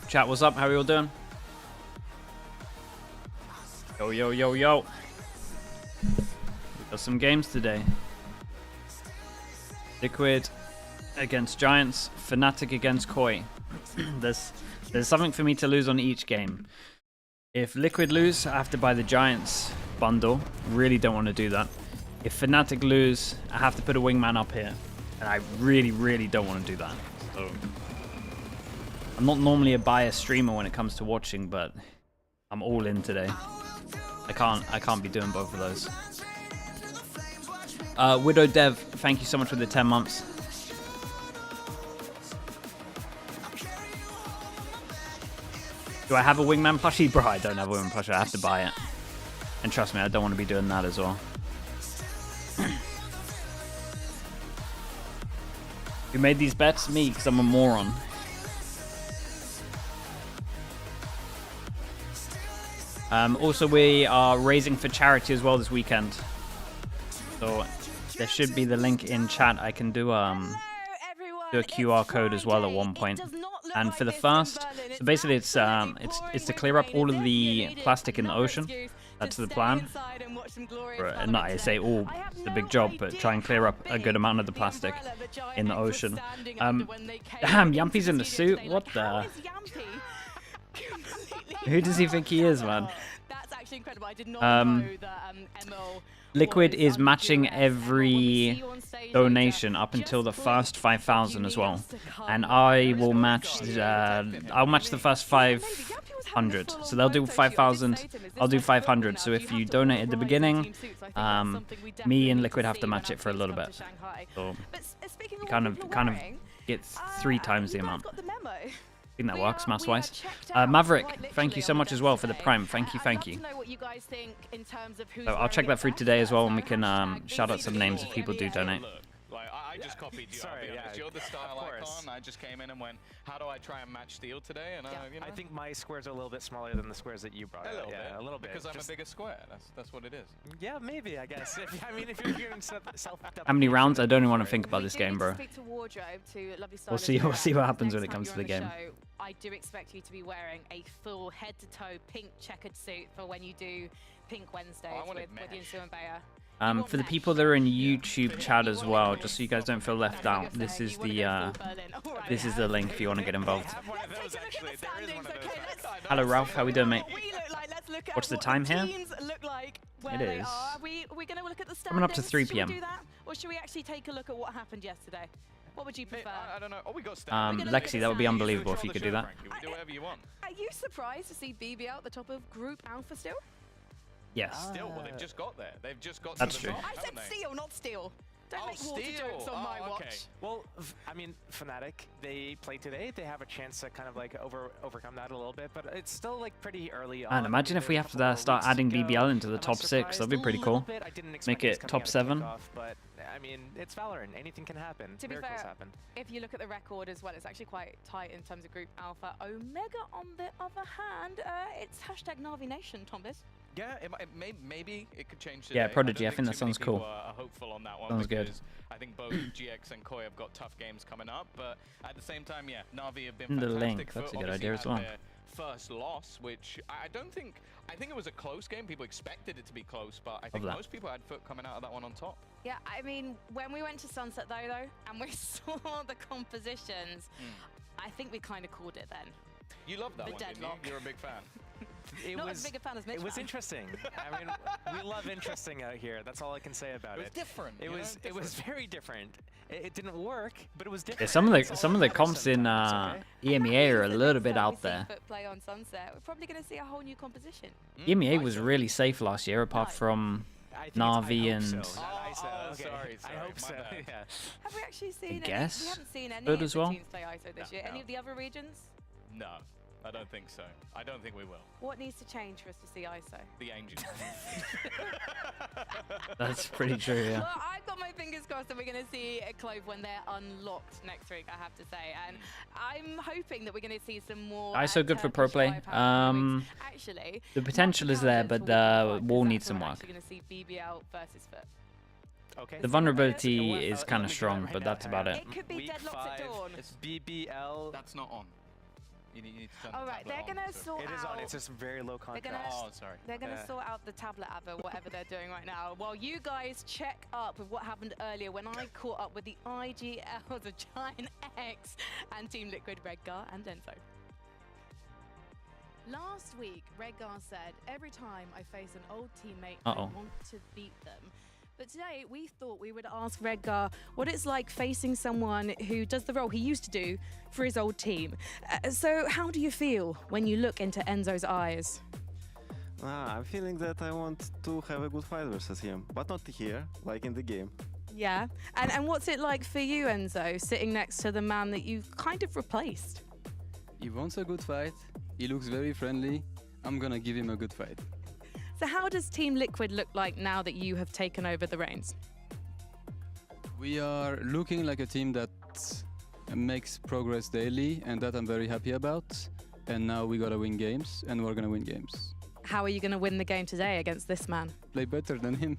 Chat, what's up? How are you all doing? Yo, yo, yo, yo. We got some games today. Liquid against Giants, Fnatic against Koi. There's something for me to lose on each game. If Liquid lose, I have to buy the Giants bundle. Really don't want to do that. If Fnatic lose, I have to put a wingman up here. And I really, really don't want to do that. So I'm not normally a biased streamer when it comes to watching, but I'm all in today. I can't be doing both of those. Widow Dev, thank you so much for the 10 months. Do I have a wingman plushie? Bro, I don't have a wingman plushie. I have to buy it. And trust me, I don't want to be doing that as well. Who made these bets? Me, because I'm a moron. Also, we are raising for charity as well this weekend. So there should be the link in chat. I can do a QR code as well at one point. And for the first, so basically it's to clear up all of the plastic in the ocean. That's the plan. And not I say all, it's a big job, but try and clear up a good amount of the plastic in the ocean. Damn, Yampy's in the suit? What the? Who does he think he is, man? That's actually incredible. I did not know that Liquid is matching every donation up until the first 5,000 as well, and I will match. I'll match the first 500. So they'll do 5,000. I'll do 500. So if you donate at the beginning, me and Liquid have to match it for a little bit. So you kind of get 3 times the amount. I think that works, mass-wise. Maverick, thank you so much as well for the Prime. Thank you, thank you. So I'll check that through today as well, and we can shout out some names if people do donate. Like, I just copied you. Sorry, you're the style icon. I just came in and went, how do I try and match steel today? And you know? I think my squares are a little bit smaller than the squares that you brought. A little bit. Because I'm a bigger square. That's what it is. Yeah, maybe, I guess. I mean, if you're doing self. How many rounds? I don't even want to think about this game, bro. We'll see what happens when it comes to the game. I do expect you to be wearing a full head-to-toe pink checkered suit for when you do Pink Wednesdays with Yinsu and Bayer. For the people that are in YouTube chat as well, just so you guys don't feel left out, this is the link if you want to get involved. Hello Ralph, how we doing, mate? What's the time here? It is coming up to 3 p.m. Or should we actually take a look at what happened yesterday? What would you prefer? I don't know. Oh, we got Lexi, that would be unbelievable if you could do that. Do whatever you want. Are you surprised to see BB out the top of Group Alpha still? Yes. Still, well, they've just got there. They've just got. That's true. I said steel, not steel. Don't make water jokes on my watch. Well, I mean, Fnatic, they play today. They have a chance to kind of like overcome that a little bit, but it's still like pretty early on. And imagine if we have to start adding BBL into the top 6. That'd be pretty cool. Make it top 7. But I mean, it's Valorant. Anything can happen. To be fair, if you look at the record as well, it's actually quite tight in terms of Group Alpha. Omega, on the other hand, it's hashtag Na'Vi Nation, Thomas. Yeah, maybe it could change today. Yeah, Prodigy, I think that sounds cool. Are hopeful on that one. Sounds good. I think both GX and Koi have got tough games coming up, but at the same time, yeah, Na'Vi have been the fantastic. link, that's a good idea as well. First loss, which I think it was a close game. People expected it to be close, but I think most people had Foot coming out of that one on top. Yeah, I mean, when we went to Sunset though, and we saw the compositions, I think we kind of called it then. You love that one, didn't you? You're a big fan. Not as big a fan as Mitch. It was interesting. I mean, we love interesting out here. That's all I can say about it. It was different. It was very different. It didn't work, but it was different. Yeah, some of the comps in EMEA are a little bit out there. Play on Sunset. We're probably going to see a whole new composition. EMEA was really safe last year, apart from Na'Vi and. Sorry. I hope so. Yeah. Have we actually seen? I guess. We haven't seen any Good of as the well. teams play ISO this year. Any of the other regions? No. I don't think so. I don't think we will. What needs to change for us to see ISO? The Angels. That's pretty true, yeah. Well, I've got my fingers crossed that we're going to see a Clove when they're unlocked next week, I have to say. And I'm hoping that we're going to see some more... ISO good for pro play. Actually, the potential is there, but the wall needs some work. We're going to see BBL versus Foot. Okay. The vulnerability is kind of strong, but that's about it. It could be deadlocked at dawn. It's BBL. That's not on. You need to turn the All right, tablet they're on, gonna so- sort It out. is on. It's just very low contrast. Oh, sorry. They're gonna Yeah. sort out the tablet advert, whatever they're doing right now, while you guys check up with what happened earlier when I caught up with the IGLs of GiantX and Team Liquid, Redgar and Denso. Last week, Redgar said, every time I face an old teammate, I want to beat them. But today, we thought we would ask Redgar what it's like facing someone who does the role he used to do for his old team. So how do you feel when you look into Enzo's eyes? I'm feeling that I want to have a good fight versus him, but not here, like in the game. Yeah. And what's it like for you, Enzo, sitting next to the man that you kind of replaced? He wants a good fight. He looks very friendly. I'm gonna give him a good fight. So how does Team Liquid look like now that you have taken over the reins? We are looking like a team that makes progress daily, and that I'm very happy about. And now we gotta win games, and we're gonna win games. How are you going to win the game today against this man? Play better than him.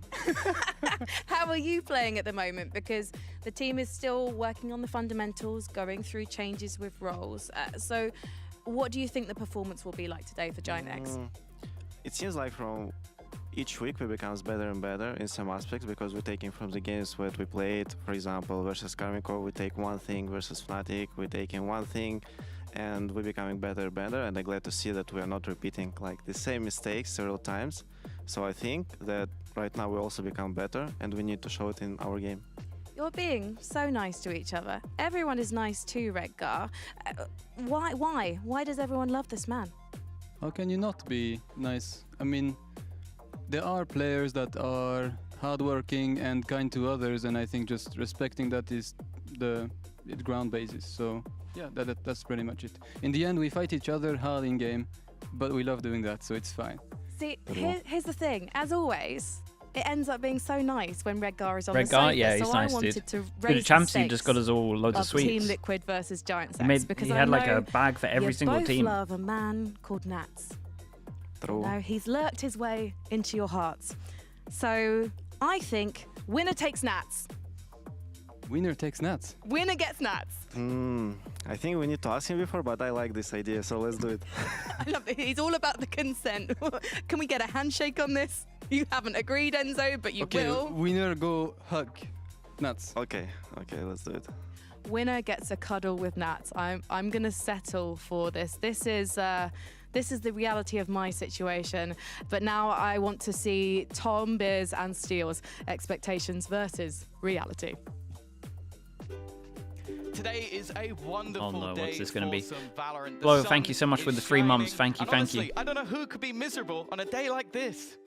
How are you playing at the moment? Because the team is still working on the fundamentals, going through changes with roles. So what do you think the performance will be like today for GiantX? It seems like from each week we becomes better and better in some aspects because we're taking from the games that we played. For example, versus Karmikor, we take one thing, versus Fnatic, we're taking one thing, and we're becoming better and better. And I'm glad to see that we are not repeating like the same mistakes several times. So I think that right now we also become better, and we need to show it in our game. You're being so nice to each other. Everyone is nice to Redgar. Why? Why does everyone love this man? How can you not be nice? I mean, there are players that are hardworking and kind to others, and I think just respecting that is the ground basis. So yeah, that's pretty much it. In the end, we fight each other hard in game, but we love doing that, so it's fine. See, here's the thing. As always, it ends up being so nice when Redgar is on the Redgar, sofa. yeah, he's so nice, I wanted dude. to Good raise at Champs, the he just got us all loads of Team sweets. Liquid versus GiantX because He I had like know a bag for every single both team. love a man called Nats. True. No, he's lurked his way into your hearts. So I think winner takes Nats. Winner takes nuts. Winner gets Nats. I think we need to ask him before, but I like this idea, so let's do it. I love it. He's all about the consent. Can we get a handshake on this? You haven't agreed, Enzo, but you will. Winner go hug nuts. Okay, let's do it. Winner gets a cuddle with Nats. I'm gonna settle for this. This is the reality of my situation. But now I want to see Tom, Beers, and Steele's expectations versus reality. Today is a wonderful Oh no, day what's this going to be? for some Valorant. The Flo, sun thank you so much is with the 3 months. shining, Thank you, and thank honestly, you. I don't know who could be miserable on a day like this.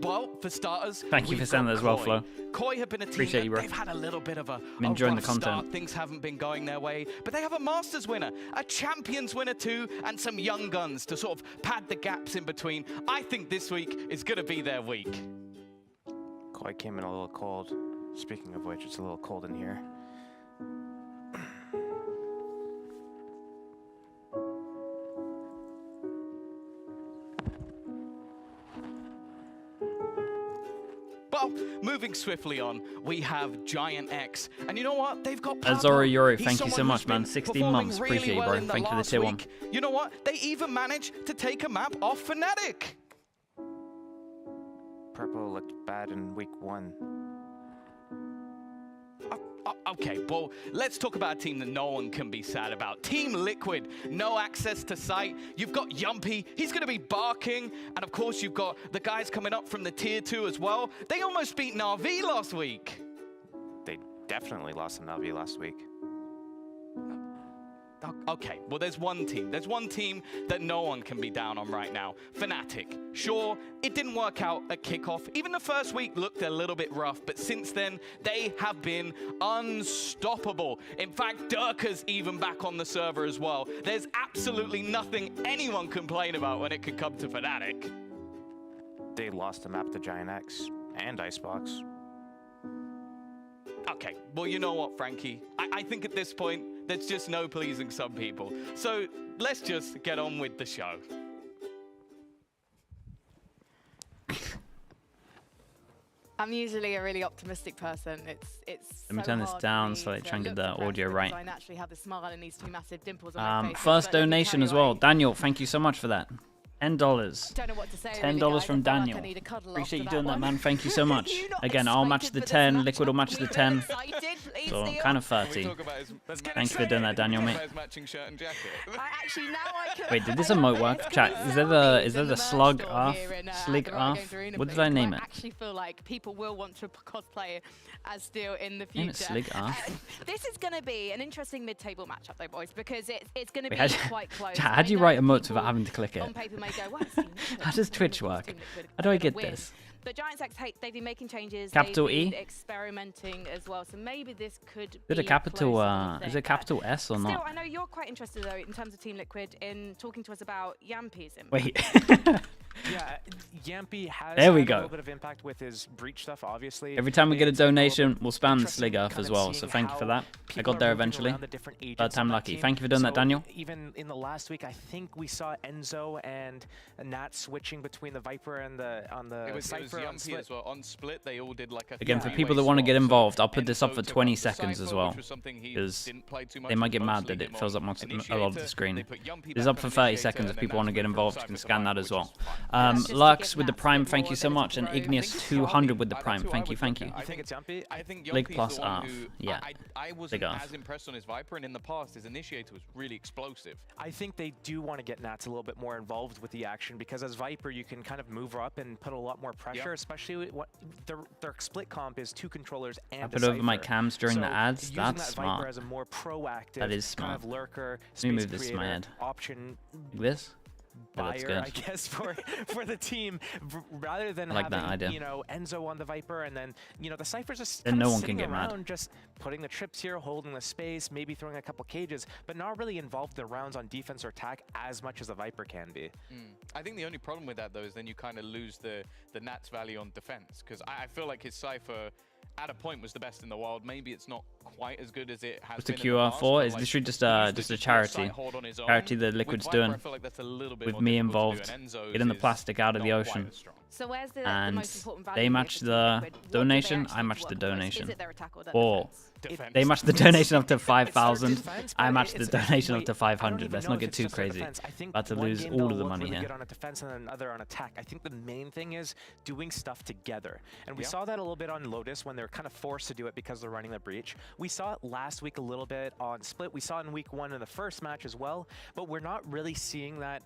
Well, for starters, Thank you we've for sending got that as well, Koi. Flo. Koi have been a team Appreciate that you, bro. they've had a little bit of a enjoying the rough content. start. Things haven't been going their way, but they have a Masters winner, a Champions winner too, and some young guns to sort of pad the gaps in between. I think this week is going to be their week. Koi came in a little cold. Speaking of which, it's a little cold in here. Well, moving swiftly on, we have GiantX, and you know what? They've got Azora Yoro, He's thank you so someone much, who's man. been 16 performing months. really Appreciate you, well bro. in the Thank you for the last tier 1. week. You know what? They even managed to take a map off Fnatic. Purple looked bad in week 1. Okay, well, let's talk about a team that no one can be sad about. Team Liquid, no access to site. You've got Yumpy, he's going to be barking. And of course, you've got the guys coming up from the tier 2 as well. They almost beat Na'Vi last week. They definitely lost to Na'Vi last week. Okay, well, there's one team. There's one team that no one can be down on right now. Fnatic. Sure, it didn't work out at kickoff. Even the first week looked a little bit rough, but since then, they have been unstoppable. In fact, Durka's even back on the server as well. There's absolutely nothing anyone can complain about when it can come to Fnatic. They lost the map to GiantX and Icebox. Okay, well, you know what, Frankie? I think at this point, there's just no pleasing some people. So let's just get on with the show. I'm usually a really optimistic person. It's. Let me so turn this hard down for so me I try and to get the look audio depressed right. because I naturally have this smile and these two massive dimples on my face. First But let me donation tell as you, well. I Daniel, thank you so much for that. $10. don't know what to say. $10 really, guys. from I feel like I Daniel. need a cuddle Appreciate you after doing that, one. man. Thank you so much. You're not Again, I'll match excited the for this 10. match. Liquid will match the We're 10. excited, please, So Neil. kind of Can we 30. talk about his Thank you for doing that, Daniel, mate. his matching shirt and jacket? Actually, now I can. Wait, did this I know emote work? it's Chat, gonna is be there selfies the in slug merch off? store here in, Slig at the Riot off? Games Arena, What did please, I 'cause name it? I actually feel like people will want to cosplay as Steel in the Name future. it Slig off. This is going to be an interesting mid-table matchup, though, boys, because it's going to Wait, be how do- quite close. Chat, how do you I know write emotes people without having to click it? on paper may go, "Wow, Team Liquid, How does Team Twitch Liquid, work? Team Liquid How do I are gonna get win." this? But GiantX, they've been making changes. Capital they've been E? experimenting as well, so maybe this could Is it be a capital, closer than we is think. it capital S or Still, not? I know you're quite interested, though, in terms of Team Liquid, in talking to us about Yampi's impact. Wait. Yeah, Yampy has There we had go. a little bit of impact with his breach stuff, obviously. Every time we get a It's been little donation, bit we'll spam the interesting Slig off kind as of well, so seeing thank you for how that. I people got there are moving eventually. around the different agents Third time on that lucky. team. Thank you for doing that, So Daniel. Even in the last week, I think we saw Enzo and Nat switching between the Viper and the It was Cypher on Yumpy Split. as well. On Split, they all did like a Again, for three-way people that want to get swap. So involved, I'll put this up Enzo for took 20 up the seconds as Cypher, well, which was something he 'cause didn't play too much, they might get mad mostly that it him fills on up most of a lot of Initiator. the screen. They put Yumpy It's back up on for 30 Initiator, seconds if and people then want to get Nat involved. went You can for scan that Viper, as well. which is fine. just to Lux give with the Nats a Prime, bit thank more you so ability much. to And grow. Igneous That's 200 with the who I Prime. would Thank you, look thank at. you. You think it's Yampy? I think Slig Yumpy's plus the one Arf. who Yeah. I wasn't Arf. as impressed on his Viper, and in the past, his Initiator was really explosive. I think they do want to get Nats a little bit more involved with the action because as Viper, you can kind of move her up and put a lot more pressure, especially with what their split comp is 2 controllers and I a put over my Cypher. cams during So the ads. using That's that Viper smart. as a more proactive That is kind smart. of lurker, Let me space move this to my creator head. option Like this? Yeah, that's buyer, good. I guess, for the team, rather than I like that having idea. you know Enzo on the Viper and then the Cypher's just Then kind no of one can sitting get mad. around, just putting the trips here, holding the space, maybe throwing a couple cages, but not really involved in the rounds on defense or attack as much as the Viper can be. I think the only problem with that, though, is then you kind of lose the Nats value on defense, because I feel like his Cypher at a point was the best in the world. Maybe it's not quite as good as it has What's the been in the past, QR4? but, Is like, literally just he used a to just charity. side hold on his own. Charity that With Liquid's Viper, doing. I feel like that's a little bit With more me difficult to do, involved. and Enzo's Getting the is plastic out of the not quite ocean. as strong. So where's the And most important value they here match for the Team Liquid? What do they donation, actually I need match to the work on most? donation. Is it their attack or their Or defense? Defense. they match the donation up to It's their 5,000. defense, I but match the it's- donation up wait, to I don't 500. even Let's know not if get it's too just their crazy. defense. I think About to one lose game all they'll of the look money really here. good on a defense and another on attack. I think the main thing is doing stuff together. And we Yeah. saw that a little bit on Lotus when they're kind of forced to do it because they're running the breach. We saw it last week a little bit on Split. We saw it in week 1 in the first match as well, but we're not really seeing that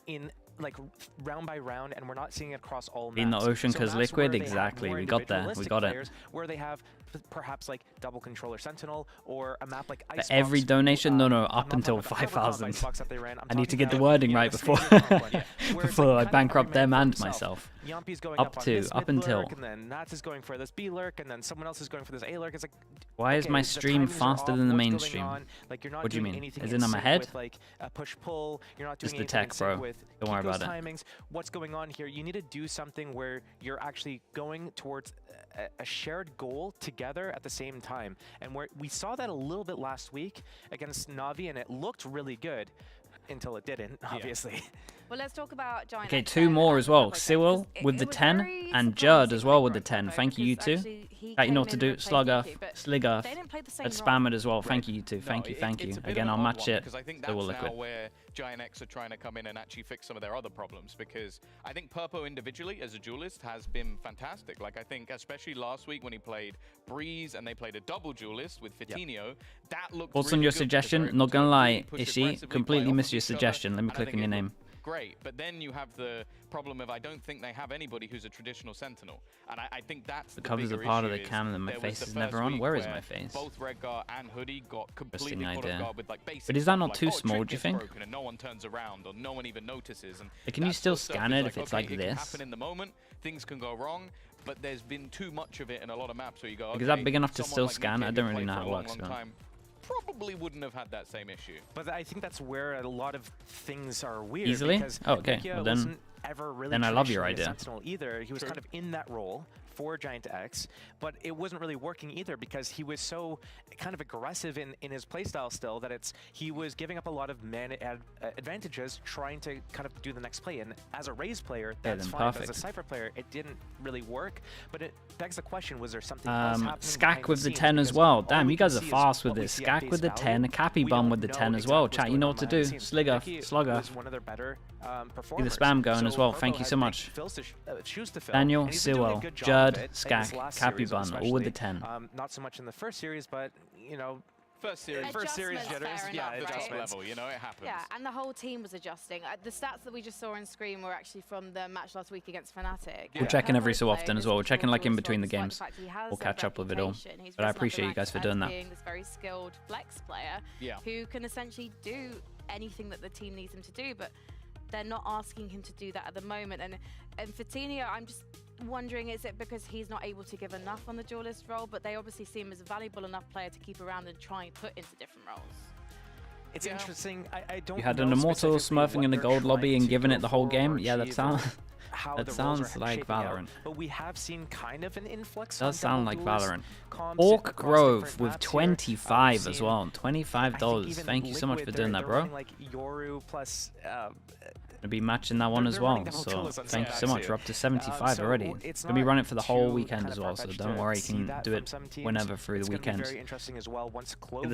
in like round by round, and we're not seeing it across all maps. In the ocean, So 'cause that's Liquid, where they have exactly, more we got there, we individualistic got it. players, where they have perhaps like double controller Sentinel or a map like For Icebox. every donation? No, no, I'm up not talking until about the Overcomp 5,000. Icebox that they ran. I'm I need to talking get the about, wording you know, right the before standard comp one, where it's, before like, I kind of bankrupt every their man man for himself. myself. Yampy's going Up up on to, this up mid until. lurk, and then Nats is going for this B lurk, and then someone else is going for this A lurk. It's like, Why is okay, my the stream timings are faster off, than the what's going mainstream? on? Like you're not What do you doing mean? anything As in on my sync head? with, like a push pull. You're not doing Just the anything in tech, sync bro. with Don't worry Kiko's about it. timings. What's going on here? You need to do something where you're actually going towards a shared goal together at the same time. And where we saw that a little bit last week against Na'Vi, and it looked really good until it didn't, obviously. Well, let's talk about GiantX. Okay, 2 more as well. Cyril with the 10 and Judd as well with the 10. Thank you, you two. You know what to do. Slugger, Sligger, They didn't play the same and role. spam it as well. Thank you, you two. Thank No, you, thank you. it's a bit Again, of I'll an odd match one, it. because I think So we'll that's now Liquid. where GiantX are trying to come in and actually fix some of their other problems, because I think Purpo individually as a duelist has been fantastic. Like I think especially last week when he played Breeze and they played a double duelist with Fitinho, that looked What's really on your good because suggestion? they're Not able gonna to lie, really push Ishi, aggressively, play completely off missed of your each other, suggestion. Let me and I click think on your it name. looked great, but then you have the problem of I don't think they have anybody who's a traditional sentinel, and I think that's The the covers are bigger part of issue the is cam and my there was face the is never first on. week Where is where my face? Both Redgar and Hoodie got completely caught idea. off guard with like basic But is that stuff not like, too oh, small, trick do you gets think? broken and no one turns around or no one even notices. And Can you that still sort of scan stuff it is if it's okay, like it can this? happen in the moment, things can go wrong, but there's been too much of it in a lot of maps where you go, Is that okay, big enough to someone still like scan? Nick, I who don't really played know for how a it long, works, long man. time, probably wouldn't have had that same issue. But I think that's where a lot of things are weird. Easily? Because Oh, okay. Nikia Well, then ever really Then I love your traditionally a idea. Sentinel either. He was kind of in that role for GiantX, but it wasn't really working either because he was so kind of aggressive in his playstyle still that he was giving up a lot of man advantages trying to kind of do the next play. And as a Raze player, that's fine. Perfect. As a Cypher player, it didn't really work, but it begs the question, was there something else happening Skak with the 10 as well. Damn, you guys are fast with this. Skak with the 10, Cappy Bum with the 10 as well. Chat, you know what to do. Slugger. One of their better Get the spam going as well. Thank you so much. Daniel, Sewell, Judd, Skak, Cappy Bun, all with the 10. Not so much in the first series, but you know, First series jitters, yeah, the top adjustments. level, you know, it happens. Yeah, and the whole team was adjusting. The stats that we just saw on screen were actually from the match last week against Fnatic. We're checking every so often as well. We're checking like in between the games. We'll catch up with it all. But I appreciate you guys for doing that. This very skilled flex player who can essentially do anything that the team needs him to do, but they're not asking him to do that at the moment. And for Tinio, I'm just wondering, is it because he's not able to give enough on the duelist role, but they obviously see him as a valuable enough player to keep around and try and put into different roles? It's interesting. I don't. You had an Immortal smurfing in the gold lobby and giving it the whole game. Yeah, that sounds. That sounds like Valorant. But we have seen kind of an influx. Does sound like Valorant. Orc Grove with 25 as well. $25. Thank you so much for doing that, bro. Like Yoru plus. Gonna be matching that one as well, so thank you so much. We're up to 75 already. Gonna be running for the whole weekend as well, so don't worry, you can do it whenever through the weekend. Get the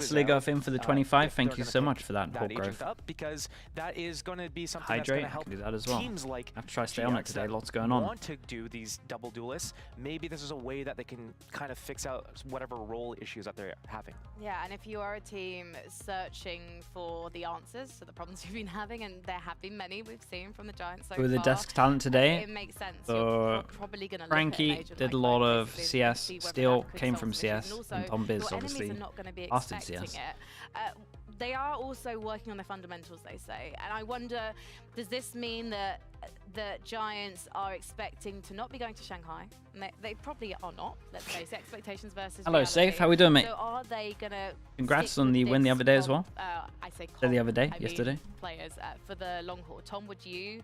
Sligoff in for the 25. Thank you so much for that, Orc Grove. Because that is going to be something Hydrate, I can do that as well. I have to try to stay on it today. Lots going on. Want to do these double duelists? Maybe this is a way that they can kind of fix out whatever role issues that they're having. Yeah, and if you are a team searching for the answers to the problems you've been having, and there have been many we've seen from the Giants so far. With the desk talent today, it makes sense. So probably gonna Frankie did a lot of CS, Steel came from CS, and Tom Biz obviously lasted CS. They are also working on their fundamentals, they say, and I wonder, does this mean that the Giants are expecting to not be going to Shanghai? And they probably are not. Let's face it, expectations versus Hello, reality. Safe. How we doing, mate? So are they gonna? Congrats on the win the other day as well. I say the other day, yesterday. Players for the long haul. Tom, would you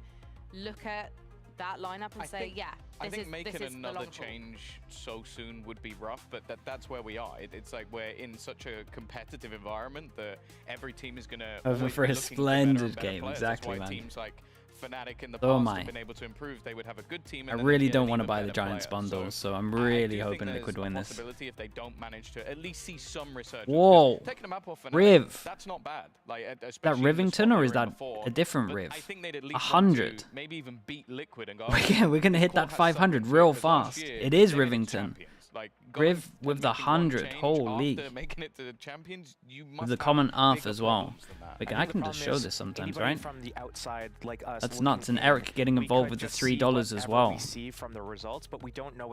look at that lineup and say, yeah, I think making another change so soon would be rough, but that's where we are. It's like we're in such a competitive environment that every team is going to over for a splendid game. Exactly, man. Teams like Fnatic in the past have been able to improve. They would have a good team. I really don't want to buy the Giants bundles, so I'm really hoping they could win this. If they don't manage to at least see some research. Whoa, taking them up off Fnatic, Riv. That's not bad. Like, is that Rivington or is that a different Riv? 100. Maybe even beat Liquid and go. We're gonna hit that 500 real fast. It is Rivington. Like Riv with the 100, holy. Making it to the champions, you must with the common Earth as well. Like, I can just show this sometimes, right? That's nuts. And Eric getting involved with the $3 as well.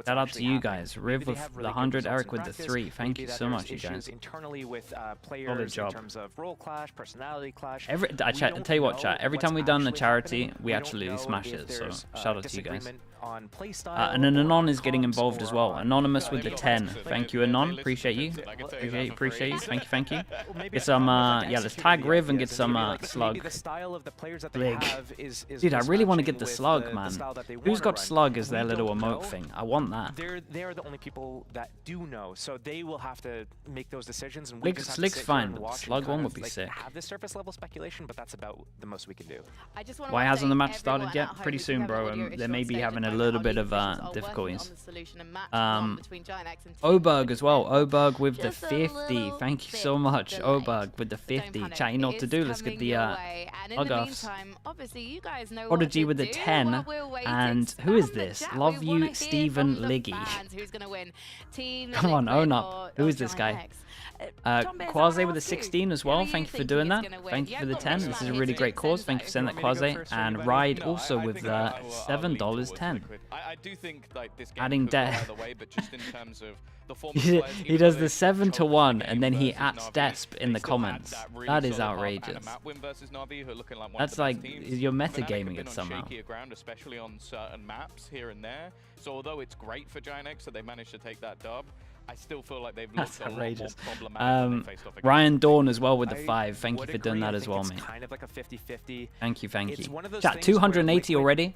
Shout out to you guys. Riv with the 100, Eric with the 3. Thank you so much, you guys. Solid job. I tell you what, chat. Every time we've done a charity, we absolutely smash it. So shout out to you guys. And an Anon is getting involved as well. Anonymous with the 10. Thank you, Anon. Appreciate you. Appreciate you. Thank you. Get some, yeah, let's tag Riv and get some Slug. Big. Dude, I really want to get the Slug, man. Who's got Slug as their little emote thing? I want that. They're the only people that do know, so they will have to make those decisions. And Slig's fine, but the Slug one would be sick. Have the surface level speculation, but that's about the most we can do. Why hasn't the match started yet? Pretty soon, bro. They may be having a little bit of difficulties. Oberg as well. Oberg with the 50. Thank you so much, Oberg with the 50. Chat, you know what to do. Let's get the Ugoffs. Prodigy with the 10. And who is this? Love you, Stephen Liggy. Come on, own up. Who is this guy? Quasi with a 16 as well. Thank you for doing that. Thank you for the 10. This is a really great cause. Thank you for sending that, Quasi. And Ride also with the $7.10. I do think like this game adding debt. But just in terms of the he does the 7-1 and then he adds Desp in the comments. That is outrageous. That's like you're metagaming it somehow. Especially on certain maps here and there. So although it's great for GiantX that they managed to take that dub, I still feel like they've looked a lot more problematic. Ryan Dawn as well with the 5. Thank you for doing that as well, mate. Kind of like a 50-50. Thank you. Chat, 280 already.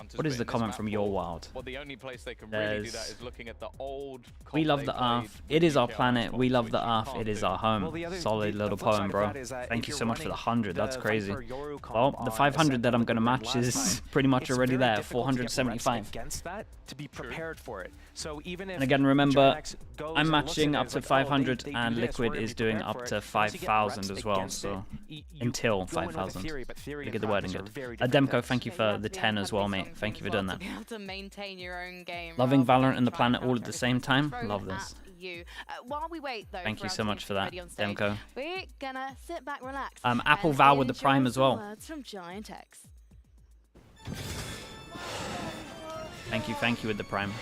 encounters. What is but the in this comment map from pool, Your Wild? well, the only place they can really do that There's- is looking at the old. We comp love they the played Earth. with It is our GiantX, planet. We love which the you Earth. can't It is do. our home. Well, Solid little flip side poem, of bro. that is that Thank if you you're so much for the running 100. That's the crazy. Viper Yoru Well, comp the on 500 that I'm Ascent going to like we match did is last time, pretty much it's already very there. difficult to get reps 475. against that to be prepared for it. So even if And again, remember, GiantX goes I'm and looks matching at it up as to like, oh, 500, they do and this, Liquid we're gonna is be doing prepared up for to it. Once you get 5,000 reps as well. against So it, until go in with a 5,000. theory, but theory To and get the wording practice are good. very different Ademko, things. thank you Yeah, for have the to be 10 as well, incredibly mate. strong Thank you for as well doing to that. be able to maintain your own game Loving rather Valorant than and the try and planet all at the counter same everything time. thrown Love this. at you. While we wait, though, Thank for you our so team much to for be that, ready on stage, Demko. we're gonna sit back, relax. Apple and Val with the enjoy Prime as some well. words from GiantX. Thank you with the Prime.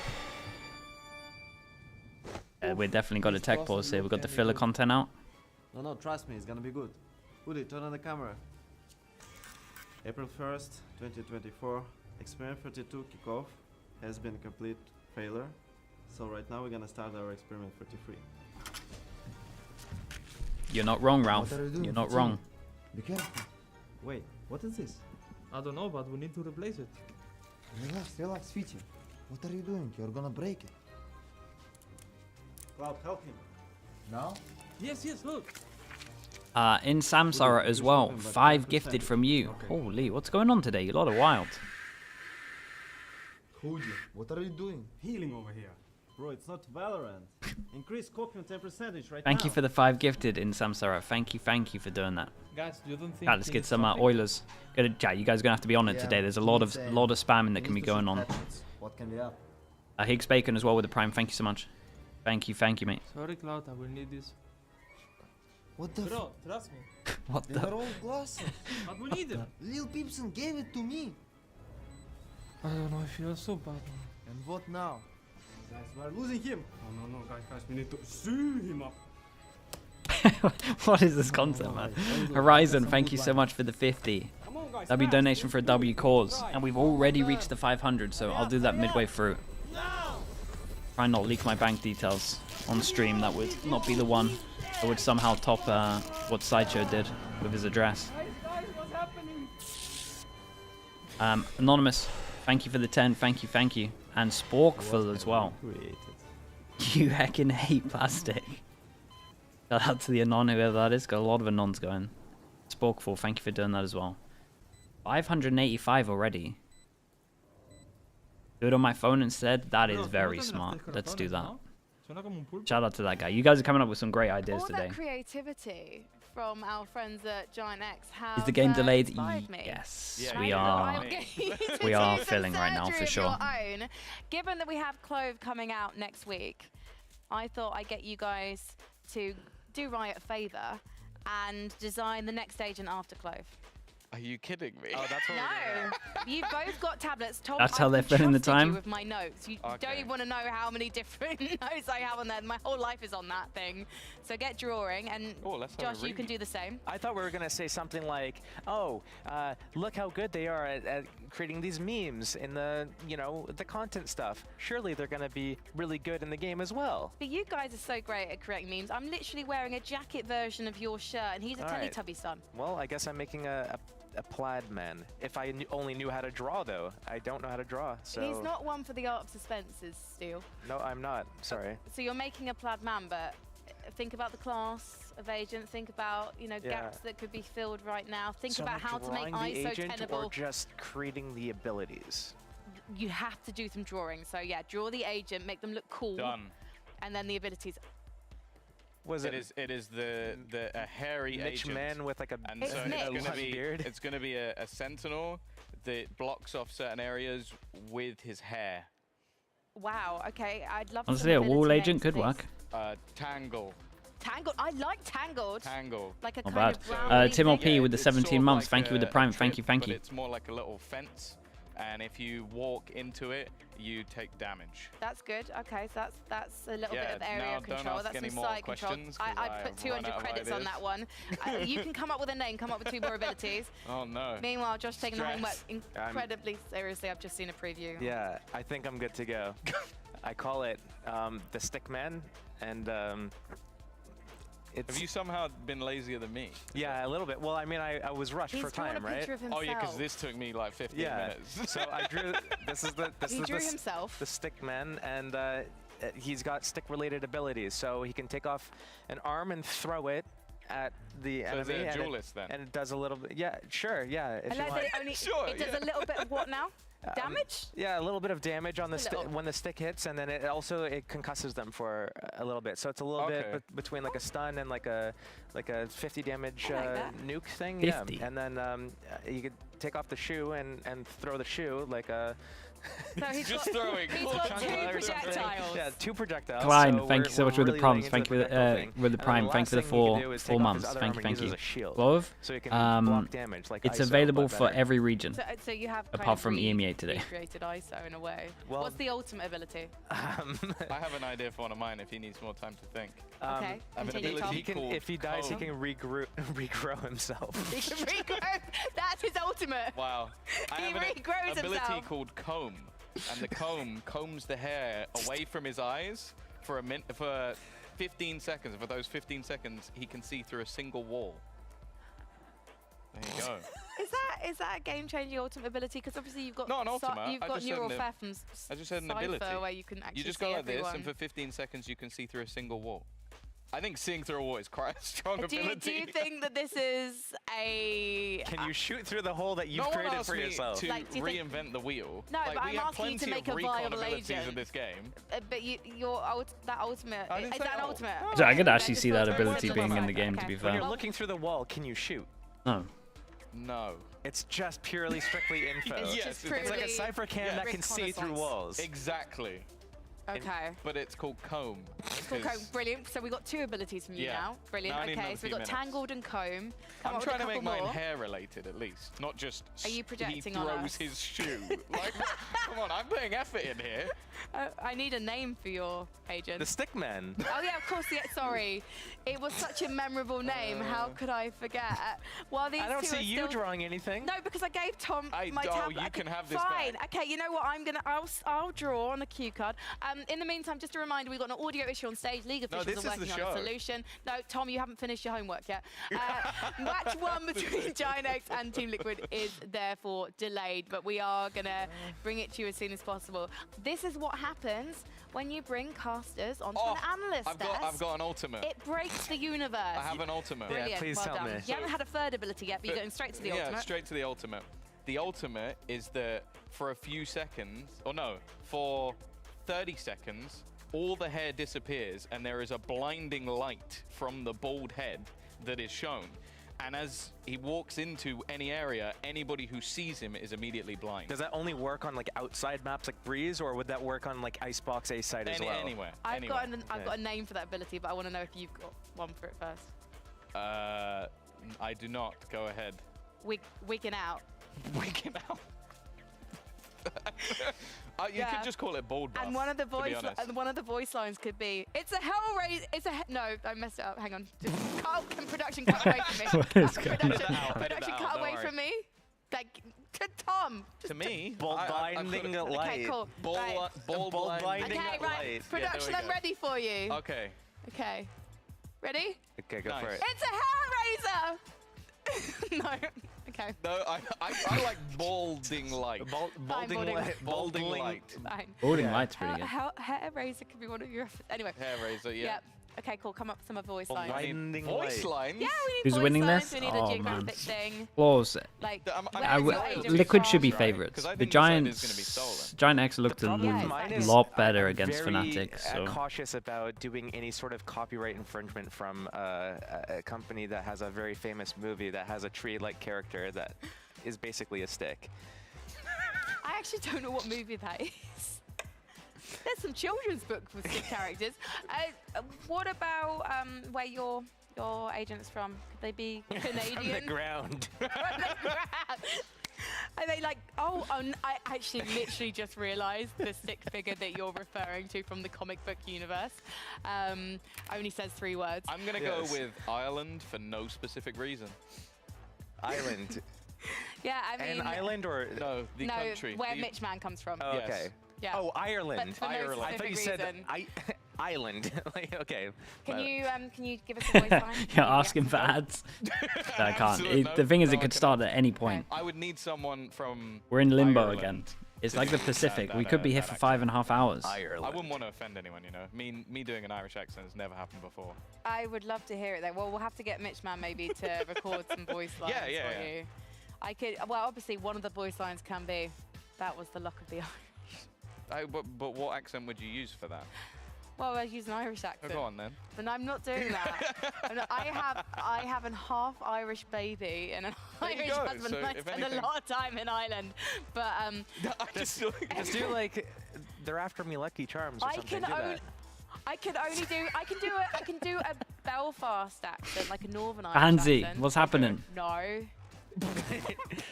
We're definitely got a tech pause here. We've got the filler content out. No, trust me, it's gonna be good. Udi, turn on the camera. April 1st, 2024, Experiment 32 kickoff has been a complete failure. So right now we're gonna start our Experiment 33. You're not wrong, Ralph. What are you doing, You're not 15? wrong. Be careful. Wait, what is this? I don't know, but we need to replace it. Relax, feature. What are you doing? You're gonna break it. Cloud, help him. Now? Yes, look. In Samsara as well. 5 gifted from you. Holy, what's going on today? You lot are wild. Hoodie, what are you doing? Healing over here. Bro, it's not Valorant. Increase copy on 10% right Thank now. you for the 5 gifted in Samsara. Thank you for doing that. Guys, you don't think... Right, let's get some Oilers. Chat, you guys are gonna have to be on it today. There's a lot of spamming that can be going on. What can be up? Higgs Bacon as well with the Prime. Thank you so much. Thank you, mate. Sorry, Cloud, I will need this. What the Bro, trust me. What They are all glasses. But we need them. Lil Peepson gave it to me. I don't know, I feel so bad. And what now? Guys, we're losing him. Oh, no, guys, we need to see him up. What is this content, man? Horizon, thank you so much for the 50. Come on, guys. W donation for a W cause. And we've already reached the 500, so I'll do that midway through. Try and not leak my bank details on stream. That would not be the one that would somehow top what Sideshow did with his address. Anonymous, thank you for the 10. Thank you. And Sporkful as well. You heckin' hate plastic. Shout out to the Anon, whoever that is. Got a lot of Anons going. Sporkful, thank you for doing that as well. 585 already. Do it on my phone instead? That is very smart. Let's do that. Shout out to that guy. You guys are coming up with some great ideas All today. that creativity from our friends at GiantX have Is the game delayed? inspired me. Yes, Yeah, we right. are. I'm going to We are do some filling right now, for surgery of sure. your own. Given that we have Clove coming out next week, I thought I'd get you guys to do Riot a favor and design the next agent after Clove. Are you kidding me? Oh, that's what we're doing. No, you've both got tablets. That's how they're filling the time? You with my notes. You don't Okay. even want to know how many different notes I have on there. My whole life is on that thing. So get drawing, and Let's have a Josh, you can read. do the same. I thought we were gonna say something like, "Oh, look how good they are at creating these memes in the, the content stuff. Surely they're gonna be really good in the game as well." But you guys are so great at creating memes. I'm literally wearing a jacket version of your shirt, and he's a All right. Teletubby son. Well, I guess I'm making a plaid man. If I only knew how to draw, though, I don't know how to draw. So He's not one for the art of suspenses, Steel. No, I'm not. Sorry. So you're making a plaid man, but think about the class of agent. Think about gaps that could be filled right now. Think So about am I how to make drawing the ISO agent tenable. or just creating the abilities? You have to do some drawing. So yeah, draw the agent, make them look cool, Done. and then the abilities. Was It is a hairy Mitch agent. Man with like a And It's so Nick. it's gonna be beard? it's gonna be a sentinel that blocks off certain areas with his hair. Wow. Okay, I'd love. Honestly, some a wall ability agent names, could please. work. Tangle. Tangled. I like Tangled. Tangle. Like a Not kind bad. of brownie Tim thing. P with the it's sort 17 of months. like Thank you with the a Prime. trip, Thank but you. it's more like a little fence, and if you walk into it, you take damage. That's good. Okay, so that's a little bit Yeah, of area now don't control. ask That's any some more side control. questions, 'cause I I've put run 200 out of credits on ideas. that one. You can come up with a name, come up with 2 more abilities. Oh no. Meanwhile, Josh taking the homework Stress. incredibly seriously. I've just seen a preview. Yeah, I think I'm good to go. I call it the stick man, and it's Have you somehow been lazier than me? yeah, a little bit. Well, I mean, I was rushed He's for drawn time, a right? picture of himself. Oh yeah, because this took me like 15 Yeah. minutes. So I drew. This is the He drew himself. the stick man, and he's got stick-related abilities. So he can take off an arm and throw it at the So is enemy, it a and duelist then? and it does a little bit. Yeah, sure, yeah. If I you like want. that it only Sure, it does yeah. a little bit of what now? Damage? Yeah, a little bit of damage on the Just a little. when the stick hits, and then it also concusses them for a little bit. So it's a little Okay. bit between like a stun and like a 50 damage I like that. nuke thing. 50. Yeah, and then you could take off the shoe and throw the shoe like a So he's Just throwing. He's Little got chunk two of or something. projectiles. Yeah, 2 projectiles. Klein, so thank you so much for the really prompts. leaning Thank you into with the projectile thing. with the And then prime. Thank you for the last thing he can do four is take off his months. other Thank armor you, and thank use you. it as a shield. Glove. So he can block damage like It's ISO, available but for better. every region. So you have kind Apart of from EMEA today. recreated ISO in a way. Well- What's the ultimate ability? I have an idea for one of mine if he needs more time to think. Okay, I have an continue, ability Tom. He can, called if he dies, he Comb. can regrow himself. He can regrow. That's his ultimate. Wow. I He have an regrows ability himself. called Comb. And the comb combs the hair away from his eyes for 15 seconds. For those 15 seconds, he can see through a single wall. There you go. Is that a game-changing ultimate ability? Because obviously you've got Not an ultimate, you've I got just said neural an- theft from I just said an Cypher ability. where you can actually You just see go like everyone. this, and for 15 seconds, you can see through a single wall. I think seeing through a wall is quite a strong Do ability. you think that this is a? Can you shoot through the hole that you've No one created asked for me yourself? to Like, do you think- reinvent the wheel. No, like, but we I'm have asking you to plenty make of a recon viable abilities agent. in this game. But that ultimate I didn't is say that an all. ultimate? So I could Okay, actually just see thought that for a ability second. being in the game. Okay. To be When fair. you're looking through the wall, can you shoot? No. No. It's just purely strictly info. It's Yes, just it's It's like a purely cipher cam Yeah. that can see through reconnaissance. walls. Exactly. Okay. But it's called Comb. Cool, 'cause comb. Brilliant. So we got 2 abilities from you Yeah. now. Brilliant. Now I need Okay, another so we few got minutes. Tangled and Comb. Come I'm up with a trying to make couple mine more. hair related at least, not just Are you projecting he on throws us? his shoe. Like, come on, I'm putting effort in here. I need a name for your agent. The Stickman. Oh yeah, of course. Yeah, sorry. It was such a memorable name. How could I forget? While these I don't two see are you still... drawing anything. No, because I gave Tom my Oh, tablet. you can have this Fine. back. Okay, you know what? I'll draw on the cue card. In the meantime, just a reminder, we've got an audio issue on stage. League No, officials this are is the working on a show. solution. No, Tom, you haven't finished your homework yet. Match 1 between GiantX and Team Liquid is therefore delayed, but we are gonna bring it to you as soon as possible. This is what happens when you bring casters onto an analyst I've desk. got an ultimate. It breaks the universe. I have an ultimate. Brilliant. Yeah, please well tell done. me. You haven't had a third ability yet, but you're going straight to the yeah, ultimate. straight to the ultimate. The ultimate is that for a few seconds, or no, for 30 seconds, all the hair disappears and there is a blinding light from the bald head that is shown. And as he walks into any area, anybody who sees him is immediately blind. Does that only work on like outside maps like Breeze, or would that work on like Icebox A side as well? Anywhere. I've got Yeah. a name for that ability, but I want to know if you've got one for it first. I do not. Go ahead. Wigging out. Wigging out. You Yeah. could just call it bald buff, And one of the voice lines could be, "It's a Hellraiser." No, I messed it up. Hang on. Just can production cut away from me? What is going on? Production cut don't away worry. from me. Like to Tom. To me, Ball blinding could've- light. Okay, cool. Ball, Right. ball, Ball blind. blinding Okay, light. right. Yeah, Production, there we I'm go. ready for you. Okay. Okay. Ready? Okay, go Nice. for it. It's a Hellraiser. No. Okay. No, I like balding light. Balding balding. light. Balding light. Fine. Balding Yeah. light's pretty good. Hellraiser could be one of your. Anyway. Hair razor, yeah. Yep. Okay, cool. Come up with some voice lines. Blinding Voice light. lines? Yeah, we need Who's voice winning lines. this? We need Oh, a geographic man. thing. Flaws. Like, I'm- where's I your would- agent Liquid should be from? favorites. 'Cause I The think the side is Giants, gonna be stolen. GiantX looked a problem with mine is lot better I'm against very, Fnatic. So cautious about doing any sort of copyright infringement from a company that has a very famous movie that has a tree-like character that is basically a stick. I actually don't know what movie that is. There's some children's book with stick characters. What about where your agent's from? Could they be Canadian? From the ground. From the ground. Are they like, I actually literally just realized the stick figure that you're referring to from the comic book universe only says 3 words. I'm going to Yes. go with Ireland for no specific reason. Island. Yeah, I mean, An island or No, the no, country. where The- Mitch Man comes from. Oh, Yes. okay. Yeah. Oh, Ireland. But for no Ireland. I thought you specific said reason. island. Like, okay. Can you give us a voice line? you're asking for ads. No, I can't. Absolutely The thing is, no, it I could cannot. start at any point. I would need someone from We're in limbo Ireland. again. It's like the Pacific. No, We could be here no, for actually. 5.5 hours. Ireland. I wouldn't want to offend anyone, you know. Me doing an Irish accent has never happened before. I would love to hear it though. Well, we'll have to get Mitch Man maybe to record some voice lines Yeah, for yeah. you. I could, well, obviously one of the voice lines can be, "That was the luck of the Irish." But what accent would you use for that? Well, I use an Irish accent. Go on then. But I'm not doing that. I have an half Irish baby and an There you Irish go. husband. So And I if spend anything- a lot of time in Ireland. But Just do like they're after me Lucky Charms or I something. can Do only. that. I can do a Belfast accent, like a Northern Irish Pansy, accent. what's happening? No.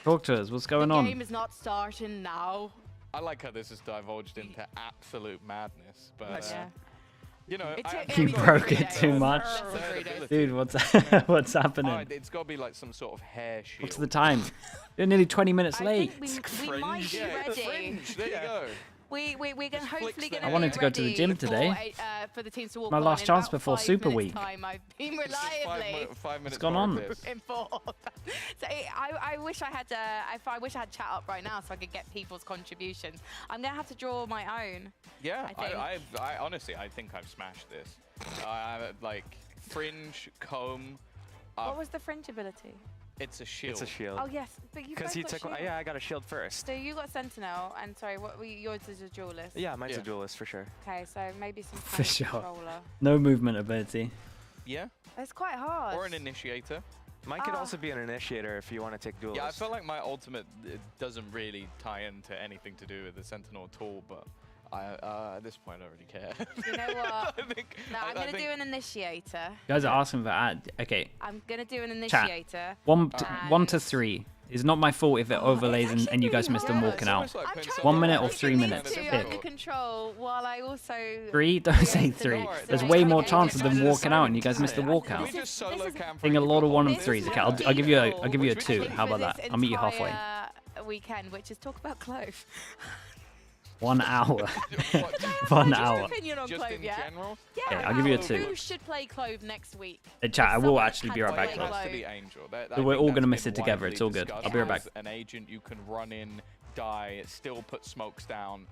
Talk to us. What's going The on? game is not starting now. I like how this has divulged into absolute madness, but Nice. Yeah. you know, It took- You only took broke 3 it days. too much. Less than 3 days. Dude, what's happening? it's got to be like some sort of hair shield. What's the time? You're nearly 20 minutes I late. think we might be Yeah, ready. fringe. There you go. We're gonna Just hopefully flicks gonna the I wanted be to go to the ready gym for today. for the teams to walk My on last in chance about before 5 Super minutes Week. Time. I've been It's just reliably 5 minutes gone more on? of this. informed. So I wish I had I wish I had chat up right now so I could get people's contributions. I'm gonna have to draw my own. Yeah, I think. I honestly, I think I've smashed this. Like fringe, comb. What was the fringe ability? It's a shield. It's a shield. Oh yes, but you Because guys he got took. shield. Yeah, I got a shield first. So you got Sentinel, and sorry, what were yours is a duelist. Yeah, mine's Yeah. a duelist for sure. Okay, so maybe some For kind of sure. controller. No movement ability. Yeah, It's quite hard. or an initiator. Mine could Ah. also be an initiator if you want to take duelist. Yeah, I feel like my ultimate doesn't really tie into anything to do with the Sentinel at all, but at this point, I don't really care. You know what? I think, No, I'm I gonna think- do an initiator. You guys are asking for ad. Okay, I'm gonna do an Chat. initiator. 1 to 3. It's not my fault if it overlays it's and you guys actually missed them really walking hard. out. It's almost like I'm putting trying 1 to minute or keep 3 these minutes. two Pick. under control while I also 3? Don't say create the 3. noise. There's So way it's more okay, chance of it's them fine. walking out and you guys missed the Can walkout. we just solo cam Being a lot of 1 and This 3s. is Okay, what I'll give you a people a Which 2. we How about for that? this I'll meet you halfway. entire Weekend, which is talk about Clove. 1 hour. What, 1 Just hour. opinion on just Clove, in yeah? general? Yeah, Okay, I'll give you a about 2. Who should play Clove next week? Chat, I will Someone actually be had right to back play though. It has to Clove. be Angel. That, So we're I all think gonna that's miss been it together, widely it's all good. discussed I'll be right as back. An agent, you can run in, die, still put smokes down,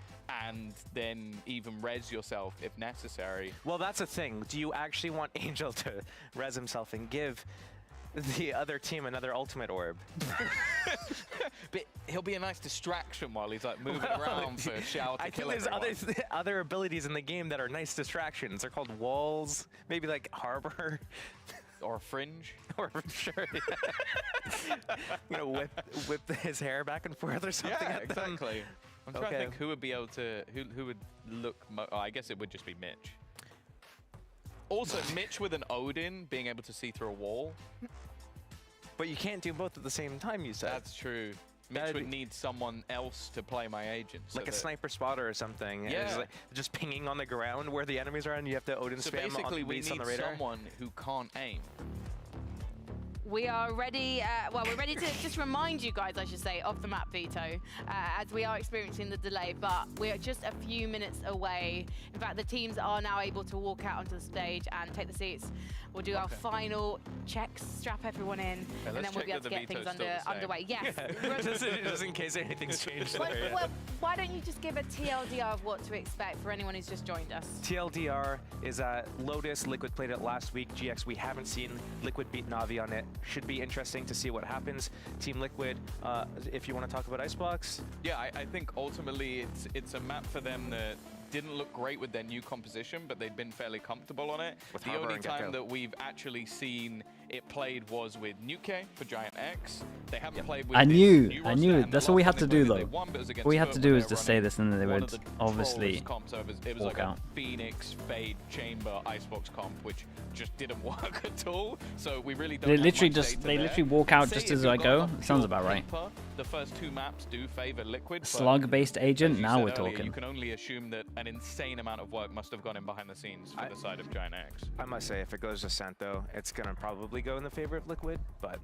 and then even res yourself if necessary. Well, that's the thing. Do you actually want Angel to res himself and give the other team another ultimate orb? But he'll be a nice distraction while he's like moving around for Xiao to I think kill there's everyone. other abilities in the game that are nice distractions. They're called walls, maybe like harbor, Or a fringe. or sure, you know, whip his hair back and forth or something. Yeah, at them. exactly. I'm trying to Okay. think who would be able to, who would look, oh, I guess it would just be Mitch. Also, Mitch with an Odin being able to see through a wall. But you can't do both at the same time. You said That's true. Mitch That'd would be- need someone else to play my agent. so like a that- sniper spotter or something. Yeah. It's like just pinging on the ground where the enemies are, and you have to Odin So spam basically, on, we based on need the radar. someone who can't aim. We are ready, well, we're ready to just remind you guys, I should say, of the map veto, as we are experiencing the delay, but we're just a few minutes away. In fact, the teams are now able to walk out onto the stage and take the seats. We'll do our final checks, strap everyone in, and then let's we'll check be able that to the get things veto's still the same. underway. Yes. just in case anything's changed. Well, there, yeah. well, why don't you just give a TLDR of what to expect for anyone who's just joined us? TLDR is Lotus. Liquid played it last week. GX, we haven't seen Liquid beat Navi on it. Should be interesting to see what happens. Team Liquid, if you want to talk about Icebox. Yeah, I think ultimately it's a map for them that didn't look great with their new composition, but they'd been fairly comfortable on it. With The Harbor only and time Gecko. that we've actually seen it played was with Nuke for GiantX. They haven't played with I this knew, new I roster, knew. and the That's all we last had time to they do played, they though. won, but it was against All we had to Foot do when is they just were say running this and then they one would of the obviously trollest comps over. It was walk like out. a Phoenix, Fade, Chamber, Icebox comp, which just didn't work at all. So we really don't They have literally much just data they there. literally walk out Say just if as you've I got go. on Sounds pure about right. paper, the first two maps do favor Liquid. but Slug-based as agent. you Now said we're earlier, talking. You can only assume that an insane amount of work must have gone in behind the scenes for the side of GiantX. I must say, if it goes to Santo, it's gonna probably go in the favor of Liquid. But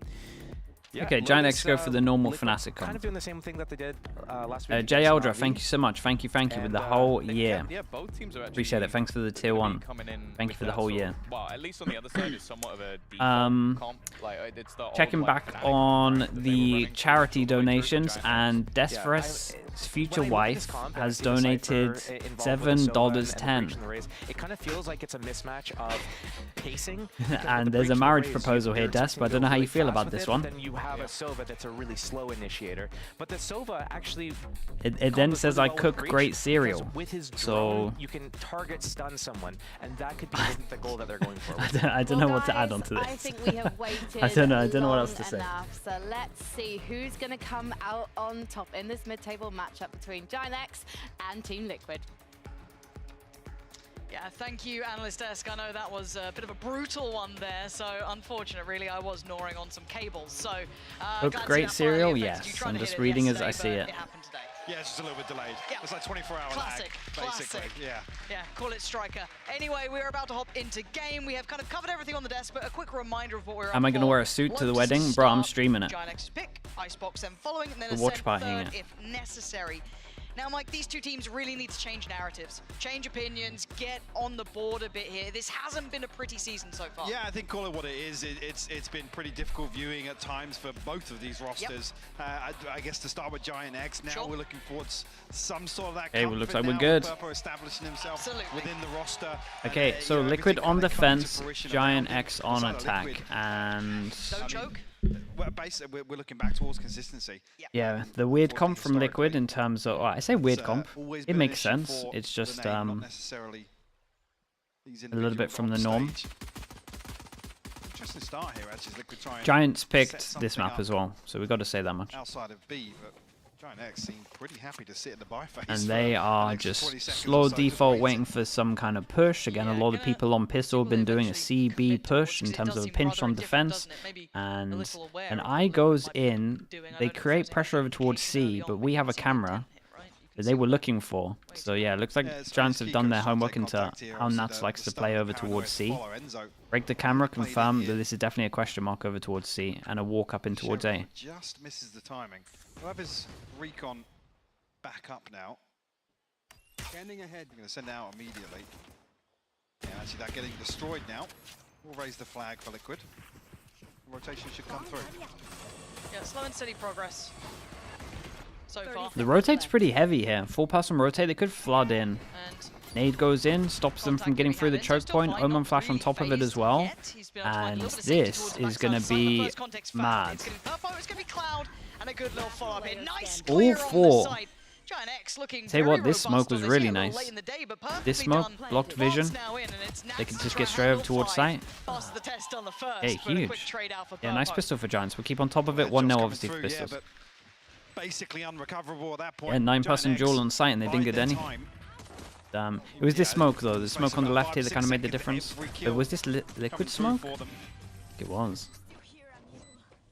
yeah, Okay, GiantX go for the normal Fnatic Kind comp. of doing the same thing that they did last week. Jay against Eldra, Navi. thank you so much. Thank you with And, the whole They year. kept- yeah, both teams are actually Appreciate it. Thanks for the tier gonna be 1. coming in Thank you with for the that whole sort year. of- well, at least on the other side is somewhat of a default comp. Like it's the old, Checking like, back Fnatic on grind that they were the running charity all the way through donations GiantX. and Yeah, Desperus his future wife has donated $7.10. It kind of feels like it's a mismatch of pacing. And there's a marriage proposal here, Des, but I don't know how you feel about this one. Then you have a Sova that's a really slow initiator. But the Sova actually... It then says, I cook great cereal. With his drone, So you can target stun someone, and that could be the goal that they're going for. I don't know what to add on to this. I think we have waited I don't know what else to say. enough, so let's see who's going to come out on top in this mid-table matchup between GiantX and Team Liquid. Yeah, thank you, Analyst Esk. I know that was a bit of a brutal one there, so unfortunate, really. I was gnawing on some cables, so... Cook great cereal, yes. I'm just reading as I see it. It happened today. Yeah, it's just a little bit delayed. Yeah. It's like 24-hour Classic, lag, basically. classic. Yeah. Yeah, call it striker. Anyway, we're about to hop into game. We have kind of covered everything on the desk, but a quick reminder of what we're Am I going to wear a suit to the wedding? Bro, I'm streaming it. GiantX's pick, Icebox then following, and then The a watch party, third yeah. if necessary. Now, Mike, these two teams really need to change narratives, change opinions, get on the board a bit here. This hasn't been a pretty season so far. Yeah, I think call it what it is. It's been pretty difficult viewing at times for both of these rosters. I guess to start with GiantX, now we're looking towards some sort of that. Okay, well, looks like we're now, good. Purpo establishing himself within the roster. Okay, so you know, Liquid everything on kind of coming to defense, fruition around him. GiantX on Outside of attack, Liquid, and... Don't choke. Well, basically, we're looking back towards consistency. Yeah, the weird comp from Liquid in terms of... I say weird comp. Always It been an makes issue sense. for It's just the name, not necessarily these a little bit individuals from on the norm. stage. Interesting start here, actually. Liquid trying Giants to picked set this something map up as well, so we've got to say that much. outside of B, but GiantX seem pretty happy to sit in the buy phase. And for they the are next 20 just seconds slow or so, just default waiting for some kind of push. Again, a lot of people on pistol have been doing a CB push in terms of a pinch on defense. And an I goes in, they create pressure over towards C, but we have a camera that they were looking for. So yeah, it looks like Giants have done their homework into how Nats likes to play over towards C. Break the camera, confirm that this is definitely a question mark over towards C, and a walk up in towards A. Just misses the timing. We'll have his recon back up now. Scanning ahead. We're going to send it out immediately. Yeah, actually that getting destroyed now. We'll raise the flag for Liquid. Rotation should come through. Yeah, slow and steady progress so far. The rotate's pretty heavy here. 4-person rotate, they could flood in. And Nade goes in, stops them from getting through the choke point. Omen flash on top of it as well. And this is going to be mad. It's going to be Cloud and a good little follow-up here. Nice All clear four. on the side. GiantX looking Tell you very what, this robust smoke was on really here, a little nice. late in the day, but This perfectly smoke done. blocked The vault's vision. now in, and it's They could Nats just get to straight over round towards 5. site. Passes the test on the first, Hey, but a quick huge. trade out for Yeah, nice Purpo. pistol for Giants. We'll keep on top of it. 1-0 obviously for pistols. but basically unrecoverable at that point. Yeah, 9-person GiantX duel on site and they didn't bide get their any. time. It was this Yeah, smoke though. The space smoke on the about left here that 5-6 kind of made the seconds for difference. every But kill was this coming liquid through smoke? for them. It was.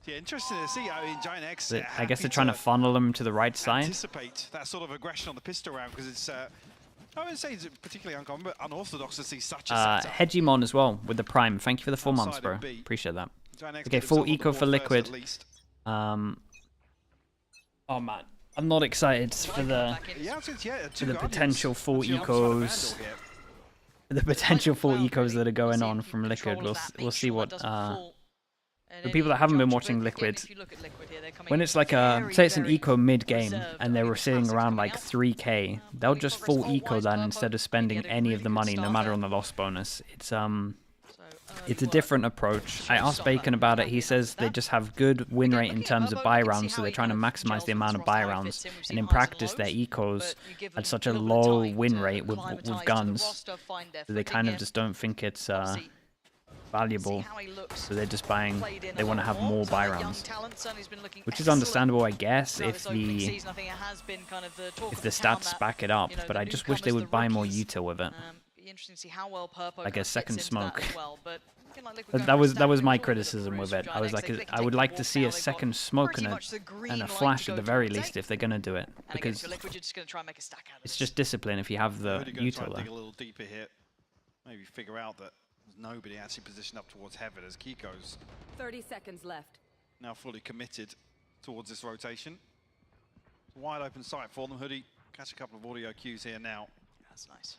Yeah, interesting to see. I mean, GiantX. I guess they're happy trying to funnel them to the right side. Anticipate that sort of aggression on the pistol round because it's. I wouldn't say it's particularly uncommon, but unorthodox to see such a setup. Hegemon as well with the prime. Thank you for the 4 months, Outside bro. of B. Appreciate that. GiantX Okay, get full himself on the eco board for first Liquid. at least. Oh man, I'm not excited for the Yeah, since, yeah, for the potential full ecos. The potential full ecos that are going on from Liquid. We'll see what. The people that haven't been watching Liquid, when it's like say it's an eco mid game and they were sitting around like 3k, they'll just full eco that instead of spending any of the money, no matter on the loss bonus. It's a different approach. I asked Bacon about it. He says they just have good win rate in terms of buy rounds, so they're trying to maximize the amount of buy rounds. And in practice, their ecos had such a low win rate with guns that they kind of just don't think it's valuable, so they're just buying. They want to have more buy rounds, which is understandable, I guess, if the stats back it up. But I just wish they would buy more util with it, like a second smoke. That was my criticism with it. I was like, I would like to see a second smoke and a flash at the very least if they're gonna do it, because it's just discipline if you have the util there. Dig a little deeper here. Maybe figure out that there's nobody actually positioned up towards heaven as Kiko's 30 seconds left. now fully committed towards this rotation. Wide open sight for them. Hoodie, catch a couple of audio cues here now. That's nice.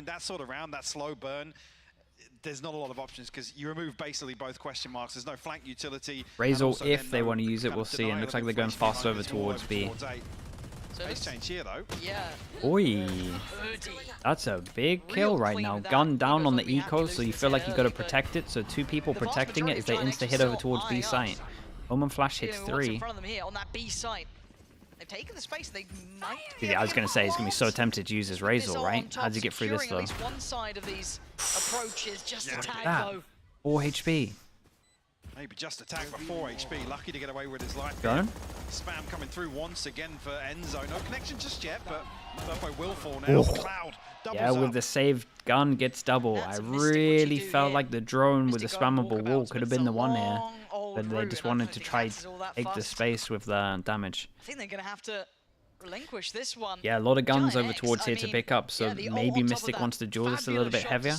point, that sort of round, that slow burn, there's not a lot of options because you remove basically both question marks. There's no flank utility. Razor, if they want to use it, we'll see. And looks like they're going fast over towards B. So pace change here though. Yeah. Oi. That's a big kill right now. Gun down on the eco, so you feel like you got to protect it. So 2 people protecting it as they insta-hit over towards B site. Omen Flash hits 3. In front of them here on that B site. They've taken the space. They might. Yeah, I was going to say, he's going to be so tempted to use his Razor, right? How does he get through this, though? At least one side of these approaches, just a tag, though. 4 HP. Maybe just a tag for 4 HP. Lucky to get away with his life. Going? Spam coming through once again for Enzo. No connection just yet, but Burpo will fall now. Cloud doubles Yeah, with up. the saved gun gets double. I really felt like the drone with the spammable wall could have been the one here. But they just wanted to try take the space with the damage. I think they're going to have to relinquish this one. Yeah, a lot of guns over GiantX, towards here to pick up, so maybe Mystic wants to duel this a little bit heavier.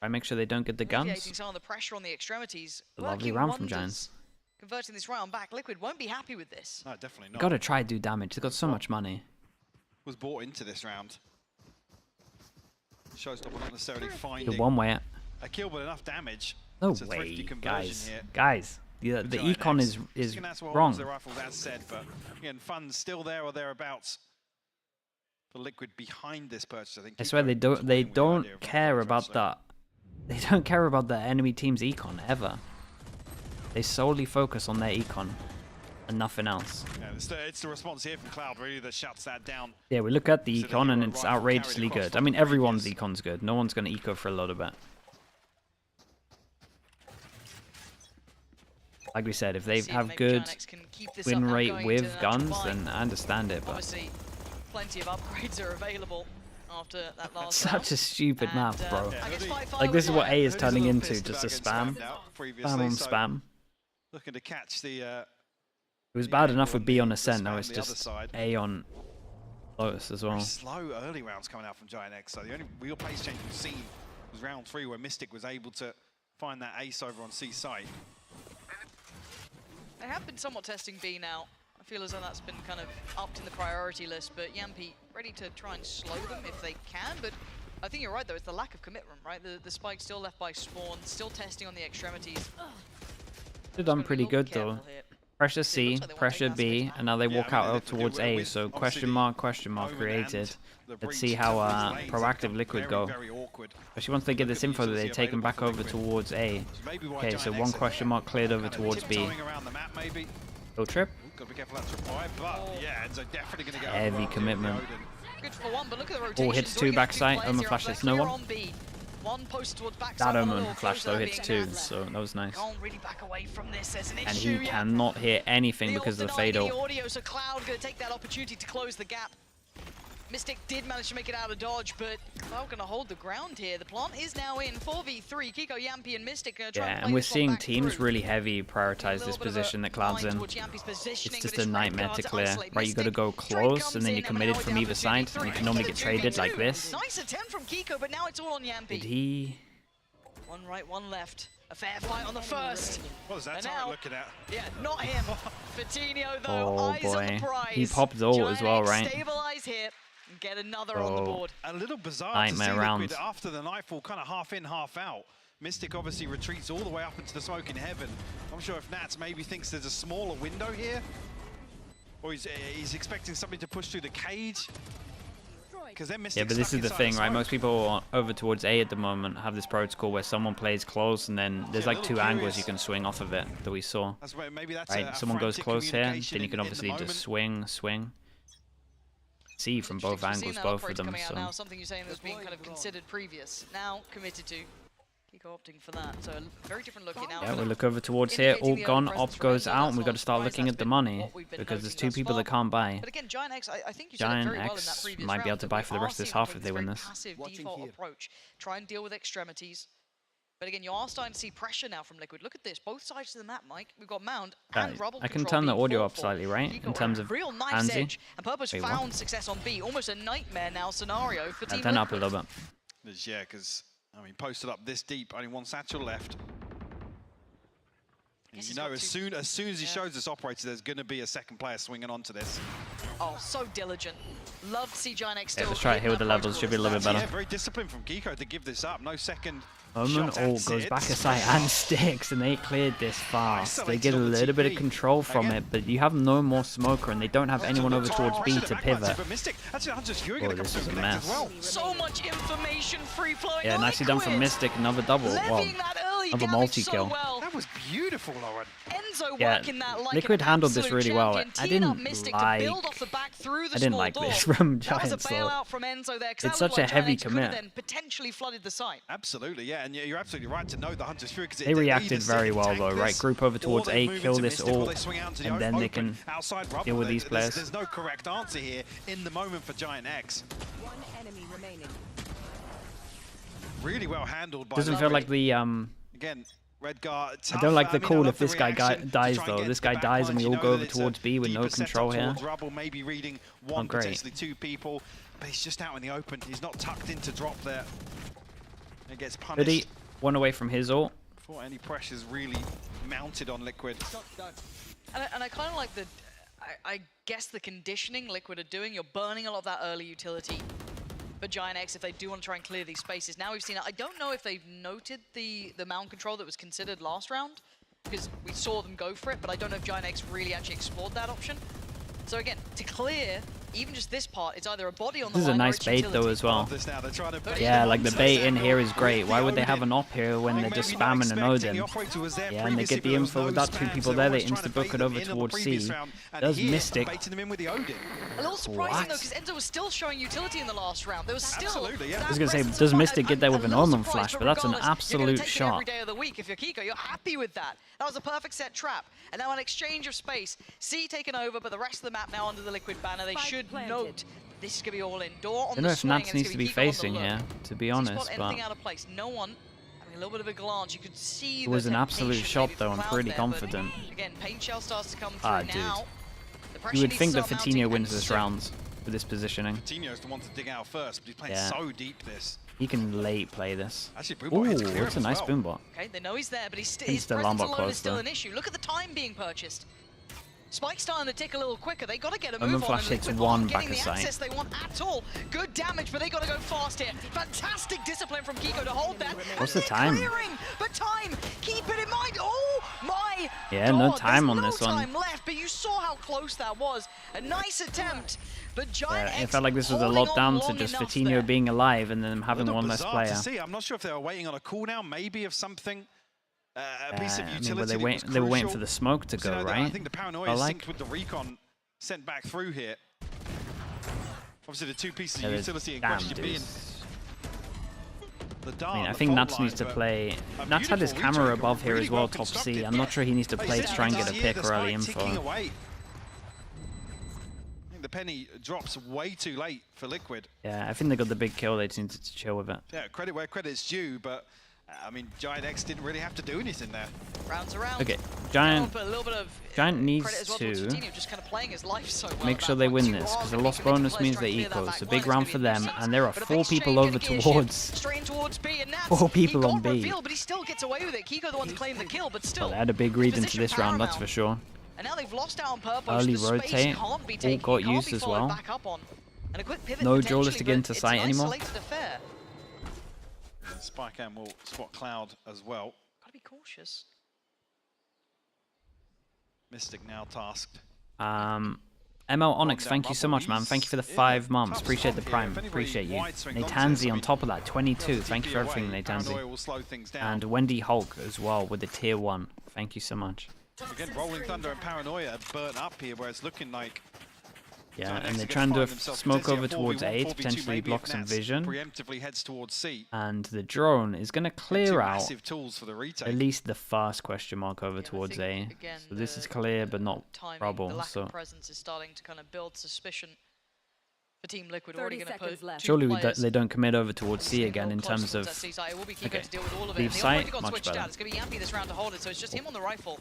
I make sure they don't get the guns. Some of the pressure on the extremities. Lovely round from Giants. Converting this round back, Liquid won't be happy with this. No, definitely not. Got to try to do damage. They've got so much money. Was bought into this round. Showstopper not necessarily finding The one way. a kill, but enough damage. No It's a thrifty way, conversion here. guys. The econ is wrong. The rifles, as said, but again, funds still there or thereabouts. For Liquid behind this purchase, I think. I swear they don't care about that. They don't care about the enemy team's econ ever. They solely focus on their econ and nothing else. Yeah, it's the response here from Cloud really that shuts that down. Yeah, we look at the econ and it's outrageously good. I mean, everyone's econ's good. No one's going to eco for a lot of it. Like we said, if they have good win rate with guns, then I understand it. But obviously, plenty of upgrades are available after that last such a stupid map, bro. Yeah, like this is what A is turning into, just a spam, spam on spam. Looking to catch the. It was bad enough with B on Ascent, now it's just A on Lotus as well. Slow early rounds coming out from GiantX. So the only real pace change we've seen was round 3, where Mystic was able to find that ace over on C site. They have been somewhat testing B now. I feel as though that's been kind of upped in the priority list, but Yampi ready to try and slow them if they can. But I think you're right, though. It's the lack of commitment, right? The spike still left by Spawn, still testing on the extremities. They've done pretty good, though. Pressure C, pressure B, and now they walk out towards A. So question mark created. Let's see how proactive Liquid go. Especially once they get this info that they take them back over towards A. Okay, so one question mark cleared over towards B. Go trip. Heavy commitment. All hits 2 backside. Omen Flash hits no one. That Omen Flash though hits 2, so that was nice. And he cannot hear anything because of the Fatal. So Cloud going to take that opportunity to close the gap. Mystic did manage to make it out of dodge, but Cloud going to hold the ground here. The plant is now in 4v3. Kiko, Yampi, and Mystic going to try and play and we're this one seeing back teams through. really heavy prioritize this position that Cloud's in. It's just a nightmare to clear. Right, you got to go close, and then you're committed from either side, and you can normally get traded like this. Nice attempt from Kiko, but now it's all on Yampi. Did he? One right, one left. A fair fight on the first. What is that now, looking at? Yeah, not him. Fatinho though, Oh eyes on the boy, prize. he popped ult as well, right? Stabilize here and get another on the board. A little bizarre Nightmare to see round. Liquid after the Nightfall, kind of half in, half out. Mystic obviously retreats all the way up into the smoke in heaven. I'm sure if Nats maybe thinks there's a smaller window here, or he's expecting somebody to push through the cage. Yeah, but this is the thing, right? Most people over towards A at the moment have this protocol where someone plays close and then there's like 2 angles you can swing off of it that we saw. Right, someone goes close here, then you can obviously just swing. See from both angles, both of them. So now, something you're saying that was being kind of considered previous, now committed to. Kiko opting for that, so a very different look here now. yeah, we look over towards here, all gone, op goes out, and we've got to start looking at the money because there's 2 people that can't buy. But again, GiantX, I think you said it very well in that previous might be able round, to that buy we for the are rest of this seeing half if they win this. Passive default approach. Try and deal with extremities. But again, you are starting to see pressure now from Liquid. Look at this, both sides of the map, Mike. We've got Mound and Rubble I can Control turn the being audio fought up for. slightly, right? Kiko, In terms of real knife's Anzi. edge, and Purpose Wait, found what? success on B. Almost a nightmare now scenario for Team Turn it up a Liquid. little bit. Yeah, because I mean, posted up this deep, only 1 satchel left. You know, as soon as he shows this operator, there's going to be a second player swinging onto this. Oh, so diligent. Love to see GiantX still. Yeah, let's try it here with the levels. Should be a little bit better. Yeah, very disciplined from Kiko to give this up. No second Omen shot all at goes Sid. back aside and sticks, and they cleared this fast. They Isolated get a on the little bit of TP. control from Again. it, but you have no more smoker, and they don't have anyone over towards B to pivot. But Mystic, actually, Hunter's Fury Oh, going to come this through is a and connect as mess. well. So much information free flowing. Yeah, nicely done from Mystic. Another double. Well, Levying that early another damage multi-kill. So well. That was beautiful, Lauren. Enzo Yeah, working that like Liquid an handled this absolute really well. champion, I teeing up didn't Mystic like- to build off the back through the I didn't small like door. this from That was a Giants, though. bailout from Enzo there. 'Cause It's that was such a what heavy GiantX could have commit. then potentially flooded the site. Absolutely, yeah, and you're absolutely right to note the Hunter's Fury because They reacted very well, though, right? Group over towards A, kill this all, and then they can deal with these players. There's no correct answer here in the moment for GiantX. One enemy remaining. Really well handled by Doesn't feel like the again. Redgar, I don't like the call love if this guy reaction to dies try and though. get This to guy the dies and we back all line. go You know over that it's towards a B with no deeper setup control here. towards Rubble, maybe reading one, great. potentially two people, but he's just out in the open. He's not tucked into drop there. He gets punished. Hoodie, one away from his ult. Before any pressure's really mounted on Liquid. And I kind of like the, I guess the conditioning Liquid are doing. You're burning a lot of that early utility for GiantX if they do want to try and clear these spaces. Now we've seen it. I don't know if they've noted the mount control that was considered last round, because we saw them go for it, but I don't know if GiantX really actually explored that option. So again, to clear even just this part, it's either a body on the This is a line or nice it's bait utility. though as well. This now, they're trying to bait Yeah, them like the onto bait this in now here is with great. the Why would they have Odin. an op here when they're Maybe just not spamming an expecting Odin? the operator was there Yeah, and they previously, get the but there was info no without two spams. people They there. were They always trying to insta-book bait it them over in on the towards previous C. round, and Does here, Mystic. baiting them in with the Odin. A little surprising What? though, because Enzo was still showing utility in the last round. There was still Absolutely, yeah. that I was gonna say, presence does of Mystic get there with a an little Omen surprise, flash? But that's an regardless, you're absolute gonna take it shot. every day of the week. If you're Kiko, you're happy with that. That was a perfect set trap. And now an exchange of space. C taken over, but the rest of the map now under the Liquid banner. They Spike should planted. note this is gonna be all indoor on I don't the know if swing, Nats and needs it's to gonna be Kiko on the facing look. here, to be Does he honest, spot but anything out of place? No one. Having a little bit of a glance, you could see it was the an absolute temptation shot maybe though. from I'm Cloud pretty there, but confident. Again, Pain Shell starts to come through Ah, dude. now. The pressure You would needs think to that start mounting, Fatinho and wins this soon. round with this positioning. Coutinho's the one to dig out first, but he's playing Yeah. so deep this. He can late play this. Actually, Boombot hits Ooh, clear that's a as nice well. boombot. Okay, they know he's there, but his Insta presence Lombot alone close is still there. an issue. Look at the time being purchased. Spike's starting to tick a little quicker. They got to get a Omen move on. flash and hits Liquid one aren't back getting the aside. access they want at all. Good damage, but they got to go fast here. Fantastic discipline from Kiko to hold that. What's And the they're time? Clearing, but time, keep it in mind. Oh my Yeah, God, no time there's on no this one. time left, but you saw how close that was. A nice attempt, but GiantX Yeah, it felt like this was a holding lot on down to long just enough Fatinho there. being alive and then A having little one less bizarre player. to see. I'm not sure if they were waiting on a cooldown, maybe of something. A piece of I utility mean, were that was they were waiting crucial. for the smoke to So, go, I right? think the paranoia I is like. synced with the recon sent back through here. Obviously, the two pieces Yeah, of there's- utility in damn, question dude. being the dart. I mean, I and the think fault Nats line, needs to but play. a Nats had his beautiful camera retake, above here really as well, well top C. constructed. I'm not sure he needs to But play he's to try and down get a here, pick the or early spike ticking info. away. I think the penny drops way too late for Liquid. Yeah, I think they got the big kill. They just needed to chill with it. Yeah, credit where credit's due, but I mean, GiantX didn't really have to do anything there. Rounds around. Okay, Oh, Giant. but a little bit of Giant needs credit as well towards to Fatinho, just kind of playing his life so well make at sure that they point. win You this, are because the gonna lost be committed bonus players means trying they to clear that equal. back It's a line. big It's round gonna for be them, nuisance. and there are But a 4 big people change over in gear shift. towards. Straight towards B, and Nats, 4 people he on got B. revealed, but he still gets away with it. Kiko the one to claim the kill, but still. Well, they had a big read into position this round, that's paramount. for sure. And now they've lost out on purple. Early The space rotate, can't be all taken, got can't be used as followed well. back up on. And a quick pivot No potentially, Jawless to get but into it's sight an anymore. isolated affair. Spike and will spot Cloud as well. Gotta be cautious. Mystic now tasked. ML Onyx, thank you so much, man. Thank you for the 5 months. Appreciate the prime. Appreciate you. Natanzi on top of that, 22. Thank you for everything, Natanzi. And Wendy Hulk as well with the tier 1. Thank you so much. Again, Rolling Thunder and Paranoia burnt up here, where it's looking like. Yeah, GiantX and they're are trying to gonna find themselves smoke potentially over a towards 4v1, A to 4v2, potentially maybe block if some Nats vision. Preemptively heads towards C. And the drone is going to clear Two out massive tools for the retake. at least the first question mark over Yeah, I towards think, A. again, So this the- is clear, but not timing, trouble. the lack So of presence is starting to kind of build suspicion for Team Liquid. 30 Already going to seconds put left. two surely players they don't commit over towards C real again in close terms of. towards that C site. It will be Kiko Okay, to deal with all of it. leave And the sight, operator got much switched better. out. It's going to be Yampy this round to hold it, so it's just him on the rifle.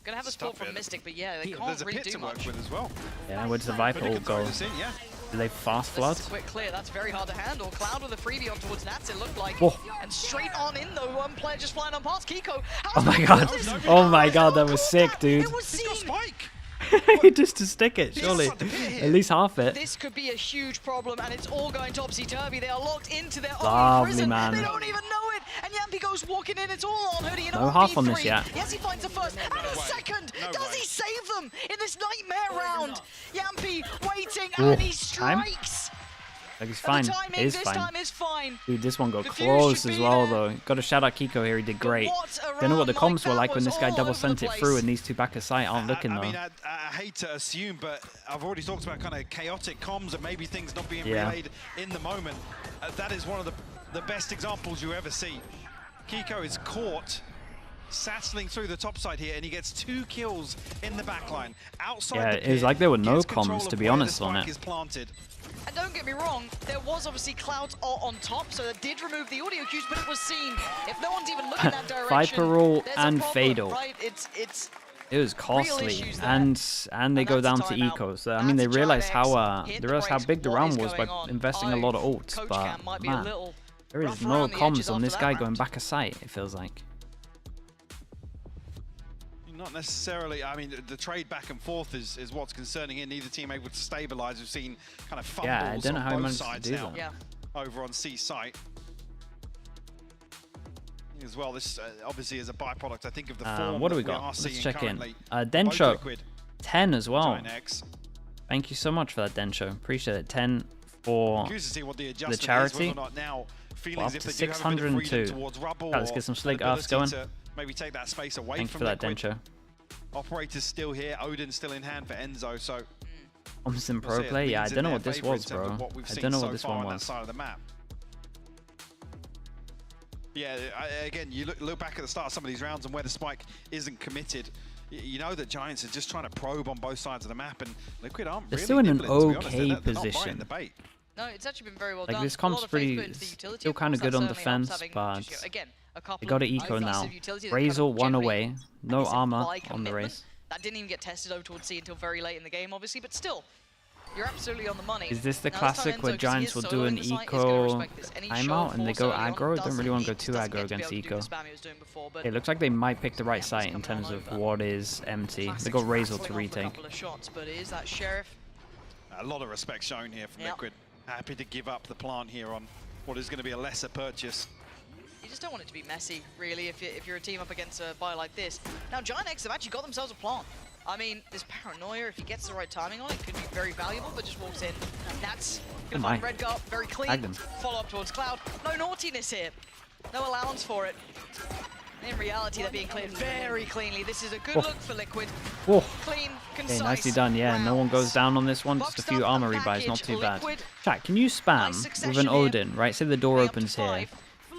Going to have a Stop spot from it. Mystic, but yeah, they There's can't a really pit do to work much. with as well. Yeah, where does the But Viper he ult can throw go? this in, yeah. Do they fast flood? This is a quick clear. That's very hard to handle. Cloud with a freebie on towards Nats, it looked like. Whoa. And straight on in, though. One player just flying on past. Kiko. Oh my god. Oh my god, that was sick, dude. It was seen. Spike! Just to stick it, surely. At least half it. This could be a huge problem, and it's all going topsy-turvy. They are locked into their own Lovely, prison. man. They don't even know it. And Yampy goes walking in. It's all on Hoodie. No half on this yet. Yes, he finds the first and a second. Does he save them in this nightmare round? Yampy waiting, and he strikes. Like, he's fine. Timing, It is this fine. time is fine. Dude, this one got The fuse close should as be well, there. though. Got to shout out Kiko here. He did great. What a Don't know what the round comms were that like when was this guy all double over sent the it through place. and these two back of sight aren't looking, I though. mean, I hate to assume, but I've already talked about kind of chaotic comms and maybe things not being Yeah. relayed in the moment. That is one of the best examples you ever see. Kiko is caught sattling through the top side here, and he gets 2 kills in the backline. Outside Yeah, the it was pit, like there were no gets control comms, of to be where the honest, on spike it. is planted. And don't get me wrong, there was obviously Clouds on top, so that did remove the audio cues, but it was seen. If no one's even looking that direction, Viper roll there's a and problem, Fatal. right? It's It was costly, issues there. and they go that's down a to timeout. eco. So I mean, they That's a realized how GiantX. Hit they the realized how brakes. big the What round is was by going on? investing a lot of ults. Coach But Cam might be a man, little there is rough no around the edges comms on after this that guy round. going back of sight. It feels like. Not necessarily. I mean, the trade back and forth is what's concerning here. Neither team able to stabilize. We've seen kind of fumbles Yeah, I don't know how he on both managed to sides do now. that. Yeah. Over on C site. As well, this obviously is a byproduct, I think, of the form What do we that got? are Let's seeing check in. currently. Densho, Both Liquid, 10 as well. GiantX. Thank you so much for that, Densho. Appreciate it. 10 for Curious to see what the adjustment charity. is, whether or not now feeling Well, as up if to they do have a bit of freedom 602. towards rubble. Right, let's or get some slick an ups ability going. to maybe take that space away Thanks from for that, Liquid. Densho. Operators still here, Odin still in hand for Enzo, so Thompson we'll pro see, it play? Yeah, I leans in don't know their what this favour in was, terms of bro. what we've I seen don't know so what this far one on that was. side of the map. Yeah, again, you look back at the start of some of these rounds and where the spike isn't committed. You know that Giants are just trying to probe on both sides of the map, and Liquid aren't They're really still in an nibbling, to be honest. okay They're not biting position. the bait. No, it's actually been very well Like, done. this A lot comp's of faith pretty, put into the utility, still of kind of course, good on that certainly helps defense, having but just, again, a couple they got to of eco now. defensive utilities that kind of Razel one generate away, no decent armor buy on the commitment. race. That didn't even get tested over towards C until very late in the game, obviously, but still, you're absolutely on the money. Is this the Now, this time classic where Enzo, 'cause he Giants is will do soloing an the site, is gonna eco respect this. Any show timeout and they force go early on aggro? Don't doesn't really want to go need- too doesn't aggro get to be against able to do eco. the spam he was doing before, but It looks like they might pick the right Camp's site in coming terms on of over. what is empty. They Classic's got Razel rattling to off a retake. couple of shots, but it is that Sheriff. A lot of respect shown here from Yep. Liquid. Happy to give up the plant here on what is going to be a lesser purchase. You just don't want it to be messy, really, if you're a team up against a buy like this. Now, GiantX have actually got themselves a plant. I mean, this Paranoia, if he gets the right timing on it, could be very valuable, but just walks in. That's going to Oh find my. Redgar very clean. Tagged him. Follow up towards Cloud. No naughtiness here. No allowance for it. In reality, they're being cleared very cleanly. This is a good Oh. look for Liquid. Whoa. Clean, concise. Okay, nicely done. Yeah, no one goes rounds. down on this one. Just a Boxed few up armor and rebuys, not packaged. too bad. Liquid, Chat, can you spam nice with succession an here. Odin, right? Say the door Bring up to opens here. 5.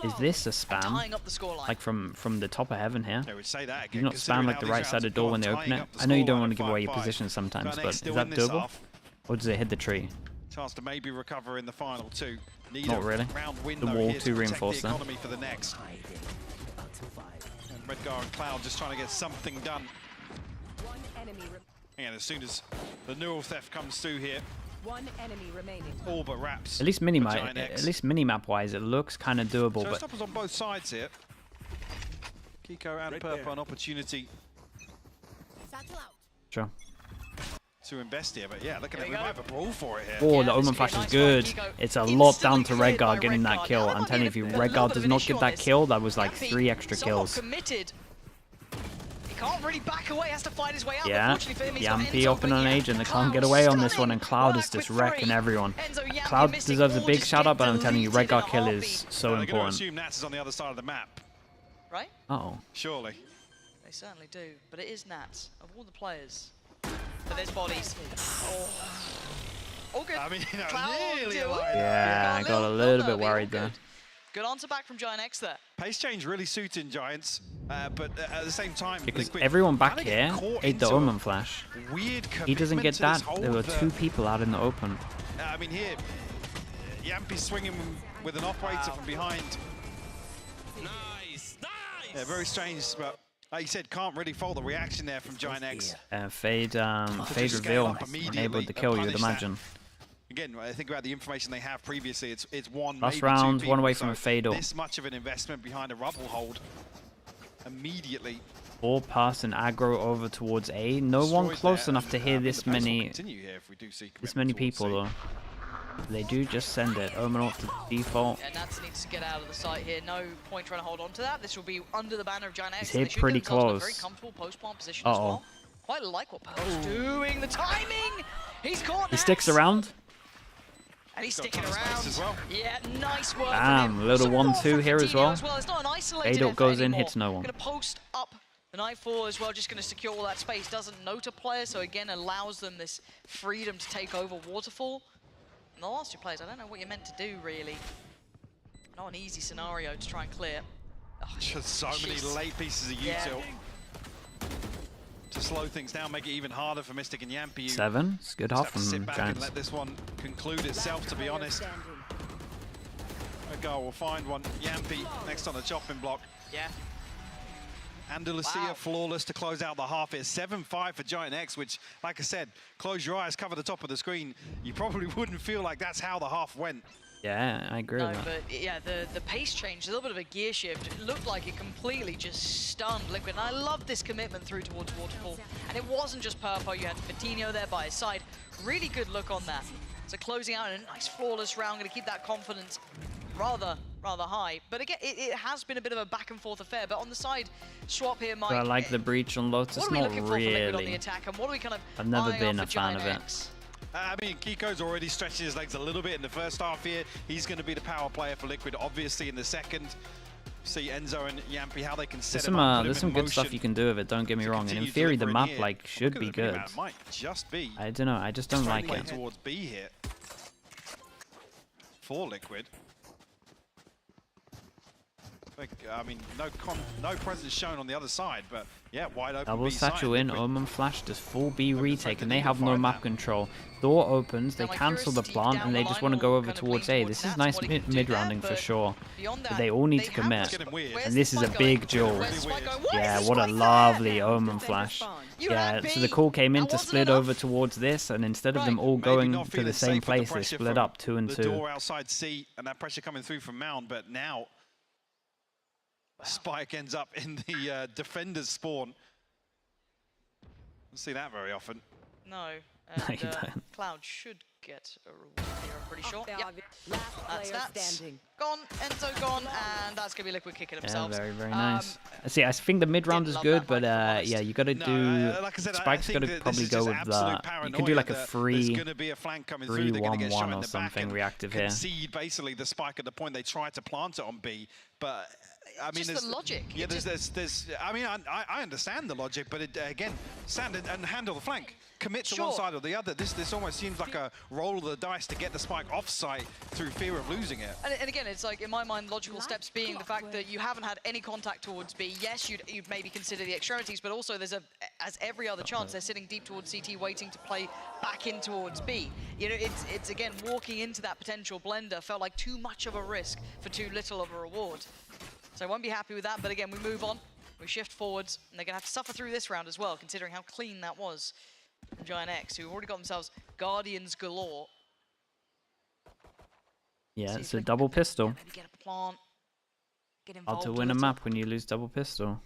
Is this a Tying spam? up the scoreline. Like from the top of heaven here? They would say that Do again. you not considering spam like how the these right rounds side of the have door gone, when they tying open it? up the I know you don't scoreline want to at give away your 5-5. position sometimes, GiantX but is still that win this doable? half. Or does it hit the tree? Chance to maybe recover in the final two. Need Not a really. round win The though wall here too to protect reinforced the there. economy for the next. And Redgar and Cloud just trying to get something done. One enemy And as soon as the neural theft comes through here, one enemy remaining. all but wraps. At least for GiantX. minimap wise, it looks kind of doable. But Showstoppers on both sides here. Kiko and Purple an opportunity sure. to invest here, but yeah, look at There it. you We go. might have a brawl for it here. Oh, Yeah, the this Omen could be a Flash is nice good. fight, Kiko. It's a Instantly lot down to cleared by Redguard getting that Redguard. kill. Now I'm there telling you, might if be you a little Redguard bit of does an not issue get on that this. kill, that was like Yampy, 3 extra somewhat kills. committed. He can't really back away, has to fight his way out. Yeah, Unfortunately for him, he's got Yampy Enzo, open but on yeah, age and they can't get Cloud away on this one, stunning and Cloud is work just with wrecking 3. everyone. Enzo, Yampy Cloud missing deserves a all, big just shout get out, but I'm telling you, deleted in a Redguard kill heartbeat. is so They're going to important. assume Nats is on the other side of the map, Right? Uh-oh. surely. They certainly do, but it is Nats, of all the players. But there's bodies. Oh. All good. I mean, you know, Cloud, nearly ooh, alive. Yeah, I got a little bit worried there. Good answer back from GiantX there. Pace change really suiting Giants, but at the same time, Because Liquid everyone back kinda get here caught ate the into a Omen Flash. Weird He doesn't commitment get to that. this whole There were 2 people out in the open. I mean, here, Yampy's swinging with an operator from behind. Nice, nice. Yeah, very strange, but like you said, can't really fault the reaction there from GiantX. Fade just scale reveal up immediately enabled the and kill, you'd punish that. imagine. again, I think about the information they have previously. It's one, Last maybe round, 2 one people, away so from a fatal. This much of an investment behind a rubble hold immediately. 4 pass and aggro over towards A. No one destroys close there, enough to and, hear I mean, this the pace will many. continue here if we do see This commitment many towards people C. though. They do just send it. Omanot to default. Yeah, Nats needs to get out of the site here. No point trying to hold on to that. This will be under the banner of GiantX. He's and here they should pretty get themselves in a close. very comfortable post-plant position as well. Quite like what Pearl's doing. The timing! He's caught He sticks around. And he's Got sticking tons of around. space as well. Yeah, nice work Bam, from him. little Support 1-2 from here as well. Coutinho It's not an isolated Adol effort goes in, anymore. hits no one. Gonna post up the Nightfall as well, just gonna secure all that space. Doesn't note a player, so again allows them this freedom to take over Waterfall. And the last 2 players, I don't know what you're meant to do really. Not an easy scenario to try and clear. Oh, Just so many late pieces of util to slow things down, make it even harder for Mystic and Yampi. 7. It's good Just off have to from sit back and Giants. let this one conclude itself, to be honest. Regar will find one. Yampi next on the chopping block. Yeah. Andalusia flawless to close out the half. It's 7-5 for GiantX, which, like I said, close your eyes, cover the top of the screen. You probably wouldn't feel like that's how the half went. Yeah, I agree No, with that. but yeah, the pace change, a little bit of a gear shift. It looked like it completely just stunned Liquid. And I love this commitment through towards Waterfall. And it wasn't just Purpo, you had Coutinho there by his side. Really good look on that. So closing out in a nice flawless round, gonna keep that confidence rather high. But again, it has been a bit of a back and forth affair. But on the side swap here, Mike. Do I like the breach on Lotus? What are we Not looking for Liquid on the really. attack? And what are we kind of I've never eyeing been up a for fan of it. GiantX? I mean, Kiko's already stretching his legs a little bit in the first half here. He's going to be the power player for Liquid, obviously, in the second. See Enzo and Yampi, how they can set him up, There's some good stuff you can do with it, don't get me wrong. And in theory, the map like should be good. Might just be. I don't know, I just don't like playing it. towards B here for Liquid. I mean, no presence shown on the other side, but yeah, wide open. Double B side, satchel in, Liquid. Omen Flash does full B retake, and they legal have no find map that. control. Door opens, they Now, my cancel the curiosity plant, down and they the just line want to go will over kind of towards lean A. towards This is Nats, nice what he can do mid-rounding there, for but sure. Beyond But that, they all need they to have commit. this, Getting but weird. where's And the this is a spike going? big duel. Where's the spike going? Why Yeah, is the what a spike there? lovely Omen Flash. You Yeah, had so the B. call came in That to wasn't split enough. over towards this, and instead of them Right. all Maybe going not to feeling the safe same with the place, they pressure split from up 2 and the 2. door outside C, and that pressure coming through from Mound, but now Spike ends up in the defender's spawn. Don't see that very often. No. No, And you don't. Cloud should get a reward here, I'm pretty sure. Yep. Last player That's standing. gone, Enzo gone, and that's going to be Liquid kicking Yeah, themselves. very nice. See, I think the mid round is love good, that, but Mike, if I'm honest. yeah, you got to No, do. like I said, I Spike's think got to that probably this is go just with absolute you can paranoia do like a that there's free going to be a flank coming through. They're going to get 3-1-1 shot in or the back something and reactive here. concede basically the spike at the point they tried to plant it on B. But I mean, Just there's the logic. Yeah, It there's. I mean, I understand the logic, but it, again, stand and handle the flank. Commit to one Sure. side or the other. This almost seems like a roll of the dice to get the spike off-site through fear of losing it. And again, it's like, in my mind, logical steps being the fact that you haven't had any contact towards B. Yes, you'd maybe consider the extremities, but also there's as every other chance, they're sitting deep towards CT, waiting to play back in towards B. You know, it's again, walking into that potential blender felt like too much of a risk for too little of a reward. So I won't be happy with that, but again, we move on. We shift forwards, and they're going to have to suffer through this round as well, considering how clean that was from GiantX, who've already got themselves Guardians galore. Yeah, See it's if a they double can pistol. Maybe get a plant, get Hard involved to win a little. map when you lose double pistol.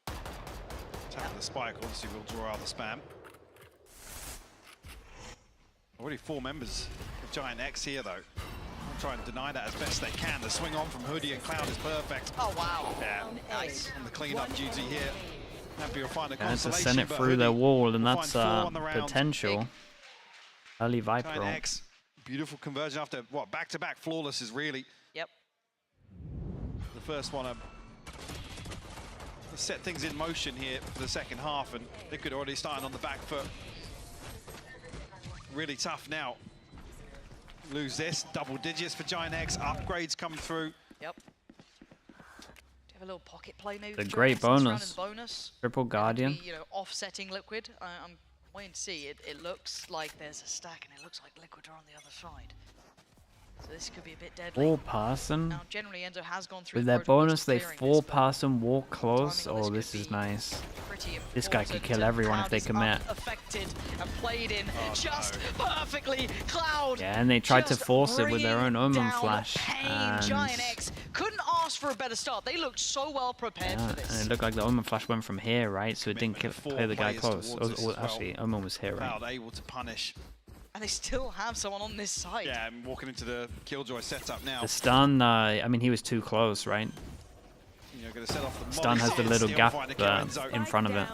Tapping the spike, obviously will draw out the spam. Already 4 members of GiantX here, though. I'll try and deny that as best they can. The swing on from Hoodie and Cloud is perfect. Oh, wow. Yeah, Nice. on the clean-up duty here. Happy will find a Yeah, to consolation, send it but through their Hoodie wall, and will that's find 4 on the round. potential. Early Viper. GiantX, beautiful conversion after, what, back-to-back flawless is really Yep. the first one. Set things in motion here for the second half, and Liquid already starting on the back foot. Really tough now. Lose this, double digits for GiantX, upgrades come through. Yep. Do you have a little pocket play maybe? The for great GiantX this round bonus. as bonus? Triple Guardian. Be, you know, offsetting Liquid. I'm waiting to see. It looks like there's a stack, and it looks like Liquid are on the other side. So this could be a bit deadly. 4-person. Now, generally, Enzo has gone through With the their protocol bonus, of they clearing this, but 4-person walk close. timing on Oh, this this could is be nice. pretty pretty important. This guy could kill everyone if they commit. Affected and played in perfectly. Cloud. Yeah, and they tried to force it with their own Omen flash. And GiantX couldn't ask for a better start. They looked so well prepared for this. And it looked like the Omen flash went from here, right? So it didn't play the guy close. Actually, Omen was here, right? Cloud able to punish. And they still have someone on this side. Yeah, I'm walking into the Killjoy setup now. The stun, I mean, he was too close, right? You know, gonna set off the Stun has the little gap in front of it.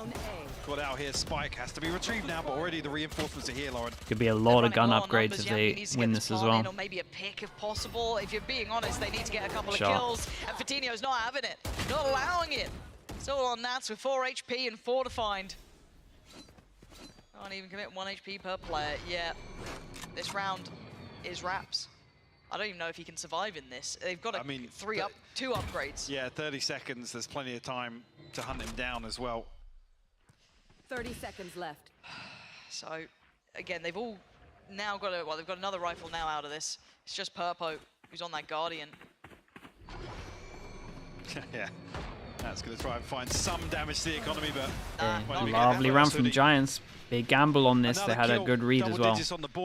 Got out here, Spike has to be retrieved now, but already the reinforcements are here, Lauren. Could be a lot of gun upgrades if they win this as well. Or maybe a pick if possible. If you're being honest, they need to get a couple of kills. And Fatino's not having it, not allowing it. Still on Nats with 4 HP and 4 to find. Can't even commit 1 HP per player. Yeah, this round is wraps. I don't even know if he can survive in this. They've got 2 upgrades. Yeah, 30 seconds. There's plenty of time to hunt him down as well. 30 seconds left. So, again, they've all now got they've got another rifle now out of this. It's just Purpo who's on that Guardian. Yeah, that's going to try and find some damage to the economy, but... Lovely round from Giants. Big gamble on this. They had a good read as well.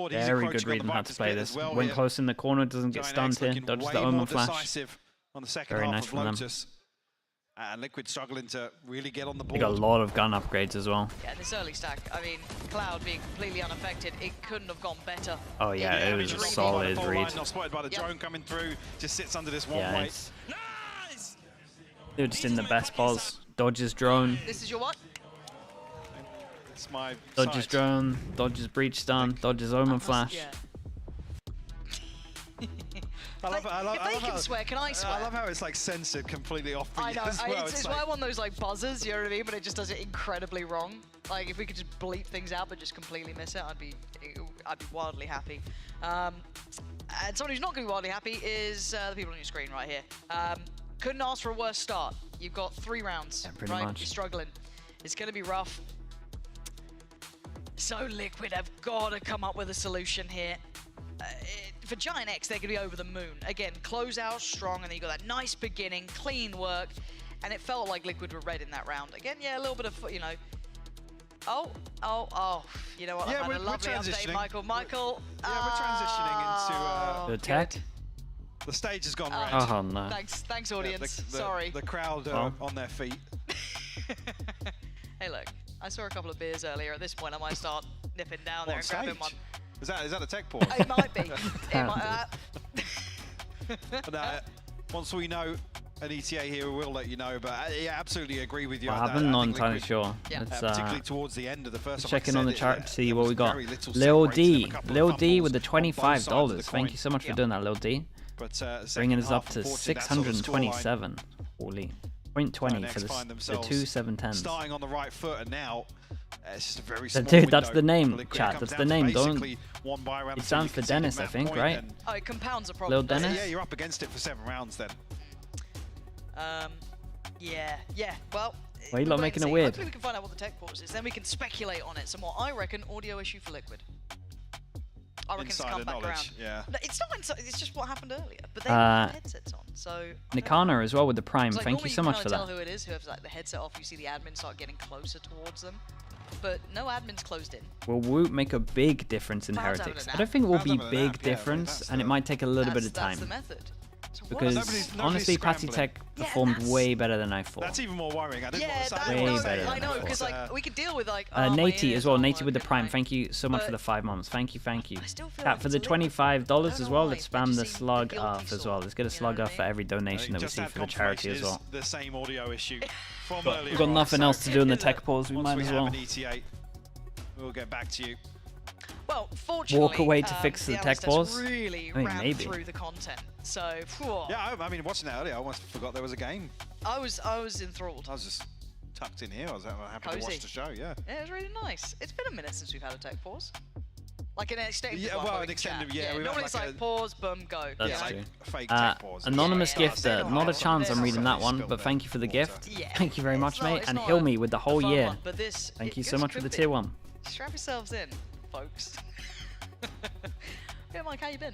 Very good read on how to play this. Went close in the corner, doesn't get stunned here. Dodges the Omen flash. Very nice from them. And Liquid struggling to really get on the board. They got a lot of gun upgrades as well. Yeah, this early stack, I mean, Cloud being completely unaffected, it couldn't have gone better. Oh yeah, it was a solid read. Not spotted by the drone coming through, just sits under this one way. Nice! They were just in the best pose. Dodges drone. This is your what? It's my Dodges drone, dodges breach stun, dodges Omen flash. Yeah. I love if they can swear, can I swear? I love how it's like censored completely off for I you know, as well. it's why I want those like buzzers, you know what I mean? But it just does it incredibly wrong. Like if we could just bleep things out but just completely miss it, I'd be wildly happy. And someone who's not going to be wildly happy is the people on your screen right here. Couldn't ask for a worse start. You've got 3 rounds, pretty right? much. You're struggling. It's going to be rough. So Liquid have got to come up with a solution here. For GiantX, they're going to be over the moon. Again, close out strong, and then you got that nice beginning, clean work, and it felt like Liquid were red in that round. Again, yeah, a little bit of, you know. Oh, you know what? Yeah, I've had a lovely update, Michael. Michael. Yeah, we're transitioning into the tech. The stage has gone red. Oh no. Thanks, audience. Sorry. The crowd are on their feet. Hey, look. I saw a couple of beers earlier. At this point, I might start nipping down there and grabbing one. Is that a tech pause? It might be. Once we know an ETA here, we'll let you know. But yeah, absolutely agree with you. I haven't, not entirely sure. Yeah. Particularly towards the end of the first. Checking on the chart to see what we got. Lil D with the $25. Thank you so much for doing that, Lil D. Bringing us up to 627. Holy. 0.20 for the 2-7-10s. Starting on the right foot, and now it's just a very small dude, that's window. the name, Liquid chat. comes That's down the to name. Don't. basically one buy round It until stands you for concede Dennis, a I map think, point, right? and Oh, it compounds a Lil problem. Dennis? yeah, you're up against it for 7 rounds then. Yeah. Well, Why are you not wait making and it see. weird? Hopefully we can find out what the tech pause is. Then we can speculate on it some more. I reckon audio issue for Liquid. I reckon it's come back around. Yeah. No, it's not inside. It's just what happened earlier. But they have headsets on, so. Nikana as well with the Prime. Like, Thank you so much for that. Tell who it is. Who has like the headset off. You see the admin start getting closer towards them, but no admin's closed in. Will Woot make a big difference in Cloud's Heretics? having a I don't think it will Cloud's be having a big nap, yeah, difference, and it might take a little bit of That's the time. method. So Because Nobody's honestly, Patty scrambling. Tech performed way better than I thought. That's even more worrying. I didn't Yeah, want to that say Way does. better I than know I because thought. like we could deal with like. Natey as well. Natey with the working, Prime. right? Thank you so much for But the 5 months. Thank you. I still feel Chat like for it's the a little- $25 I as don't well. know Let's why, spam they the just seem slug guilty off as sort, well. Let's get a you know slug what I off for mean? every donation that we just see had for the charity confirmation as it well. is the same audio issue from But earlier we've got on, nothing so else to do in the tech pause. We once might we as have well. an ETA, we'll get back to you. Well, fortunately, Walk away to fix the tech analyst pause? has really I mean, ran maybe. through the content. So, phew, Yeah, I mean, watching that earlier, I almost forgot there was a game. I was enthralled. I was just tucked in here. I was happy to Cozy. watch the show. Yeah. Yeah, it was really nice. It's been a minute since we've had a tech pause. Like an extended Yeah, one. well, where an we can extended- chat. yeah, we've had normally like it's like a- pause, boom, go. That's yeah, true. like, A fake tech pause. Anonymous Yeah, gifter, yeah. not a chance I'm Yeah. reading that one, Spilled but it. thank you for the gift. yeah. Thank you very It's much, not- mate, it's and not heal a- me with the a whole fun year. one, but this, Thank you it so much for could the be. tier 1. Strap yourselves in, folks. Yeah, Mike, how you been?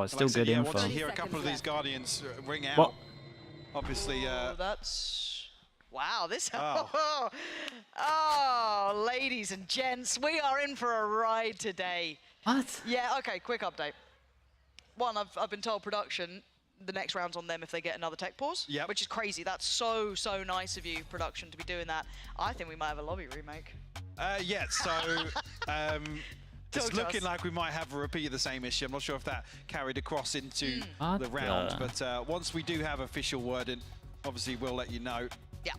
Oh, it's And still like I said, good yeah, info. once you hear a couple of these Guardians ring out, What? obviously That's Wow, this... Oh. Oh, ladies and gents, we are in for a ride today. What? Yeah, okay, quick update. One, I've been told production, the next round's on them if they get another tech pause, Yep. which is crazy. That's so nice of you, production, to be doing that. I think we might have a lobby remake. Yeah, so it's Talk to looking us. like we might have a repeat of the same issue. I'm not sure if that carried across into What the round, the- but once we do have official wording, obviously we'll let you know. Yeah.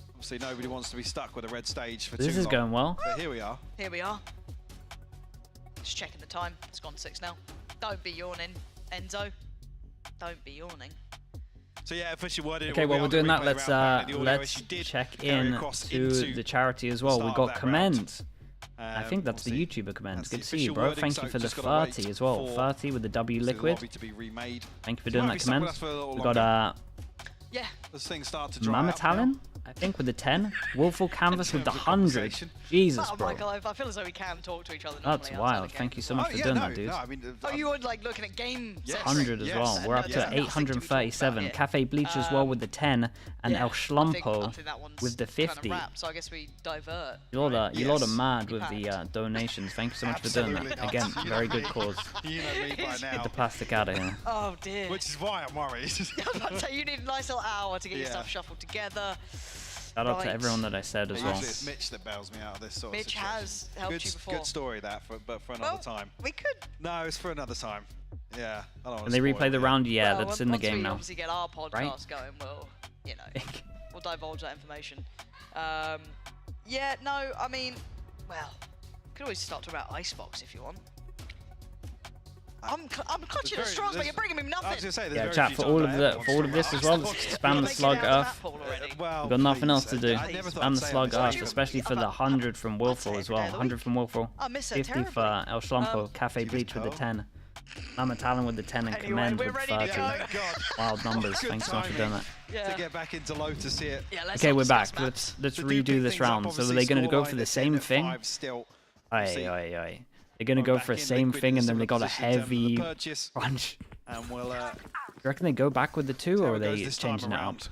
Obviously nobody wants to be stuck with a red stage for too long. This is going well. But here we are. Here we are. Just checking the time. It's gone 6 now. Don't be yawning, Enzo. Don't be yawning. So yeah, official wording. Okay, we'll while be we're able to doing that, replay the round back. The audio let's issue did check carry in across to into the charity as well. We start got of that round. commend. I think that's the obviously, YouTuber commend. that's Good the to see you, official bro. wording, Thank so you for the just gotta wait 30 as well. for 30 with the W the liquid. lobby to be remade. Thank you for You doing might that be stuck with comment. us for a little We longer. got Yeah. As things start to dry Mama up now. Talon, I think, with the 10. Willful Canvas with the terms of 100. conversation. Jesus, Oh, bro. Michael, I feel as though we can talk to each other normally. That's outside wild. the game. Thank you so much Oh, for yeah, doing no, that, dude. no, I mean, Oh, you were like looking at game Yes. sets. 100 as Yes. well. We're up Yeah. to Nothing to be talked 837. about here. Cafe Bleach as well with the 10. And Yeah, El I think Schlumpo that one's with the kinda 50. wrapped, so I guess we divert. You lot are Yes. mad with the donations. Thank you so much for doing Absolutely that. not. Again, You very know good me. cause. You know me by Get now. the plastic out of here. Oh dear. Which is why I'm worried. I was about to say, you need a nice little hour to get your Yeah. stuff shuffled together. Shout out to Right. everyone that I said as well. Usually it's Mitch that bails me out of this sort of Mitch situation. has helped good, you before. Good story that, but for another Well, time. we could. No, it's for another time. Yeah, I don't want Can they replay the round? Yeah, Well, that's in the once game we now. obviously get our podcast Right? going, we'll, you know, we'll divulge that information. Yeah, no, I mean, well, could always start talking about Icebox if you want. I'm clutching at straws, but you're bringing me I was nothing. gonna say, there's Yeah, very chat few for times all I of ever the want for all to of this talk as well. about Let's Icebox. spam the Making it slug out of the earth. map pool already. Well, We've got nothing else please, to do. I never thought Spam I'd the say slug it, but earth, you- especially for the I've 100 from Willful say as every well. day of the 100 from Willful. I miss it 50 for terribly. El Schlumpo. Cafe She was Bleach with the pearl. 10. Mama Talon with the 10 and Anyway, Commend we're with ready to 30. go. Thank God. Wild numbers. Good Thanks so much for timing. doing that. Yeah. To get back into low to see it. Yeah, let's Okay, we're discuss back. maps. Let's To do redo big this things up, round. So obviously, they're going to go scoreline, for the they're same 10 at thing. 5 still. Aye, Obviously, aye, aye. They're going to going go back for the in, same Liquid thing in and a then they got a similar position in terms of the heavy purchase, crunch. and we'll Do you reckon they go back with the 2 or are it goes they this time changing it up? around.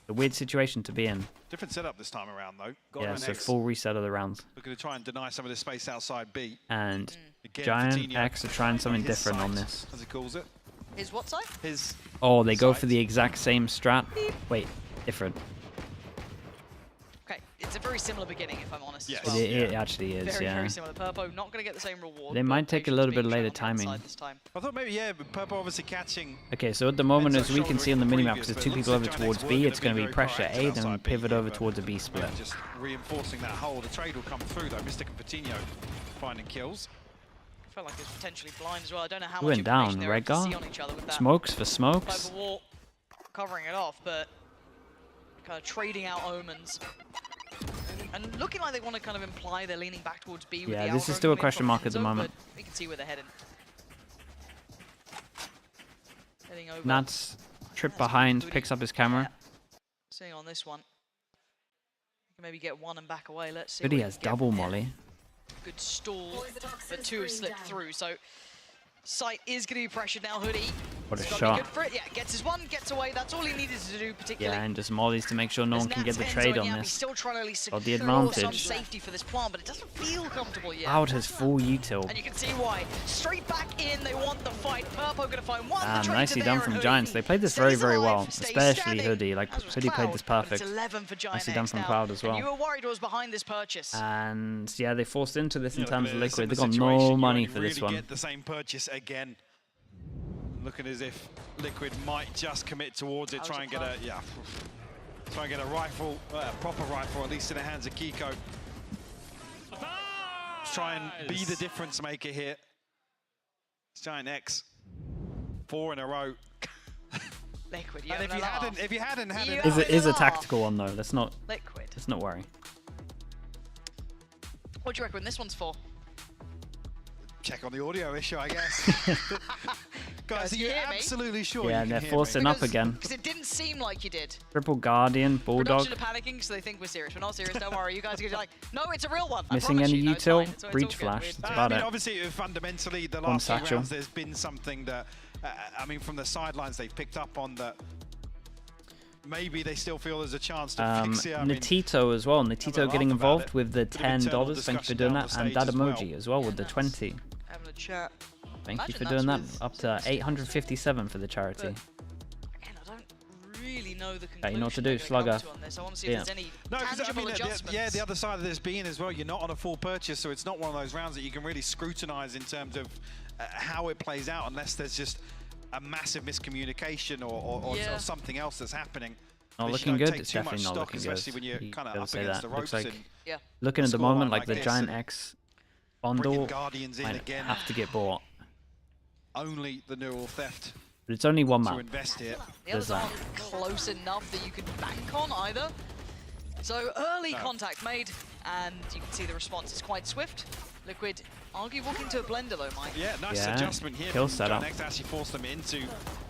A weird situation to be in. Different setup this time around, though. Yeah, so GiantX full reset of the rounds. looking to try and deny some of the space outside B. And Again, GiantX are trying something his different on site, this. as he calls it. Is what side? His Oh, they go for site. the exact same strat. Wait, different. Okay, it's a very similar beginning, if I'm honest. Yes. As well. It actually is, Very, yeah. very similar. Purpo not going to get the same reward. They but might take a Patience little bit being later shown on the timing. outside this time. I thought maybe, yeah, but Purple obviously catching. Okay, so at the moment, Enzo as we can see on the shouldering minimap, from because there's previous, 2 but people it over looks like towards GiantX B, were it's gonna going be to be very pressure proactive A, then outside pivot B, over but towards a B split. Just reinforcing that hole. The trade will come through, though. Mystic and Patino finding kills. I felt like it was potentially blind as well. I don't know how Who much went down? information they were able to Redgar? see on each other with that Smokes for smokes. over wall covering it off, but kind of trading out omens. And looking like they want to kind of imply they're leaning back towards B with Yeah, the this is Alvaro still a coming in question from mark at the Enzo, moment. but we can see where they're heading. Heading over. Nats trip That's behind, good. picks up his camera. Seeing on this one. Can maybe get one and back away. Let's see. Hoodie what we has can get double from here. molly. Good stall, but 2 have slipped through. So Sight is going to be pressured now. Hoodie. What a It's gotta be shot. good for it. Yeah, gets his one, gets away. That's all he needed to do, particularly. Yeah, and just mollies to make sure no As one can get Nats, the Enzo, trade and on Yap, he's this. still trying to at least Got the secure some advantage. safety for this plant, but it doesn't feel comfortable yet. Cloud has full util. And you can see why. Straight back in, they want the fight. Purpo going to find one. Damn, the trade nicely to done there, from and Giants. Hoodie They played this stays very, very alive, well, stays especially standing, Hoodie. Like, as was Hoodie played this Cloud, but perfect. It's 11 for GiantX Nicely done from now. Cloud as well. And you were worried what was behind this purchase. And yeah, they forced into this in terms of Look at Liquid. They this got situation, no you money only for this really one. Get the same purchase again. Looking as if Liquid might just commit towards it, How's try it and get a try and get a rifle, a proper rifle, at least in the hands of Kiko. Let's try and be the difference maker here. It's GiantX, 4 in a row. Liquid, you And having a laugh? if you hadn't had it, Is a tactical one though. Let's not Liquid. worry. What do you reckon this one's for? check on the audio issue, I guess. Guys, are you can you hear me? absolutely sure Yeah, you and can they're hear forcing me? up again. Because it didn't seem like you did. Triple Guardian, Bulldog. Production are panicking so they think we're serious. We're not serious, don't worry. You guys are gonna be like, no, it's a real one. I Missing promise any you. No, it's util, fine. It's all breach good. flash. We're- That's I about mean, it. obviously, fundamentally, the One last few satchel. rounds, there's been something that, I mean, from the sidelines, they've picked up on that. maybe they still feel there's a chance to fix it. I mean, Natito as well. Natito getting laugh about involved it. with the Bit of internal $10. Thank you for discussion doing down that. the And stage as well. Dadamoji as well with the 20. Having a chat. Thank you Imagine for that's doing that. with Up to 857 for the charity. Again, I don't really know the Okay, you know what to conclusion they're do, gonna come Slugger. to on this. I want to see if there's any no, because I tangible mean, adjustments. the other side of this being as well, you're not on a full purchase, so it's not one of those rounds that you can really scrutinize in terms of how it plays out, unless there's just a massive miscommunication or something else that's happening. Not But looking you don't good. take It's too definitely much not stock, looking good. especially when you're You kind of gotta up say against that. the ropes Looks like and looking at the scoreline moment like like the this GiantX bringing bundle Guardians in might again. have to get bought. Only the neural theft But it's only one to map. invest here. The others aren't close enough that you can bank on either. So early contact made, and you can see the response is quite swift. Liquid, argue walking to a blender though, Mike. Yeah, nice adjustment here. Kill setup. GiantX actually forced them into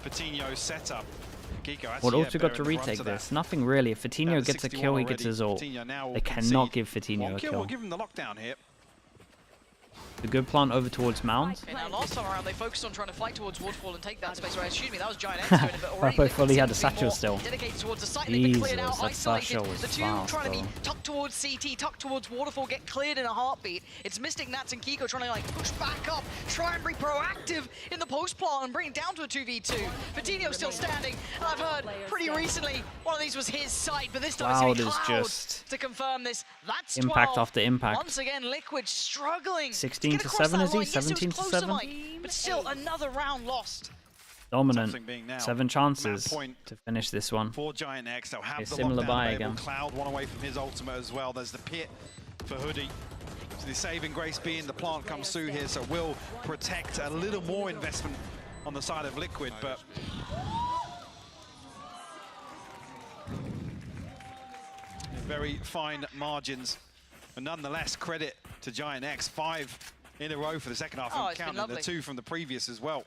Patino's setup. Kiko actually, What also got better to in the run retake to this? that. Nothing really. If Down Fatino to gets a 61 kill, he gets already. his ult. Patino now will They cannot concede. give Fatino One a kill kill. will give him the lockdown here. The good plant over towards Mound. Okay, now last time around they focused on trying to fight towards Waterfall and take that space. Right, excuse me, that was GiantX doing it, but already Purple Liquid fully had seem a to be satchel more still. dedicated towards the site. They've been cleared out, Jesus, that isolated. satchel was The two fast, trying to be though. tucked towards CT, tucked towards Waterfall, get cleared in a heartbeat. It's Mystic, Nats, and Kiko trying to like push back up, try and be proactive in the post plant and bring it down to a 2v2. Patino still standing, and I've heard pretty recently one of these was his site, but this time Cloud it's is Cloud just to confirm this. That's impact 12. after impact. Once again, Liquid struggling. 16 to Get across 7 that is he? line. Yes, it was 17 to closer, 7? Mike, but still another round lost. Dominant. Something being now 7 chances match point to finish this one. for GiantX. They'll have Okay, the similar lockdown buy available. again. Cloud one away from his ultimate as well. There's the pit for Hoodie. So the saving grace being the plant comes through here, so will protect a little more investment on the side of Liquid, but very fine margins. But nonetheless, credit to GiantX. 5 in a row for the second half. Oh, I'm it's been counting the lovely. 2 from the previous as well.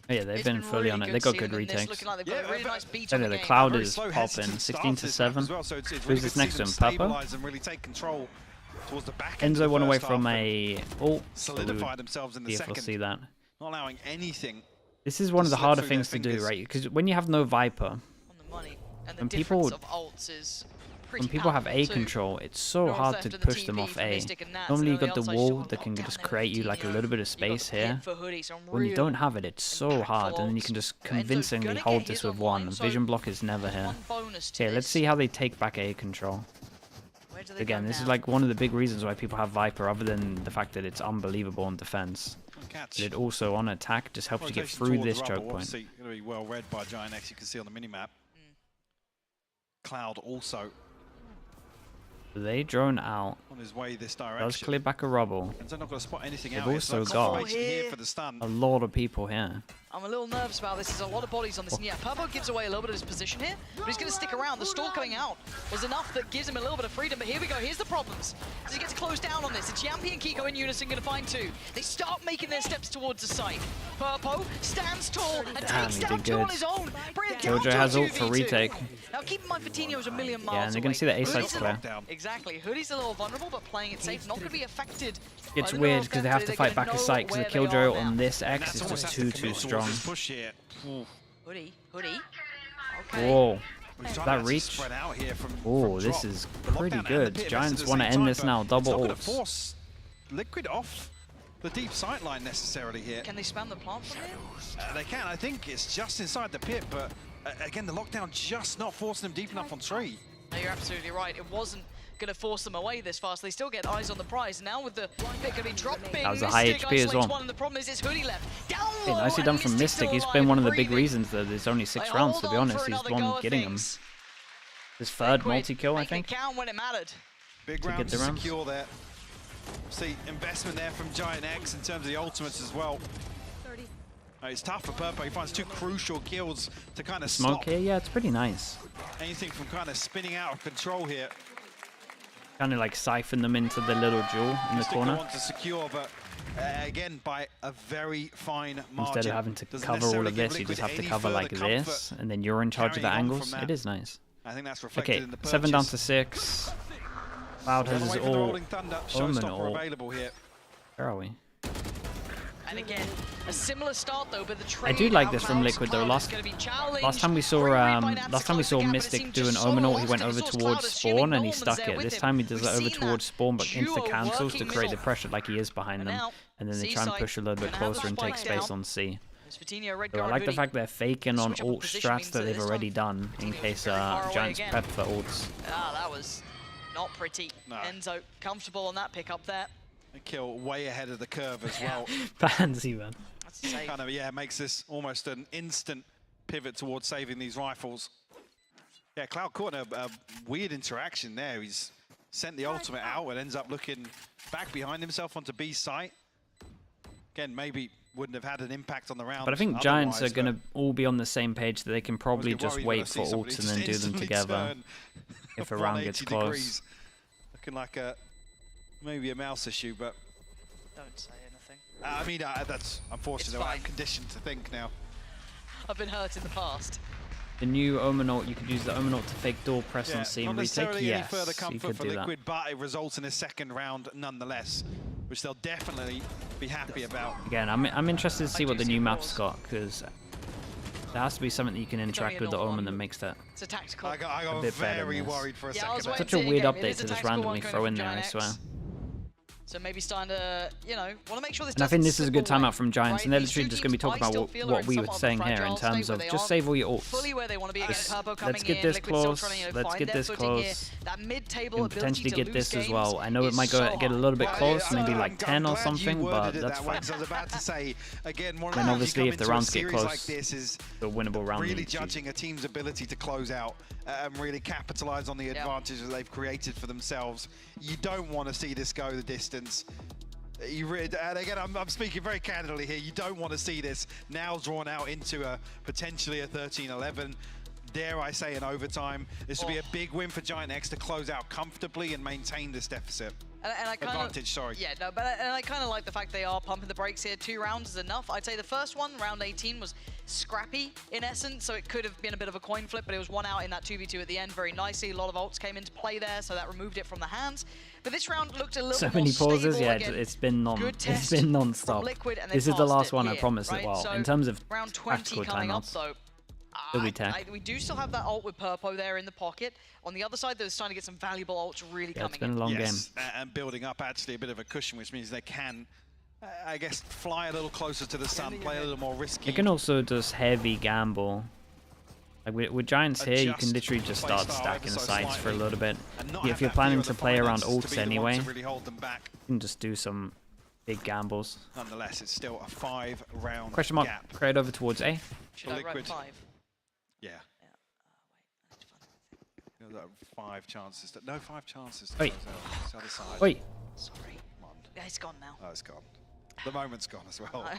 Oh, yeah, they've It's been fully really on it. good They got seeing good them this, retakes. looking like they've got a really nice beat Oh, on yeah, the the game. Cloud Very is slow, popping. hesitant 16 start to this map 7. as well, so it's really Who's good this to next see to them him? Purple? stabilize and really take control towards the back end Enzo of one the away first from half, a ult. solidify themselves in the See if we'll second, see that. not allowing anything. This is one of the slip harder through their things to do, fingers. right? Because when you have no Viper, On the money. And the When difference people- of ults is pretty when people have A powerful too. control, it's so Neural hard theft to and the push them TP off for A. Mystic and Nats, Normally and you've on got the the outside, you wall still that got can lockdown just there create you with like a Patino. little bit of You've got space the hit here. for Hoodie, some When you really don't have it, it's so hard, and then you can just Enzo's convincingly gonna hold get this his with online, one. so Vision block is never here. one bonus to Okay, let's this. see how they take back A control. Where do they Again, go this is now? like one of the big reasons why people have Viper, other than the fact that it's unbelievable in defense. Catch. But it also, on attack, just helps you get Rotation through towards this rubble, choke point. Obviously, going to be well read by GiantX. You can see on the minimap. Cloud also They drone out. on his way this Does direction. clear back a rubble. Enzo not going to spot anything They've out. also It's got confirmation here for the stun. a lot of people here. I'm a little nervous about this. There's a lot of bodies on this. And yeah, Purpo gives away a little bit of his position here, but he's going to stick around. The stall coming out was enough that gives him a little bit of freedom. But here we go. Here's the problems. As he gets closed down on this, it's Yampi and Kiko in unison going to find 2. They start making their steps towards the site. Purpo stands tall and takes he down did 2 on good. his own. Bring it down Killjoy to has a ult for 2v2. retake. Now keep in mind, Fatino's a million miles Yeah, and they're going away. to see that A Hoodie's site's a- clear. Exactly. Hoodie's a little vulnerable, but playing it safe, not going to be affected. It's by the weird neural because they theft, have to they're fight gonna back a know site because the where they Killjoy are ult on now. this And X that's is almost just has to too commit towards strong. this push here. Ooh. Hoodie. Okay. Whoa. He's trying to That actually reach? spread out here from Oh, drop. this is The pretty lockdown and good. the pit Giants at the want to same end time, this but now. Double it's not going to ults. force Liquid off the deep sight line necessarily here. Can they spam the plant from here? They can. I think it's just inside the pit, but again, the lockdown just not forcing them deep enough on 3. No, you're absolutely right. It wasn't going to force them away this fast. They still get eyes on the prize. Now with the pick going to be dropping. That was a high Mystic HP as isolates well. one, and the problem is it's Hoodie left. Down Hey, low, nicely and done from Mystic's Mystic. still He's alive been one of and the big breathing. reasons that there's only 6 They rounds, hold to be on honest. for He's another one go of getting them. things. His third Liquid multi-kill, I make think. it count when it mattered. Big To round get to the rounds. secure there. See, investment there from GiantX in terms of the ultimates as well. It's tough for Purpo. He finds 2 crucial kills to kind of Smoke stop here, yeah, it's pretty nice. anything from kind of spinning out of control here. Kind of like siphon them into the little jewel in the Mystic corner. want to secure, but again, by a very fine margin. Instead of having to Doesn't cover all necessarily of give this, you just Liquid have to any cover further like comfort this, and then you're in charge of the carrying on angles. from It that. is nice. I think that's reflected Okay, in the purchase. 7 down to 6. Cloud has Run his away from the ult. Rolling Thunder. Omen Showstopper ult. available here. Where are we? And again, a similar start though, but the I trade do like out this from Cloud's Liquid though. card is Last gonna be challenged. time we saw Mystic Mystic do an Omen ult, he went over towards spawn and he stuck it. This time he does it over towards spawn but insta cancels to create the pressure like he is behind them, and then they try and push a little bit closer and take space on C. So I like the fact they're faking on ult strats that they've already done in case Giants prep for ults. Ah, that was not pretty. No. Enzo comfortable on that pick up there. A kill way ahead of the curve as well. Pansy, man. Kind of, yeah, makes this almost an instant pivot towards saving these rifles. Yeah, Cloud caught in a weird interaction there. He's sent the ultimate out and ends up looking back behind himself onto B site. Again, maybe wouldn't have had an impact on the round. But I think Giants are going to all be on the same page that they can probably just wait for ults and then do them together if a round gets close. Degrees. Looking like maybe a mouse issue, but... Don't say anything. I mean, that's unfortunate. I'm conditioned to think now. I've been hurt in the past. The new Omen ult, you could use the Omen ult to fake door press on C and retake. Yes, any further comfort you could for do Liquid, that. but it results in a second round nonetheless, which they'll definitely be happy about. Again, I'm interested to see what the new map's got, because there has to be something that you can interact with the Omen that makes that It's a tactical. I got bit better very than this. worried for a Yeah, I was second. waiting Such a to weird game. It update is a to just tactical randomly one throw in coming there, I from swear. GiantX. So maybe starting to, want to make sure this And I think this is a good doesn't slip timeout from Giants, away, and they're right? These literally two just going to be teams, talking I about still feel are what in we were somewhat of a saying here fragile in state terms where of they just are save all your ults. fully where they want to be against Purple coming Let's get in, this Liquid still close. trying to, Let's find get their this footing here. close. That mid-table And ability potentially to get lose this as games well. I know it is might so get a hard. little bit close, maybe I'm like 10 or glad something, you but worded it that's that way, fine. 'cause I was about to say, again, one of And the obviously if the rounds get close, like this is the winnable round really needs you. judging a team's ability to close out and really capitalize on the advantage that they've created for themselves. You don't want to see this go the distance. And again, I'm speaking very candidly here. You don't want to see this now drawn out into potentially a 13-11. Dare I say, in overtime. This would be a big win for GiantX to close out comfortably and maintain this deficit. And I kind Advantage, sorry. Yeah, no, but I kind of like the fact they are pumping the brakes here. 2 rounds is enough. I'd say the first one, round 18, was scrappy in essence, so it could have been a bit of a coin flip, but it was one out in that 2v2 at the end very nicely. A lot of ults came into play there, so that removed it from the hands. But this round looked a little So more many pauses, stable. yeah, Again, it's been non-stop. Liquid, This is the last one, I promise it. Well, so in terms of round 20 tactical coming up, timeouts, though. it'll be tech. We do still have that ult with Purpo there in the pocket. On the other side, they're starting to get some valuable ults really Yeah, coming it's been in. a long Yes, game. and building up actually a bit of a cushion, which means they can, I guess, fly a little closer to the sun, play a little more risky. You can also just heavy gamble. Like with Giants here, you can literally just Adjust start the stacking playstyle sides for a little bit. and not Yeah, have if you're that planning fear of to the play around finances to ults be the one anyway, to really hold them back. you can just do some big gambles. Nonetheless, it's still a 5-round Question mark, gap. create over towards A. Should I run Liquid. 5? Yeah. You know, 5 chances. No, 5 chances to Wait. close out. It's the other side. Wait. Sorry. Come on. Yeah, it's gone now. Oh, it's gone. The moment's gone as well.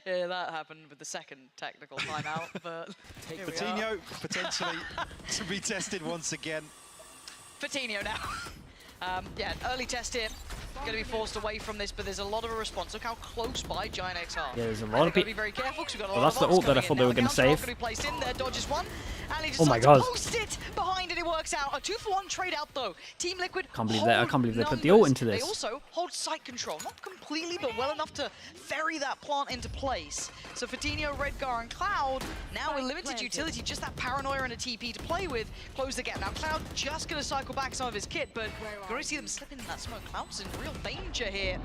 Yeah, that happened with the second technical timeout, but here we are. Coutinho potentially to be tested once again. Coutinho now. Yeah, early test here. Going to be forced away from this, but there's a lot of a response. Look how close by GiantX are. Yeah, there's a And lot of they've got to people. be very careful because we've got a Well, lot that's the of ults ult that I coming thought in they were now. going The to counter ult save. gonna be placed in there, dodges one, and he Oh my decides God. to post it behind it. It works out. A 2-for-1 trade out though. Team Liquid. Can't believe that- I hold can't believe they put the numbers. ult into this. They also hold site control, not completely, but well enough to ferry that plant into place. So Coutinho, Redgar, and Cloud now with limited utility, just that paranoia and a TP to play with, close the gap. Now Cloud just going to cycle back some of his kit, but you're going to see them slipping in that smoke. Cloud's in real danger here.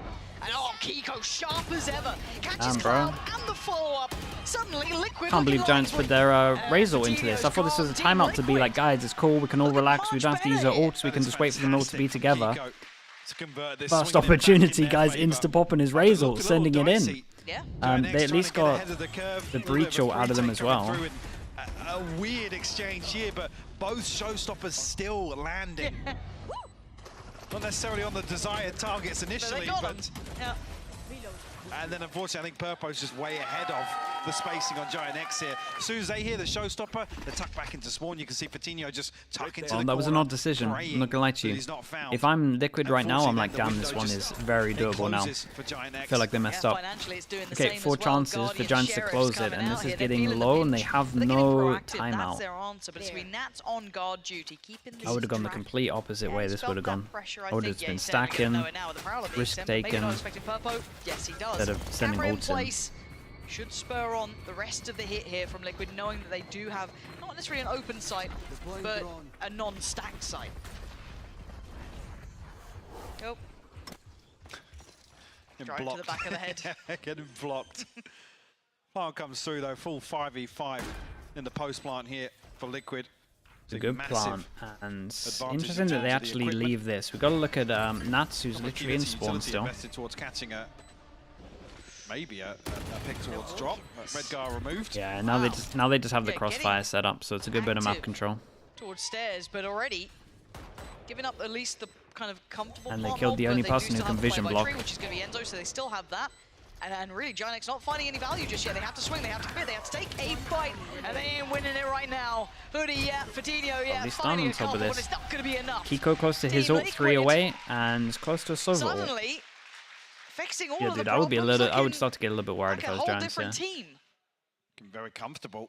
And oh, Kiko, sharp as ever, catches Damn, bro. Cloud and the follow-up. Suddenly, Liquid. Can't believe Giants put their Razor into this. I thought this was a timeout to be like, guys, it's cool, we can all relax, we don't have to use our ults, we can just wait for them all to be together. First opportunity, guys, insta-popping his Razor, sending it in. Yeah. They at least got the breach ult out of them as well. A weird exchange here, but both showstoppers still landing. Not necessarily on the desired targets initially, but Yeah. And then unfortunately, I think Purpo's just way ahead of the spacing on GiantX here. As soon as they hear the showstopper, they tuck back into spawn. You can see Patino just tuck into the corner. That was an odd decision. I'm not gonna lie to you. If I'm Liquid right now, I'm like, damn, this one is very doable now. I feel like they messed up. Okay, 4 chances for Giants to close it, and this is getting low, and they have no timeout. I would have gone the complete opposite way this would have gone. I would have been stacking, risk taking, instead of sending ults in. Should spur on the rest of the hit here from Liquid, knowing that they do have not necessarily an open site, but a non-stacked site. Oh. Drive to the back of the head. Getting blocked. Plant comes through though, full 5v5 in the post plant here for Liquid. It's a good plant, and interesting that they actually leave this. We've got to look at Nats, who's literally in spawn still. Towards catching maybe a pick towards drop. Redgar removed. Yeah, now they just have the crossfire set up, so it's a good bit of map control. Towards stairs, but already giving up at least the kind of comfortable. And they killed the only person who can vision block, which is going to be Enzo. So they still have that. And really, GiantX not finding any value just yet. They have to swing, they have to fit, they have to take a fight, and they ain't winning it right now. Hoodie, yeah, Fatino, yeah, finding a couple, but it's not going to be enough. Kiko close to his ult, 3 away, and close to a Sova ult. Suddenly, fixing all yeah, of dude, the I would be a little. like I would start to get a little bit worried if I was Giants. Yeah. Team. Very comfortable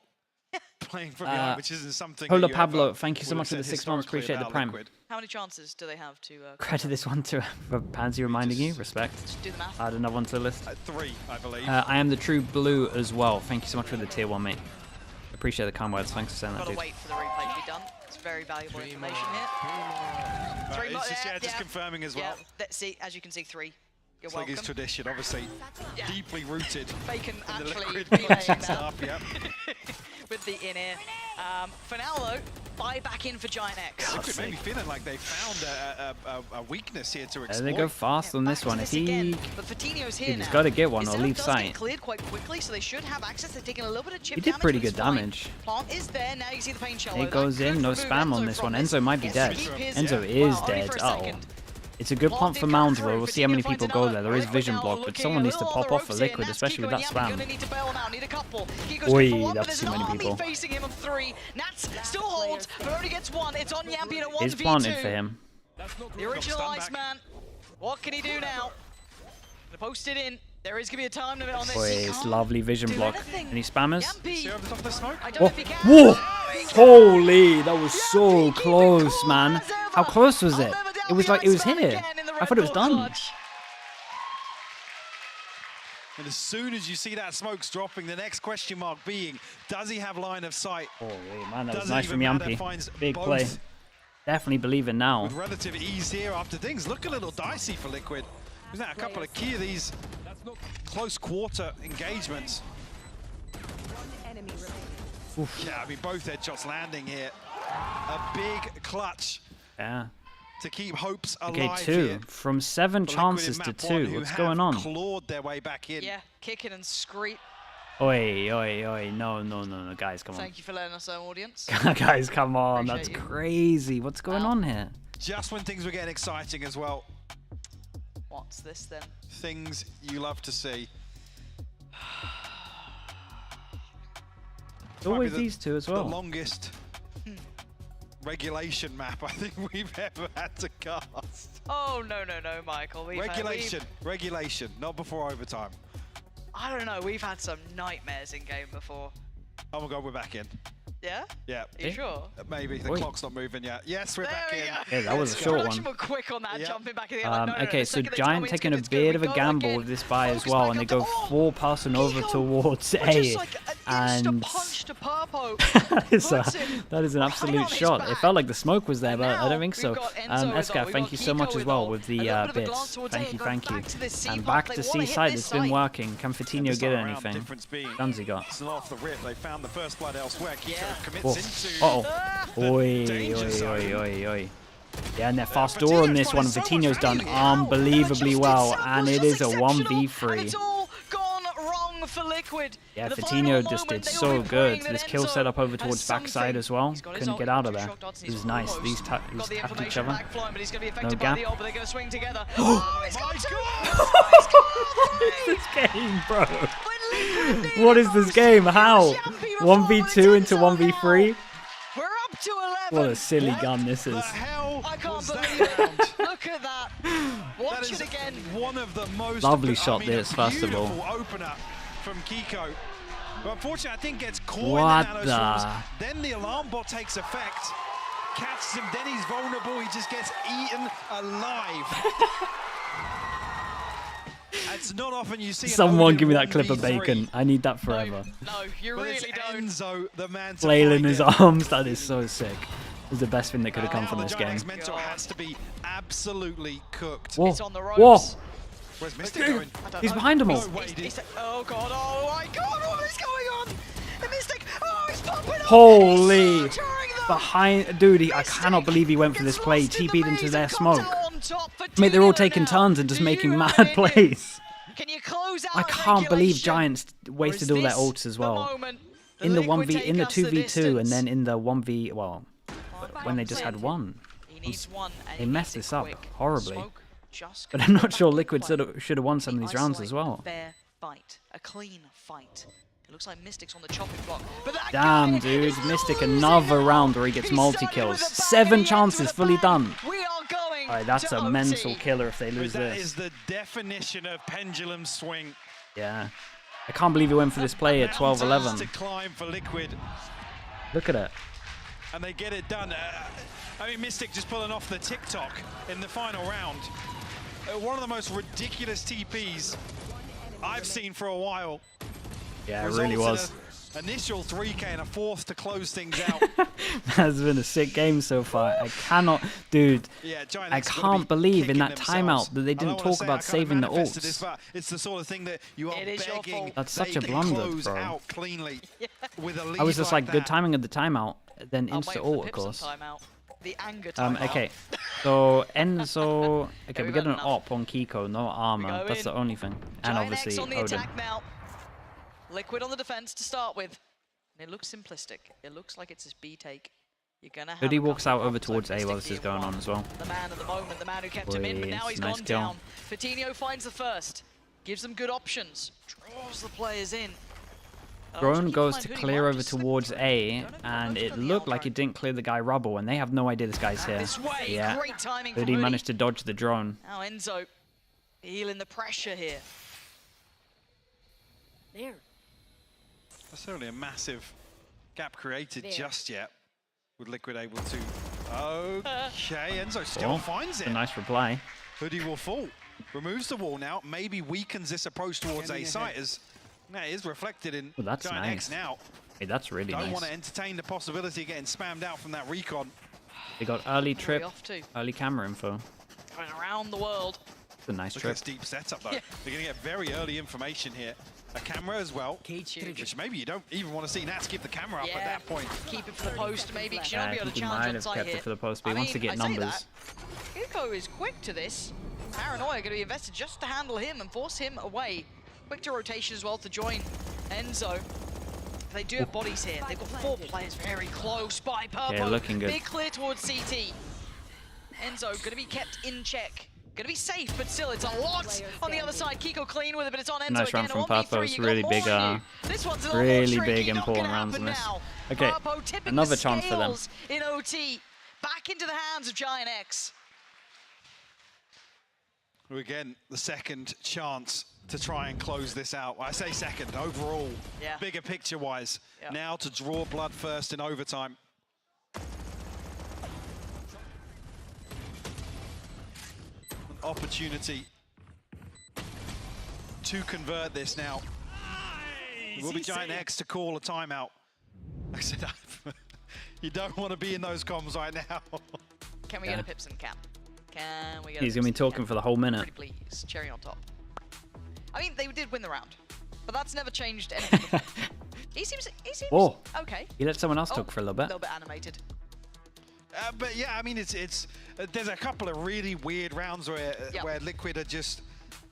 playing from behind, which isn't something. Hola Pablo, thank you so much for the 6 months. Appreciate the prime. How many chances do they have to? Credit this one to Pansy reminding you. Respect. Do the math. Add another one to the list. 3, I believe. I am the true blue as well. Thank you so much for the tier 1, mate. Appreciate the kind words. Thanks for saying that, dude. Gotta wait for the replay to be done. It's very valuable information here. Just confirming as well. Yeah, see, as you can see, 3. You're it's like his tradition, obviously deeply rooted. Bacon in the actually Liquid stuff, yeah. With the in-air. For now, though, buy back in for GiantX. Liquid maybe feeling like they found a weakness here to exploit. They go fast on this one. If but Fatino's here he's got to get one or leave sight. Cleared quite quickly, so they should have access. They're taking a little bit of chip he did pretty good damage. Plant is there. Now you see the pain shell. It goes in. No spam on this one. Enzo might be dead. Enzo is dead. Uh-oh. It's a good plant for Mound, though. We'll see how many people go there. There is vision block, but someone needs to pop off for Liquid, especially with that spam. Oi, that's too many people. Still holds, but only gets 1. It's on Yampi at 1v2. He's planted for him. The original Iceman. What can he do now? Gonna post it in. There is gonna be a time limit on this. Oi, it's lovely vision block. Any spammers? Whoa! Holy, that was so close, man. How close was it? It was like it was here. I thought it was done. And as soon as you see that smoke's dropping, the next question mark being, does he have line of sight? Holy man, that was nice from Yampi. Big play. Definitely believe it now. With relative ease here after things look a little dicey for Liquid. Wasn't that a couple of key of these close quarter engagements? Yeah, I mean, both headshots landing here. A big clutch. Yeah. To keep hopes alive. Okay, 2. Here. From 7 chances to 2. What's going on? Clawed their way back in. Yeah, kicking and screet. Oi. No, guys, come on. Thank you for letting us know, audience. Guys, come on. That's crazy. What's going on here? Just when things were getting exciting as well. What's this then? Things you love to see. It's always these 2 as well. The longest regulation map I think we've ever had to cast. Oh, no, Michael. Regulation, not before overtime. I don't know, we've had some nightmares in game before. Oh my god, we're back in. Yeah? Yeah. Are you sure? Maybe. The clock's not moving yet. Yes, we're back in. Yeah, that was a short one. Were quick on that, jumping back in the okay, so Giant taking a bit of a gamble with this buy as well, and they go 4-passing over towards A. And that is an absolute shot. It felt like the smoke was there, but I don't think so. Esca, thank you so much as well with the bits. Thank you. And back to C side, it's been working. Can Fatino get anything? Gunsy got. Off the rip, they found the first blood elsewhere. Oi. Yeah, and their fast door on this one. Fatino's done unbelievably well, and it is a 1v3. For Liquid. Yeah, Fatino just did so good. This kill set up over towards backside as well. Couldn't get out of there. It was nice. These tapped each other. No gap. Oh my god! What is this game, bro? What is this game? How? 1v2 into 1v3? We're up to 11. What a silly gun this is. I can't believe it. Look at that. Watch it again. One of the most Lovely shot this, first of all. Opener from Kiko. But unfortunately, I think gets caught What in the nanoswarms. Then the alarm bot takes effect. Catches him, then he's vulnerable. He just gets eaten alive. It's not often you see Someone give me that clip of bacon. I need that forever. No, you really don't. Enzo, the man to Flailing find his it. arms. That is so sick. It's the best thing that could have come from Now this the game. GiantX mentor has to be absolutely cooked. Whoa. It's on the ropes. Whoa. Where's Mystic going? He's behind them all. No way, dude. Oh god, oh my god, what is going on? The Mystic, oh, he's popping up. Holy. He's slaughtering them. Behind. Dude, I cannot believe he went for this play. TP'd into their smoke. Mate, they're all taking turns and just making mad plays. Can you close out I can't believe regulation? Giants wasted all their ults as well. In the 1v, in the 2v2, and then in the 1v, well, when they just had one. He needs one, and They he messed needs this it up quick. horribly. Smoke just But I'm not confirmed sure by Liquid Liquid. should have won some of these rounds as Isolate, well. Fair fight, a clean fight. It looks like Mystic's on the chopping block. But that Damn, guy dude. is Mystic, losing another it. round where he gets He started multi-kills. with a bang 7 and he ends chances with a fully bang. done. We are going Alright, that's to a OT. mental killer if they lose That this. is the definition of pendulum swing. Yeah. I can't believe he went for this play at 12-11. To climb for Liquid, Look at it. and they get it done. I mean, Mystic just pulling off the TikTok in the final round. One of the most ridiculous TPs I've seen for a while. Yeah, it really was. Results in an initial 3K and a 4th to close things out. That's been a sick game so far. I cannot, dude. Yeah, GiantX I gotta can't be believe in kicking that themselves. timeout that they I don't didn't wanna talk say about I kinda saving the manifested this, ults. but it's the sort of thing that you are It is your begging fault. That's that such you a can blunder, close bro. out cleanly with a lead I was just like, good that. timing of the timeout, then I'm insta waiting for ult, the of Pipson course. timeout. The anger timeout. Okay, so Enzo. Okay, we we've get had an enough. op on Kiko, no armor. go That's in. the only thing. And GiantX obviously on the Odin. attack now. Liquid on the defense to start with. And it looks simplistic. It looks like it's his B take. You're gonna have Hoodie a walks couple out of over options like towards A while Mystic this is being going on one. as well. The man at the moment, the man who kept him in, but now he's Nice gone kill. down. Fatinho finds the first. Gives them good options. Draws the players in. Drone goes to clear over towards A, and it looked like it didn't clear the guy rubble, and they have no idea this guy's here. This way, Yeah, great timing from Hoodie Hoodie. managed to dodge the drone. Now Enzo feeling the pressure here. There. Necessarily a massive gap created There. just yet, with Liquid able to. Okay, Enzo still Oh, finds it. a nice reply. Hoodie will fall. Removes the wall now, maybe weakens this approach towards A site as that is reflected in Oh, that's GiantX nice. now. Hey, that's really Don't nice. want to entertain the possibility of getting spammed out from that recon. They got early Where are we trip, off to? early camera info. Going around the world. It's a nice Look trip. at this deep setup though. Yeah. They're going to get very early information here. A camera as well, which maybe you don't even want to see Nats give the camera up at that point. Keep it for the post maybe, because you're Yeah, not I going to think be he able to might challenge on have site kept here. it for the post, but he I wants to mean, get I say numbers. that. Kiko is quick to this. Paranoia going to be invested just to handle him and force him away. Quick to rotation as well to join Enzo. They do have bodies here. They've got 4 players very close by Purple. Yeah, looking good. Big clear towards CT. Enzo going to be kept in check. Going to be safe, but still, it's a lot on the other side. Kiko clean with it, but it's on Enzo Nice again. run from A 1v3, Purpose. you got Really more big, on you. This one's a little really more tricky. big Not important gonna rounds in happen this. now. Okay, Purpo tipping another the chance for them. scales in OT. Back into the hands of GiantX. Again, the second chance to try and close this out. I say second, overall, Yeah. bigger picture-wise. Yeah. Now to draw blood first in overtime. An opportunity to convert this now. It will be GiantX to call a timeout. I said, you don't want to be in those comms right now. Can we get a Pipson cap? Can we get He's a going to be Pipson talking cap? for the whole minute. Pretty please. Cherry on top. I mean, they did win the round, but that's never changed anything before. He seems Oh. okay. He let someone else Oh, talk for a little A bit. little bit animated. But yeah, I mean, it's there's a couple of really weird rounds where Liquid are just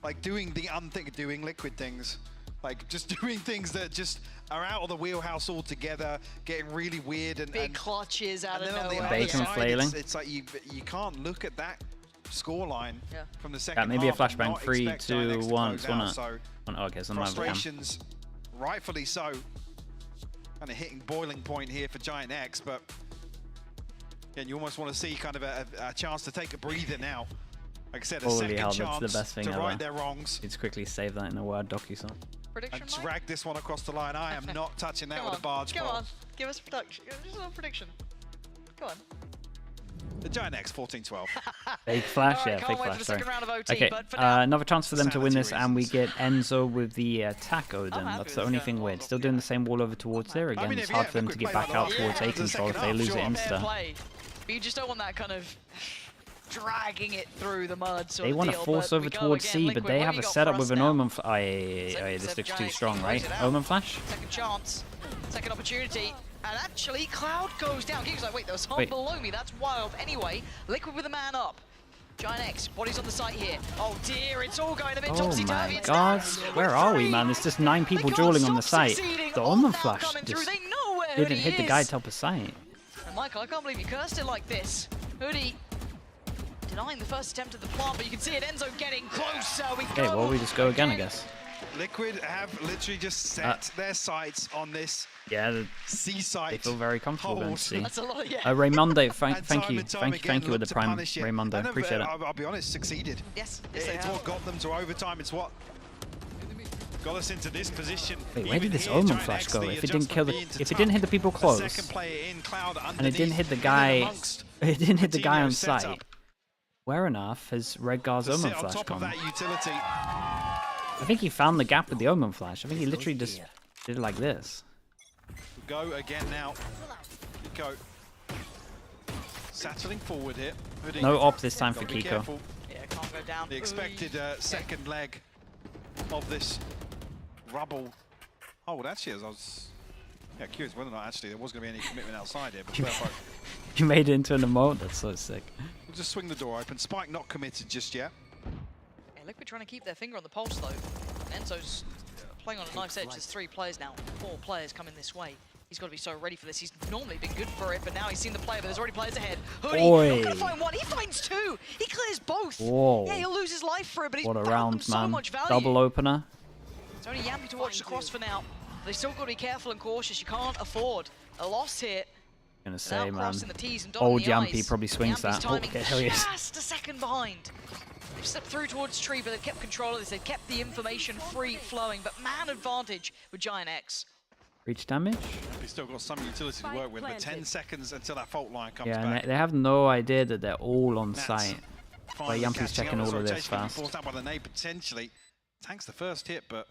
like doing the doing Liquid things, like just doing things that just are out of the wheelhouse altogether, getting really weird and Big clutches out and of then on the nowhere. other Bacon side, flailing. it's like you can't look at that scoreline Yeah. from the second maybe a half. flashbang. Not 3, expect 2, GiantX to 1. close out, so Oh, okay, so I'm not frustrations, rightfully so, kind of hitting boiling point here for GiantX, but again, you almost want to see kind of a chance to take a breather now. Like I said, a Holy second hell, that's chance the best thing to ever. right their wrongs Let's quickly save that in a Word docu-sign. Prediction, and Mike? drag this one across the line. I am not touching that with a barge Come pole. on, give us a prediction. Just a little prediction. Go on. The GiantX 14-12. Fake flash, All right, yeah, can't fake wait flash, for the sorry. second round of OT, Okay, but for now, another chance for them to win this, sanity and we reasons. get Enzo with the attack Odin. happy That's with the this only going thing on. weird. Still doing the same wall over towards there. Again, mean, it's if hard yeah, for them to Liquid get play back the out last towards half A of the control if second they half, lose it sure. fair insta. play. But you just don't want that kind of dragging it through the mud sort They of want to deal, force but over we go towards again. C, but Liquid, they what have you a got setup for us with an now? Omen. This looks too strong, right? Omen flash? Second chance, second opportunity, and actually Cloud goes down. Geek's like, wait, there was someone Wait. below me. That's wild. Anyway, Liquid with a man up. GiantX, bodies on the site here. Oh dear, it's all going a bit Oh topsy-turvy. my It's god, down. where We're are we, free. man? There's just 9 people They can't dueling on the stop site. succeeding. The All Omen now flash coming through. just They know where didn't Hoodie hit the guy is. top of sight. And Michael, I can't believe you cursed it like this. Hoodie denying the first attempt at the plant, but you can see it. Enzo getting closer. Okay, well, we just go again, I guess. Liquid have literally just set their sights on this Yeah, they seaside. feel very comfortable going hold. to C. That's a lot, yeah. Raymondo, And thank time you. and time Thank you again with look the to prime, punish it. Raymondo. And Appreciate it. I'll be honest, succeeded. Yes, It's they have. what got them to overtime. It's what got us into this position. Wait, where Even did this here, Omen GiantX, flash go? the If it didn't kill the, adjustment being if it to didn't hit the tuck people a close, second player in, Cloud and it didn't hit the underneath, guy, and amongst it didn't hit the guy on Coutinho's sight. setup. Where on earth has Redgar's To Omen sit on flash top of gone? that utility. I think he found the gap with the Omen flash. I think he literally just did it like this. Go again now. Kiko. Sattling forward here. Hoodie. No op this time for Gotta be Kiko. careful. Yeah, can't go down. The expected second leg of this rubble. Oh, well, actually, as I was curious whether or not actually there was going to be any commitment outside here. But Perfo You made it into an emote? That's so sick. will just swing the door open. Spike not committed just yet. Yeah, Liquid trying to keep their finger on the pulse though. And Enzo's playing on a knife's edge. There's 3 players now. 4 players coming this way. He's got to be so ready for this. He's normally been good for it, but now he's seen the player, but there's already players ahead. Hoodie, Oi. not gonna find one. He finds 2. He clears both. Whoa. Yeah, he'll lose his life for it, but he's What a found them round, so man. much value. Double opener. It's only Yampy to watch the cross for now. They still got to be careful and cautious. You can't afford a loss here. Gonna say, man. Crossing the T's and Old dotting the Yampy I's. probably swings Yampy's that. Oh, timing okay, hell yes. just a second behind. They've stepped through towards tree, but they've kept control of this. They've kept the information free flowing, but man advantage with GiantX. Reach damage? He's still got some utility to work with, but 10 seconds until that fault line comes Yeah, back. and they have no idea that they're all on Nats site. finally Yampy's catching checking up as all of this rotation being fast. forced out by the nade potentially. Tanks the first hit, but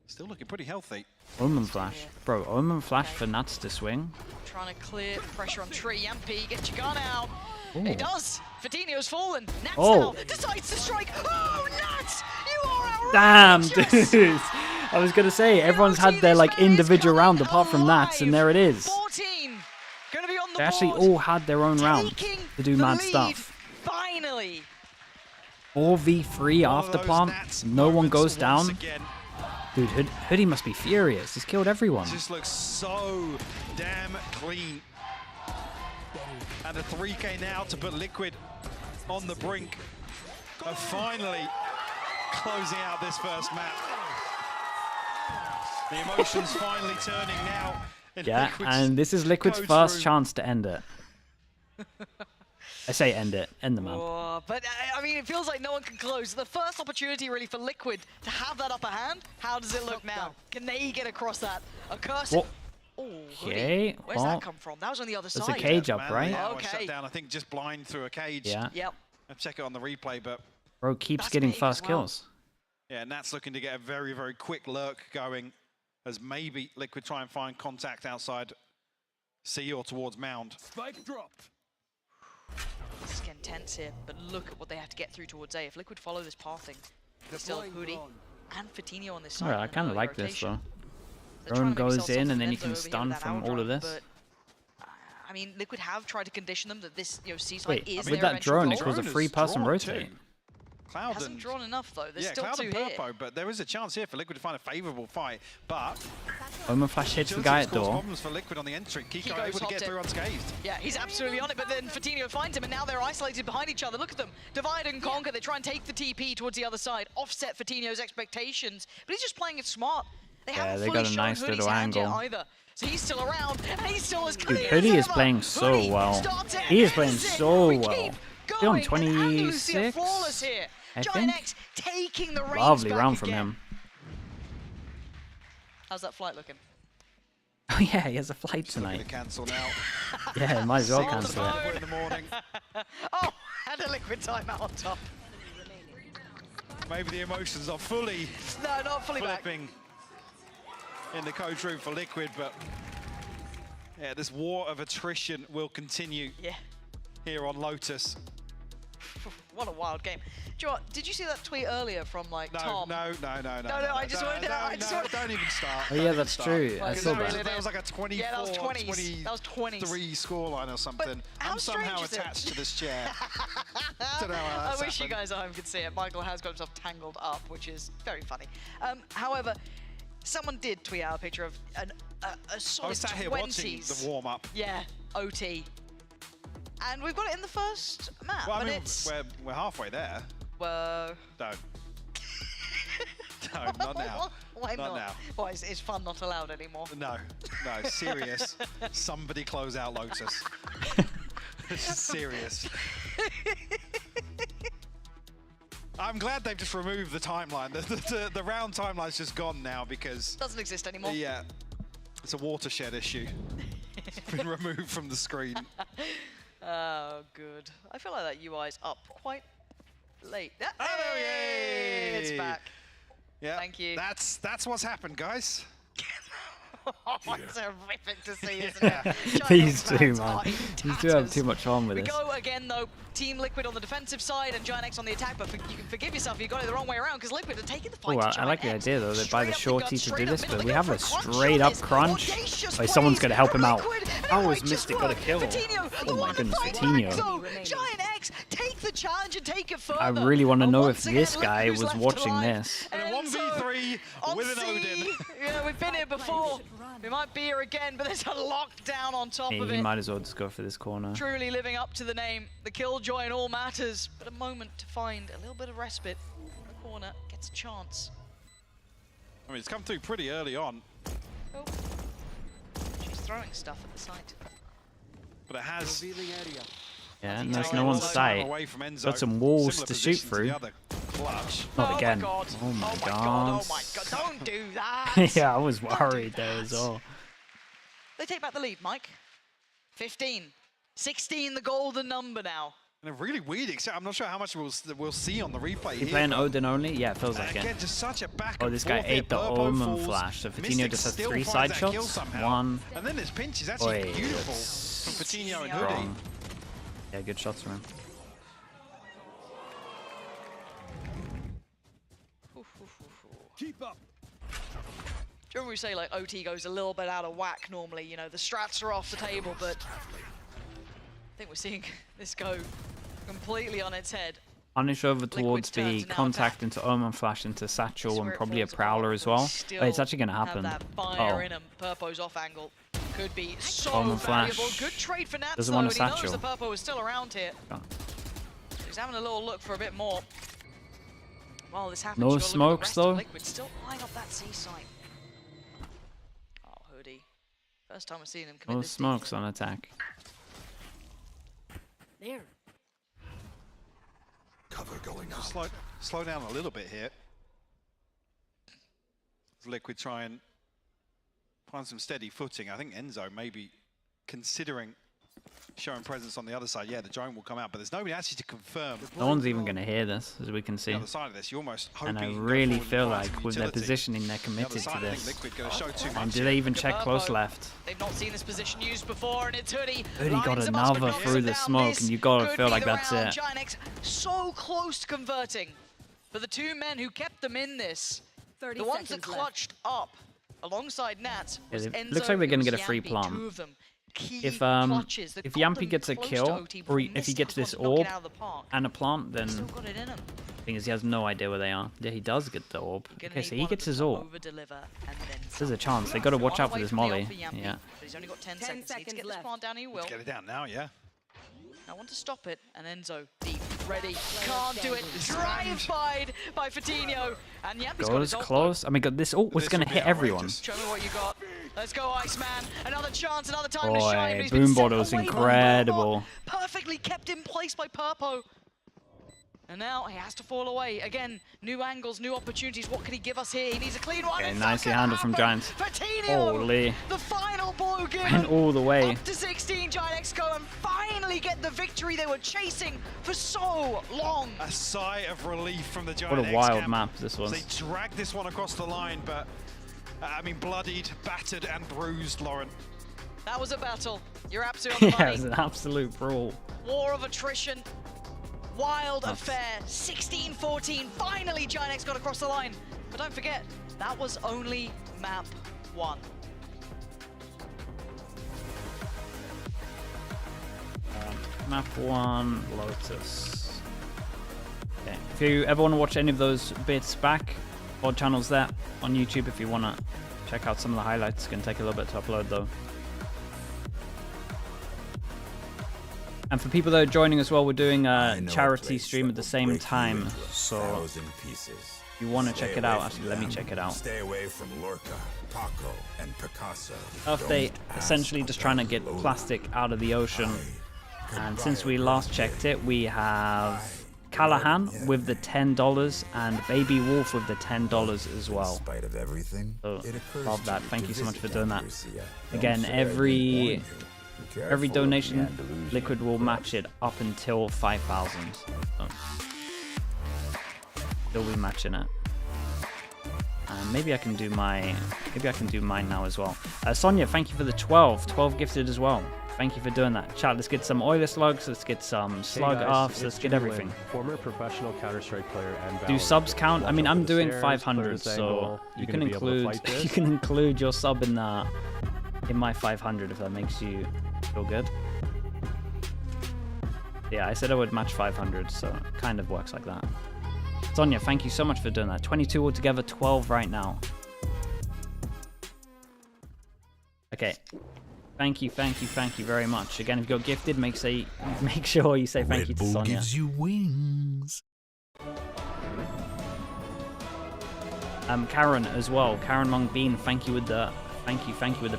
still looking pretty healthy. Omen flash. Bro, Omen flash for Nats to swing. Trying to clear pressure on tree. Yampy, get your gun out. Ooh. He does. Fatinho's fallen. Nats Oh. now decides to strike. Oh, Nats! You are Damn, outrageous! dude! I was gonna say, everyone's had their like individual round apart from Nats, and there it is. 14. Gonna be on the They actually board. all had their own round Taking to do the mad lead, stuff. Finally. 4v3 All of after those plant, Nats no one moments goes once down. again. Dude, Hoodie must be furious. He's killed everyone. Just looks so damn clean. And a 3K now to put Liquid on the brink of finally closing out this first map. The emotions finally turning now. in Yeah, Liquid's and this is Liquid's coach first room. chance to end it. I say end it. End the map. Oh, but I mean, it feels like no one can close. The first opportunity really for Liquid to have that upper hand. How does it look now? Can they get across that? A curse. Whoa. Oh, Okay, Where's well, that come from? That was on the other there's side. a cage up, Man, right? yeah, I Okay. shut down, I think, just blind through a cage. Yeah. Yep. I'll check it on the replay, but Bro keeps That's getting big as first well. kills. yeah, Nat's looking to get a very, very quick lurk going as maybe Liquid try and find contact outside C or towards Mound. Spike dropped. This is getting tense here, but look at what they have to get through towards A. If Liquid follow this pathing, they still have Hoodie and Fatinho on this side. Alright, I in kind of early like this rotation. though. They're Drone trying to maybe goes sell in something and then he Enzo can over here stun with that from hour all of drop, this. but, I mean, Liquid have tried to condition them that this, seaside Wait, is with their that eventual drone, goal. it calls a Drone is 3-person drawn rotate. too. Cloud Hasn't and drawn enough though. There's yeah, still Cloud two and here. Purpo, but there is a chance here for Liquid to find a favourable fight. But Omen Flash hits the Utility guy has at caused door. problems for Liquid on the entry. Kiko able to hopped get it. through unscathed. Yeah, he's absolutely on it, but then Fatinho finds him, and now they're isolated behind each other. Look at them. Divide and conquer. They try and take the TP towards the other side, offset Fatinho's expectations, but he's just playing it smart. They Yeah, haven't they fully got a shown nice Hoodie's little hand yet angle. either. So he's still around, and he's still as Dude, clean Hoodie as is ever. playing so Hoodie well. starts it, He is playing ends it. so We well. keep He's on going, and Andalusia 26, flawless here. I think. GiantX taking the reins Lovely back round from again. him. How's that flight looking? Oh yeah, he has a flight Looking tonight. to cancel now. Yeah, might as well On the cancel it. phone. In the morning. Oh, and a Liquid timeout on top. Maybe the emotions are fully No, not fully back. flipping in the coach room for Liquid, but yeah, this war of attrition will continue Yeah. here on Lotus. What a wild game. Do you know what? Did you see that tweet earlier from like No, Tom? no, I just wanted to- I just wanted- don't even start. Oh yeah, Don't that's even true. start. I Because saw that really that. That was like a 24, Yeah, that was 20s. That was 20s. 23 scoreline or something. how I'm somehow strange is it? attached to this chair. Don't know how I that's wish you happened. guys at home could see it. Michael has got himself tangled up, which is very funny. However, someone did tweet out a picture of a I solid was sat here watching 20s. the warm-up. Yeah, OT. And we've got it in the first map, Well, I but mean, it's... we're halfway there. Well... Don't. No, not now. Why not? now. Why, is fun not allowed anymore? No, serious. Somebody close out Lotus. This is serious. I'm glad they've just removed the timeline. The round timeline's just gone now because... Doesn't exist anymore. Yeah, it's a watershed issue. It's been removed from the screen. Oh, good. I feel like that UI's up quite late. Oh, Hey, it's yay! back. Yeah, Thank you. That's what's happened, guys. Oh, it's horrific to see, isn't it? These Giant two, fans man. are in These two have tatters. too much fun with We this. go again, though. Team Liquid on the defensive side and GiantX on the attack, but you can forgive yourself if you got it the wrong way around, because Liquid are taking the fight Oh, to I like the GiantX. idea though. They buy the Straight up shorty gut, to do straight this, up but middle. we They have go a for crunch straight on up this. crunch. Audacious Oh, someone's plays gonna help from him out. Liquid, and Oh, it it's just Mystic got a worked. kill. Fatinho, Oh the my one goodness, fight Fatinho. back, though. GiantX take the challenge and take it further. I really want to And know if once again, this look guy who's was left watching alive. this. And a Enzo 1v3 on with an C. Odin. Yeah, we've been here before. We might be here again, but there's a lockdown on top Yeah, of he it. might as well just go for this corner. Truly living up to the name. The killjoy in all matters, but a moment to find a little bit of respite. In the corner gets a chance. I mean, it's come through pretty early on, Oh. She's throwing stuff at the site. but it has Yeah, and there's taken no a on lot of time sight. away from Enzo. Got some walls Similar to shoot position through. the other. Clutch. Not Oh again. my god. Oh my god. god. Oh my god. Don't do that. Yeah, I was Don't do worried there as that. well. They take back the lead, Mike. 15. 16, the golden number now. And a really weird, except I'm not sure how much we'll see on the replay You here. playing Odin only? Yeah, it feels And like again, it. just such a back Oh, and this guy forth here. ate the Purpo Omen falls. flash, so Fatinho Mystic just has still 3 finds side that kill shots. somehow. 1. And then this pinch is actually Wait, beautiful it's from Fatinho and strong. Hoodie. Yeah, good shots from him. Keep up. Do you remember we say like OT goes a little bit out of whack normally, you know, the strats are off the table, but I think we're seeing this go completely on its head. Punish over towards turn B, to now contact into Omen flash into Satchel and Where it probably a falls Prowler apart, as but well. still Oh, it's actually going to happen. Have that fire Oh, in him. Purpo's off angle. Could be so Omen valuable. flash. Good trade for Nats Doesn't though, want and a he knows Satchel. the Purpo is still around here. Oh. He's having a little look for a bit more. While this happens, No you gotta look at the smokes, rest of though. Liquid still eyeing up that C site. Oh, Hoodie. First time we've seen him commit no this smokes on attack. There. Just slow down a little bit here. As Liquid try and find some steady footing. I think Enzo may be considering showing presence on the other side. Yeah, the drone will come out, but there's nobody actually to confirm. No one's even going to hear this, as we can see. The other side of this, you're almost hoping And I you can go really forward feel and find some like with their utility. positioning, they're The other committed to side, I think this. Liquid going to show too And much. do they even Good check close Purpo. left? They've not seen this position used before, and it's Hoodie. Hoodie got Lines him up, but another knocks through him the down. smoke, This and you gotta could feel be like the that's round. it. GiantX so close to converting. But the two men who kept them in this, 30 the ones that seconds left. clutched up alongside Nats, was it Enzo, looks like they're it gonna was get a free Yampy, plant. two of them. Key If clutches that if got Yampy them gets a close to kill, OT, but or the if he missed gets was this what knocked it orb out of the park. and a plant, then Still got it in him. Thing is, he has no idea where they are. Yeah, he does get the orb. Okay, so he gets his orb. There's a chance. They got to watch out for this molly. Yeah. But he's only got 10 seconds. He needs to get this plant down. He will. Get it down now, yeah. I want to stop it, and Enzo deep, ready, can't do it. Drive-by'd by Fatinho, and yep, he's got his ult. Close. I mean, this ult was going to hit everyone. Show me what you got. Let's go, Iceman. Another chance, another time to shine. Boy, boom bottle was incredible. Perfectly kept in place by Purpo. And now he has to fall away. Again, new angles, new opportunities. What can he give us here? He needs a clean one. Okay, nicely handled from Giants. Holy. The final blow given. Went all the way. Up to 16, GiantX go and finally get the victory they were chasing for so long. A sigh of relief from the GiantX. What a wild map this was. They dragged this one across the line, but I mean, bloodied, battered, and bruised, Lauren. That was a battle. You're absolutely on the money. Yeah, it was an absolute brawl. War of attrition. Wild affair. 16-14. Finally, GiantX got across the line. But don't forget, that was only map 1. Map 1, Lotus. Okay. If you ever want to watch any of those bits back, odd channels there on YouTube if you want to check out some of the highlights. It's going to take a little bit to upload though. And for people that are joining as well, we're doing a charity stream at the same time. So if you want to check it out, actually let me check it out. Stay away from Lorca, Paco, and Picasso. Earth Day, essentially just trying to get plastic out of the ocean. And since we last checked it, we have Callahan with the $10 and Baby Wolf with the $10 as well. So love that. Thank you so much for doing that. Again, every donation, Liquid will match it up until 5,000. So they'll be matching it. And maybe I can do mine now as well. Sonia, thank you for the 12 gifted as well. Thank you for doing that. Chat, let's get some oiler slugs, let's get some slug offs, let's get everything. Former professional Counter-Strike player and do subs count? I mean, I'm doing 500, so you can include your sub in my 500 if that makes you feel good. Yeah, I said I would match 500, so it kind of works like that. Sonia, thank you so much for doing that. 22 altogether, 12 right now. Okay. Thank you very much. Again, if you got gifted, make sure you say thank you to Sonia. Gives you wings. Karen as well. Karen Mong Bean, thank you with the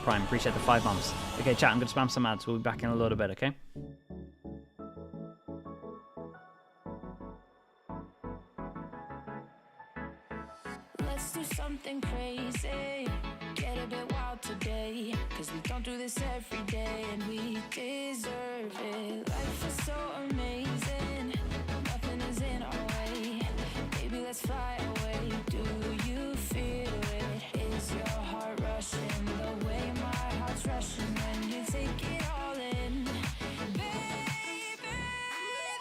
prime. Appreciate the 5 months. Okay, chat, I'm gonna spam some ads. We'll be back in a little bit, okay? Let's do something crazy. Get a bit wild today. Cause we don't do this every day and we deserve it. Life is so amazing. Nothing is in our way. Baby, let's fly away. Do you feel it? Is your heart rushing the way my heart's rushing when you take it all in? Baby,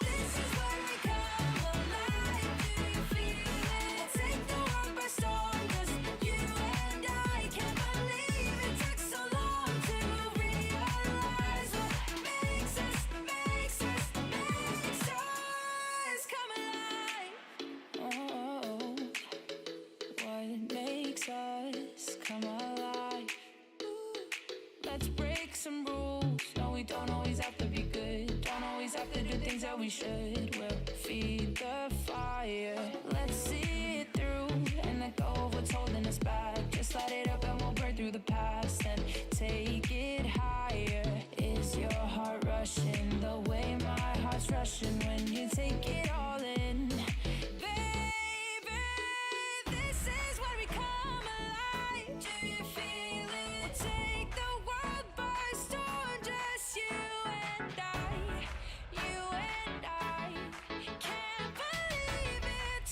this is where we come alive. Do you feel it? Take the world by storm, just you and I. Can't believe it took so long to realize what makes us come alive. Oh, what makes us come alive? Let's break some rules. No, we don't always have to be good. Don't always have to do things that we should. We'll feed the fire. Let's see it through and let go of what's holding us back. Just light it up and we'll burn through the past and take it higher. Is your heart rushing the way my heart's rushing when you take it all in? Baby, this is where we come alive. Do you feel it? Take the world by storm, just you and I. You and I. Can't believe it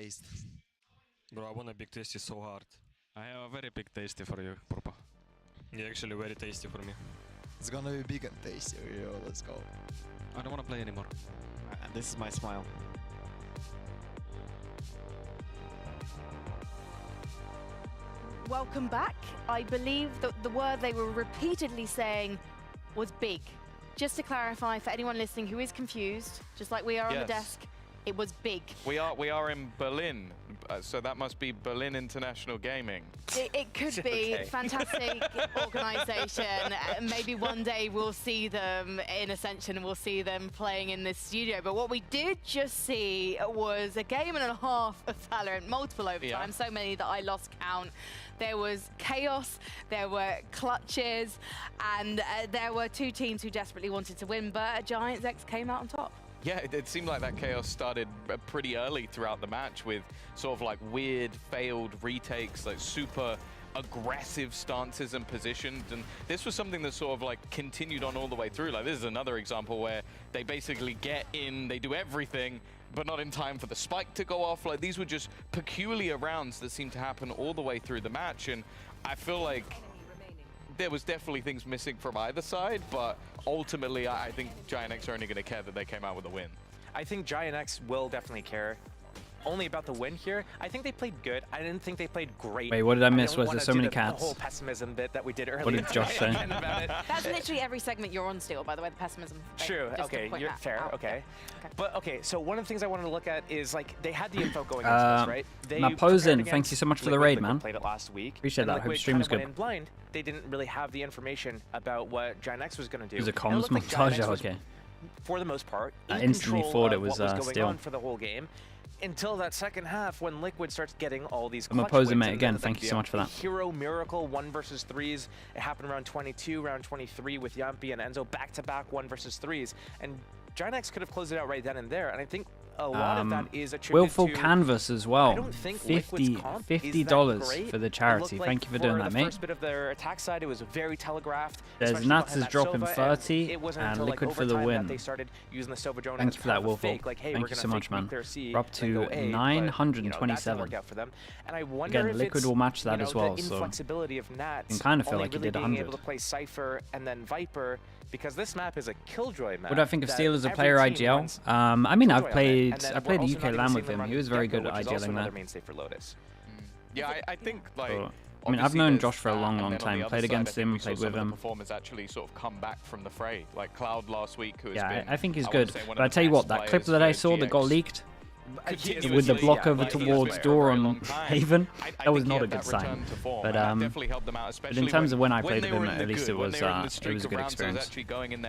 taste. Bro, I want a big tasty so hard. I have a very big tasty for you, Purpo. Yeah, actually very tasty for me. It's gonna be big and tasty, yo, let's go. I don't want to play anymore. And this is my smile. Welcome back. I believe that the word they were repeatedly saying was big. Just to clarify for anyone listening who is confused, just like we are on the desk, it was big. We are in Berlin, so that must be Berlin International Gaming. It could be. Fantastic organisation. Maybe one day we'll see them in Ascension and we'll see them playing in this studio. But what we did just see was a game and a half of Valorant, multiple overtime, so many that I lost count. There was chaos, there were clutches, and there were two teams who desperately wanted to win, but GiantX came out on top. Yeah, it seemed like that chaos started pretty early throughout the match with sort of like weird failed retakes, like super aggressive stances and positions, and this was something that sort of like continued on all the way through. Like this is another example where they basically get in, they do everything, but not in time for the spike to go off. Like these were just peculiar rounds that seemed to happen all the way through the match, and I feel like there was definitely things missing from either side, but ultimately I think GiantX are only going to care that they came out with a win. I think GiantX will definitely care only about the win here. I think they played good. I didn't think they played great. Wait, what did I miss? Was there so many cats? The whole pessimism bit that we did earlier. What did Josh say? That's literally every segment you're on still, by the way, the pessimism. True, okay, you're fair, okay. But okay, so one of the things I wanted to look at is like, they had the info going into this, right? Naposin, thank you so much for the raid, man. Played it last week. Appreciate that, hope stream was good. In blind, they didn't really have the information about what GiantX was going to do. It was a comms montage, okay. For the most part, I instantly thought it was going for the whole game. Until that second half when Liquid starts getting all these I'm opposing mate again, thank you so much for that. Hero Miracle 1 versus 3s. It happened around 22, round 23 with Yampi and Enzo back-to-back 1 versus 3s. And GiantX could have closed it out right then and there. And I think a lot of that is attributed Willful to Canvas as well. I don't think $50 for the charity. Like thank you for doing that, mate. First bit of their attack side, it was very telegraphed. There's Nats is dropping 30 and Liquid for the win. They started using the Silver Drone. Thank you for that, Willful. Like, hey, thank you so much, man. We're up to go A, 927. And I wonder Again, if Liquid will match that as well, the so inflexibility of Nats you can kind of feel only like he really did being 100. able to play Cypher and then Viper, because this map is a killjoy map. What do I think of Steel as a player IGL? I mean, I played a UK LAN with him. He was very good at IGLing there. Yeah, I think like. I mean, I've known Josh for a long, long time. Played against him, played with him. Performers actually sort of come back from the fray, like Cloud last week, who has been. I think he's good. But I tell you what, that clip that I saw that got leaked with the block over towards door on Haven, that was not a good sign. But in terms of when I played with him, at least it was a good experience. Mid-rounding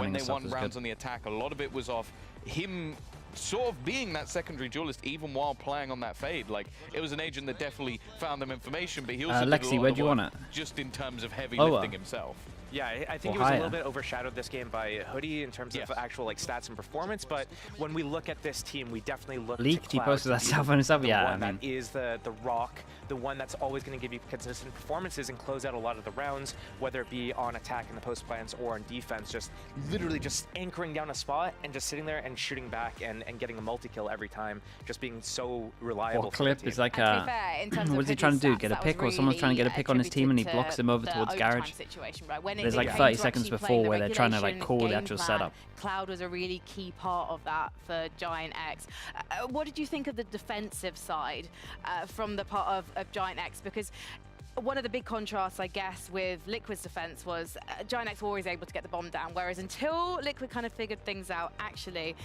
when they stuff won was rounds good. on the attack, a lot of it was off him sort of being that secondary duelist even while playing on that fade. Like, it was an agent that definitely found them information, but he also did a lot Lexi, where of do you work want it? just in terms of heavy lifting himself. Yeah, I think it was a little bit overshadowed this game by Hoodie in terms of actual like stats and performance. But when we look at this team, we definitely look Leaked, to he posted that stuff on himself. Yeah, I mean, that is the rock, the one that's always going to give you consistent performances and close out a lot of the rounds, whether it be on attack in the post plants or on defense. Just literally just anchoring down a spot and just sitting there and shooting back and getting a multi-kill every time, just being so reliable. What clip is like a... What's he trying to do? Get a pick, or someone's trying to get a pick on his team and he blocks him over towards Garage? There's like 30 seconds before where they're trying to like call the actual setup. Cloud was a really key part of that for GiantX. What did you think of the defensive side from the part of GiantX? Because one of the big contrasts, I guess, with Liquid's defense was GiantX were always able to get the bomb down, whereas until Liquid kind of figured things out, actually,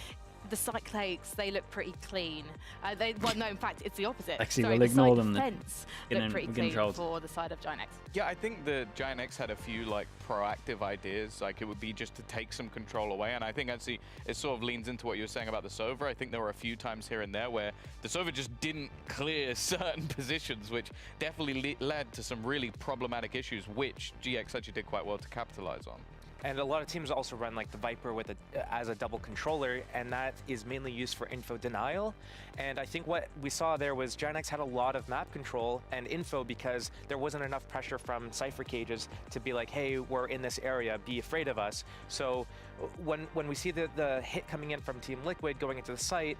the Cyclades, they look pretty clean. Well, no, in fact, it's the opposite. Actually, Sorry, we'll ignore them. The defense look pretty clean for the side of GiantX. Yeah, I think the GiantX had a few like proactive ideas. Like, it would be just to take some control away, and I think actually it sort of leans into what you were saying about the Sova. I think there were a few times here and there where the Sova just didn't clear certain positions, which definitely led to some really problematic issues, which GX actually did quite well to capitalize on. And a lot of teams also run like the Viper with as a double controller, and that is mainly used for info denial. And I think what we saw there was GiantX had a lot of map control and info because there wasn't enough pressure from Cypher cages to be like, hey, we're in this area, be afraid of us. So when we see the hit coming in from Team Liquid going into the site,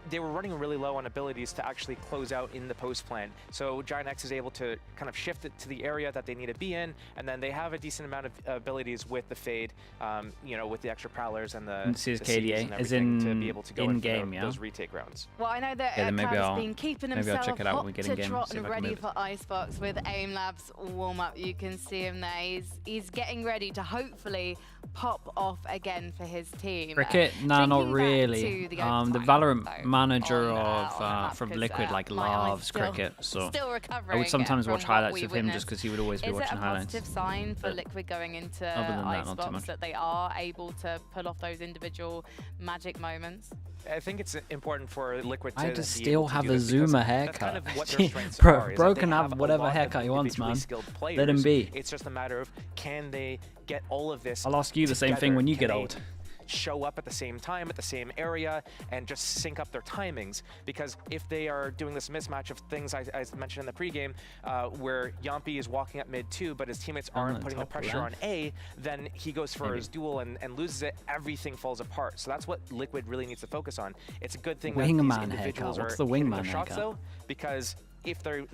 they were running really low on abilities to actually close out in the post plant. So GiantX is able to kind of shift it to the area that they need to be in, and then they have a decent amount of abilities with the fade, you know, with the extra prowlers and the Sees Cs KDA and as everything in to be able to go in game, those retake rounds. Well, I know that then maybe Cloud's I'll been keeping maybe I'll himself check it out when we hot get to in game. trot See if and I can ready move. for Icebox with Aim Labs warm up. You can see him there. He's getting ready to hopefully pop off again for his team. Cricket? Nah, not Thinking back really. to the The overtime, Valorant though, manager on from because, Liquid like my eyes loves cricket, so still I recovering would sometimes from watch what highlights we of him just witnessed. because he would always be Is it watching a highlights. positive sign for But Liquid going into other than that, not too Icebox much. that they are able to pull off those individual magic moments? I think it's important for Liquid to I had to be still able to have do a this because Zuma that's haircut. kind of what their strengths are, is that Bro they can have a whatever lot of haircut he wants, individually man. skilled Let him players. be. It's just a matter of can they get all of this I'll ask you the same thing together? when you Can get they old. show up at the same time, at the same area, and just sync up their timings. Because if they are doing this mismatch of things I mentioned in the pregame, where Yampi is walking up mid 2, but his teammates aren't putting the pressure on A, then he goes for his duel and loses it, everything falls apart. So that's what Liquid really needs to focus on. It's a good thing that these Wingman individuals haircut. What's are the hitting wingman their shots, haircut? though, because if they're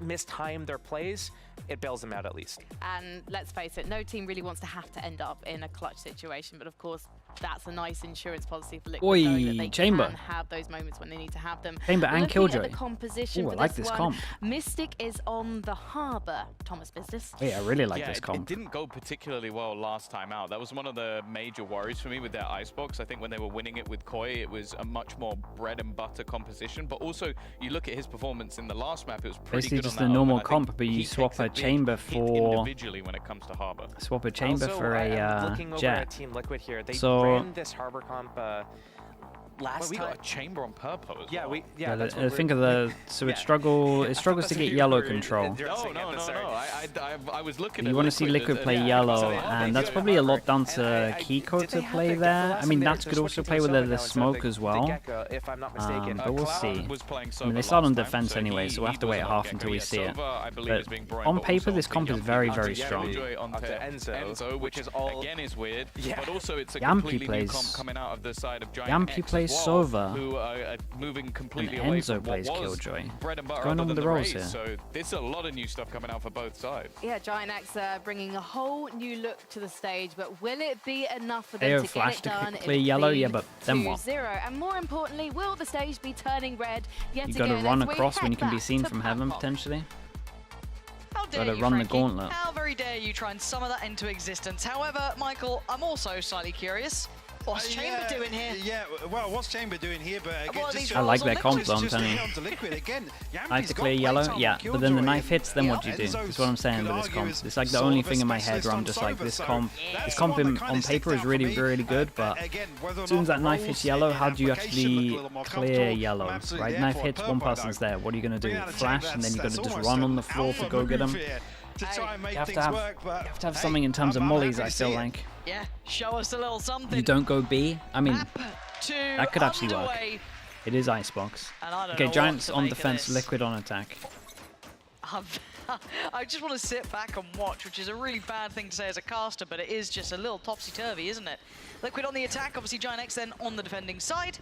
mistime their plays, it bails them out at least. And let's face it, no team really wants to have to end up in a clutch situation, but of course, that's a nice insurance policy for Liquid, Oi, knowing that they Chamber. can have those moments when they need to have them. Chamber and Looking Killjoy. at the composition Ooh, I for like this this one, comp. Mystic is on the harbour. Thomas Business. Oh, yeah, I really like Yeah, this it comp. didn't go particularly well last time out. That was one of the major worries for me with their Icebox. I think when they were winning it with Koi, it was a much more bread and butter composition. But also, you look at his performance in the last map, it was pretty Basically good just on a that normal open. I think comp, but you he swap takes a big chamber hit for individually when it comes to Harbor. swap a chamber Also, for I'm a looking over jet. at Team Liquid here. They So ran this Harbor comp last Well, we time. got a chamber on purple as Yeah, well. that's what I think of the so it struggles to get yellow control. No. I was looking at You want to see Liquid play yellow, and that's probably a lot down to Kiko to play there. I mean, Nats could also play with the smoke as well, but we'll see. I mean, they start on defense anyway, so we'll have to wait half until we see it. But on paper, this comp is very, very strong. Enzo, which is all again is weird, but also it's a Yampi completely plays- new comp coming out of the side of GiantX Yampi plays as well, Sova, who are moving completely and away Enzo from plays what was Killjoy. bread and butter What's going other on with than the roles race. here? So there's a lot of new stuff coming out for both sides. Yeah, GiantX bringing a whole new look to the stage, but will it be enough for them They to have get flash it to done? clear in a yellow, yeah, clean but then what? 2-0? And more importantly, will the stage be turning red yet You again? gotta run as we across when head you can be back seen to from heaven, Purple? potentially. How dare Gotta you, run the Frankie? gauntlet. How very dare you try and summon that into existence. However, Michael, I'm also slightly curious. What's Chamber doing here? Yeah, well, what's Chamber doing here? But again, Well, just these I like rolls that on comp though, I'm just telling you. down to Liquid again. Knife to clear yellow, yeah, but then the knife hits, then what do you do? That's what I'm saying with this comp. It's like the only thing in my head where I'm just like, this comp on paper is really, really good, but as soon as that knife hits yellow, how do you actually clear yellow, right? Knife hits, one person's there, what are you going to do? Flash, and then you got to just run on the floor to go get him? To try and make You have things work, but to have something in terms of mollies, I feel like. Yeah, show us a little something. You don't go B? I mean, that could actually work. Underway. It is Icebox. And I don't Okay, know what Giants to on make of defense, this. Liquid on attack. I just want to sit back and watch, which is a really bad thing to say as a caster, but it is just a little topsy-turvy, isn't it? Liquid on the attack, obviously GiantX then on the defending side.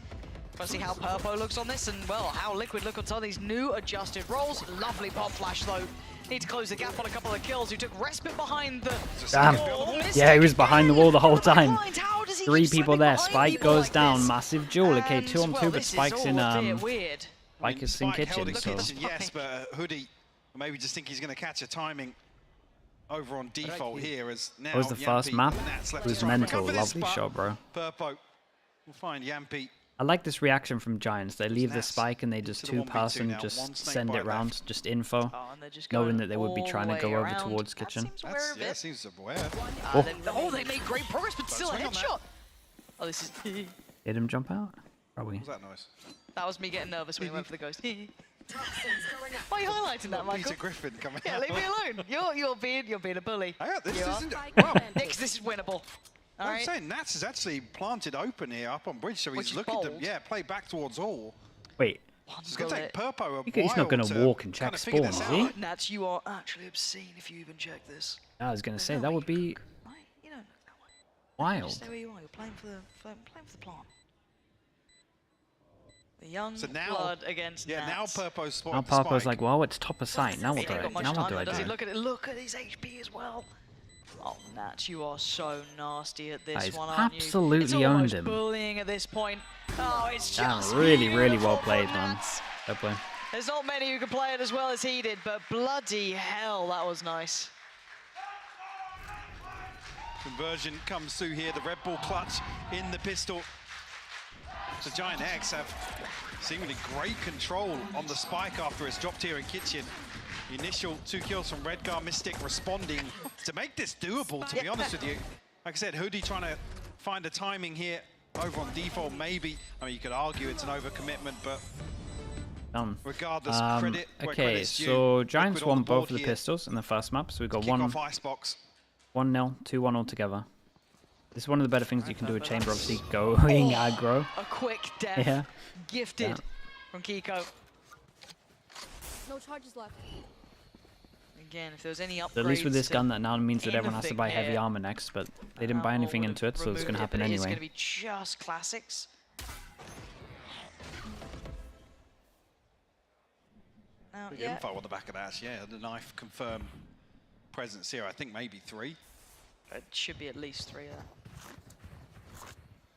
Want to see how Purpo looks on this, and well, how Liquid look on some of these new adjusted roles. Lovely pop flash though. Need to close the gap on a couple of kills. Who took respite behind the Damn. wall. Yeah, he was behind the wall the whole time. How does he 3 keep people slipping there. behind Spike people goes like down. this? Massive duel. Okay, And, 2 on 2, well, but this is Spike's in all a bit weird. Spike is in kitchen. Held So it, yes, but Hoodie maybe just think he's going to catch a timing over on default here as now. that was the first Yampi map. and Nats left It was to try and mental. recover this, Lovely but shot, bro. Purpo will find Yampi. I like this reaction from Giants. They leave the Nats spike and they just to the 2-person 1v2 now. just One snake send bite it round, left. just info, and they're just knowing going that they would be all trying the to go way over around. towards That kitchen. seems aware of Yeah, it. seems aware. Oh, they made great progress, but still a swing on that. headshot. Oh, this is... Did him jump out? Probably. What was that noise? That was me getting nervous when he went for the ghost. Why are you highlighting that, Michael? Peter Griffin coming Yeah, out. leave me alone. You're being a bully. This You are. isn't. Well, Nix, this is winnable. All I'm right. saying Nats is actually planted open here up on bridge, so Which he's is looking to bold. play back towards all. Wait, It's going to take Purpo a he's not while going to walk and kind check of figure spawn, this is he? out. Nats, you are actually obscene if you even check this. I was going to say, that would be You don't look that way. wild. Just stay where you are. You're playing for the plant. The young So now, blood against yeah, now Nats. Purpo's spot. Now Purpo's like, well, it's top of sight. Now what He do ain't got I, much now what time do I though, does he? do? Look at it. Look at his HP as well. Oh, Nats, you are so nasty at this He's one, aren't you? absolutely It's owned almost him. bullying at this point. Oh, it's Damn, just really, really well beautiful played, from man. Nats. Fair play. There's not many who can play it as well as he did, but bloody hell, that was nice. Conversion comes through here. The Red Bull clutch in the pistol. So GiantX have seemingly great control on the spike after it's dropped here in Kitchen. The initial 2 kills from Redgar, Mystic responding to make this doable, to be honest with you. Like I said, Hoodie trying to find a timing here over on default, maybe. I mean, you could argue it's an overcommitment, but regardless, credit where okay, credit's due. so Giants Liquid on won the board both of the here. pistols in the first map, so we got Kick off Icebox. 1-0, 2-1 altogether. This is one of the better things you can do with Chamber, obviously going aggro. A quick death. Yeah. Gifted Yeah. from Kiko. No charges left. Again, if there was any upgrades. So at least with this to gun, that now means that everyone has to anything buy heavy here, armor next, but they didn't buy anything into it, so it's going to happen It's anyway. going to be just classics. Now, Big yeah. info on the back of that, yeah. The knife confirmed presence here. I think maybe 3. It should be at least 3 there.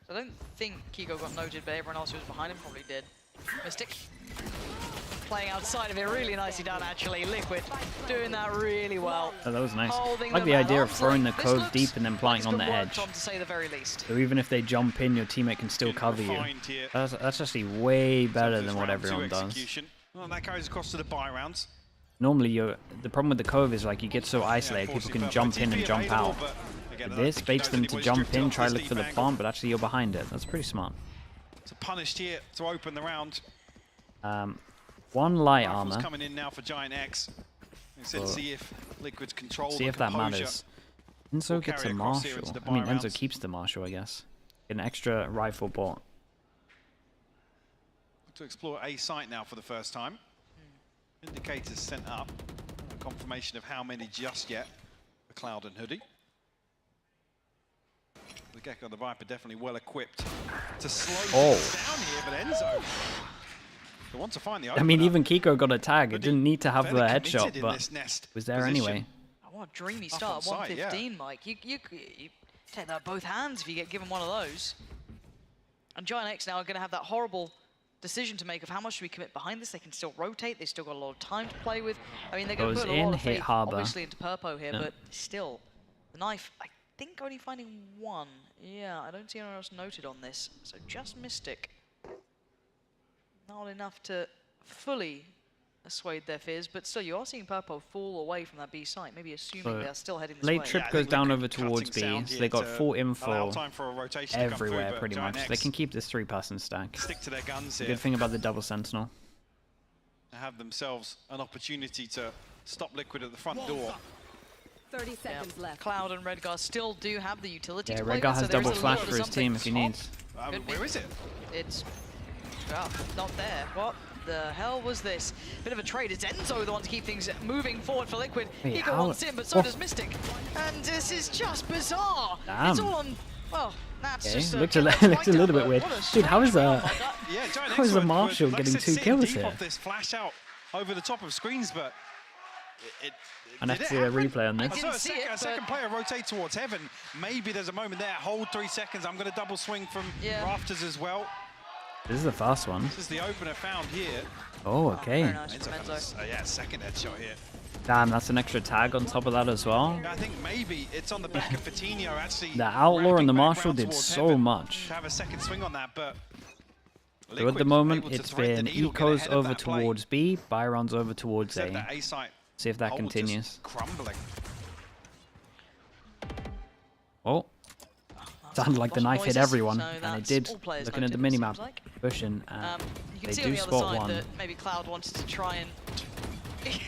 So I don't think Kiko got noted, but everyone else who was behind him probably did. Mystic playing outside of it really nicely done, actually. Liquid doing that really well. Oh, that was nice. Holding I like them the at idea of arm's throwing the length. This cove looks deep and then planting like on it's the been edge. worked on, to say the very least. So even if they jump in, your teammate can still cover you. That's actually way better than what everyone does. Well, that carries across to the buy rounds. Normally, the problem with the cove is like you get so isolated, people can jump in and jump out. With this baits them to jump in, try to look for the plant, but actually you're behind it. That's pretty smart. So punished here to open the round. One light Rifles armor. coming in now for GiantX. They said, see if Liquid's control. See if that matters. Enzo gets a Marshall. I mean, Enzo keeps the Marshall, I guess. An extra rifle bought. To explore A site now for the first time. Indicators sent up. Confirmation of how many just yet for Cloud and Hoodie. The Gecko and the Viper definitely well equipped to slow things down here, but Enzo, they want to find the opener. I mean, even Kiko got a tag. It didn't need to have the headshot, but it was there anyway. Oh, what a dreamy start at 115, Mike. You take that with both hands if you get given one of those. And GiantX now are going to have that horrible decision to make of how much do we commit behind this. They can still rotate. They've still got a lot of time to play with. I mean, they're going to put a lot of faith, obviously, into Purpo here, but still, the knife, I think only finding 1. Yeah, I don't see anyone else noted on this. So just Mystic. Not enough to fully assuade their fears, but still, you are seeing Purpo fall away from that B site, maybe assuming they're still heading this way. Late trip goes down over towards B, so they got full info everywhere, pretty much. They can keep this 3-person stack. Stick to their guns The here. good thing about the double sentinel. Have themselves an opportunity to stop Liquid at the front door. 30 seconds left. Cloud and Redgar still do have the utility Yeah, to play Redgar with, has so there is double a flash little for his something team if he needs. Where is it? It's not there. What the hell was this? Bit of a trade. It's Enzo the one to keep things moving forward for Liquid. Wait, Kiko wants in, but so does Mystic. And this is just bizarre. Damn. It's all on, well, that's Okay, just looked a little bit weird. Dude, how is the Marshall like getting I said, 2 sitting kills deep here? off this flash out over the top of screens, but I'd have to see a replay on this. I saw a second player rotate towards Heaven. Maybe there's a moment there. Hold 3 seconds. I'm going to double swing from rafters as well. This is the fast one. This is the opener found here. Oh, okay. Yeah, second headshot here. Damn, that's an extra tag on top of that as well. I think maybe it's on the back of Fatinho actually. The Outlaw and the Marshall did towards so Heaven much. to have a second swing on that, but So at the moment, it's been Ecos over towards B, Byron's over towards A. See if that continues. Crumbling. Oh. Sounded like the knife hit everyone, and it did. Looking at the minimap, pushing, they do spot one. That maybe Cloud wanted to try and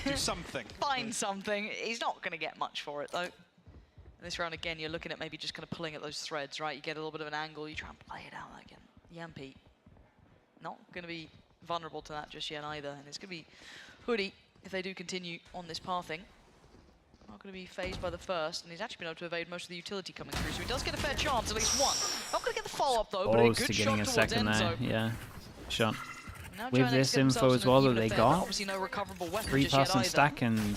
do something. Find something. He's not going to get much for it, though. In this round, again, you're looking at maybe just kind of pulling at those threads, right? You get a little bit of an angle, you try and play it out again. Yampy, not going to be vulnerable to that just yet either, and it's going to be Hoodie, if they do continue on this pathing. Not going to be phased by the first, and he's actually been able to evade most of the utility coming through, so he does get a fair chance, at least one. Not going to get the follow-up, though, but a good Close to shot getting a towards second Enzo. there, yeah. Shot. Now with GiantX this get info themselves as in well an that even they affair, but got, obviously no recoverable weapon just yet 3-person either. stack and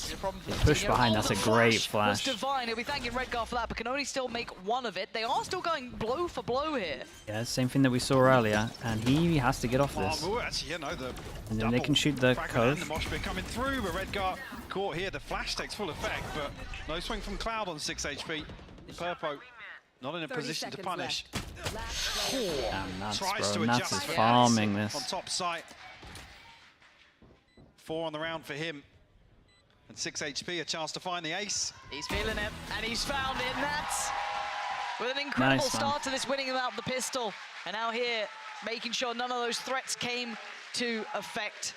They push behind. That's a great flash. Was divine. He'll be thanking Redgar for that, but can only still make one of it. They are still going blow for blow here. Yeah, same thing that we saw earlier, and he has to get off this. Actually, yeah, no, the And then they can shoot the cove. The mosh pit coming through, but Redgar caught here. The flash takes full effect, but no swing from Cloud on 6 HP. Purpo not in a position to punish. Damn, Nats, Tries bro. to Nats adjust is farming on this. top site. 4 on the round for him. And 6 HP, a chance to find the ace. He's feeling it, and he's found it. Nats with an incredible start to this, winning out the pistol. And now here, making sure none of those threats came to effect.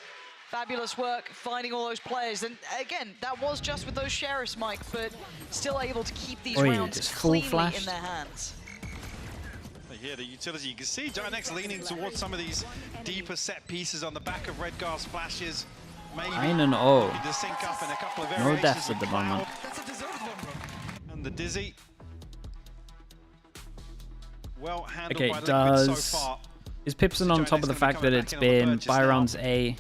Fabulous work finding all those players. And again, that was just with those sheriffs, Mike, but still able to keep these rounds cleanly in their hands. Here, the utility, you can see GiantX leaning towards some of these deeper set pieces on the back of Redgar's flashes. Maybe 9-0. to sync up in a couple of No variations deaths with at the Cloud. moment. And the Dizzy. Well handled Okay, by Liquid so far. is Pipson on top of the fact that it's been Byron's A,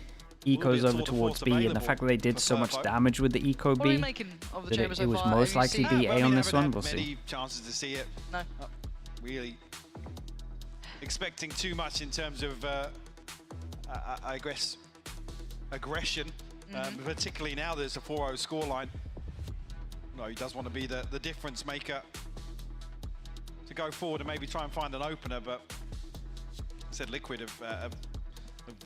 Eco's over towards B, and the fact that they did so much damage with the Eco B, that it was most likely be A on this one? We'll see. Many chances to see it. No. Not really expecting too much in terms of, I guess, aggression, particularly now there's a 4-0 scoreline. No, he does want to be the difference maker to go forward and maybe try and find an opener, but I said Liquid have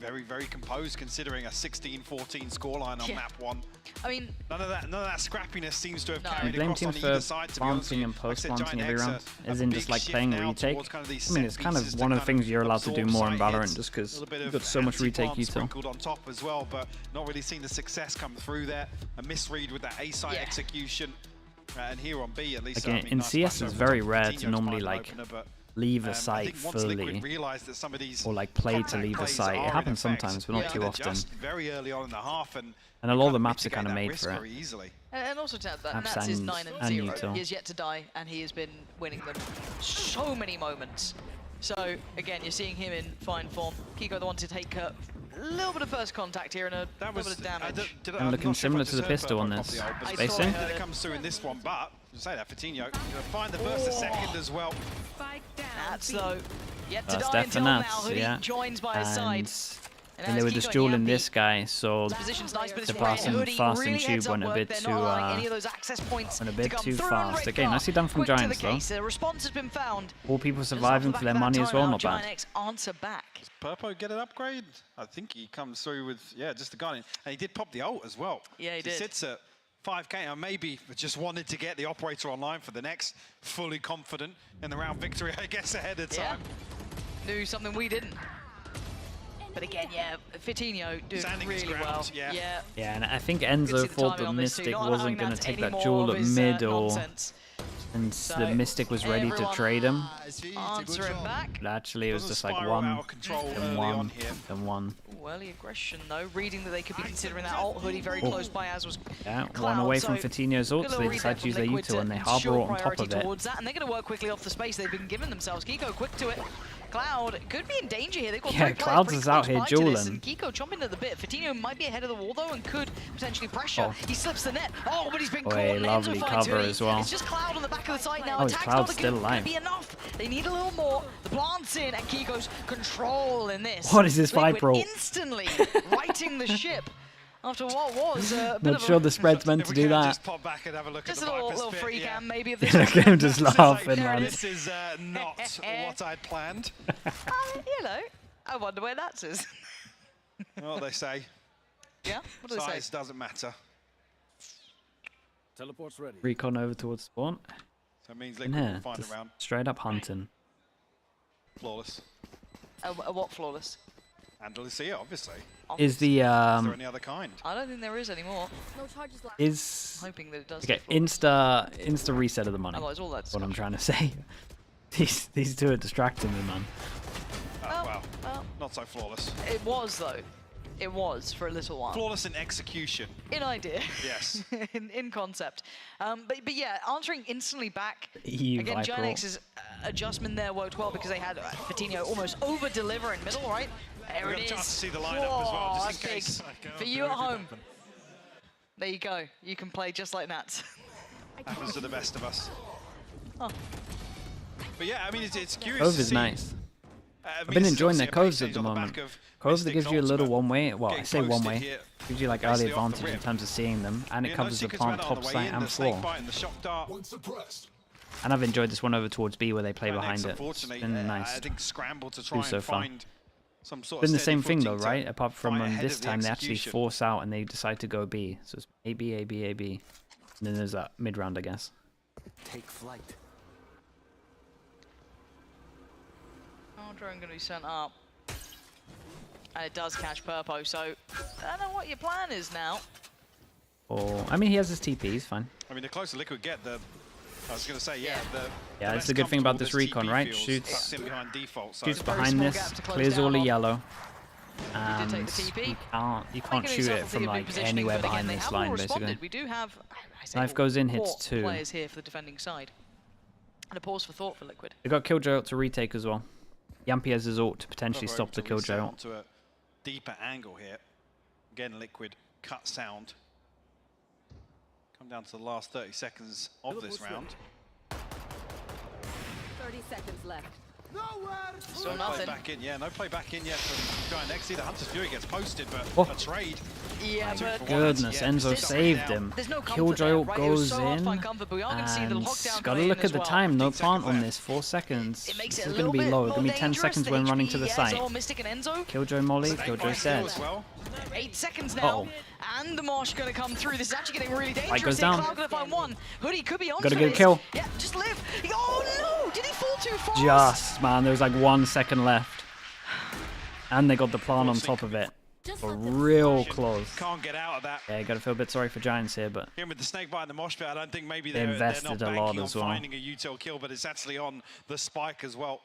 very, very composed considering a 16-14 scoreline on map 1. I mean, none of that scrappiness seems to have You carried blame across teams on for either side. To be honest with planting you. and post Like I said, planting every GiantX round, have as a in big just like shift playing now retake. towards kind of these I mean, set it's kind pieces of to one of the kind things you're allowed to do absorb more in site Valorant, hits. just because A little bit you've of got so much retake anti-plant util. sprinkled on top as well, but not really seeing the success come through there. A misread with that A side execution, and here on B at least. Again, in CS it's very rare to normally like leave a site fully, or like play to leave a site. It happens sometimes, but not too often. Very early on in the half, and a lot of the maps are kind of made for it. And also to add that Maps Nats is and 9-0. util. He has yet to die, and he has been winning them so many moments. So again, you're seeing him in fine form. Kiko the one to take a little bit of first contact here and a little bit of damage. And looking similar to the pistol on this. Spacing. It comes through in this one, but say that Fatinho gonna find the burst a second as well. Nats though, yet to That's die death for until now. Nats, Hoodie yeah. joins by his side. And they were just dueling this guy, so Position's nice, but the it's fast and really tube went a bit too fast. Again, nicely done from Giants though. The response has been found. All people surviving for their money as well, not bad. GiantX answer back. Does Purpo get an upgrade? I think he comes through with, just the Guardian. And he did pop the ult as well. Yeah, he did. He sits at 5k, and maybe just wanted to get the operator online for the next, fully confident in the round victory, I guess, ahead of time. Knew something we didn't. But again, Fatinho doing really well. Yeah, and I think Enzo thought that Mystic wasn't going to take that duel at mid, and the Mystic was ready to trade him. Back. But actually, it was just like one, then one, then one. Early aggression though, reading that they could be considering that ult. Hoodie very close by, as was Cloud, one away from Fatinho's ult, so they decide to use their util, and they harbor ult on top of it. That, and they're going to work quickly off the space they've been giving themselves. Kiko quick to it. Cloud could be in danger here. They've got Clouds is out here dueling. Kiko chomping at the bit. Fatinho might be ahead of the wall though and could potentially pressure. He slips the net. Oh, but he's been caught. Lovely cover as well. It's just Cloud on the back of the site now. Attack's Cloud's still alive. Be enough. They need a little more. The plant's in, and Kiko's control in this. What is this Viper ult? Instantly righting the ship. After what was a bit Not sure the spread's meant to do that. Just pop back and have a look just at the little free cam maybe of this. I'm just laughing, man. This is not what I'd planned. You know, I wonder where that's is. What they say. Yeah? What do they say? Size doesn't matter. Teleport's ready. Recon over towards spawn. So it means Liquid will find a round. Straight up hunting. Flawless. What flawless? And Lucia, obviously. Is the is there any other kind? I don't think there is anymore. No charges left. Is hoping that it does. Okay, insta reset of the money. Otherwise, all that's what I'm trying to say. These two are distracting me, man. Oh, well, not so flawless. It was though. It was for a little while. Flawless in execution. In idea. Yes. in concept. But yeah, answering instantly back. Again, GiantX's adjustment there worked well because they had Fatinho almost over-deliver in middle, right? There it We've got a chance to is. see the lineup as well, just in Big. case. For you at home. There you go. You can play just like Nats. Happens to the best of us. Oh. But yeah, I mean, it's curious Cove to is see. nice. I I've mean, been this is enjoying their obviously a coves base at the stage on the moment. back of Cove that Mystic's gives you a little ultimate. one way. Well, I Getting say one posted way. here. Gives you like early Basically off the advantage in rip. terms of seeing them, and it Yeah, covers the secrets plant about on top the way site in, and the snake floor. bite and the shock dart. And I've enjoyed this one over towards B where they play behind it. It's Unfortunately, been nice. I think scramble to try do so and far. find some sort Been of the same steady thing though, footing to right? Apart from fight ahead this of the time they actually execution. force out and they decide to go B. So it's A, B, A, B, A, B. And then there's that mid round, I guess. Take flight. Oh, drone going to be sent up. And it does catch Purpo, so I don't know what your plan is now. Or I mean, he has his TP. He's fine. I mean, the closer Liquid get, the I was going to say, yeah. Yeah, that's the good thing about this recon, right? Shoots behind this, clears all the yellow, and you can't shoot it from like anywhere behind this line, basically. We do have Knife goes in, hits 2. players here for the defending side. And a pause for thought for Liquid. They got Killjoy ult to retake as well. Yampy has his ult to potentially stop the Killjoy ult. To a deeper angle here. Again, Liquid cut sound. Come down to the last 30 seconds of this round. 30 seconds left. So no play back in, no play back in yet from GiantX. The Hunter's Fury gets posted, but Oh. a trade. Yeah, but Goodness, Enzo saved him. Killjoy ult goes in, and gotta look at the time. No plant on this. 4 seconds. This is gonna be low. It's gonna be 10 seconds when running to the site. Killjoy molly. Killjoy's dead. 8 seconds now, and the Marsh going to come through. This is actually getting really dangerous. goes here. down. Cloud going to find one. Hoodie could be on. Gotta get a kill. Yeah, just live. Oh no! Did he fall too fast? Just, man, there was like 1 second left. And they got the plant on top of it. So real close. Can't get out of that. Yeah, gotta feel a bit sorry for Giants here, but Again, with the snake bite and the mosh pit, I don't think maybe they they're invested not a lot banking as on well. finding a util kill, but it's actually on the spike as well.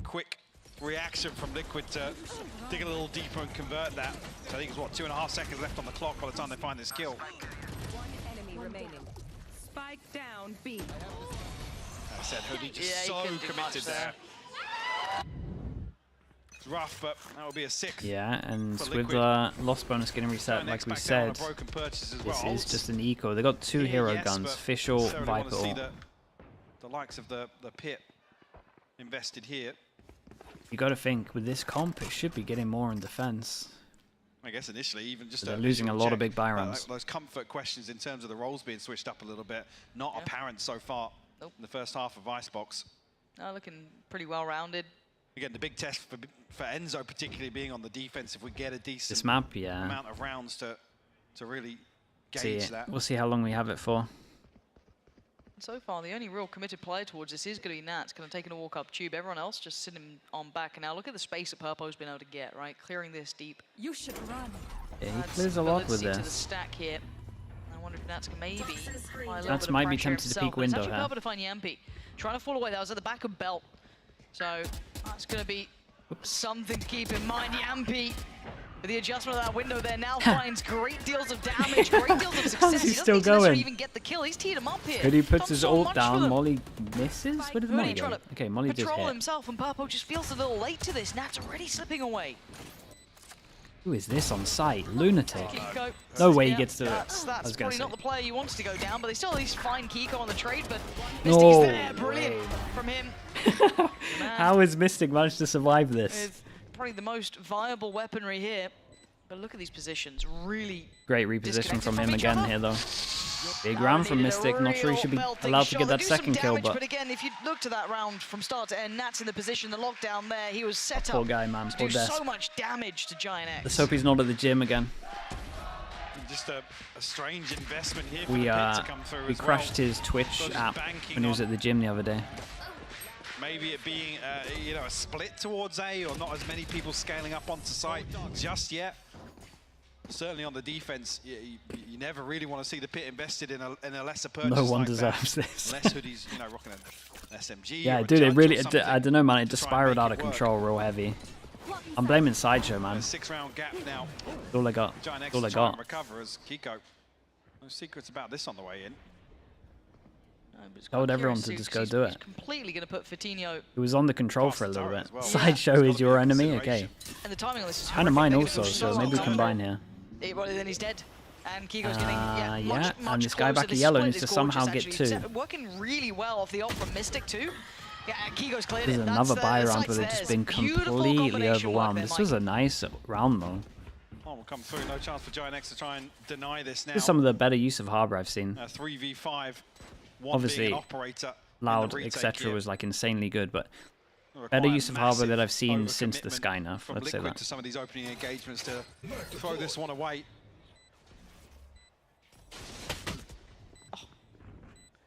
Quick reaction from Liquid to dig a little deeper and convert that. So I think it's what, 2.5 seconds left on the clock by the time they find this kill. One enemy remaining. Spike down B. Like I said, Hoodie just so committed there. It's rough, but that will be a 6. yeah, and for with Liquid. loss bonus getting reset, like we back down on said, a broken purchase as this well. is just an eco. They got 2 hero Yes, guns, but Fish ult, necessarily wanna Viper see ult. the likes of the pit invested here. You gotta think, with this comp, it should be getting more in defense. I guess initially, even just They're losing a lot of big buy check, runs. those comfort questions in terms of the roles being switched up a little bit, not apparent so far in the first half of Icebox. Looking pretty well rounded. Again, the big test for Enzo, particularly being on the defense, if we get a decent This map, yeah. amount of rounds to really See gauge it. that. We'll see how long we have it for. So far, the only real committed player towards this is going to be Nats, kind of taking a walk up tube. Everyone else just sitting on back. And now look at the space that Purpo's been able to get, right? Clearing this deep. You should run. Yeah, he Adds clears a lot with stability to the this. stack here. I wonder if Nats can maybe apply a little Nats bit of might be pressure tempted to himself, peek but it's window actually here. Purpo to find Yampy. Trying to fall away. That was at the back of Belt. So that's going to be something to keep in mind. Yampy, with the adjustment of that window there, now finds great deals of damage, great deals of success. How's he doesn't still need to necessarily going? even get the kill. He's teed him up here. Hoodie puts Done his so ult much for down, them. Molly misses? Where did Hoodie Molly go? trying to Okay, Molly did patrol hit. himself, and Purpo just feels a little late to this. Nat's already slipping away. Who is this on site? Lunatic. Kiko. No way he Yeah, gets to it. That's I was gonna probably say. not the player you wanted to go down, but they still at least find Kiko on the trade, but No Mystic's there. Brilliant way. from him. How has Mystic managed to survive this? With probably the most viable weaponry here. But look at these positions. Really Great reposition from him each again other. here, though. Big round from Mystic. Not sure he should be allowed to get that second kill, But but again, if you look to that round from start to end, Nat's in the position, the lockdown there, he was set poor up guy, man. to Poor do Death. so much damage to GiantX. Let's hope he's not at the gym again. Just a strange investment here for We the pit to come through we as well. crashed his Twitch So just app banking when he was on at the gym the other day. maybe it being a split towards A, or not as many people scaling up onto site just yet. Certainly on the defense, you never really want to see the pit invested in a lesser purchase. No one like deserves that. this. Unless Hoodie's rocking an SMG. Yeah, or a dude, it Judge really, or something I don't know, man, it to just try and spiraled make out it of work. control real heavy. I'm blaming Sideshow, man. A That's 6-round gap now. all I got. GiantX That's all I to try and got. recover as Kiko. No secrets about this on the way in. Told everyone to just go do it. Completely going to put Fatinho. It was on the control for a little bit. Sideshow is your enemy? Okay. And the timing on this is kind of mine also, so maybe combine here. Well, then he's dead. And Kiko's getting much and this guy back at yellow needs to somehow get 2. Working really well off the ult from Mystic too. Yeah, Kiko's cleared This is another buy round where they've just been completely overwhelmed. This was a nice round though. Oh, will come through. No chance for GiantX to try and deny this now. This is some of the better use of Harbor I've seen. 3v5. Obviously, Loud, etc. was like insanely good, but better use of Harbor that I've seen since the Sky nerf. Let's say that. To some of these opening engagements to throw this one away. Oh,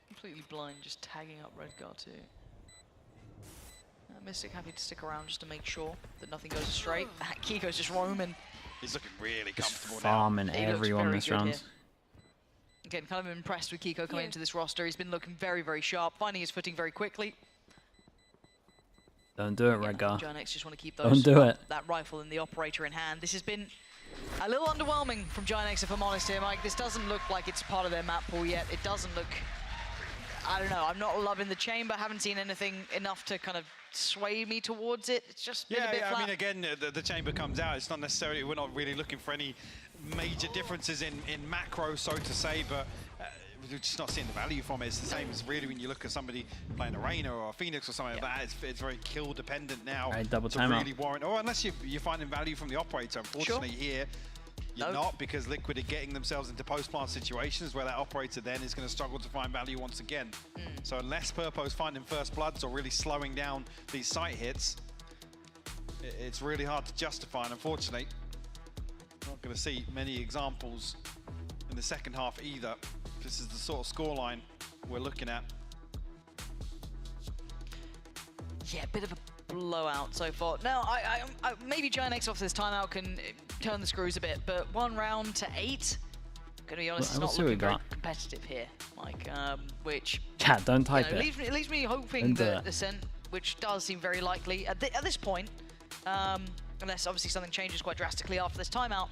completely blind, just tagging up Redgar too. Mystic happy to stick around just to make sure that nothing goes astray. Kiko's just roaming. He's looking really comfortable farming everyone this round. Again, kind of impressed with Kiko coming into this roster. He's been looking very, very sharp, finding his footing very quickly. Don't do it, Redgar. GiantX just want to keep those, Don't do it. That rifle and the operator in hand. This has been a little underwhelming from GiantX, if I'm honest here, Mike. This doesn't look like it's part of their map pool yet. It doesn't look... I don't know. I'm not loving the chamber. Haven't seen anything enough to kind of sway me towards it. It's just been a bit flat. I mean, again, the chamber comes out. It's not necessarily, we're not really looking for any major differences in macro, so to say, but we're just not seeing the value from it. It's the same as really when you look at somebody playing Arena or a Phoenix or something like that. It's very kill dependent now to really warrant. Or unless you're finding value from the operator. Unfortunately, here you're not, because Liquid are getting themselves into post-plant situations where that operator then is going to struggle to find value once again. So unless Purpo's finding first bloods or really slowing down these site hits, it's really hard to justify, and unfortunately, not going to see many examples in the second half either. This is the sort of scoreline we're looking at. Yeah, a bit of a blowout so far. Now, maybe GiantX off this timeout can turn the screws a bit, but 1 round to 8, gonna be honest, it's not looking very competitive here, Mike. Which don't type it. It leaves me hoping that Ascent, which does seem very likely at this point, unless obviously something changes quite drastically after this timeout,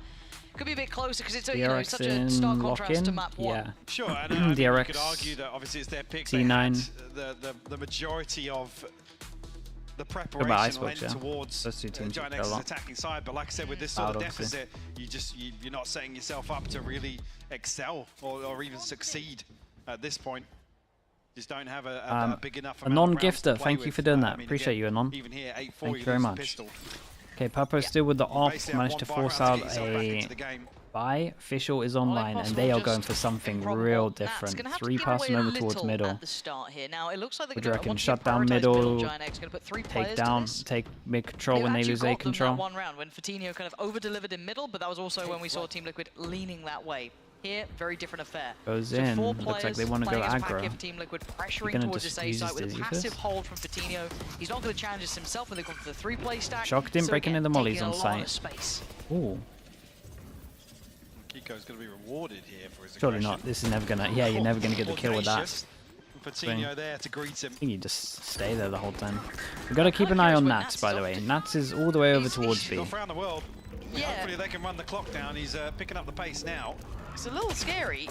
could be a bit closer, because it's such a stark contrast to map 1. Yeah. Sure, and you could argue that obviously it's their pick. C9. The majority of the preparation went towards GiantX's attacking side, but like I said, with this sort of deficit, you're not setting yourself up to really excel or even succeed at this point. Just don't have a big enough amount Anon of rounds to Gifter, play thank you with. for doing that. I mean, Appreciate you, Anon. Even here, 8-4, thank you very much. Okay, Purpo still with the op, managed to force out a buy. Official is online, and they are going for something real different. 3 passing over towards middle. At the start here. Now, it looks like What do you reckon? Shut down middle, take down, take mid control when they lose A control. One round when Fatinho kind of over-delivered in middle, but that was also when we saw Team Liquid leaning that way. Here, very different affair. Goes in. Looks like they want to go aggro. Team Liquid pressuring towards this A site with a passive hold from Fatinho. He's not going to challenge this himself when they go for the 3-play stack. Shocked him, breaking in the mollies on site. Ooh. Kiko's going to be rewarded here for his Surely not. This is never going to... Yeah, you're never going to get the kill with that. Fatinho there to greet him. I think you just stay there the whole time. We've got to keep an eye on Nats, by the way. Nats is all the way over towards B. Around the world. Hopefully they can run the clock down. He's picking up the pace now. It's a little scary,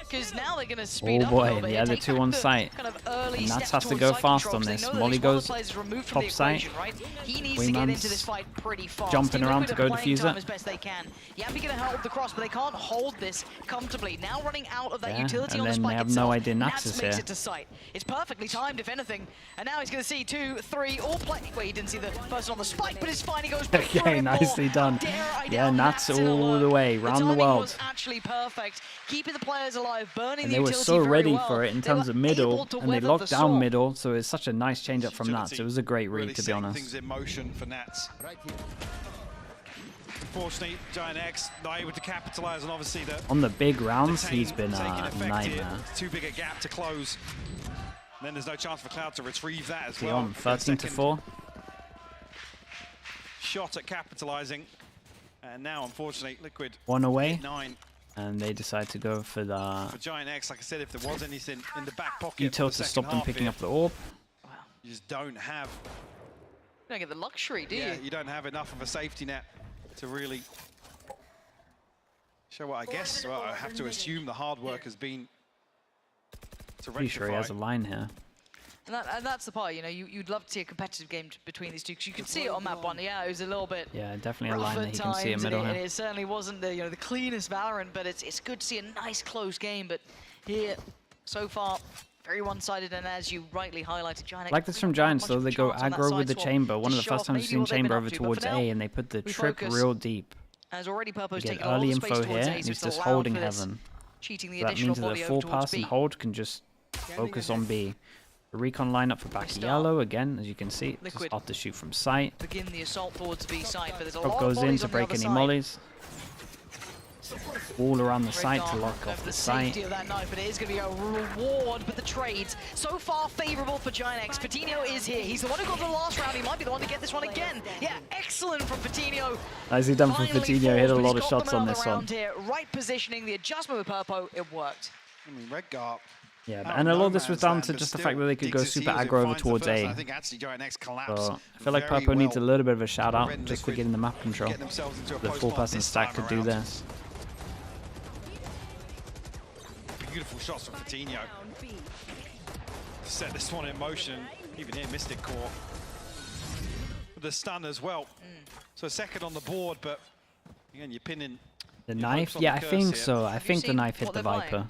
because now they're going to speed up a boy, little bit. The other 2 on site. Kind of early Nats has to go fast on this. Molly goes top site. Right? He needs to get into this fight pretty fast. Jumping around to go defuse it. As best they can. Yambi going to hold the cross, but they can't hold this comfortably. Now running out of that utility on the spike they have itself. No idea Nats is makes here. It to sight. It's perfectly timed, if anything. And now he's going to see 2, 3, all play. Wait, he didn't see the person on the spike, but it's fine. He goes back. Okay, nicely done. Yeah, Nats all the way around the world. Was actually perfect. Keeping the players alive, burning and the they were so ready for it in terms of middle, and they locked down middle, so it's such a nice change up from Nats. It was a great read, to be honest. Things in motion for Nats. Unfortunately, GiantX not able to capitalize on obviously on the big rounds. He's been a nightmare. Too big a gap to close. And then there's no chance for Cloud to retrieve that as well. 13-4. Shot at capitalizing, and now unfortunately Liquid 1 away. 9. And they decide to go for the... For GiantX, like I said, if there was anything in the back pocket... Util to stop them picking up the orb. Wow. You just don't have... You don't get the luxury, do you? Yeah, you don't have enough of a safety net to really show what I guess. Well, I have to assume the hard work has been Pretty sure he has a line here. And that's the part, you know, you'd love to see a competitive game between these two, because you can see it on map 1. Yeah, it was a little bit Definitely a rough line that at you can see in times, middle and here. it certainly wasn't the cleanest Valorant, but it's good to see a nice close game. But here, so far, very one-sided, and as you rightly highlighted, GiantX. Like this from Giants, though, they go aggro with the chamber. One of the first times I've seen chamber over towards A, and they put the trip real deep. As already Purpo's Get taking all early the space info towards here, A, and so he's it's just allowed holding for this, heaven. cheating the So that additional means that body the over full towards pass and B. hold can just focus on B. The recon lineup for back yellow again, as you can see, just Liquid. off the shoot from sight. Begin the assault towards B side, but there's a Drop lot goes of in bodies to on the break other any side. mollies. All around the site to Redgar lock going off for the safety site. of that knife, but it is going to be a reward. But the trades so far favourable for GiantX. Patino is here. He's the one who got the last round. He might be the one to get this one again. Yeah, excellent from Patino. Nicely done from Finally Patino. Hit a falls, but lot he's of got shots them on another this one. round here. Right positioning, the adjustment with Purpo, it worked. I mean, Redgar. Yeah, and a lot of this was down to just the fact that they could go super aggro over towards A. I think actually GiantX collapsed. So I feel like Purpo needs a little bit of a shout out just for getting the map control. The full person stack could do this. Beautiful shots from Coutinho. Set this one in motion. Even here, Mystic Core. With the stun as well. So second on the board, but again, you're pinning The knife? Yeah, I think so. I think the knife hit the Viper.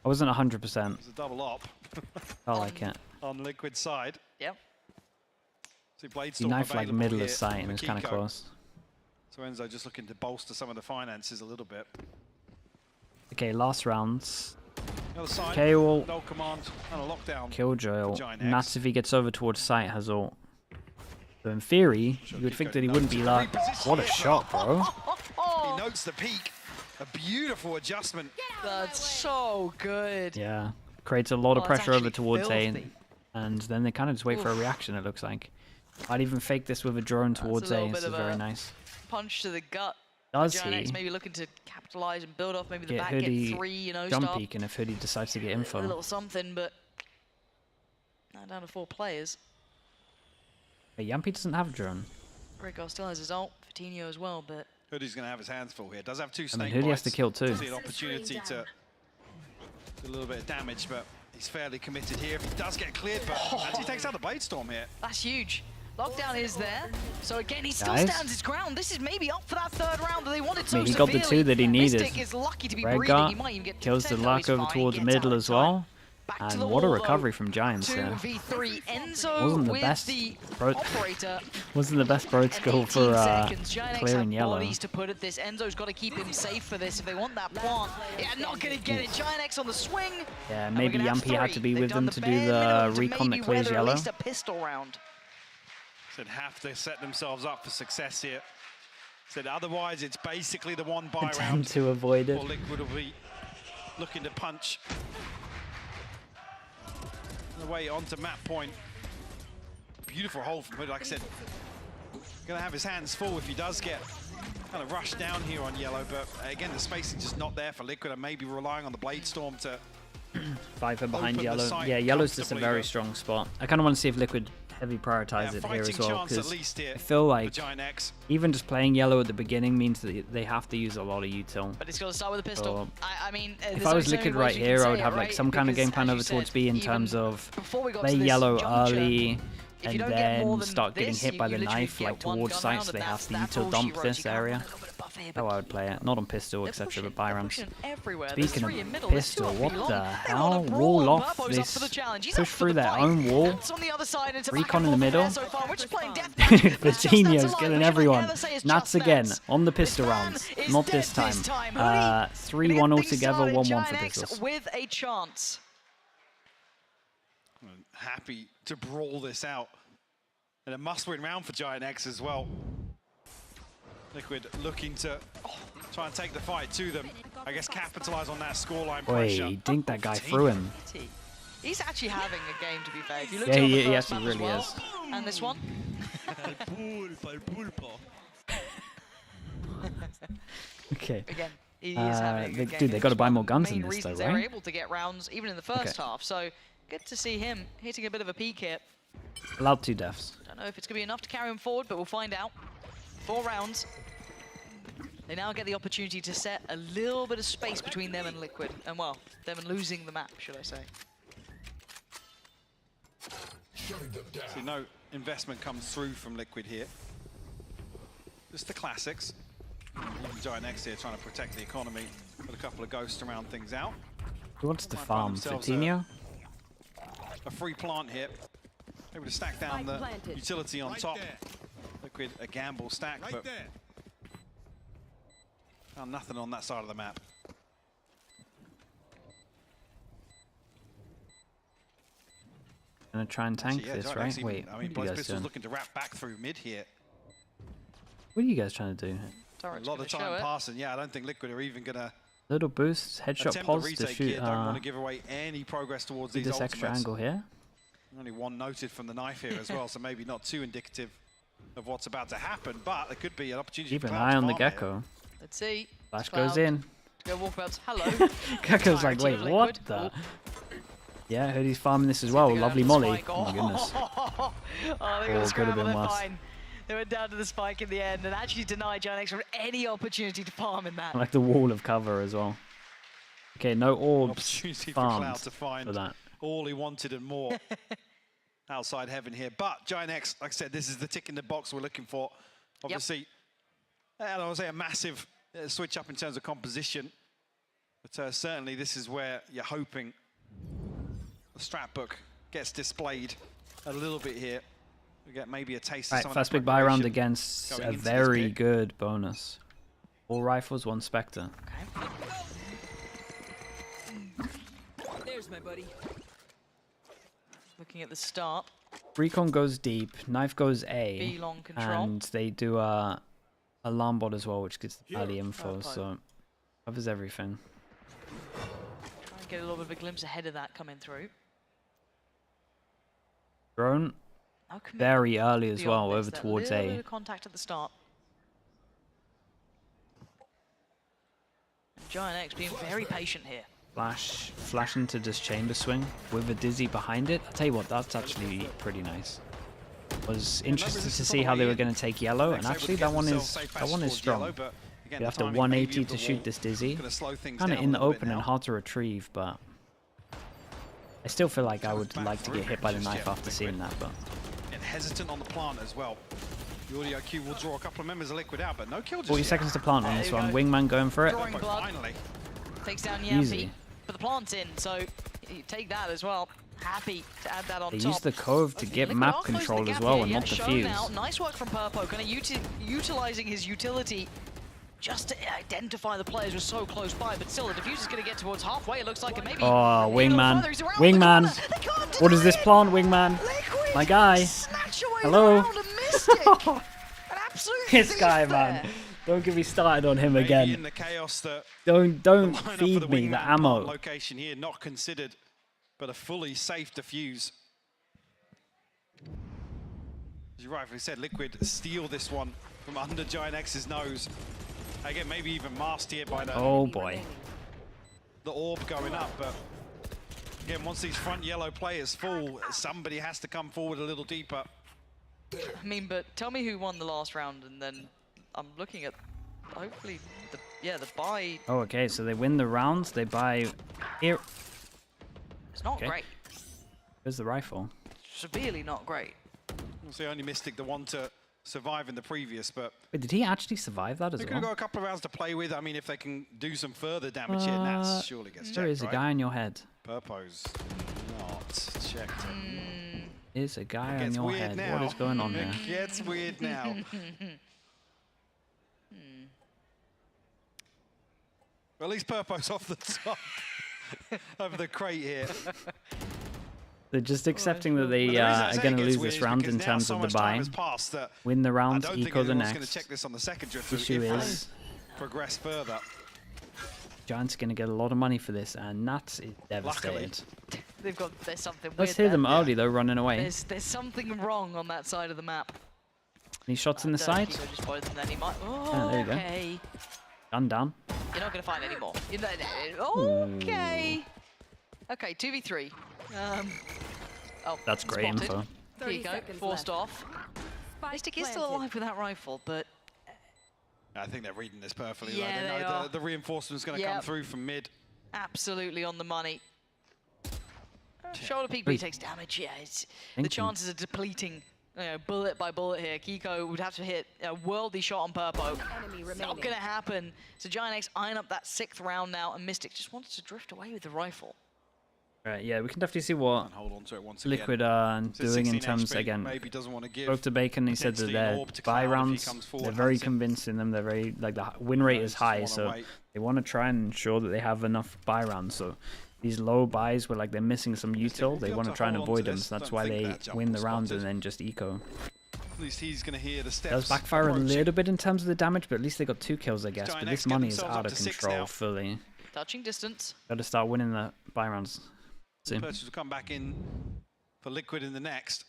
I wasn't 100%. It's a double op. I like it. On Liquid side. Yep. See Bladestorm He knifed like available middle here of sight and for it was kind of Kiko. close. So Enzo just looking to bolster some of the finances a little bit. Okay, last rounds. The other side, K-Wall, no command and a lockdown. Killjoy, for GiantX. Nats if he gets over towards sight has ult. So in theory, you would think that he wouldn't be like, what a shot, bro. He notes the peak. A beautiful adjustment. That's so good. Yeah, creates a lot of Oh, it's pressure over actually towards A, filthy. and then they kind of just wait for a Oof. reaction, it looks like. I'd even fake this with a drone towards a A, little this bit is of very a nice. Punch to the gut. Does GiantX he? maybe looking to capitalize and build off maybe the Get back, Hoodie get 3, you know, jump start peek, and if Hoodie decides to get a info. little something, but now down to 4 players. Hey, Yampy doesn't have a drone. Redgar still has his ult, Coutinho as well, but Hoodie's going to have his hands full here. Does have 2 I snake mean, Hoodie has to bites. kill too. See an opportunity to do a little bit of damage, but he's fairly committed here. If he does get cleared, but actually takes out the Bladestorm here. that's huge. Lockdown is there, so again, he still Guys. stands his ground. This is maybe up for that 3rd round that they wanted I so mean, he got the 2 severely. that he needed. Mystic is lucky to be breathing. He might even Redgar get kills the 10, though. luck He's over fine. towards Gets middle out as in time. well. Back to the And what a wall, though. recovery from Giants there. 2v3. Enzo Wasn't the with best the bro- operator. Wasn't the best broad skill 18 for seconds. GiantX clearing have yellow. bodies to put at this. Enzo's got to keep him safe for this if they want that plant. Yeah, not going to get it. GiantX on the swing. Yeah, And maybe we're gonna have Yampy had 3. to be They've with done them to do bare the minimum to recon maybe that clears weather yellow. At least a pistol round. Said have to set themselves up for success here. Said otherwise it's basically the one buy Attempt round. to avoid it. Or Liquid will be looking to punch the way onto map point. Beautiful hold from Hood, like I said. Gonna have his hands full if he does get kind of rushed down here on yellow, but again the space is just not there for Liquid and maybe relying on the Bladestorm to Viper behind open the yellow. site Yeah, yellow's just a comfortably, very but- strong spot. I kind of want to see if Liquid heavy prioritize it here as well, chance at because least here I feel like for GiantX. even just playing yellow at the beginning means that they have to use a lot of util. But it's got to start with a pistol. So, I mean, if I was Liquid right here, I would have like some kind of game plan over towards B in terms of play yellow early and then start getting hit by the knife like towards sight, so they have to util dump this area. How I would play it, not on pistol, etc., but Byrams. Speaking of pistol, what the hell? Wall off this, push through their own wall, recon in the middle. Virginia's killing everyone. Nats again, on the pistol rounds, not this time. 3-1 altogether, 1-1 for pistols. With a chance. Happy to brawl this out. And a must-win round for GiantX as well. Liquid looking to try and take the fight to them. I guess capitalize on that scoreline pressure. Wait, dinked that guy through him. He's actually having a game, to be fair. If you look Yeah, at the he first actually map as really well, is. and this one. Okay. Again, he is having a good game. Dude, they got to buy more guns in Main this, though, reasons they were right? able to get rounds even in the first half. So good to see him hitting a bit of a peak here. Allowed 2 deaths. Don't know if it's going to be enough to carry him forward, but we'll find out. 4 rounds. They now get the opportunity to set a little bit of space between them and Liquid. And, well, them and losing the map, should I say. See, no investment comes through from Liquid here. Just the classics. Even GiantX here trying to protect the economy with a couple of ghosts around things out. Who wants to farm? Vitinho? A free plant here. Able to stack down the utility on top. Liquid, a gamble stack, but found nothing on that side of the map. Gonna try and tank Actually, this, right? Wait, I mean, what are you guys Pistols doing? looking to wrap back through mid here. What are you guys trying to do? A lot of time passing. Yeah, I don't think Liquid are even gonna Little boost, headshot attempt pulse the to retake shoot. here. Don't want to give away any progress towards these this ultimates. extra angle here. Only one noted from the knife here as well, so maybe not too indicative of what's about to happen, but there could be an opportunity. Keep for an Cloud eye to on the farm here. Gecko. Let's see. Flash Cloud. goes in. Go walkabouts. Hello. Gecko's like, wait, Liquid. what the? Yeah, I heard he's farming this as well. Lovely molly. Oh my goodness. Oh, they got Could have scrambled. been They're worse. fine. They went down to the spike in the end and actually denied GiantX from any opportunity to farm in that. I like the wall of cover as well. Okay, no orbs Opportunity for farmed Cloud to find for that. all he wanted and more outside heaven here. But GiantX, like I said, this is the tick in the box we're looking for. Obviously, I don't want to say a massive switch up in terms of composition, but certainly this is where you're hoping the strat book gets displayed a little bit here. We get maybe a taste of Right, some of first the big buy round preparation against going a into this very pick. good bonus. 4 rifles, 1 Spectre. There's my buddy. Looking at the start. Recon goes deep, knife goes A, B long control. and they do a alarm bot as well, which gives the early info, so covers everything. Try and get a little bit of a glimpse ahead of that coming through. Drone, No commitment very early as beyond well, this. over That towards little A. bit of contact at the start. GiantX being very patient here. Flash into this chamber swing with a dizzy behind it. I'll tell you what, that's actually pretty nice. Was interested to see how they were going to take yellow, and actually that one is strong. You have to 180 to shoot this dizzy. Kind of in the open and hard to retrieve, but I still feel like I would like to get hit by the knife after seeing that. But And hesitant on the plant as well. The audio queue will draw a couple of members of Liquid out, but no kill just 40 yet. seconds to plant on this one. Wingman going for it. Drawing blood. Finally. Takes down Easy. Yampi. But the plant's in, so you take that as well. Happy to add that on They top. use the cove to get map control as well, and not the fuse. Nice work from Purpo, kind of utilizing his utility just to identify the players were so close by, but still the diffuser's going to get towards halfway. It looks like it maybe. Oh, Wingman. Wingman. What is this plant, Wingman? My guy. Hello. This guy, man. Don't get me started on him again. In the chaos that Don't feed me the ammo. Location here not considered, but a fully safe defuse. As you rightfully said, Liquid steal this one from under GiantX's nose. Again, maybe even masked here by the the orb going up, but again, once these front yellow players fall, somebody has to come forward a little deeper. I mean, but tell me who won the last round, and then I'm looking at hopefully the buy. Oh, okay, so they win the rounds, they buy here. It's not great. Here's the rifle. Severely not great. It's the only Mystic the one to survive in the previous, but Wait, did he actually survive that as they're well? going to go a couple of rounds to play with. I mean, if they can do some further damage here, Nats surely gets checked, There is a right? guy on your head. Purpo's not checked. Is a guy on Gets your weird head. now. What is going on there? It gets weird now. Well, at least Purpo's off the top of the crate here. They're just accepting that they are going to lose this round in terms of the buy. Win the round, eco the next. Check this on the second drift Issue if is they progress further. Giants going to get a lot of money for this, and Nats is devastated. There's something weird. Let's hear them early though, running away. There's something wrong on that side of the map. Any shots in the side? Just spotted them, then he might. Oh, there you go. Okay. Gun down. You're not going to find any more. Okay. Okay, 2v3. Oh, That's great spotted. info. There you go, forced off. Mystic is still alive with that rifle, but I think they're reading this perfectly. Yeah, They they know are. the reinforcement's going to come through from mid. absolutely on the money. Shoulder peek, but he takes damage. Yeah, the chances are depleting. Bullet by bullet here. Kiko would have to hit a worldly shot on Purpo. It's not going to happen. So GiantX eyeing up that 6th round now, and Mystic just wants to drift away with the rifle. Right, yeah, we can definitely see what hold on to it once Liquid are doing in terms, again, spoke to Bacon, he said that their buy rounds, they're very convincing them, they're very, like, the win rate is high, so they want to try and ensure that they have enough buy rounds, so these low buys where, like, they're missing some util, they want to try and avoid them, so that's why they win the rounds and then just eco. At least he's going to hear the steps. Does backfire a little bit in terms of the damage, but at least they got 2 kills, I guess, but this money is out of control fully. Touching distance. Got to start winning the buy rounds. Purchase will come back in for Liquid in the next.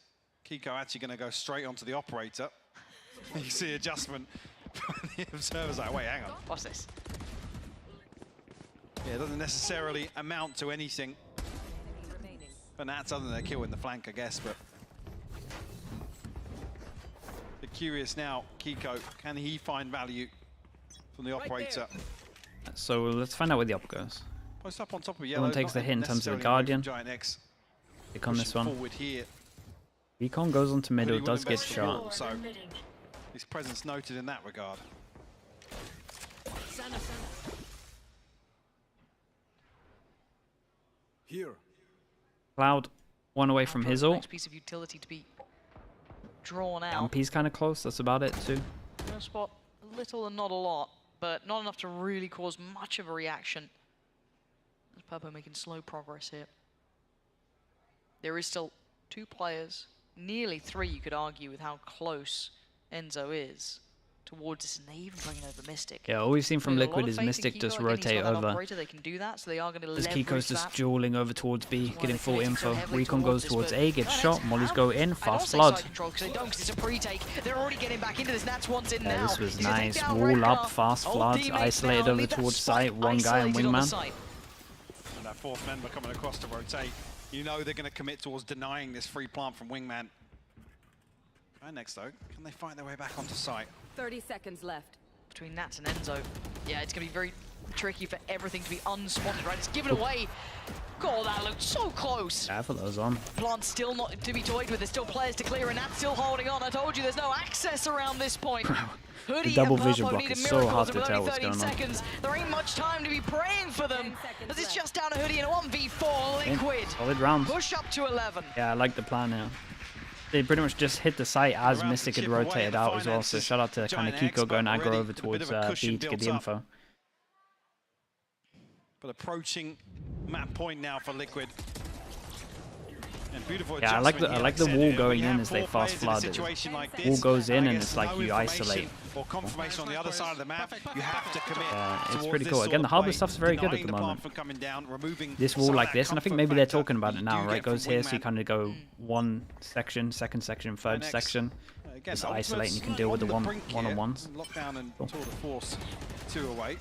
Kiko actually going to go straight onto the operator. You see adjustment. The observer's like, wait, hang on. What's this? Yeah, it doesn't necessarily amount to anything. But that's other than a kill in the flank, I guess. But they're curious now, Kiko, can he find value from the operator? So let's find out where the op goes. Post up on top of Yellow. Someone takes the hit in terms of the Guardian. GiantX Pick on this one. Recon goes onto middle, does get shot. So his presence noted in that regard. Here. Cloud, one away from his ult. Next piece of utility to be drawn out. Yampy's kind of close, that's about it too. Gonna spot a little and not a lot, but not enough to really cause much of a reaction. Purpo making slow progress here. There is still 2 players, nearly 3 you could argue with how close Enzo is towards this, and they even bringing over Mystic. Yeah, all we've seen from Liquid is Mystic just rotate over. They can do that, so they are going to As Kiko's just dueling over towards B, getting full info. Recon goes towards A, gets shot, Molly's go in, fast flood. They're already getting back into this, Nats wants in now. This was nice, wall up, fast flood, isolated over towards site, one guy and wingman. And that 4th member coming across to rotate. You know they're going to commit towards denying this free plant from wingman. Right next though, can they find their way back onto site? 30 seconds left. Between Nats and Enzo, yeah, it's going to be very tricky for everything to be unspotted, right? It's given away. God, that looked so close. Yeah, I thought that was on. Plant still not to be toyed with. There's still players to clear, and Nats still holding on. I told you there's no access around this point. Hoodie the double and vision Purpo block need a is so miracle, hard and to with tell only what's 13 going on. seconds, there ain't much time to be praying for them. As it's just down to Hoodie in a 1v4 Liquid. Solid rounds. Push up to 11. Yeah, I like the plan now. They pretty much just hit the site as Mystic had rotated out as well, so shout out to kind of Kiko going aggro over towards B to get the info. But approaching map point now for Liquid. And beautiful yeah, I like the wall going in as they fast flood. Wall goes in and it's like you isolate. Or confirmation on the other side of the map, you have to commit. It's pretty cool. Again, the harbor stuff's very good at the moment. This wall like this, and I think maybe they're talking about it now, right? Goes here, so you kind of go one section, second section, third section. Just isolate and you can deal with the one-on-ones. Lockdown and tour de force 2 away.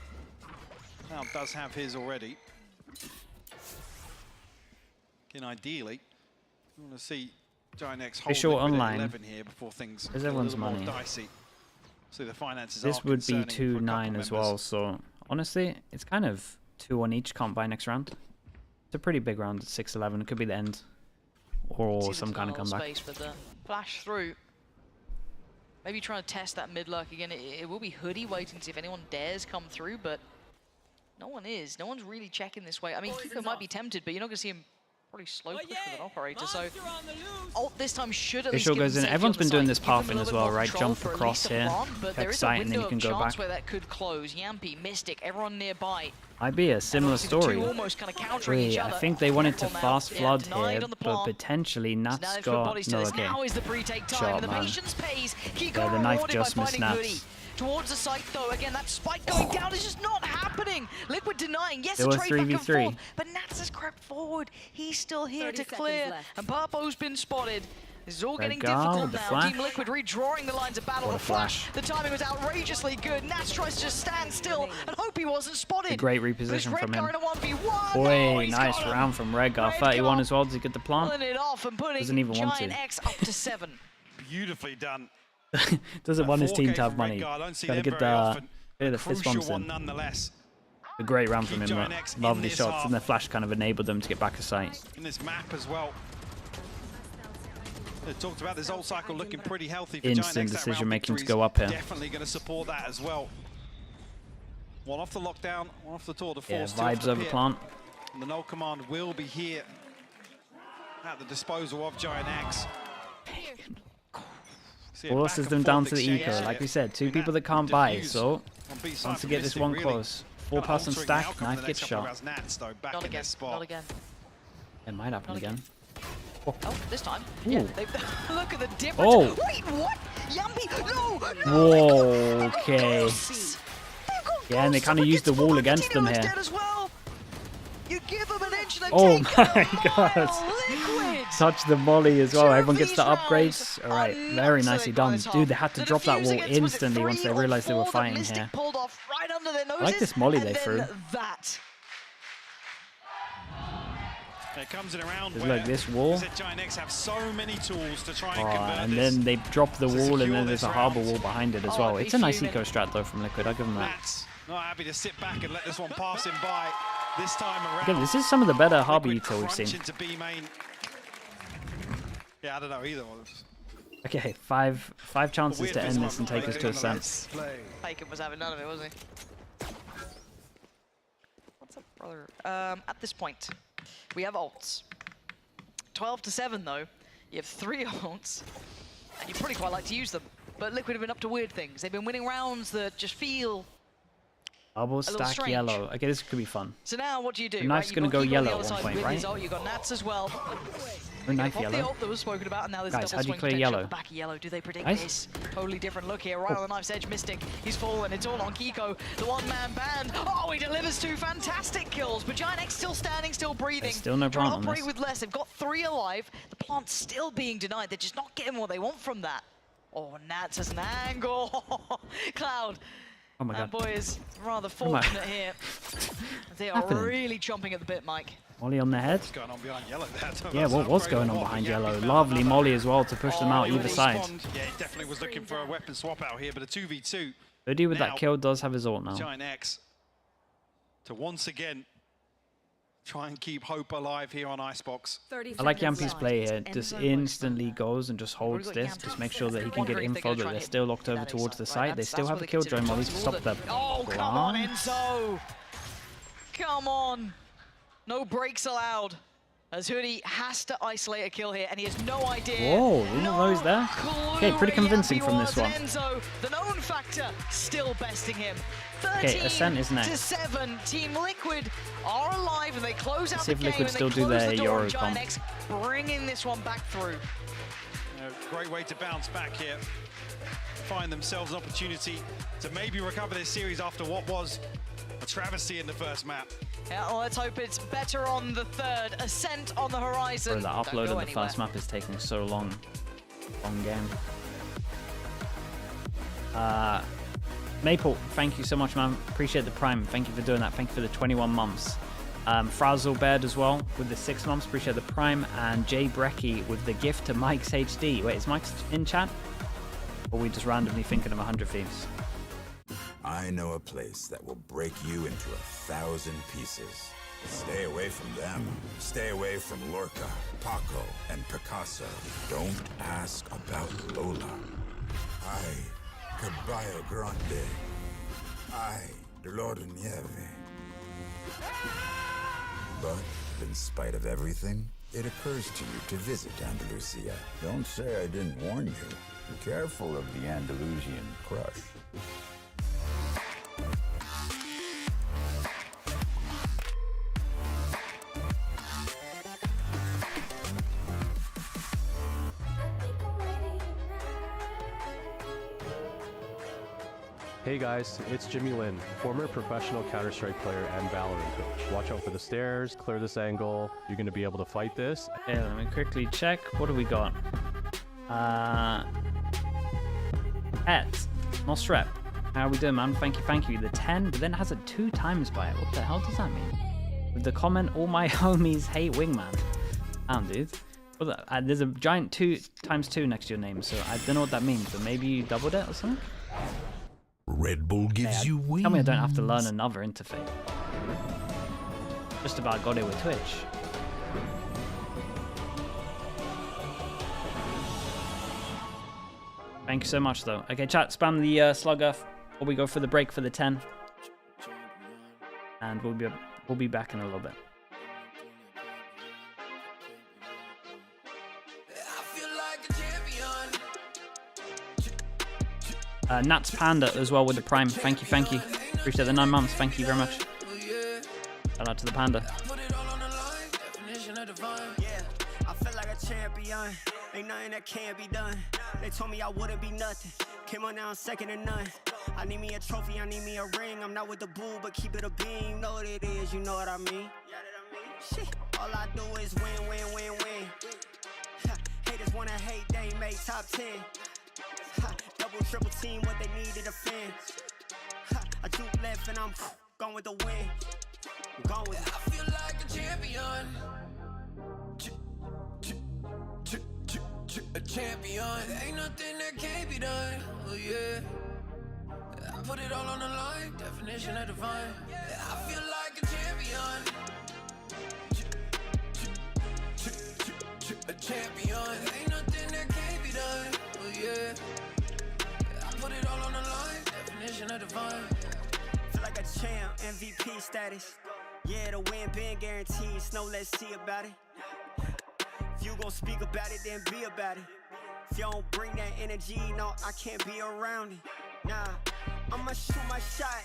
Now does have his already. Again, ideally, we want to see GiantX hold online. 11 here before things There's everyone's money. Dicey. So the finances this would be 2-9 as well, so honestly, it's kind of 2 on each, can't buy next round. It's a pretty big round at 6-11, it could be the end. Or some kind of comeback. Space for the flash through. Maybe trying to test that mid lurk again. It will be Hoodie waiting to see if anyone dares come through, but no one is. No one's really checking this way. I mean, Kiko might be tempted, but you're not going to see him probably slow push with an operator, so ult this time should at least give goes in. Everyone's been doing this pathing as well, right? Jump across here, check site, and then you can go back. Where that could close. Yampy, Mystic, everyone nearby. Might be a similar story. Wait, I think they wanted to fast flood here, but potentially Nats got no again. Now is the pre-take time. The patience pays. Yeah, the knife just missed Nats. Towards the site though, again that spike going down is just not happening. Liquid denying, yes, it a was trade 3v3. back and forth, but Nats has crept forward. He's still here to clear, and Purpo's been spotted. This is all getting difficult now. Team Liquid redrawing the lines of battle. The flash. The timing was outrageously good. Nats tries to just stand still and hope he wasn't spotted. A great reposition from him. Boy, nice round from Redgar. 31 as well. Does he get the plant? It off and putting doesn't even want to. GiantX up to 7. Beautifully done. Doesn't want his team to have money. Gotta get the fist bumps in. Nonetheless. A great round from him. GiantX in Lovely this shots, half. and the flash kind of enabled them to get back a sight. In this map as well. They talked about this whole cycle looking pretty healthy for Instant GiantX. decision making to go up here. Definitely going to support that as well. One off the lockdown, one off the tour de Yeah, force. vibes over plant. And the null command will be here at the disposal of GiantX. Forces them down to the eco. Like we said, two people that can't buy. So once to get this one close, 4-person stack, knife gets shot. Not again. Not again. It might happen again. Oh, this time. Ooh. Yeah, look at the difference. Oh. Wait, what? Yampi, no! Whoa, okay. Yeah, and they kind of used the wall against them here. You give them an inch, Oh my god. Touch the molly as well. Everyone gets the upgrades. Alright, very nicely done. Dude, they had to drop that wall instantly once they realized they were fighting here. I like this molly they threw. It comes in around Look, this wall. GiantX have so many tools to try and Oh, convert and this. then they drop the wall, and then there's this a harbor round. wall behind it as well. It's a nice eco strat though from Liquid. I'll give them that. Matt's not happy to sit back and let this one pass him by this time around. Again, this is some of the better harbor Liquid eco we've seen. crunch into B main. Yeah, I don't know either one. Okay, five chances to end this and take us to Ascent. Bacon was having none of it, was he? What's up, brother? At this point, we have ults. 12-7 though. You have 3 ults, and you probably quite like to use them. But Liquid have been up to weird things. They've been winning rounds that just feel Double stack strange. yellow. Okay, this could be fun. So now what do you do? The knife's Right, gonna you've go got Kiko on the yellow other at one side point, with right? his ult. You've got Nats as well. No knife Pop the yellow. ult that was spoken about, and now there's Guys, double how do you swing clear potential yellow? at the back of yellow. Do they predict Guys? this? Totally different look here. Right on the knife's edge, Mystic. He's fallen. It's all on Kiko. The one-man band. Oh, he delivers 2 fantastic kills. But GiantX still standing, still breathing. There's still no Trying plant to on operate this. with less. They've got 3 alive. The plant's still being denied. They're just not getting what they want from that. Oh, Nats has an angle. Cloud. Oh my That god. boy is rather Am I- fortunate here. They are Happening? really chomping at the bit, Mike. Molly on the head. What's going on behind yellow there? Yeah, what was going on behind yellow? Lovely molly as well to push them out either side. Yeah, he definitely was looking for a weapon swap out here, but a 2v2. Hoodie with Now, that kill does have his ult now. GiantX to once again try and keep hope alive here on Icebox. I like Yampi's play here. Just instantly goes and just holds this. Just make sure that he can get info that they're still locked over towards the site. They still have the killjoy molly to stop them. Oh, come on, Enzo! Come on! No breaks allowed. As Hoodie has to isolate a kill here, and he has no idea. Whoa, didn't know those there. Okay, pretty convincing from this one. Enzo, the known factor, still besting him. Okay, Ascent is next. 13-7. Team Liquid are alive, and they close out See the if game. Liquid and still they do close their the door on Euro comp. GiantX, bringing this one back through. Great way to bounce back here. Find themselves an opportunity to maybe recover this series after what was a travesty in the first map. Yeah, well, let's hope it's better on the 3rd. Ascent on the horizon. Bro, the Don't upload go of the anywhere. first map is taking so long. Long game. Maple, thank you so much, man. Appreciate the prime. Thank you for doing that. Thank you for the 21 months. Frazzlebeard as well with the 6 months. Appreciate the prime. And Jay Brecky with the gift to Mike's HD. Wait, is Mike's in chat? Or are we just randomly thinking of 100 Thieves? I know a place that will break you into 1,000 pieces. Stay away from them. Stay away from Lorca, Paco, and Picasso. Don't ask about Lola. I, Caballo Grande. I, Dolor de Nieve. But, in spite of everything, it occurs to you to visit Andalusia. Don't say I didn't warn you. Be careful of the Andalusian crush. Hey guys, it's Jimmy Lin, former professional Counter-Strike player and Valorant coach. Watch out for the stairs, clear this angle, you're going to be able to fight this. Yeah, let me quickly check. What do we got? Pet, Nostrep. How are we doing, man? Thank you. The 10, but then it has a 2 times by it. What the hell does that mean? With the comment, all my homies hate Wingman. Damn, dude. Well, there's a giant 2 times 2 next to your name, so I don't know what that means, but maybe you doubled it or something? Red Bull gives you wings. Tell me I don't have to learn another interface. Just about got it with Twitch. Thank you so much, though. Okay, chat, spam the slugger or we go for the break for the 10. And we'll be back in a little bit. Nats Panda as well with the Prime. Thank you. Appreciate the 9 months. Thank you very much. Shout out to the Panda. I feel like a champion. Ain't nothing that can't be done. They told me I wouldn't be nothing. Came on now, I'm second to none. I need me a trophy, I need me a ring. I'm not with the bull, but keep it a beam. You know what it is, you know what I mean? Shit, all I do is win. Haters wanna hate, they ain't made top 10. Double, triple team, what they need to defend. I juke left and I'm gone with the win. I'm gone with it. I feel like a champion. A champion. Ain't nothing that can't be done. Oh yeah. I put it all on the line. Definition of divine. I feel like a champion. A champion. Ain't nothing that can't be done. Oh yeah. I put it all on the line. Definition of divine. Feel like a champ. MVP status. Yeah, the win been guaranteed. So let's see about it. If you gon' speak about it, then be about it. If you don't bring that energy, no, I can't be around it. Nah, I'ma shoot my shot.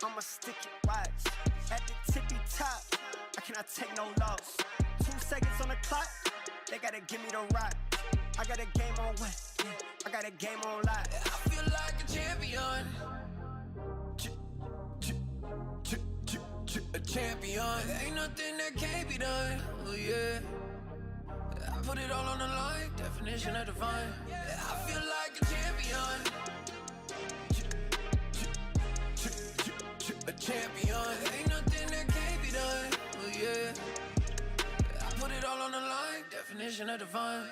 I'ma stick it, watch. At the tippy top, I cannot take no loss. 2 seconds on the clock, they gotta give me the rock. I got a game on wet, yeah, I got a game on lock. I feel like a champion. A champion. Ain't nothing that can't be done. Oh yeah. I put it all on the line, definition of divine. I feel like a champion. A champion. Ain't nothing that can't be done. Oh yeah. I put it all on the line, definition of divine.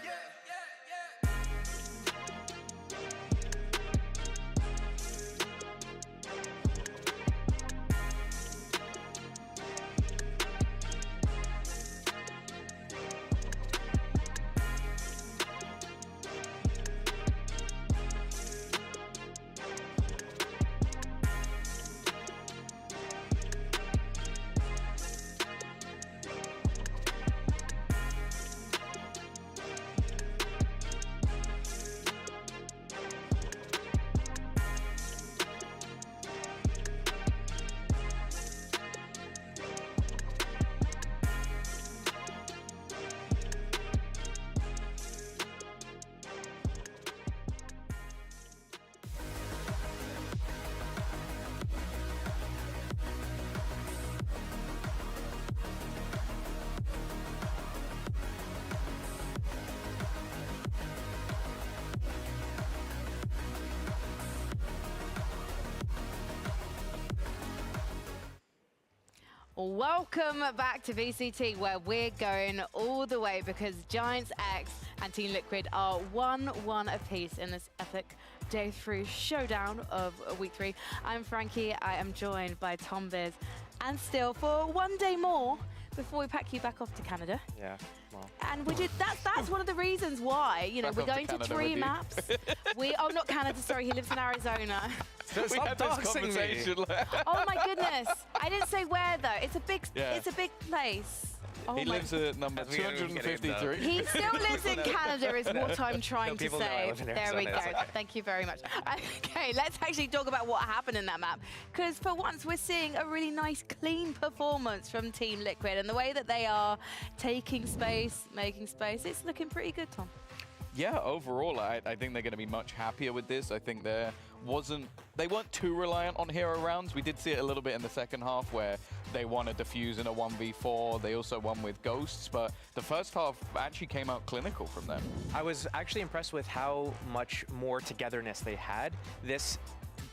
Welcome back to VCT, where we're going all the way because GiantX and Team Liquid are 1-1 apiece in this epic Day 3 showdown of Week 3. I'm Frankie, I am joined by Tom Biz and Still for one day more before we pack you back off to Canada. Yeah, well. And we did, that's one of the reasons why, you know, we're going to 3 maps. Oh, not Canada, sorry, he lives in Arizona. We had this conversation. Oh my goodness! I didn't say where though. It's a big place. Oh he lives at number 253. He still lives in Canada is what I'm trying to say. There we go. Thank you very much. Okay, let's actually talk about what happened in that map. Because for once, we're seeing a really nice, clean performance from Team Liquid. And the way that they are taking space, making space, it's looking pretty good, Tom. Yeah, overall, I think they're going to be much happier with this. I think they weren't too reliant on hero rounds. We did see it a little bit in the second half where they won a defuse in a 1v4. They also won with ghosts, but the first half actually came out clinical from them. I was actually impressed with how much more togetherness they had. This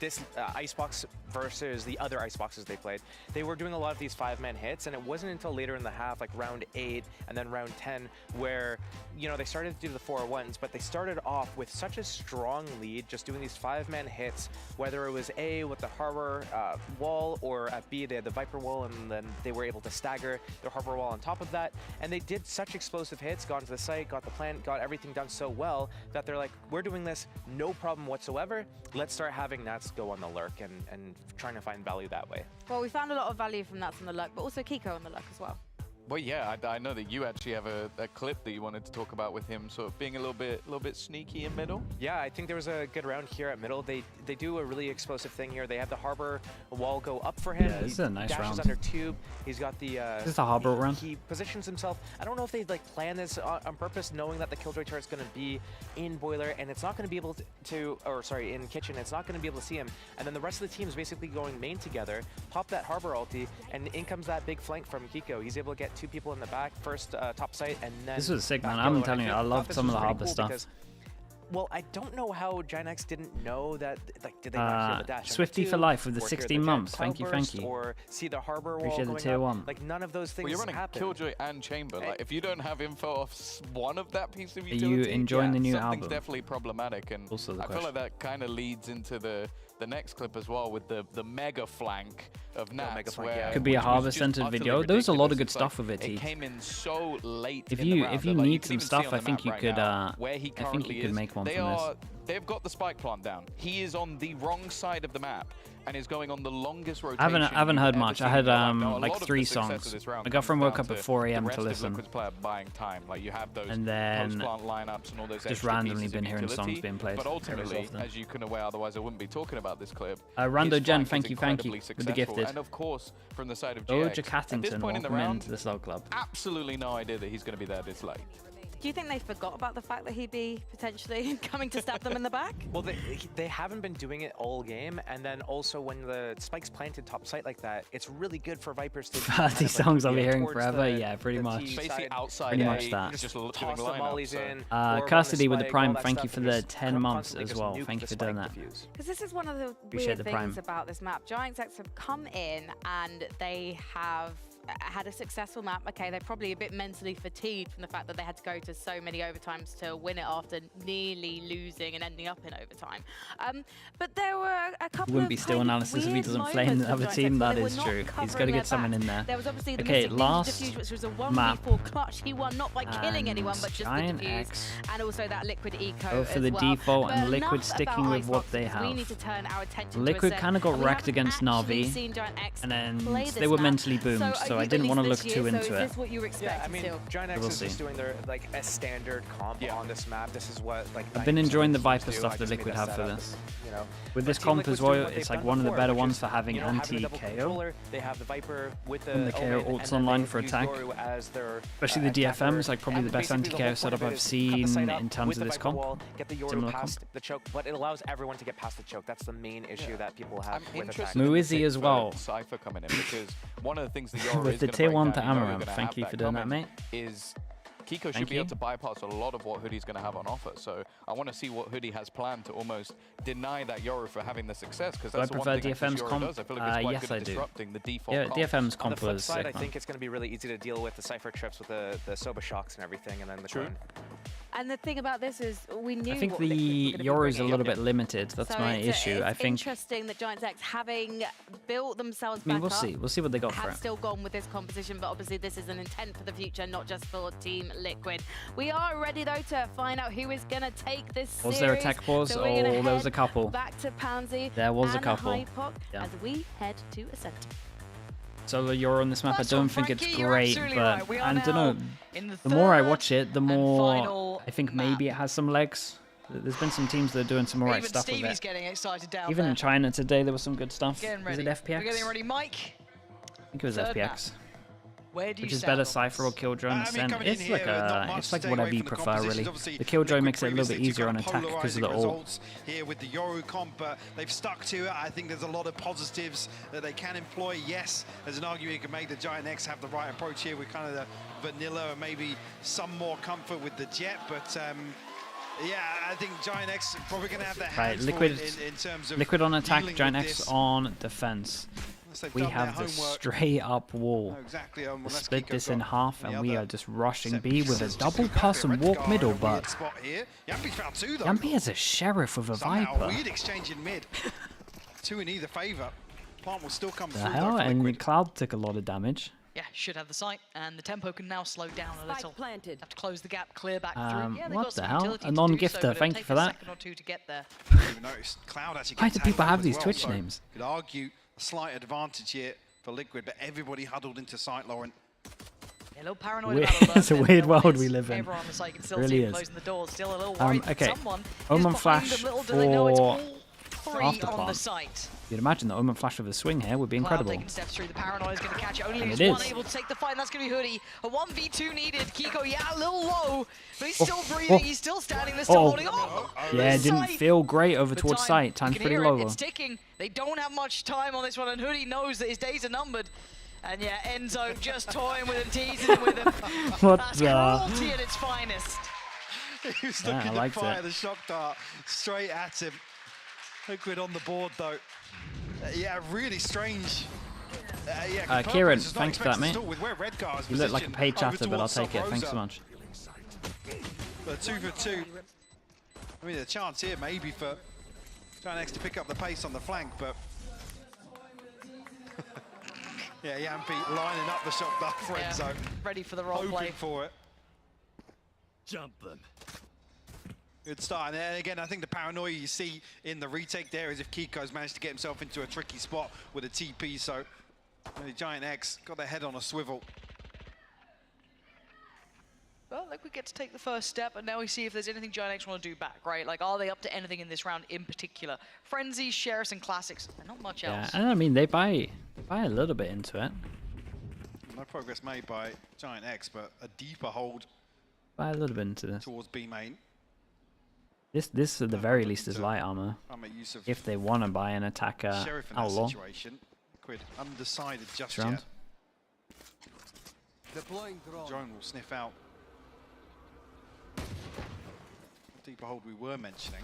this Icebox versus the other Iceboxes they played, they were doing a lot of these 5-man hits, and it wasn't until later in the half, like round 8 and then round 10, where, you know, they started to do the 4-1s, but they started off with such a strong lead, just doing these 5-man hits, whether it was A with the Harbor wall, or at B they had the Viper wall, and then they were able to stagger their Harbor wall on top of that, and they did such explosive hits, got into the site, got the plant, got everything done so well, that they're like, we're doing this, no problem whatsoever, let's start having Nats go on the lurk and trying to find value that way. Well, we found a lot of value from Nats on the lurk, but also Kiko on the lurk as well. Well, yeah, I know that you actually have a clip that you wanted to talk about with him, sort of being a little bit sneaky in middle. Yeah, I think there was a good round here at middle. They do a really explosive thing here. They have the Harbor wall go up for him. Yeah, this is a nice dashes round. Under tube. He's got the. This is the Harbor round. He positions himself. I don't know if they like plan this on purpose, knowing that the Killjoy turret's going to be in boiler and it's not going to be able to, or sorry, in kitchen. It's not going to be able to see him. And then the rest of the team is basically going main together. Pop that Harbor ulti, and in comes that big flank from Kiko. He's able to get 2 people in the back. First top site, and then this was sick, man. I'm telling you, I loved some of the Harbor stuff. Because, well, I don't know how GiantX didn't know that. Like, did they not hear the dash? Swifty for life with the 16 months. Thank you. Or see the Harbor wall Appreciate the going tier up. 1. Like none of those things. Well, you're running happen. Killjoy and Chamber. Like, if you don't have info off one of that piece of Are utility, you enjoying the new something's album? definitely problematic. And Also the I feel like that kind of leads into the next clip as well, with the mega flank of Nats. Could be a Harbor centered video. There was a lot of good stuff with it. It came in so late. If in the you round if you that, like, need can some even see stuff, on I the think map you right could. now where he I think you could is, make one from this. They've got the spike plant down. He is on the wrong side of the map and is going on the longest rotation. I haven't heard much. I heard like 3 songs. songs. My girlfriend woke up at 4 AM to listen. Buying time. Like, you have those and then lineups and all those just randomly been hearing songs being played. But ultimately, as you can aware, otherwise I wouldn't be talking about this clip. Rando Jen, thank you with the gifted. And of course, from the side of Doja GiantX, Cattington, welcome into the Soul Club. Absolutely no idea that he's going to be there this late. Do you think they forgot about the fact that he'd be potentially coming to stab them in the back? Well, they haven't been doing it all game, and then also when the spike's planted top site like that, it's really good for Vipers to. These songs I'll be hearing forever. Yeah, pretty much. Basically outside, pretty much that. Just toss the mollies in. Custody with the Prime, thank you for the 10 months as well. Thank you for doing that. Because this is one of the weird things about this map. GiantX have come in and they have had a successful map. Okay, they're probably a bit mentally fatigued from the fact that they had to go to so many overtimes to win it after nearly losing and ending up in overtime. But there were a couple wouldn't be still analysis if he doesn't play in the other team. That is true. He's got to get someone in there. There was obviously the okay, last Diffuse, which was a map 1v4 clutch. He won not by killing anyone, but just GiantX. the Diffuse, and also that Liquid Eco. Go for the default, and Liquid sticking with what they have. We need to turn our attention Liquid kind of got wrecked against Na'Vi, and then they were mentally boomed, so I didn't want to look too into it. Is this what you were expecting? Yeah, I mean, GiantX is just doing their like a standard comp on this map. This is what like. I've been enjoying the Viper stuff that Liquid have for this. You know, with this comp as well, it's like one of the better ones for having anti-KO. They have the Viper with the KO ults online for attack. Especially the DFM is like probably the best anti-KO setup I've seen in terms of this comp. Get the Yoru past the choke, but it allows everyone to get past the choke. That's the main issue that people have with attack. Muizzy as well. Cypher coming in, because one of the things that Yoru with the tier 1 to Amaranth. Thank you for doing that, mate. Is Kiko should be able to bypass a lot of what Hoodie's going to have on offer. So I want to see what Hoodie has planned to almost deny that Yoru for having the success, because that's I prefer DFM's comp. I feel like it's quite good at disrupting the default. Yeah, DFM's comp was. On the flip was side, sick, I think it's going to be really easy to deal with the Cypher trips with the Soba shocks and everything, and then the clone. And the thing about this is, we knew. I think the Yoru's a little bit limited. That's my issue. I think. Interesting that GiantX, having built themselves back I mean, we'll see. We'll see what they got for have it. still gone with this composition, but obviously this is an intent for the future, not just for Team Liquid. We are ready though to find out who is gonna take this series. Was there a tech pause? So oh, there was a couple. Back to Pansy. There was and a couple. Hypoc Yeah. as we head to Ascent. So the Yoru on this map, I don't think it's Frankie, you're great, absolutely but right. We are I don't now know. in The more I watch third it, the and more final I think maybe it has some legs. There's been some teams that are doing some alright Even stuff with Stevie's it. getting excited down Even there. in China today, there was some good stuff. Getting Was ready. it FPX? We're getting ready, Mike. I think it was Third FPX. Where do you Which is stand better, on Cypher or Killjoy on I mean, Ascent. It's like it's like whatever you prefer, really. The Killjoy makes it a little bit easier on attack because of the ult. Here with the Yoru comp, they've stuck to it. I think there's a lot of positives that they can employ. Yes, there's an argument you can make that GiantX have the right approach here with kind of the vanilla and maybe some more comfort with the Jet, but Yeah, I think GiantX probably going to have their Right, hands Liquid, full in terms of Liquid on attack, dealing with GiantX this. on defense. We have the straight up wall. Exactly. We split this in half and we are just rushing B with a double person walk middle, but Yampy has a Sheriff with a Viper. Weird exchange in mid. Two in either favor. Plant will still come The through. hell? And Cloud took a lot of damage. Yeah, should have the sight, and the tempo can now slow down a little. Planted. Have to close the gap, clear back through. Yeah, what the hell? A non-gifter, thank you for that. Second or two to get there. Why do people have these Twitch names? Could argue a slight advantage here for Liquid, but everybody huddled into sight, Lauren. Yeah, a little paranoid about it's a weird world we live in. Everyone on the site can still really see is. closing the doors, still a little worried okay. someone Omen is Flash them. Little do they know it's for all three after on the plant. site. You'd imagine that Omen Flash with a swing here would be Cloud incredible. taking steps through, the paranoid is going to catch it. Only And is it one is. able to take the fight, and that's going to be Hoodie. A 1v2 needed. Kiko, yeah, a little low, but he's still breathing. He's still standing. They're still holding on. Yeah, it didn't Sight. feel great over The towards time, sight. you Time's can pretty hear low it. though. It's ticking. They don't have much time on this one, and Hoodie knows that his days are numbered. And yeah, Enzo just toying with him, teasing him with him. What That's the? cruelty at its finest. He was Yeah, looking I to liked fire it. the shock dart straight at him. Liquid on the board though. Yeah, really strange. Kieran, thanks for that, mate. You look like a paid chatter, but I'll take it. Thanks so much. But 2 for 2. I mean, the chance here maybe for GiantX to pick up the pace on the flank, but yeah, Yampy lining up the shot dart for Enzo. Ready for the role hoping play. for it. Jump them. Good start, and again, I think the paranoia you see in the retake there is if Kiko's managed to get himself into a tricky spot with a TP, so really GiantX got their head on a swivel. Well, like we get to take the first step, and now we see if there's anything GiantX want to do back, right? Like, are they up to anything in this round in particular? Frenzies, Sheriffs, and Classics, and not much Yeah, else. and I mean they buy a little bit into it. No progress made by GiantX, but a deeper hold Buy a little bit into this. towards B main. This at the very least is light armor. Make use of If they want to buy an attacker Sheriff in that outlaw. situation. Liquid undecided just Round. yet. Deploying drone. Drone will sniff out. Deeper hold we were mentioning.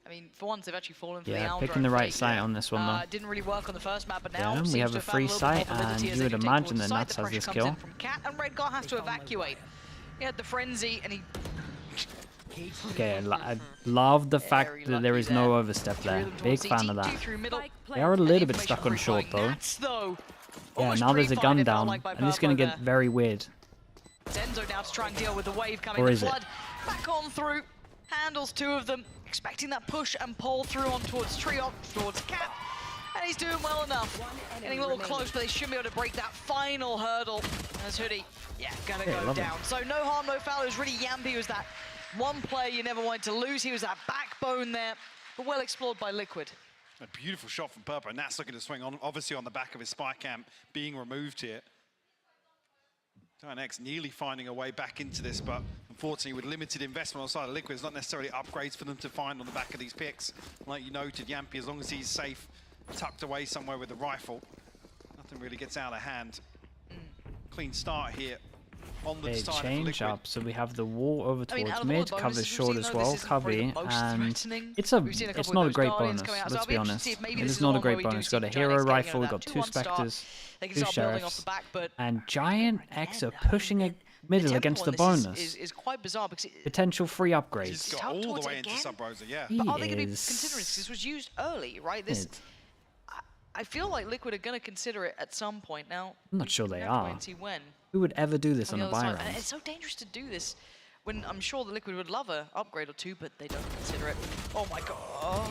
I mean, for once, they've actually fallen for the Yeah, Aldro picking the right fake. site on this one though. Didn't really work on the first map, but now Yeah, seems we have to a found free little site, mobility and as you they would do take imagine towards that the site. Nuts The has pressure this comes kill. in from Cat, and Redgar has to evacuate. He had the frenzy, and he Okay, I love the fact that there is no overstep there. Big fan of that. They are a little bit stuck on short though. Yeah, now there's a gun down, and this is going to get very weird. Enzo now to try and deal with the wave coming. Or The is it? flood back on through, handles two of them, expecting that push and pull through on towards Triok, towards Cat, and he's doing well enough. Getting a little close, but they should be able to break that final hurdle. As Hoodie, yeah, gonna Yeah, go love it. down. So no harm, no foul. It was really Yampy, was that one player you never wanted to lose. He was that backbone there, but well explored by Liquid. A beautiful shot from Purple, and that's looking to swing on, obviously on the back of his spy cam being removed here. GiantX nearly finding a way back into this, but unfortunately with limited investment on the side of Liquid, it's not necessarily upgrades for them to find on the back of these picks. Like you noted, Yampy, as long as he's safe, tucked away somewhere with the rifle, nothing really gets out of hand. Clean start here on the They side of change Liquid. up, so we have the wall over I mean, towards out of all mid, the covers bonuses short we've as seen, though, well, this is probably cubby, the most and threatening. it's We've seen a couple it's with not a those great Guardians bonus, coming out, so let's I'll be be interested to honest. see if maybe It this is is not a one where great we do bonus. see Got a GiantX hero getting rifle, we that got 2-1 two start. specters, They can two start building off sheriffs, the back, but and GiantX are pushing a middle tempo against the on this bonus. is quite bizarre because Potential free He's upgrades. got all towards the way it into again. Sub-Rosa, yeah. He but are they going to be is- considering this? This was used early, right? This, It- I feel like Liquid are going to consider it at some point. Now, I'm not sure they we have to wait are. and see when. Who would ever do this on the a other buy side. And round? it's so dangerous to do this when I'm sure the Liquid would love a upgrade or two, but they don't consider it. Oh my god.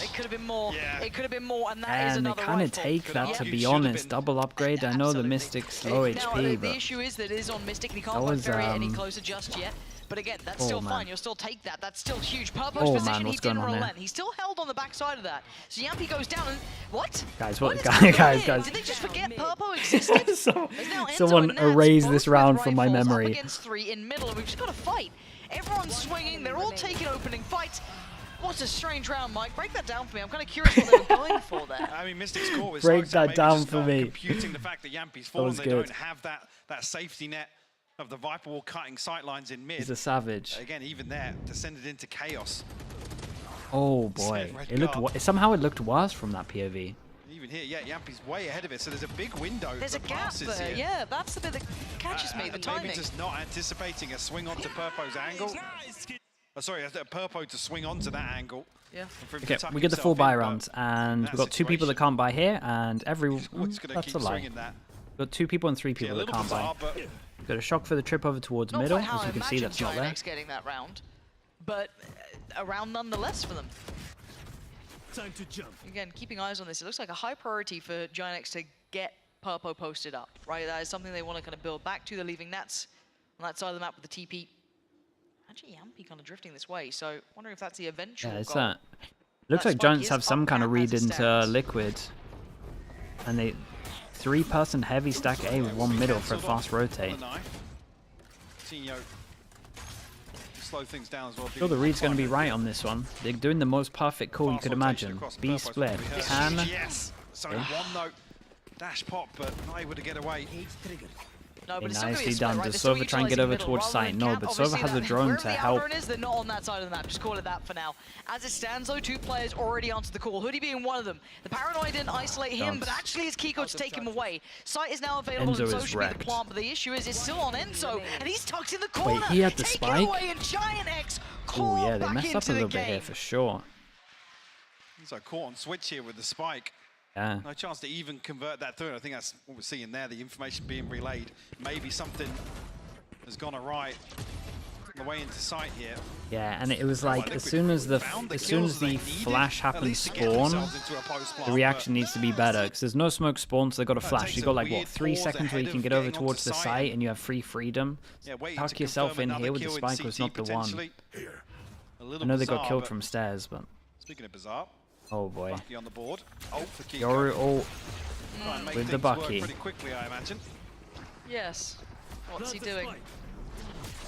It could have been more. It could have been more, and that is And they another kind of rifle. take that, Yeah. to be honest. Double upgrade. I know the Mystic's low Now, HP, the but issue is that it is on Mystic, and he can't that quite was, ferry it any closer just yet. But again, that's Oh, still man. fine. You'll still take that. That's still huge. Purpo's Oh, man, position, he what's going didn't on there? relent. He still held on the backside of that. So Yampy goes down, and what? guys, What what? is Guys, going on? guys. Did they just forget Purpo existed? There's now Enzo Someone and Nats, erase both this with round from my rifles, memory. Up against three in middle, and we've just got to fight. Everyone's swinging. They're all taking opening fights. What a strange round, Mike. Break that down for me. I'm kind of curious what they were going for there. I mean, Mystic's core was Break so that maybe down just for not me. computing the fact that Yampy's That fallen, was they good. don't have that safety net of the Viper Wall cutting sightlines in mid. He's a savage. Again, even there, descended into chaos. Oh boy, it looked somehow it looked worse from that POV. Even here, yeah, Yampi's way ahead of it, so there's a big window. There's a gap there, here. yeah, that's the bit that catches me, the timing. Maybe just not anticipating a swing onto Purpo's angle. Oh, sorry, Purpo to swing onto that angle. Yeah. Okay, we get the full buy round, and we've got 2 people that can't buy here, and that's a lie. We've got 2 people and 3 people that can't buy. We've got a shock for the trip over towards middle, as you can see that's not there. GiantX getting that round, but a round nonetheless for them. Time to jump. Again, keeping eyes on this, it looks like a high priority for GiantX to get Purpo posted up, right? That is something they want to kind of build back to. They're leaving Nats on that side of the map with the TP. Actually, Yampi kind of drifting this way, so wondering if that's the eventual Yeah, it's goal. that. It looks like Giants have some kind of read into Liquid, and they 3-person heavy stack A with 1 middle for a fast rotate. Slow things down as well. Sure, the read's going to be right on this one. They're doing the most perfect call you could imagine. B split. Can. Yes. Sorry, one note. Dash pop, but not able to get away. No, but it's nicely done. Does Sova try and get over towards site? No, but Sova has a drone to help. They're not on that side of the map. Just call it that for now. As it stands, though, 2 players already answered the call. Hoodie being one of them. The Paranoia didn't isolate him, but actually it's Kiko to take him away. Site is now available, and so should be the plant. But the issue is it's still on Enzo, and he's tucked in the corner. Wait, he had the spike? Away, and GiantX oh yeah, they messed up a little bit here for sure. So caught on switch here with the spike. Yeah. No chance to even convert that through. I think that's what we're seeing there, the information being relayed. Maybe something has gone awry on the way into sight here. Yeah, and it was like as soon as the flash happens spawn, the reaction needs to be better because there's no smoke spawn, so they got a flash. You got like what 3 seconds where you can get over towards the site and you have free freedom. Tuck yourself in here with the spike was not the one. I know they got killed from stairs, but speaking of bizarre. Oh boy. Bucky on the board. For Yoru ult with the Bucky. Pretty quickly, I imagine. Yes. What's he doing?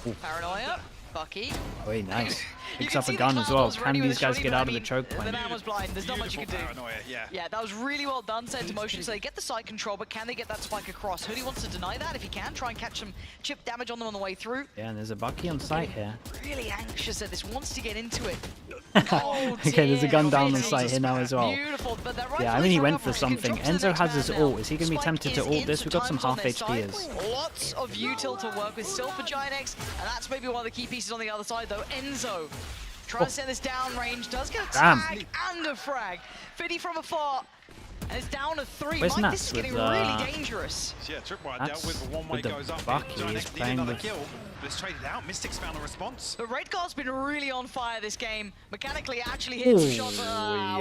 Ooh. Paranoia. Bucky. Oh, nice. Picks up a gun as well. Can these guys get out of the choke point? The man was blind. There's not much you can do. Paranoia, yeah, that was really well done. Set into motion. So they get the side control, but can they get that spike across? Hoodie wants to deny that if he can. Try and catch some chip damage on them on the way through. Yeah, and there's a Bucky on site here. Really anxious at this. Wants to get into it. Oh, okay, there's a gun down on site here now as well. Beautiful, but yeah, I mean he went for something. Enzo has his ult. Is he going to be tempted to ult this? We've got some half HPers. Lots of util to work with still for GiantX, and that's maybe one of the key pieces on the other side though. Enzo trying to set this down range, does get a tag and a frag. Fiddy from afar, and it's down to 3. Where's Mike, this is getting really dangerous. Yeah, Tripwire dealt with, but one way goes up. Bucky is playing another kill, but it's traded out. Mystic's found a response. The red card's been really on fire this game. Mechanically, actually hits the shot.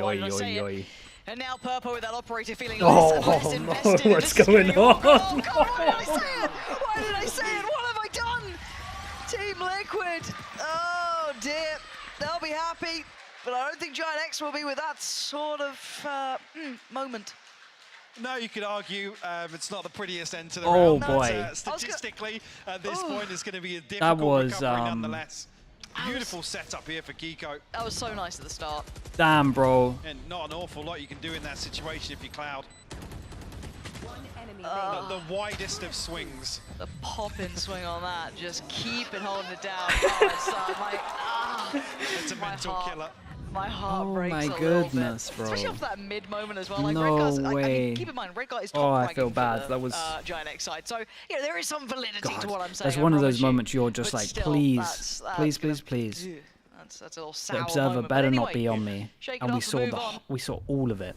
Why did I say it? And now Purpo with that operator feeling less invested. No, what's going on? Oh God, why did I say it? Why did I say it? What have I done? Team Liquid. Oh dear. They'll be happy, but I don't think GiantX will be with that sort of moment. No, you could argue it's not the prettiest end to the round. Oh boy. But, statistically, at this point, it's going to be a difficult recovery nonetheless. Beautiful setup here for Kiko. That was so nice at the start. Damn, bro. And not an awful lot you can do in that situation if you're Cloud. The widest of swings. The pop-in swing on that, just keep it holding it down. Oh, it's it's a mental killer. My heart breaks my a goodness, bit. bro. Especially off that mid moment as well. Like No Red Guard's, way. I mean, keep in mind, Red Guard is top I feel bad. for that was GiantX side. So, yeah, there is some validity to what I'm saying. That's one of those moments you're just but like, still, please, please. That's a little sour The observer moment. better Anyway, not be on me. And we saw all of it.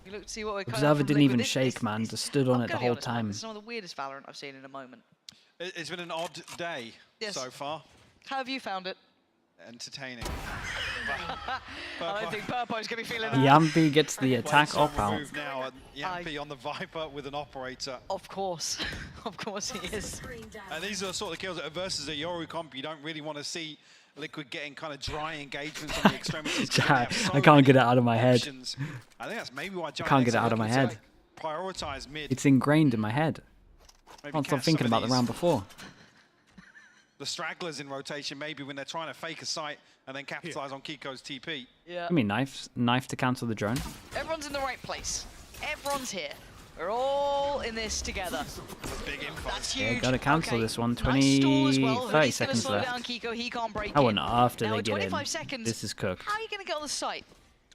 You look to see what we're Observer didn't even shake, man. Just stood on it the whole time. It's one of the weirdest Valorant I've seen in a moment. It's been an odd day so far. How have you found it? Entertaining. I don't think Purpo's going to be feeling that. Yampi gets the attack op out. Now, Yampi on the Viper with an operator. Of course. Of course he is. And these are the sort of kills that versus a Yoru comp you don't really want to see Liquid getting kind of dry engagements on the extremities. I can't get it out of my head. I think that's maybe why I can't get it out of my head. Prioritize mid. It's ingrained in my head. I can't stop thinking about the round before. The stragglers in rotation, maybe when they're trying to fake a sight and then capitalize on Kiko's TP. Yeah. Give me knife to cancel the drone. Everyone's in the right place. Everyone's here. We're all in this together. Big info. That's huge. Yeah, gotta cancel this one. Nice stall as well. 30 He's gonna seconds slow left. down Kiko. He can't break Oh, in. and after Now they at get in, 25 seconds, this is cooked. how are you gonna get on the site?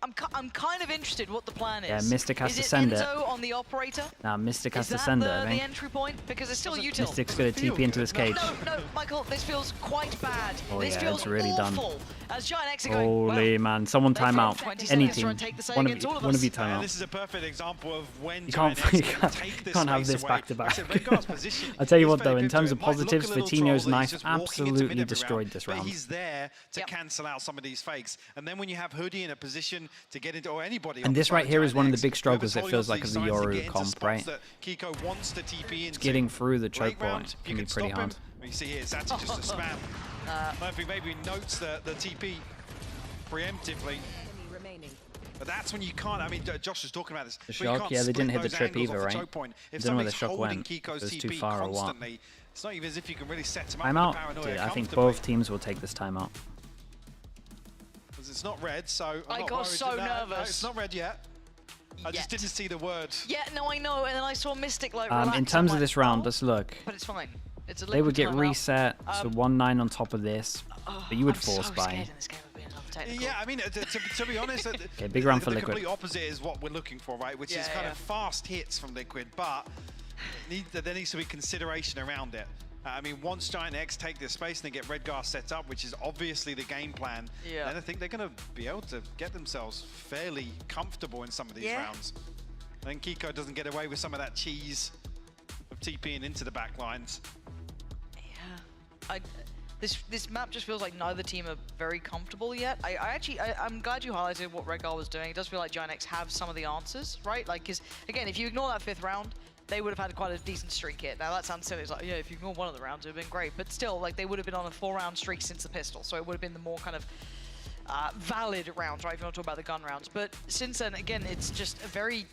I'm kind of interested what the plan is. Yeah, Mystic has is to it send it. Enzo on the operator? Nah, Mystic has Is to that send it, the I think. entry point? Because it's still util. Mystic's gonna TP into this cage. No, Michael, this feels quite bad. Oh this yeah, feels it's really done. awful. As GiantX are going, Holy man, someone they've got timeout. 20 Any seconds to team. retake the save One against all of of us. you timeout. This is a perfect example of when You can't, GiantX you can can't, take you this can't have space this away. back to Like I said, back. Redgar's position I'll tell you is what though, very in good to terms it. of Might look a positives, little Vitinho's troll that he's knife just walking into absolutely mid every destroyed round, this but round. he's there to cancel out some of these fakes. And then when you have Hoodie in a position to get into, or anybody And this right here is one of the big struggles, it feels like, of the Yoru comp, right? Kiko wants to TP into. It's getting through the choke Great point round. can be pretty hard. You see here, it's actually just a spam. Murphy maybe notes the TP preemptively. But that's when you can't. I mean, Josh was talking about this. The shock, yeah, they didn't hit the trip either, right? If I don't know where the somebody's shock holding went. Kiko's It was too TP far or what. constantly, it's not even as if you can really set him up Timeout? with the paranoia Dude, I think comfortably. both teams will take this timeout. Because it's not red, so I'm I not got worried. so No, nervous. it's not red yet. I just didn't see the word. Yeah, no, I know. And then I saw Mystic like In relax, terms I'm of like, this round, oh, let's look. But it's fine. It's a They would get liquid timeout. reset, so 1-9 on top of this, but you would I'm force so by. scared in this game of being another technical. Yeah, I mean, to be honest, Okay, big round for the Liquid. complete opposite is what we're looking for, right? Which is kind of fast hits from Liquid, but there needs to be consideration around it. I mean, once GiantX take this space and they get Redgar set up, which is obviously the game plan, then I think they're going to be able to get themselves fairly comfortable in some of these rounds. I think Kiko doesn't get away with some of that cheese of TPing into the back lines. Yeah. This map just feels like neither team are very comfortable yet. I'm glad you highlighted what Redgar was doing. It does feel like GiantX have some of the answers, right? Like, because again, if you ignore that 5th round, they would have had quite a decent streak here. Now that sounds silly. It's like, yeah, if you ignore one of the rounds, it would have been great. But still, like, they would have been on a 4-round streak since the pistol, so it would have been the more kind of valid rounds, right? If you want to talk about the gun rounds. But since then, again, it's just a very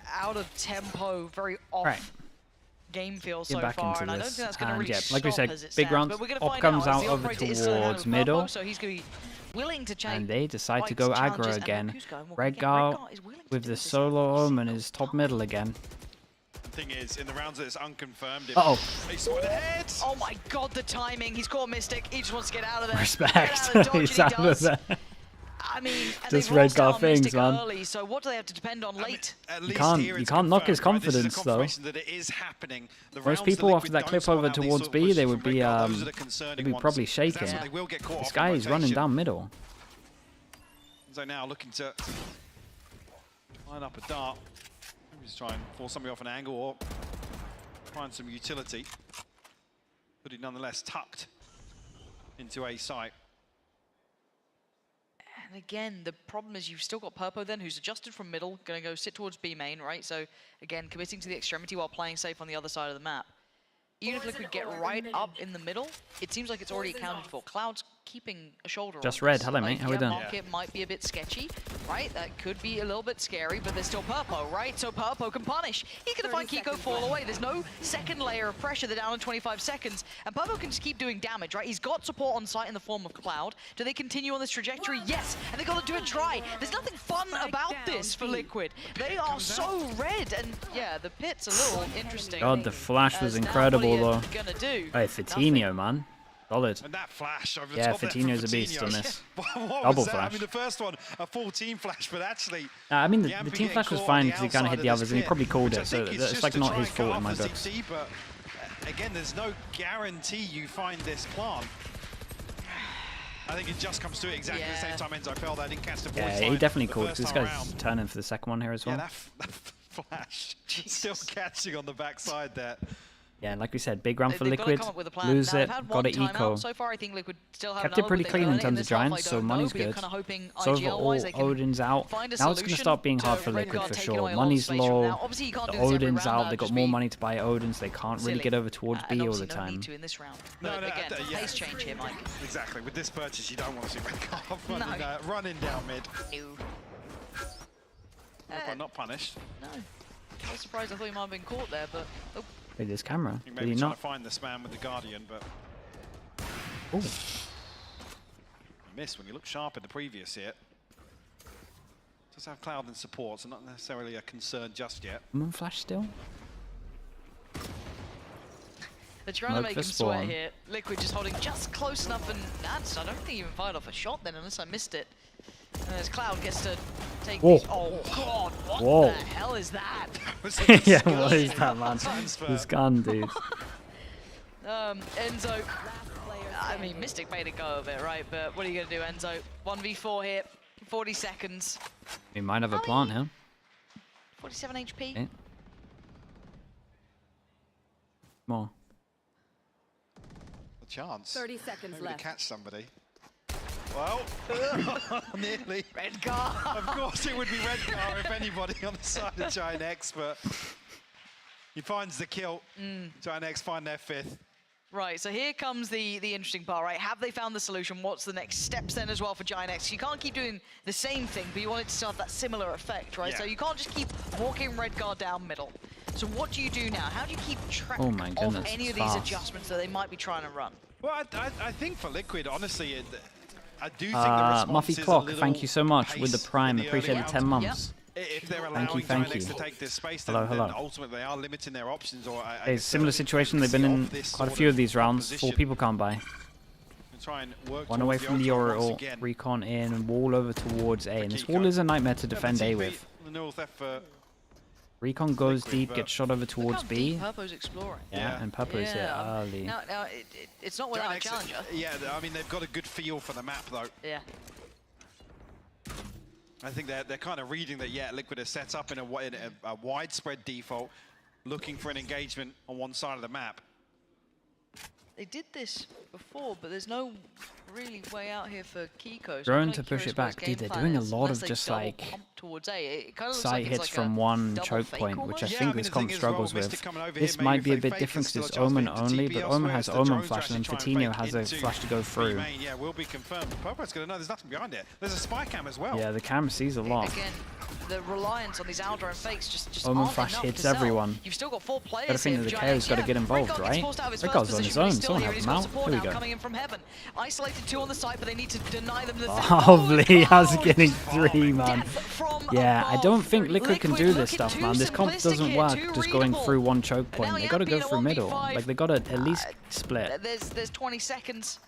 out of tempo, very off. Game feel so far, and I don't think that's going to really stop like we said, as it big stands. round. But we're going to Op find comes out. out The over operator is still in towards hand with middle, Purple, so he's going to be willing to change. and they decide to go aggro again. Redgar with the solo Omen is top middle again. The thing is, in the rounds that it's unconfirmed, if they spot ahead. Oh my god, the timing. He's caught Mystic. He just wants to get out of there. Respect. He's out of there. I mean, just Redgar things, man. Early, so what do they have to depend on late? You can't knock his confidence though. Most people after that clip over towards B, they would be probably shaking. This guy is running down middle. So now looking to line up a dart. Maybe just try and force somebody off an angle or find some utility. But he nonetheless tucked into A site. And again, the problem is you've still got Purpo then, who's adjusted from middle, going to go sit towards B main, right? So again, committing to the extremity while playing safe on the other side of the map. Even if Liquid get right up in the middle, it seems like it's already accounted for. Cloud's keeping a shoulder on Just red, this. hello mate, how we doing? Market might be a bit sketchy, right? That could be a little bit scary, but there's still Purpo, right? So Purpo can punish. He's going to find Kiko fall away. There's no second layer of pressure. They're down in 25 seconds, and Purpo can just keep doing damage, right? He's got support on site in the form of Cloud. Do they continue on this trajectory? Yes, and they got to do it dry. There's nothing fun about this for Liquid. They are so red, and yeah, the pit's a little interesting. God, the flash was incredible though. Hey, Vitinho, man. Solid. And that flash over the yeah, top there Vitinho's from a beast Vitinho. on this. What Double was that? flash. I mean, the first one, a full team flash, but actually... I mean, the team flash was fine because he kind of hit the others and he probably called it, so it's like not his fault in my books. But again, there's no guarantee you find this plant. I think it just comes to it exactly the same time Enzo fell there. Didn't catch the voice Yeah, he definitely called. first This time guy's around. turning for the second one here as well. Yeah, that flash still catching on the backside there. Yeah, like we said, big round for They've Liquid. Got to come up with a plan. Lose now, it, got to eco. So far, I think Liquid still have Kept it pretty clean in terms of Giants, so money's good. So overall, Odin's out. Now it's going to start being hard for Liquid for sure. Money's low, the Odin's out, they've got more money to buy Odins, they can't really get over towards B all the time. In this round. But again, pace change here, Mike. Exactly, with this purchase you don't want to see Redgar running down mid. Not punished. No. I was surprised, I thought he might have been caught there, but... Oh. Wait, this camera. He Did he trying not? to find this man with the Guardian, but... Oh. Missed when he looked sharp in the previous hit. Just have Cloud and support, so not necessarily a concern just yet. Moon flash still. They're trying to make him sweat here. Liquid just holding just close enough, and that's, I don't think he even fired off a shot then, unless I missed it. And as Cloud gets to take these. Oh god, what the hell is that? Yeah, what is that, man? This gun, dude. Enzo. I mean, Mystic made a go of it, right? But what are you going to do, Enzo? 1v4 here, 40 seconds. We might have a plant here. 47 HP. Okay. More. A chance. 30 seconds Maybe left. to catch somebody. Well, nearly. Redgar. Of course it would be Redgar if anybody on the side of GiantX, but he finds the kill. GiantX find their 5th. Right, so here comes the interesting part, right? Have they found the solution? What's the next steps then as well for GiantX? You can't keep doing the same thing, but you want it to still have that similar effect, right? Yeah. So you can't just keep walking Redgar down middle. So what do you do now? How do you keep track Oh my goodness, of any of it's these fast. adjustments that they might be trying to run? Well, I think for Liquid, honestly, I do think the response Muffy is a Clock, little thank you so much with the pace Prime. in the Appreciate early the 10 rounds. months. If they're Thank allowing you, thank GiantX you. to take this space, Hello, then hello. ultimately they are limiting their options. Or I Hey, guess similar situation. They've been in quite a few of these rounds. 4 people can't buy. Try and work One away towards from the ultimate once Oriole, again. recon in, and wall over towards A. And this wall is a nightmare to defend A with. The North effort. Recon goes Liquid, deep, but- gets shot over towards B. Purpo's exploring. Yeah, and Purpo is here early. Now it's not without a GiantX, challenger. Yeah, I mean they've got a good feel for the map though. Yeah. I think they're kind of reading that. Yeah, Liquid is set up in a widespread default, looking for an engagement on one side of the map. They did this before, but there's no really way out here for Kiko. So I'm Drone kinda to push curious it what back. his Dude, game they're plan doing a is, lot unless of they just double like pump towards A. It kinda looks side like it's hits like from a one double choke fake point, which I almost. Yeah, think I mean, this the thing comp is, struggles Mystic with. coming over This here, might maybe be a if they bit fake, different it's because still it's a Omen chance to only, TP but elsewhere Omen as has the Omen drones flash, and actually then try and Fatino fake has a into flash to go through. main. Yeah, we'll be confirmed. Purpo's gonna know there's nothing behind it. There's a spy cam as well. Yeah, the camera sees a lot. Again, the reliance on these outdoor and fakes just Omen aren't flash enough hits to sell. everyone. You've still got 4 players Gotta think here that the for KO's GiantX. gotta get involved, Redgar gets right? forced out of his first Redgar's on his position, but he's own. still Someone here, help and he's him got out. support Here we now go. coming in from heaven. Isolated 2 on the site, but they need to deny them the Lovely, how's getting 3, man? Yeah, I don't think Liquid can do this stuff, man. This comp doesn't work just going through one choke point. They gotta go through middle. Like, they gotta at least split. There's 20 seconds.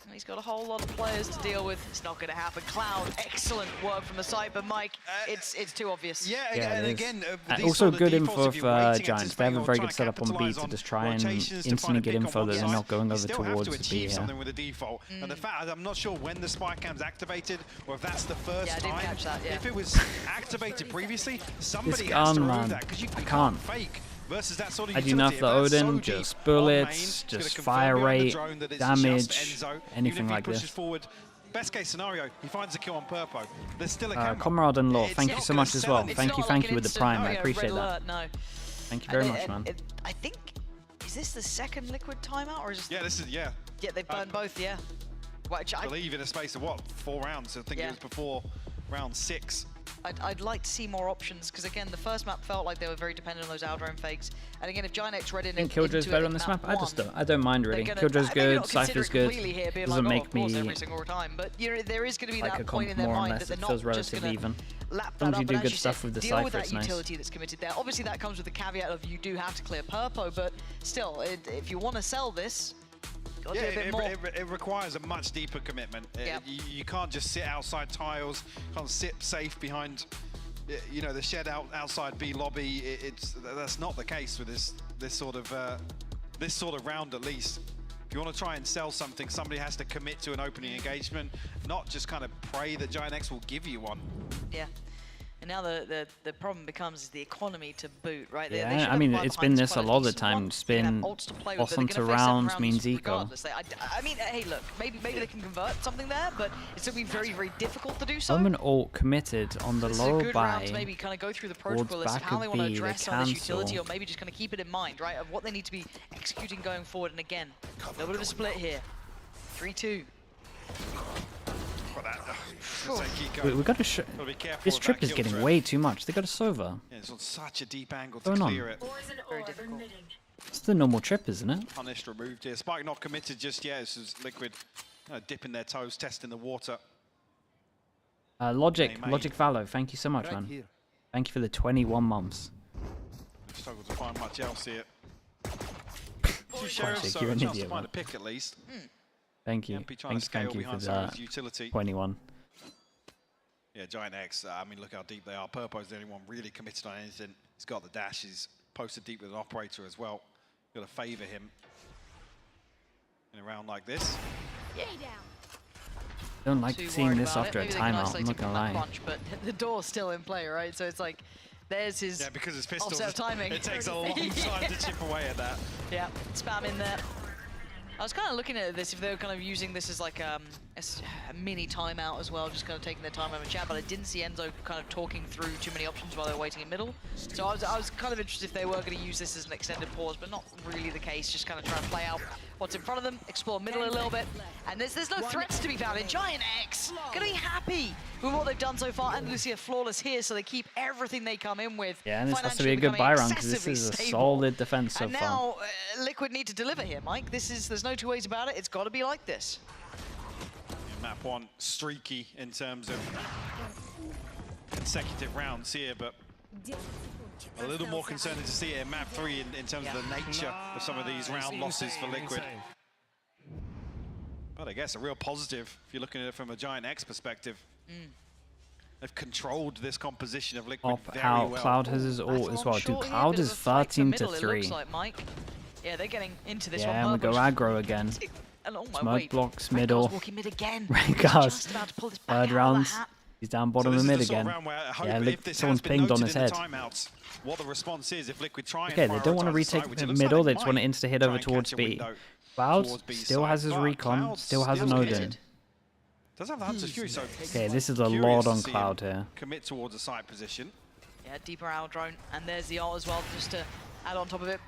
And he's got a whole lot of players to deal with. It's not going to happen. Cloud, excellent work from the site, but Mike, it's too obvious. Yeah, Yeah, and it again, is. Also good info for Giants. They have a very good setup on B to just try and instantly get info that they're not going over towards B here. Something with a default. And the fact, I'm not sure when the spy cam's activated or if that's the first time. If it was activated previously, somebody has to remove that because you can't fake. Versus that sort of I do enough the Odin, just bullets, just fire rate, damage, anything like this. Forward. Best case scenario, he finds a kill on Purpo. There's still a camera. Comrade and Law, thank you so much as well. Thank you like with the Prime. I appreciate that. No. Thank you very much, man. I think, is this the second Liquid timeout or is this? Yeah, this is, yeah. Yeah, they've burned both, yeah. Which I believe in a space of what, 4 rounds? I think it was before round 6. I'd like to see more options because again, the first map felt like they were very dependent on those Aldrome fakes. And again, if GiantX read in, I think Killjoy's better on this map. I don't mind really. Killjoy's good, Cypher's good. Doesn't make me every single time, but there is going to be like that a point in comp their more mind unless that it they're feels not just relatively going even. to lap As long that as you up. do And good as stuff said, with the deal Cypher, with that it's nice. utility that's committed there. Obviously, that comes with the caveat of you do have to clear Purpo, but still, if you want to sell this. Yeah, it requires a much deeper commitment. You can't just sit outside tiles, can't sit safe behind, you know, the shed outside B lobby. That's not the case with this sort of round at least. If you want to try and sell something, somebody has to commit to an opening engagement, not just kind of pray that GiantX will give you one. Yeah. And now the problem becomes is the economy to boot, right? Yeah, I mean, it's been this a lot of the time. It's been awesome to rounds means eco. I mean, hey, look, maybe they can convert something there, but it's going to be very, very difficult to do so. Omen ult committed on the lower buy. To maybe kind of go through the protocol list of how they want to address some of this utility, or maybe just kind of keep it in mind, right? Of what they need to be executing going forward. And again, a little bit of a split here. 3-2. We got to show. This trip is getting way too much. They got a Sova. Yeah, it's on such a deep angle to clear it. Very difficult. It's the normal trip, isn't it? Punished, removed here. Spike not committed just yet. This is Liquid dipping their toes, testing the water. Logic Valo, thank you so much, man. Thank you for the 21 months. Struggle to find much else here. You're an idiot, man. A pick at least. Thank you. Thank you for that. 21. Yeah, GiantX, I mean, look how deep they are. Purpo's the only one really committed on anything. He's got the dash. He's posted deep with an operator as well. Got to favour him in a round like this. Don't like seeing this after a timeout, I'm not gonna lie. Punch, but the door's still in play, right? So it's like, there's his because it's pistol offset timing. It takes a long time to chip away at that. Yeah, spam in there. I was kind of looking at this if they were kind of using this as like a mini timeout as well, just kind of taking their time over chat, but I didn't see Enzo kind of talking through too many options while they were waiting in middle. So I was kind of interested if they were going to use this as an extended pause, but not really the case, just kind of trying to play out what's in front of them, explore middle a little bit, and there's no threats to be found. And GiantX going to be happy with what they've done so far, and Lucia flawless here, so they keep everything they come in with. Yeah, and this has to be a good buy round, because this is a solid defense so far. And now Liquid need to deliver here, Mike. There's no two ways about it. It's got to be like this. Map 1 streaky in terms of consecutive rounds here, but a little more concerning to see it in map 3 in terms of the nature of some of these round losses for Liquid. But I guess a real positive if you're looking at it from a GiantX perspective. They've controlled this composition of Liquid very well. Cloud has his ult as well. Dude, Cloud is 13-3. Yeah, they're getting into this one. Yeah, and we go aggro again. Smoke blocks middle. Rengar's third round. He's down bottom of mid again. Yeah, look, someone's pinged on his head. What the response is if Liquid try okay, they don't want to retake middle, they just want to insta-hit over towards B. Cloud still has his recon, still has an Odin. Does have the Hunter's Fury, so okay, this is a lot on Cloud here. Commit towards a side position. Yeah, deeper arrow drone, and there's the ult as well, just to add on top of it.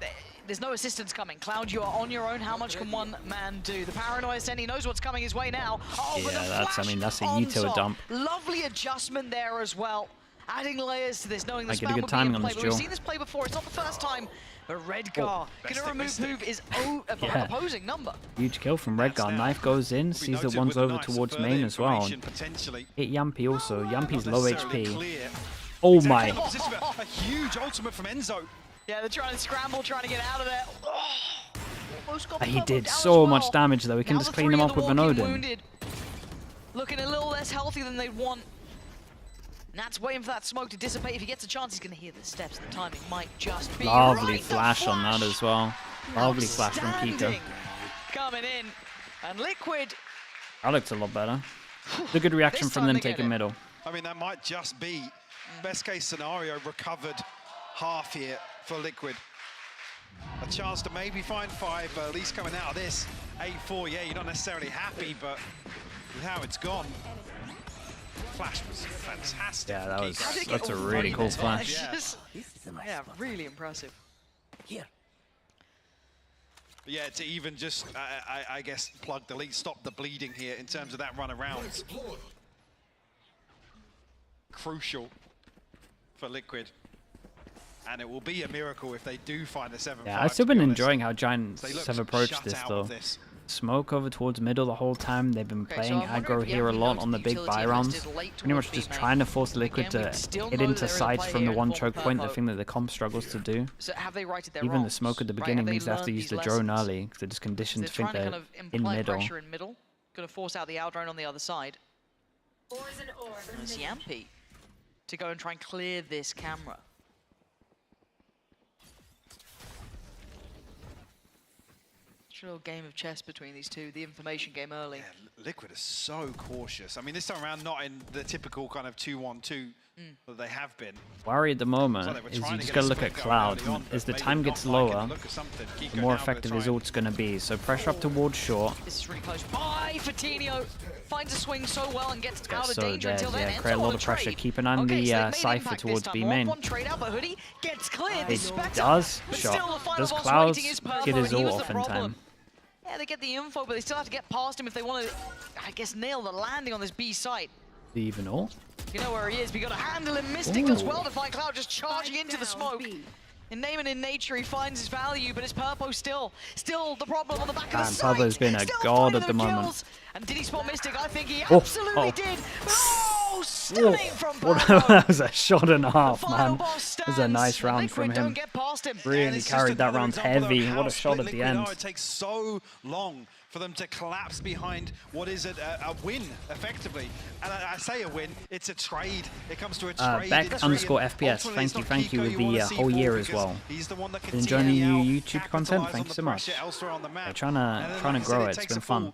There's no assistance coming. Cloud, you are on your own. How much can one man do? The paranoia sent, he knows what's coming his way now. Oh, yeah, that's a util dump. Lovely adjustment there as well. Adding layers to this, knowing the spam good would timing be in on play. this But we've duel. seen this play before. It's not the first time. But Redgar gonna remove Hoove is opposing number. Huge kill from Redgar. Knife goes in, sees the ones over towards main as well. Hit Yampi also. Yampi's low HP. Oh my. A huge ultimate from Enzo. Yeah, they're trying to scramble, trying to get out of there. Oh, he did so much damage though. We can just clean him up with an Odin. Wounded. Looking a little less healthy than they'd want. Nat's waiting for that smoke to dissipate. If he gets a chance, he's going to hear the steps. The timing might just be lovely right. Flash on that as well. Lovely flash from Kika. Coming in. And Liquid. That looks a lot better. It's a good reaction from them taking middle. I mean, that might just be best case scenario, recovered half here for Liquid. A chance to maybe find 5, but at least coming out of this 8-4, yeah, you're not necessarily happy, but with how it's gone. Flash was fantastic. Yeah, that's a really cool flash. Yeah, really impressive. Here. But yeah, to even just, I guess, plug the lead, stop the bleeding here in terms of that run around. Crucial for Liquid. And it will be a miracle if they do find a 7-5. Yeah, I've still been enjoying how Giants have approached this though. Smoke over towards middle the whole time. They've been playing aggro here a lot on the big buy rounds. Pretty much just trying to force Liquid to hit into sides from the one choke point, the thing that the comp struggles to do. Even the smoke at the beginning means they have to use the drone early because they're just conditioned to think they're in middle. Going to force out the out drone on the other side. There's Yampi to go and try and clear this camera. Little game of chess between these two, the information game early. Yeah, Liquid is so cautious. I mean, this time around, not in the typical kind of 2-1-2 that they have been. Worry at the moment is you just got to look at Cloud. As the time gets lower, the more effective his ult's going to be. So pressure up towards short. This is really close. Bye for Tinio. Finds a swing so well and gets out of danger until then. Create a lot of pressure. Keep an eye on the Cypher towards B main. One trade out, but Hoodie gets cleared. It does. Does Cloud get his ult off in time? Yeah, they get the info, but they still have to get past him if they want to, I guess, nail the landing on this B site. Even ult? You know where he is, but you got to handle him. Mystic does well to find Cloud just charging into the smoke. In name and in nature, he finds his value, but it's Purpo still the problem on the back of the site. Purpo's been a god at the moment. And did he spot Mystic? I think he absolutely did. Oh! Oh, stunning from That was a shot and a half, man. That was a nice round Liquid from him. don't get past him. Really carried that round heavy. What a shot at the end. It takes so long for them to collapse behind what is a win, effectively. And I say a win, it's a trade. It comes to a trade. Beck_FPS, thank you with the whole year as well. Been enjoying the new YouTube content? Thank you so much. Yeah, trying to grow it. It's been fun.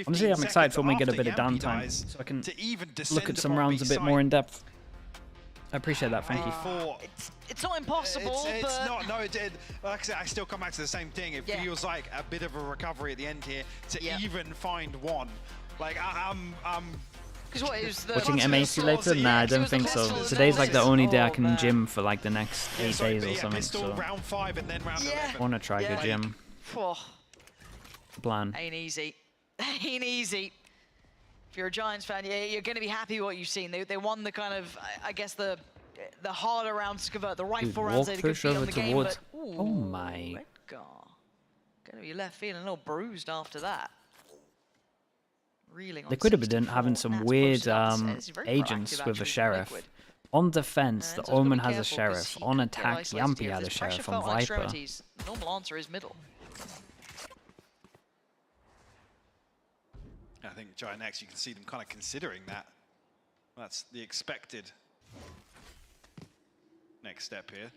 Honestly, I'm excited for when we get a bit of downtime, so I can look at some rounds a bit more in depth. I appreciate that, thank you. It's not impossible, it's not, no, like I said, I still come back to the same thing. It feels like a bit of a recovery at the end here to even find one. Like, I'm watching MA later? Nah, I don't think so. Today's like the only day I can gym for like the next 8 days or something, so I want to try go gym. Plan. Ain't easy. Ain't easy. If you're a Giants fan, you're going to be happy with what you've seen. They won the kind of, I guess, the harder rounds to convert, the rightful rounds they could be on the game. But, oh my. Redgar. Going to be left feeling a little bruised after that. Reeling on Liquid have been having some weird agents with the Sheriff. On defense, the Omen has a Sheriff. On attack, Yampy had a Sheriff on Viper. The normal answer is middle. I think GiantX, you can see them kind of considering that. That's the expected next step here.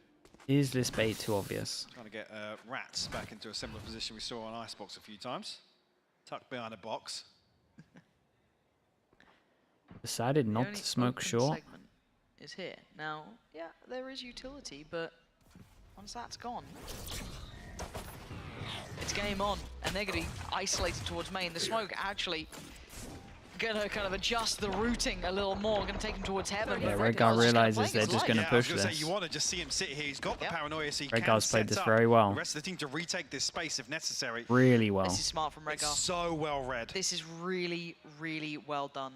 Is this bait too obvious? Trying to get Rats back into a similar position we saw on Icebox a few times. Tucked behind a box. Decided not to smoke short. Is here. Now, yeah, there is utility, but once that's gone, it's game on, and they're going to be isolated towards main. The smoke actually going to kind of adjust the routing a little more, going to take him towards heaven. Yeah, Redgar realizes they're just going to push this. You want to just see him sit here. He's got the paranoia, so he Redgar's played this very well. The rest of the team to retake this space if necessary. Really well. This is smart from Redgar. It's so well read. This is really, really well done.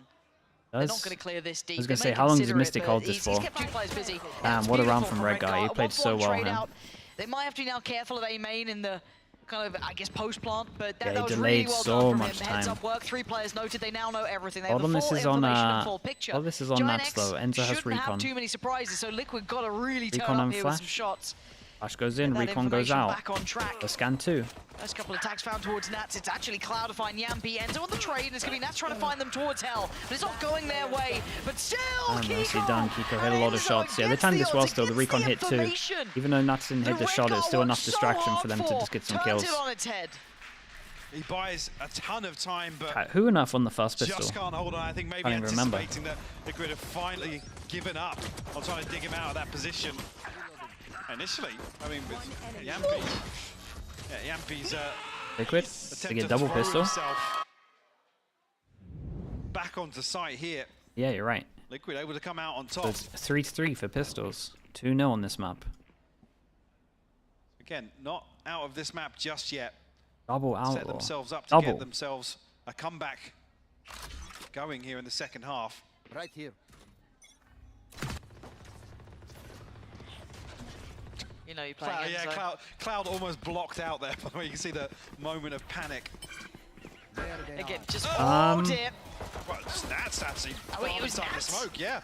They're not going to clear this deep. I was going to say, how long does Mystic hold this for? He's kept 2 players busy. Damn, what a round from Redgar. He played so well, him. They might have to be now careful of A main in the kind of, I guess, post-plant, but that he was delayed really well so done from much him. time. Heads up work, 3 players noted, they now know everything. They All have the this full is on information and full picture. all this is on Nats though. Enzo has shouldn't recon. have too many surprises, so Liquid got to really Recon turn on up here flash. with some shots. Flash goes in, recon goes out. Back on track. The scan 2. First couple of attacks found towards Nats. It's actually Cloudify and Yampy. Enzo on the trade, and it's going to be Nats trying to find them towards Hell. But it's not going their way. But still, Nicely done. Kiko hit a lot of shots. Yeah, they timed this well still. The recon hit 2. Even though Nats didn't hit the shot, it's still enough distraction for them to just get some kills. He buys a ton of time, but Who enough on the first pistol? just can't hold on. I think maybe anticipating that Liquid have finally given up on trying to dig him out of that position. Initially, I mean, with Yampy, Yampy's Liquid, they get double pistol. Back onto site here. Yeah, you're right. Liquid able to come out on top. So it's 3-3 for pistols. 2-0 on this map. Again, not out of this map just yet. Double outlaw. Set themselves up to get themselves a comeback going here in the second half. Right here. You know, you play Cloud almost blocked out there. By the way, you can see the moment of panic. Again, just well, that's actually it was the smoke, yeah.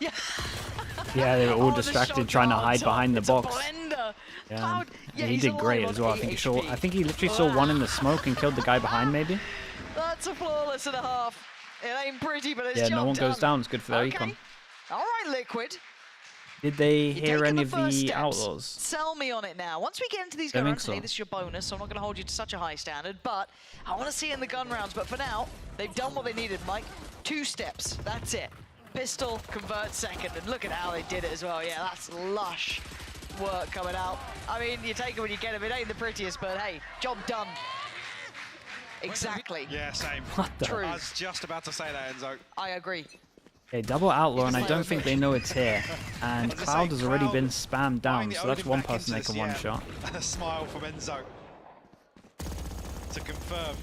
Yeah, they were all distracted trying to hide behind the box. Yeah, Cloud, and he did great as well. I think he literally saw one in the smoke and killed the guy behind, maybe. That's a flawless and a half. It ain't pretty, but it's yeah, no one goes down. It's good for their econ. All right, Liquid. Did they hear any of the outlaws? Sell me on it now. Once we get into these gun rounds, this is your bonus, so I'm not going to hold you to such a high standard, but I want to see it in the gun rounds. But for now, they've done what they needed, Mike. 2 steps. That's it. Pistol, convert second, and look at how they did it as well. Yeah, that's lush work coming out. I mean, you take it when you get them. It ain't the prettiest, but hey, job done. Exactly. Yeah, same. What the? True. I was just about to say that, Enzo. I agree. Okay, double outlaw, and I don't think they know it's here. And Cloud has already been spammed down, so that's one person they can one-shot. A smile from Enzo to confirm.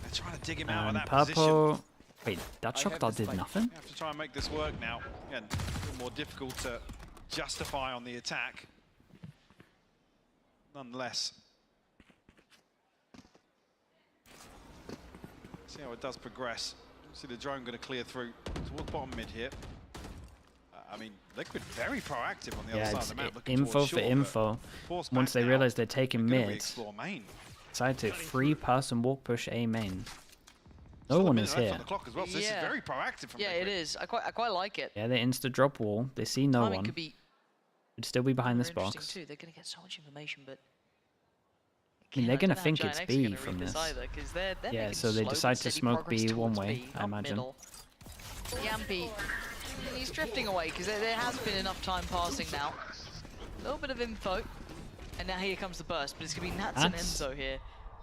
They're trying to dig him out of that Purple. position. Wait, that shock dart did nothing? You have to try and make this work now. Again, a little more difficult to justify on the attack. Nonetheless. See how it does progress. See the drone going to clear through towards bottom mid here. I mean, Liquid very proactive on the other side of the map. Yeah, info for info. Once they realize they're taking mid, decide to 3-person walk push A main. No one is here. On the clock as well, so this is very proactive from Liquid. It is. I quite like it. Yeah, they insta drop wall. They see no one. Could still be behind this box. Too. They're going to get so much information, but I mean, they're going to think it's B from this. Yeah, so they decide to smoke B one way, I imagine. Yampy, he's drifting away because there has been enough time passing now. A little bit of info, and now here comes the burst, but it's going to be Nats and Enzo here.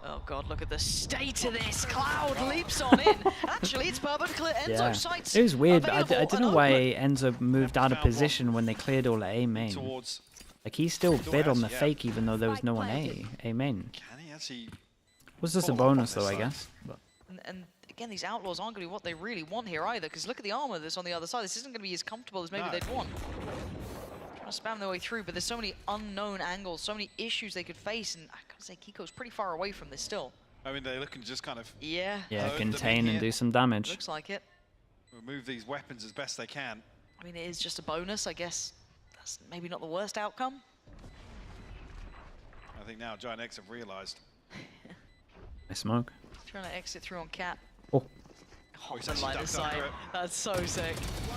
Oh god, look at the state of this. Cloud leaps on in. Actually, it's perfect. Enzo sights. It was weird. I don't know why Enzo moved out of position when they cleared all A main. Like, he still bid on the fake even though there was no one A main. Was this a bonus though, I guess? But. And again, these outlaws aren't going to be what they really want here either, because look at the armor that's on the other side. This isn't going to be as comfortable as maybe they'd want. Trying to spam their way through, but there's so many unknown angles, so many issues they could face, and I gotta say, Kiko's pretty far away from this still. I mean, they're looking to just kind of contain and do some damage. Looks like it. Remove these weapons as best they can. I mean, it is just a bonus, I guess. That's maybe not the worst outcome. I think now GiantX have realised. I smoke. Trying to exit through on Cat. Oh. He's line of sight. That's so sick.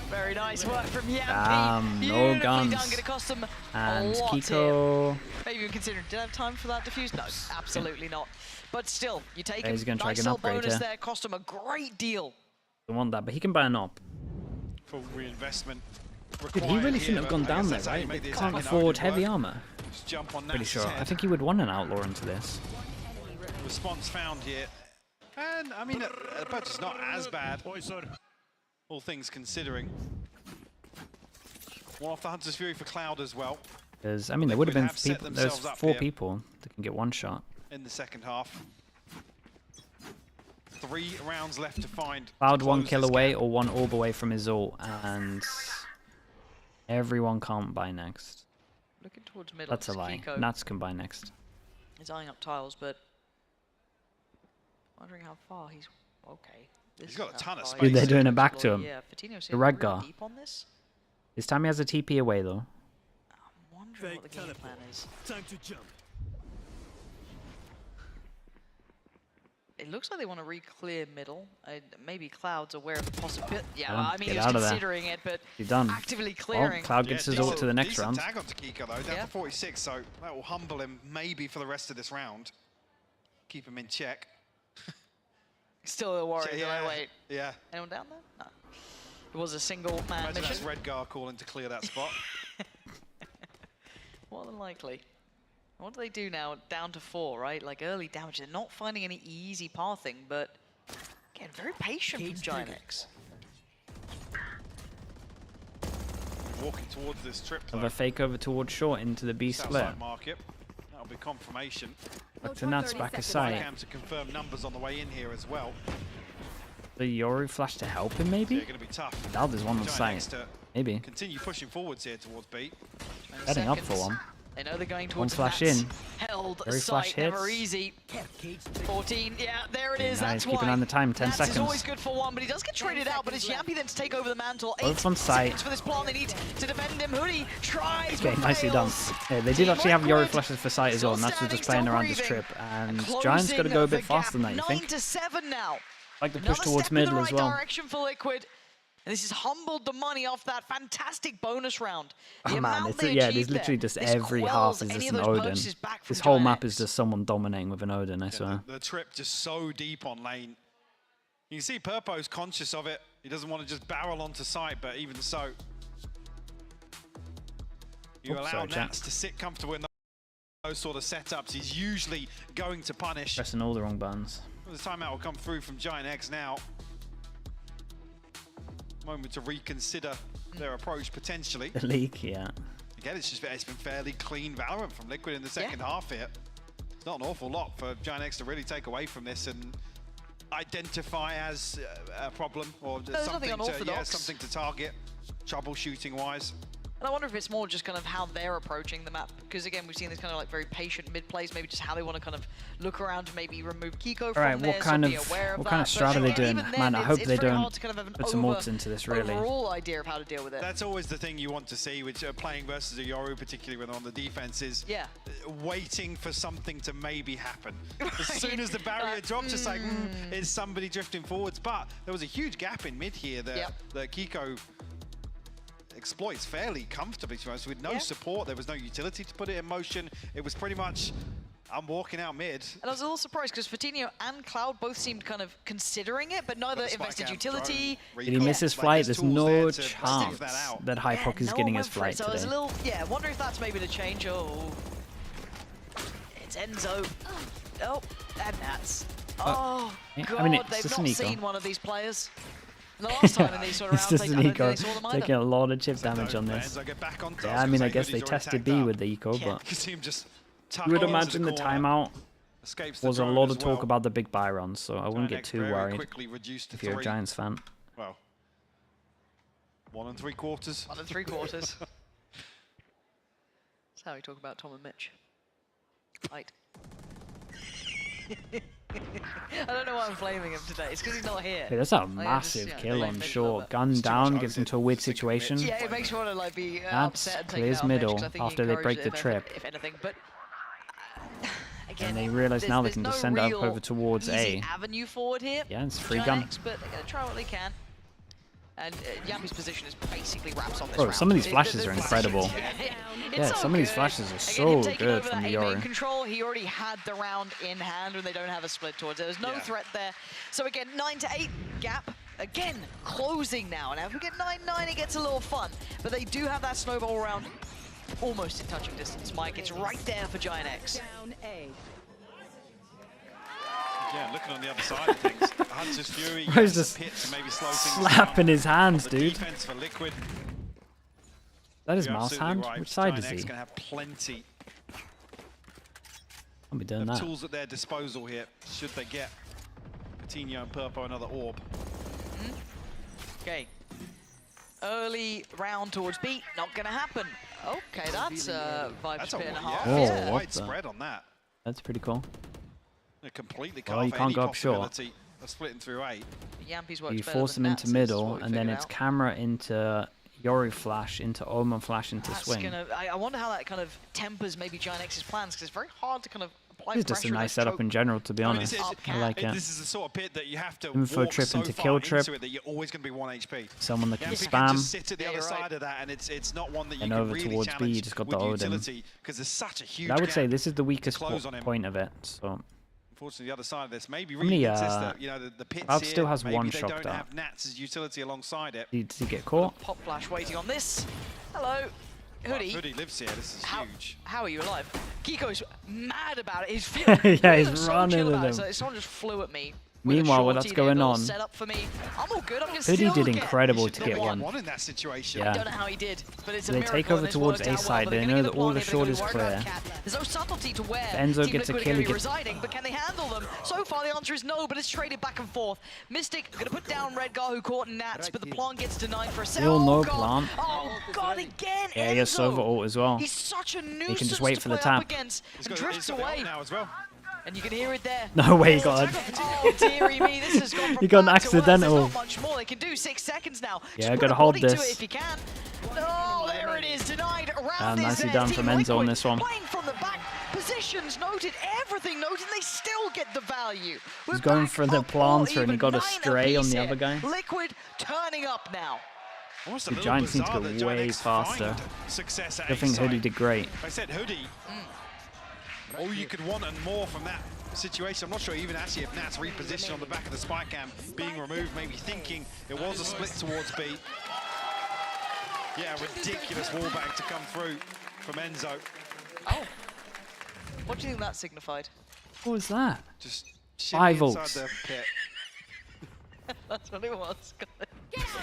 Very nice work from Yampy. No guns. Done. Gonna cost them and a lot Kiko. Here. Maybe even considering, did I have time for that defuse? No, absolutely not. But still, you take a he's gonna try nice an upgrade bonus here. there, cost him a great deal. Don't want that, but he can buy an op. Full reinvestment. Dude, he really shouldn't have gone down there, right? They can't afford heavy armor. Jump on Pretty sure. I think he would want an outlaw into this. Response found here. And, I mean, the purchase is not as bad, all things considering. One off the Hunter's Fury for Cloud as well. Because, I mean, there would have been people, there's 4 people that can get one shot. In the second half. 3 rounds left to find. Cloud 1 kill away or 1 orb away from his ult, and everyone can't buy next. Looking towards middle. That's a lie. Kiko. Nats can buy next. He's eyeing up tiles, but wondering how far he's okay. He's got a ton of space. Dude, they're doing it back to him. Yeah, Fatino's The Redgar. deep on this. This time he has a TP away though. I'm wondering what the game plan is. Time to jump. It looks like they want to re-clear middle. Maybe Cloud's aware of the possibility. Yeah, Well, I mean, get he was out of there. considering it, but You're done. actively clearing. Well, Cloud gets his ult to the next round. Tag onto Kiko though, down to 46, so that will humble him maybe for the rest of this round. Keep him in check. Still a little worried. Yeah, Wait. Yeah. Anyone down there? No. It was a single man Imagine mission. that's Redgar calling to clear that spot. More than likely. What do they do now? Down to 4, right? Like early damage. They're not finding any easy pathing, but again, very patient from GiantX. Walking towards this trip. Another fake over towards short into the B split. Outside market. That'll be confirmation. Back to Nats, back aside. Cam to confirm numbers on the way in here as well. The Yoru flash to help him, maybe? Yeah, going to be tough. Now there's one on site. Maybe. Continue pushing forwards here towards B. Setting up for one. They know they're going One towards flash Nats. in. Held Very flash sight, never hits. easy. 14, yeah, there it is. Nice, That's keeping why. on the time, 10 Nats seconds. is always good for one, but he does get traded out. But it's Yampy then to take over the mantle. 8 Both on site. seconds for this plan. They need to defend him. Hoodie tries. Okay, but nicely done. fails. Yeah, they did actually have Liquid Yoru flashes for sight as well, and that's just playing still around this breathing. trip. And Closing Giant's got to go a the bit faster than that, you 9 think? to 7 now. Like the push Another towards step in the middle right as well. direction for Liquid. And this has humbled the money off that fantastic bonus round. Oh man, it's there's literally just every half is just an Odin. This whole map is just someone dominating with an Odin, I swear. The trip just so deep on lane. You can see Purpo's conscious of it. He doesn't want to just barrel onto site, but even so, you allow Nats to sit comfortable in those sort of setups. He's usually going to punish. Pressing all the wrong buttons. Well, the timeout will come through from GiantX now. Moment to reconsider their approach potentially. The leak, yeah. Again, it's been fairly clean Valorant from Liquid in the second half here. It's not an awful lot for GiantX to really take away from this and identify as a problem or something to, something to target, troubleshooting wise. And I wonder if it's more just kind of how they're approaching the map, because again, we've seen this kind of like very patient mid plays, maybe just how they want to kind of look around to maybe remove Kiko from Alright, there, what kind of strat are they doing? Man, I hope they don't put some ults into this, really. Overall idea of how to deal with it. That's always the thing you want to see, which playing versus a Yoru, particularly when they're on the defense, is waiting for something to maybe happen. As soon as the barrier drops, it's like, is somebody drifting forwards? But there was a huge gap in mid here that Kiko exploits fairly comfortably, to be honest, with no support. There was no utility to put it in motion. It was pretty much, I'm walking out mid. And I was a little surprised because Fortinio and Cloud both seemed kind of considering it, but neither invested utility. Did he miss his flight? There's no chance that Hypoc is getting his flight so today. I was a little, I wonder if that's maybe the change. Oh, it's Enzo. Oh, and Nats. Oh, God, I mean, it's they've just not an eco. seen one of these players. The last time in these sort of It's rounds, just I an don't eco, think they saw them either. taking a lot of chip damage on this. Yeah, I mean, I guess they tested B with the eco, but you would imagine the timeout was a lot of talk about the big Byrons, so I wouldn't get too worried if you're a Giants fan. Well, 1 3/4. 1 3/4. That's how we talk about Tom and Mitch. Right. I don't know why I'm blaming him today. It's because he's not here. Hey, that's a massive kill on short. Gun down, gets into a weird situation. Yeah, it makes you want to like be That's upset and take clears it out on middle Mitch, 'cause I think he after they break encouraged the it, trip. if anything. But again, And they realise now they can just send it up real over towards easy A. avenue forward here. Yeah, it's free gun. GiantX, but they're going to try what they can. And Yami's position is basically wraps on this Bro, round. some of these flashes are incredible. Yeah, Some of these flashes are so good from the Yoru. Control, he already had the round in hand when they don't have a split towards it. There's no threat there. So again, 9 to 8 gap. Again, closing now. Now if we get 9-9, it gets a little fun. But they do have that snowball round almost in touching distance. Mike, it's right there for GiantX. Down A. Yeah, looking on the other side of things, Hunter's Fury He's gets just a pit to maybe slow things slapping down. his hands, The dude. defense for Liquid. That is You're mouse absolutely hand? right. Which side is GiantX he? Gonna have plenty I'll be doing of that. tools at their disposal here, should they get Coutinho and Purpo another orb. Okay. Early round towards B, not gonna happen. Okay, that's a Vibe spin and a half. Oh, wide spread on that. That's pretty cool. They're completely Well, cut you off can't any go up short. possibility of splitting through 8. Yampi's works You better force than them Nats, into is middle, what we and then figured it's out. camera into Yoru flash, into Omen flash, into That's swing. I wonder how that kind of tempers maybe GiantX's plans, because it's very hard to kind of apply It's just a pressure nice setup in general, to be honest. I like it. This is the sort of pit that you have to Info walk trip so into far kill trip. into it that you're always going to be 1 HP. Someone that can Yampi spam. just sit at the other side of that, and it's not one that you And can over really towards B, challenge you just got with the Odin. utility, because there's such a huge I would say gap this is the to weakest close on him. point of it. So Unfortunately, the other side of this, maybe How many, really consistent. You know, the pits Valve here, still has maybe one they shock don't dart. have Nats' utility alongside it. Did he get caught? Pop flash waiting on this. Hello, Hoodie. Hoodie lives here. This is huge. How are you alive? Kiko's mad about it. He's feeling Yeah, he's so running chill at about it. him. So someone just flew at me. Meanwhile, while that's going on, Set up for me. I'm all good. I'm gonna Hoodie still did get incredible to get one. in that situation. Yeah. I don't know how he did, but it's a They miracle. take over and it's towards worked A out well, side. but They they're know gonna that get all the they're short gonna is be worried about clear. Cat. There's no subtlety to where Enzo Team gets a Liquid kill, are he gonna be gets- residing, but can they handle them? So far, the answer is no, but it's traded back and forth. Mystic gonna put down Redgar, who caught Nats, but the plant gets denied for a second. We all know God. Plant. Oh God, again, Yeah, he has Enzo. Silver ult as well. He's such a nuisance He can just wait to for the play up tap. against. He's And got drifts the ult away. now as well. And you can hear it there. No way he got Oh, dearie me, this has gone from He got an bad to worse. There's accidental. not much more they can do. 6 seconds now. Yeah, Just gotta put a hold body to this. it if you can. Oh, there it is. Denied. Around is nicely there. done Team from Enzo on Liquid this one. Playing from the back. Positions noted. Everything noted. And they still get the value. We're He's going back for the up all planter and he even, got a 9 stray on apiece the here. other guy. Liquid turning up now. Almost a The little Giants need to bizarre go that way GiantX faster. find success at I think A Hoodie side. did great. I said Hoodie. All you could want and more from that situation. I'm not sure even actually if Nats repositioned on the back of the spy cam, being removed, maybe thinking it was a split towards B. Yeah, ridiculous wallbang to come through from Enzo. Oh. What do you think that signified? What was that? Just 5 shimmy inside ults. the pit. That's what it was.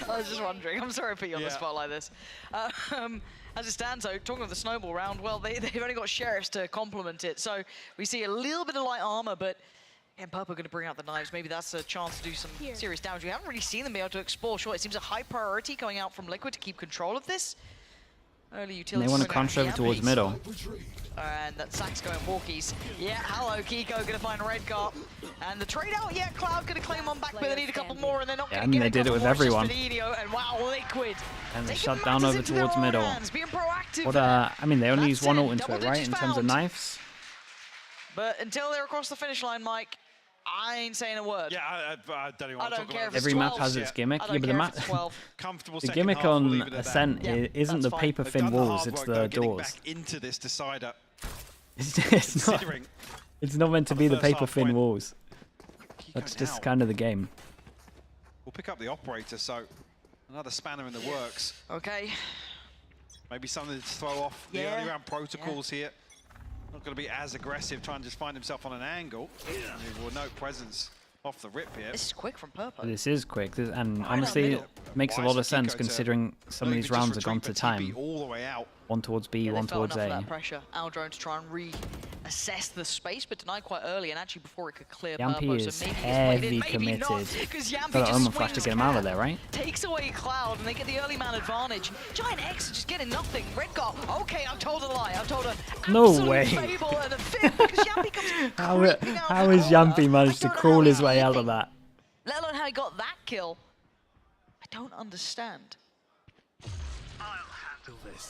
I was just wondering. I'm sorry to put you on the spot like this. As it stands, though, talking of the snowball round, well, they've only got sheriffs to complement it. So we see a little bit of light armor, but and Purple going to bring out the knives. Maybe that's a chance to do some serious damage. We haven't really seen them be able to explore. Sure, it seems a high priority going out from Liquid to keep control of this. Early And utility. they want to swing crunch over out towards Yampi. middle. And that Sack's going walkies. Yeah, hello, Kiko gonna find Redgar. And the trade out, yeah, Cloud gonna claim one back, but they need a couple more, and they're not Yeah, gonna and get they a did it couple with more. It's just everyone. Fedinho, and wow, Liquid. And they Taking shut down matters over into their towards own middle. hands, being proactive What there. I mean, they only use one That's ult into double it, right? digits In terms of found. knives. But until they're across the finish line, Mike, I ain't saying a word. Yeah, I don't even I want to don't talk care about if it's Every map 12. has its gimmick. I Yeah, don't but the care map, if it's 12. Comfortable the second gimmick half, we'll on leave it at that. Ascent isn't the fine. paper They've thin done the walls, hard it's work, the though, getting doors. back into this decider. It's not. Considering It's not meant to be the first paper half thin point. walls. That's just down. kind of the game. We'll pick up the operator, so another spanner in the works. Okay. Maybe something to throw off the early round protocols here. Not going to be as aggressive, trying to just find himself on an angle. Well, no presence off the rip here. This is quick from Purpo. This is quick, and honestly, it makes a lot of sense considering some of these rounds have gone to time. All the way out. One towards B, one towards enough A. of that pressure. Aldrone to try and reassess the space, but denied quite early, and actually before it could clear Yampi Purpo, is so maybe heavy it's maybe not, committed. because Yampi Got just Omen Flash to swings get him out of cat, there, right? takes away Cloud, and they get the early man advantage. GiantX is just getting nothing. Redgar, okay, I've told a lie. I've told a No absolute way. fable and a fib, because Yampi comes How creeping out how the is corner. Yampi managed to crawl his way out of that? Let alone how he got that kill. I don't understand.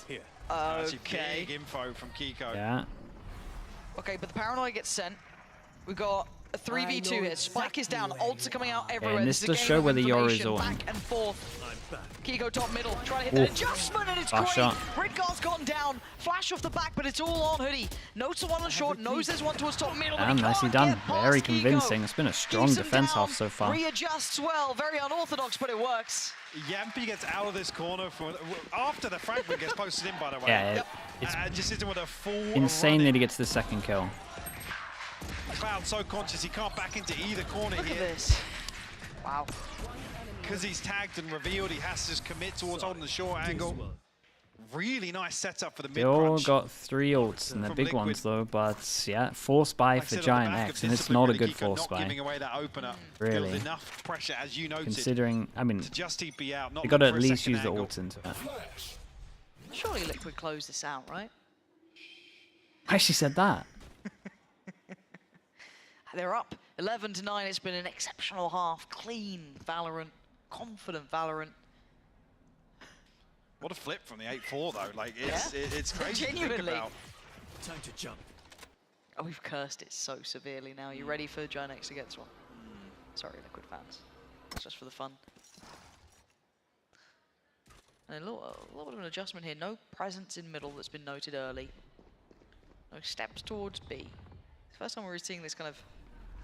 Here. Okay. Big info from Kiko. Yeah. Okay, but the paranoia gets sent. We've got a 3v2 here. Spike is down. Ults are coming out everywhere. and this does show where the Yoru's on. Back and forth. Kiko top middle, trying to hit that adjustment, and it's Flash great. shot. Redgar's gone down. Flash off the back, but it's all on Hoodie. Notes the one on short, knows there's one towards top middle. but And he nicely can't done. get past Very Kiko. convincing. It's been a strong Keeps him defense down, half so far. Readjusts well. Very unorthodox, but it works. Yampi gets out of this corner after the fragment gets posted in, by the way. Yeah, it's just sitting with a full insane that he gets the second kill. Cloud so conscious he can't back into either corner Look here. at this. Wow. Because he's tagged and revealed, he has to just commit towards holding the short angle. Really nice setup for the They mid all crunch. got 3 ults, and they're From big Liquid. ones though, but yeah, force buy for GiantX, and it's not a good force buy. Giving away that opener. Really. Build enough pressure, as you noted, Considering, I mean, to just TP out. Not they got to look at for a least second use the angle. ult into it. Surely Liquid closed this out, right? I actually said that. They're up 11-9. It's been an exceptional half. Clean Valorant, confident Valorant. What a flip from the 8-4 though. Like it's crazy to think Genuinely. about. Time to jump. Oh, we've cursed it so severely now. You ready for GiantX to get this one? Sorry, Liquid fans. It's just for the fun. And a little bit of an adjustment here. No presence in middle that's been noted early. No steps towards B. It's the first time we're seeing this kind of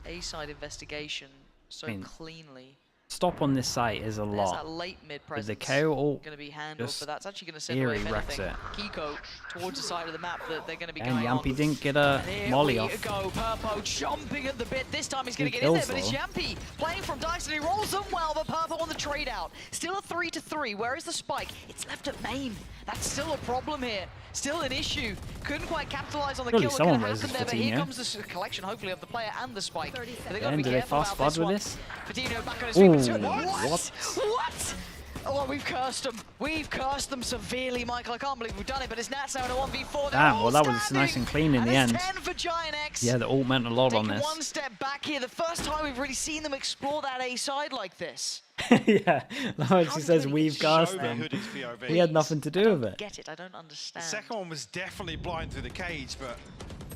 A-side investigation so I mean, cleanly. Stop on this site is a There's lot. that late mid With presence the KO ult, going to be handled, just but that's actually going to send away, Eerie if wrecks anything, it. Kiko towards the side of the map that they're going to be And going on. Yampi didn't get a And here molly we off. go, Purpo jumping at the bit. This time he's going to Two get in there, kills, but it's though. Yampi playing from Dice, and he rolls them well, but Purpo on the trade out. Still a 3-3. Where is the spike? It's left at main. That's still a problem here. Still an issue. Couldn't quite capitalize on the Surely kill that could someone have raises happened there, but here Coutinho. comes the collection, hopefully, of the player and the spike. But they've got to And be do they careful fast about forward with this this? one. Coutinho back on his feet. Ooh, What? What? Oh, we've cursed them. We've cursed them severely, Michael. I can't believe we've done it, but it's Nats now in a 1v4. They're Damn, all well that was standing, nice and clean in and the it's end. 10 for GiantX. Yeah, the ult meant a lot on Taking this. one step back here. The first time we've really seen them explore that A side like this. Yeah, like she says, we've gassed Show me them. Hoodie's POV. He had nothing to do with it. Get it? I don't understand. The second one was definitely blind through the cage, but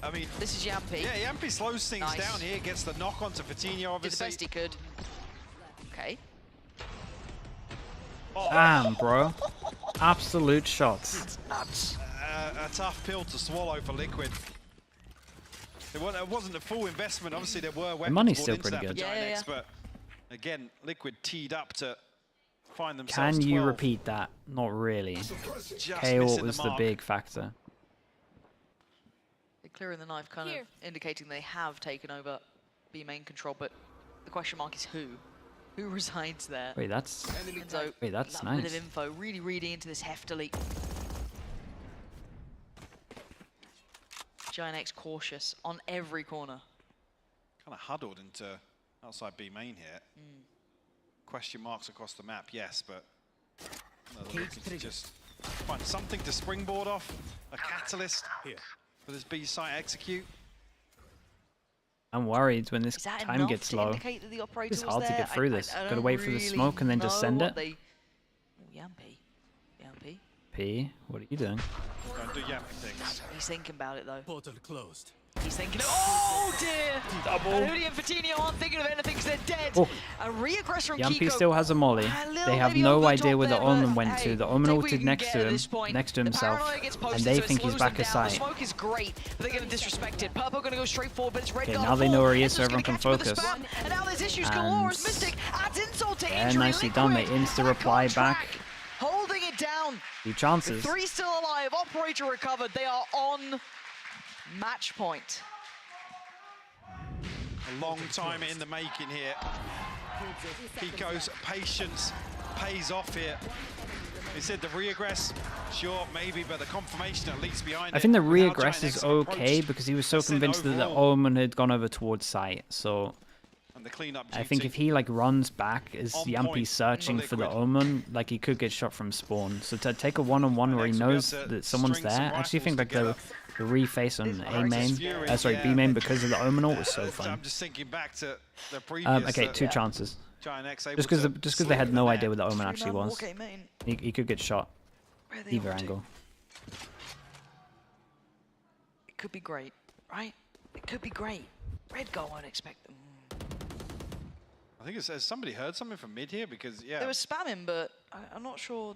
I mean, this is Yampi. Yeah, Yampi slows things Nice. down here, gets the knock onto Coutinho, Did the obviously. best he could. Okay. Ah. Damn, bro. Absolute shots. Nuts. A tough pill to swallow for Liquid. It wasn't a full investment. Obviously, there were weapons money's brought still into pretty that good. for GiantX, Yeah. but again, Liquid teed up to find themselves Can you 12. repeat that? Not really. Just KO missing was the mark. big factor. They're clearing the knife, kind of indicating they have taken over B main control, but the question mark is who? Who resides there? Wait, that's Enzo, wait, that's that bit nice. of info, really reading into this heftily. GiantX cautious on every corner. Kind of huddled into outside B main here. Question marks across the map, yes, but no, they're looking to just Find something to springboard off, a catalyst for this B site execute. I'm worried when this time gets low. It's hard to get through this. Gotta wait for the smoke and then just send it. Yampy. P, what are you doing? Don't do yappy things. He's thinking about it though. Portal closed. He's thinking, oh dear! Double. And Hoodie and Fatinho aren't thinking of anything because they're dead. Oh. A re-aggress from Yampy Kiko. still has a molly. They have no idea where the Omen went to. The Omen ulted next to him, next to himself, and they think he's back aside. The smoke is great, but they're going to disrespect it. Purple going to go straight forward, but it's Red. Okay, now they know where he is, so everyone can focus. And now there's issues galore as Mystic adds insult to Yeah, injury. nicely done. They insta-reply back. Holding it down. 2 chances. 3 still alive. Operator recovered. They are on match point. A long time in the making here. Kiko's patience pays off here. They said the re-aggress, sure, maybe, but the confirmation at least behind it. I think the re-aggress is okay because he was so convinced that the Omen had gone over towards site. So I think if he like runs back as Yampy's searching for the Omen, like he could get shot from spawn. So to take a one-on-one where he knows that someone's there, I actually think like the reface on A main, sorry, B main because of the Omen ult was so fun. I'm just thinking back to the previous. Okay, 2 chances. GiantX Just because they had no idea what the Omen actually was. He could get shot either angle. It could be great, right? It could be great. Redgar won't expect them. I think it says somebody heard something from mid here because they were spamming, but I'm not sure.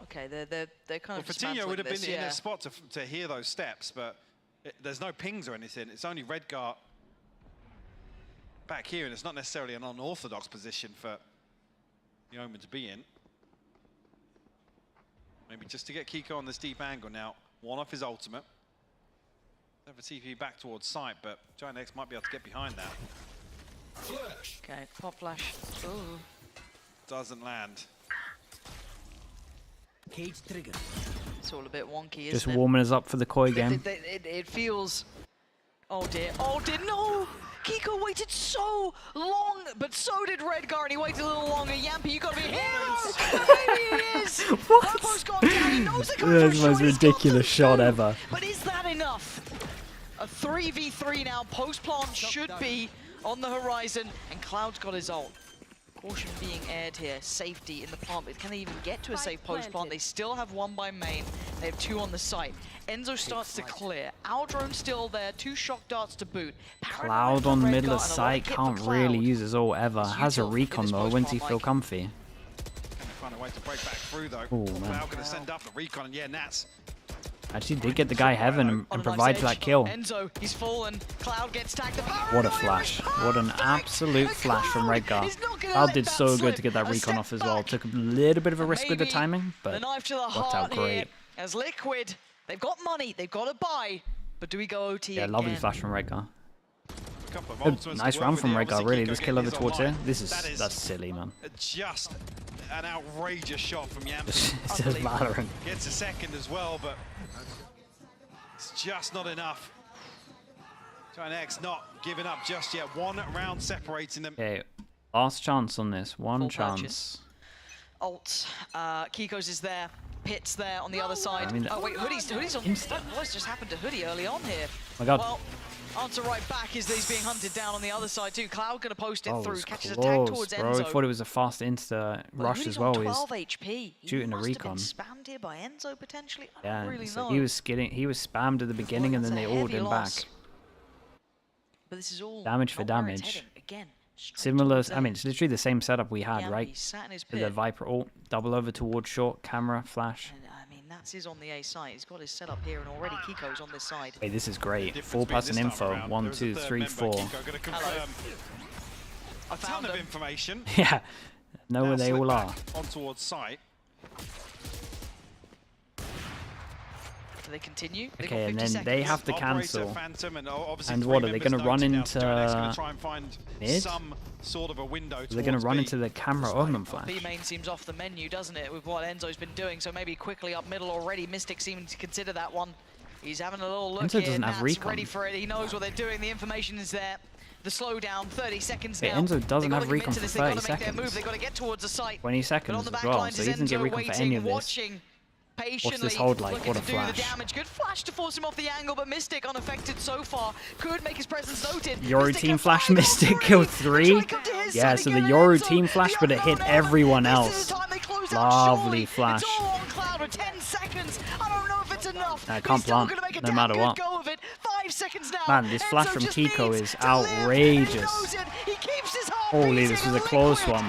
Okay, they're kind of. Fatinho would have been in a spot to hear those steps, but there's no pings or anything. It's only Redgar back here, and it's not necessarily an unorthodox position for the Omen to be in. Maybe just to get Kiko on this deep angle now. One off his ultimate. Have a TP back towards site, but GiantX might be able to get behind that. Flash. Okay, pop flash. Ooh. Doesn't land. Cage trigger. It's all a bit wonky, Just isn't it? warming us up for the koi game. It feels... Oh dear, no! Kiko waited so long, but so did Redgar, and he waited a little longer. Yampy, you gotta be here! Maybe he is! What? That's That's the most ridiculous shot ever. But is that enough? A 3v3 now, post-plant should be on the horizon, and Cloud's got his ult. Caution being aired here, safety in the plant, but can they even get to a safe post-plant? They still have 1 by main, they have 2 on the site. Enzo starts to clear, our drone's still there, 2 shock darts to boot. Cloud on middle of site, can't really use his ult ever. Has a recon though, when's he feel comfy? Find a way to break back through though. Oh man. Cloud gonna send up the recon, and yeah, Nats. Actually did get the guy heaven and provide that kill. Enzo, he's fallen. Cloud gets tagged. What a flash. What an absolute flash from Redgar. Cloud did so good to get that recon off as well. Took a little bit of a risk with the timing, but worked out great. As Liquid, they've got money, they've got to buy, but do we go OT Yeah, again? lovely flash from Redgar. Nice run from Redgar, really. This kill over towards here. That's silly, man. Just an outrageous shot from Yampy. It's just Valorant. Gets a second as well, but it's just not enough. GiantX not giving up just yet. 1 round separating them. Okay, last chance on this. One Full chance. purchase. Ult. Kiko's is there. Pit's there on the other side. I mean, oh wait, Hoodie's on. What's just happened to Hoodie early on here? My God. Well, answer right back is that he's being hunted down on the other side too. Cloud gonna post it Oh, through. it's Catches a close, tag towards bro. Enzo. I thought it was a fast insta rush Hoodie's as well. on He's 12 HP. shooting a He must have recon. been spammed here by Enzo potentially. I Yeah, don't really so know. he was spammed at the beginning and then they That's a ult heavy him loss. back. But this is all Damage for not where it's damage. heading. Again, Similar, I mean, it's literally the same setup we had, Yeah, right? he sat in his The pit. Viper ult, double over towards short, camera, flash. I mean, that's his on the A side. He's got his setup here, and already Kiko's on this side. Hey, this is great. 4-person info. 1, 2, 3, 4. A ton of information. Yeah, know where they all are. On towards site. Do they continue? Okay, and then they have to cancel. Phantom, And what, are they going to run into mid? Some sort of a window. Are they going to run into the camera Omen flash? B main seems off the menu, doesn't it, with what Enzo's been doing? So maybe quickly up middle already. Mystic seeming to consider that one. He's having a little look Enzo here. doesn't have Nat's recon. ready for it. He knows what they're doing. The information is there. The slowdown, 30 seconds Okay, now. Enzo doesn't have recon for 30 They've got to make their move. seconds. They've got to get towards the site. 20 seconds as well, so he doesn't get recon for any of this. Watching. patiently this hold like? looking What a to do the flash. damage. Good flash to force him off the angle, but Mystic unaffected so far. Could make his presence noted. Yoru Mystic team can flash, find all Mystic three. killed 3. Yeah, so the Yoru team flash, but it hit everyone else. Lovely flash. It's all on Cloud with 10 seconds. I don't know if it's enough. I can't plant, no matter what. 5 seconds now. Man, this flash from Kiko is outrageous. Holy, this was a close one.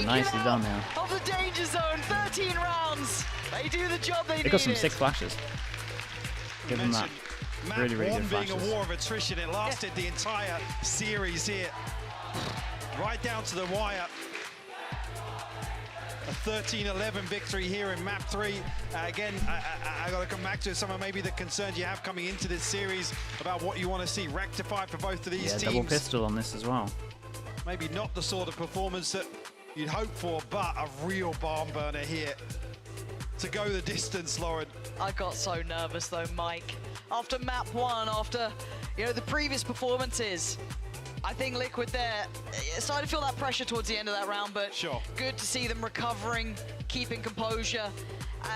Nicely done here. Of the danger zone, 13 rounds. They do the job they They got some needed. sick flashes. Give them that. Really, really good being flashes. a war of attrition, it lasted the entire series here, right down to the wire. A 13-11 victory here in map 3. Again, I got to come back to some of maybe the concerns you have coming into this series about what you want to see rectified for both of these teams. Double pistol on this as well. Maybe not the sort of performance that you'd hope for, but a real barn burner here to go the distance, Lauren. I got so nervous though, Mike. After map 1, after the previous performances, I think Liquid there started to feel that pressure towards the end of that round, but good to see them recovering, keeping composure.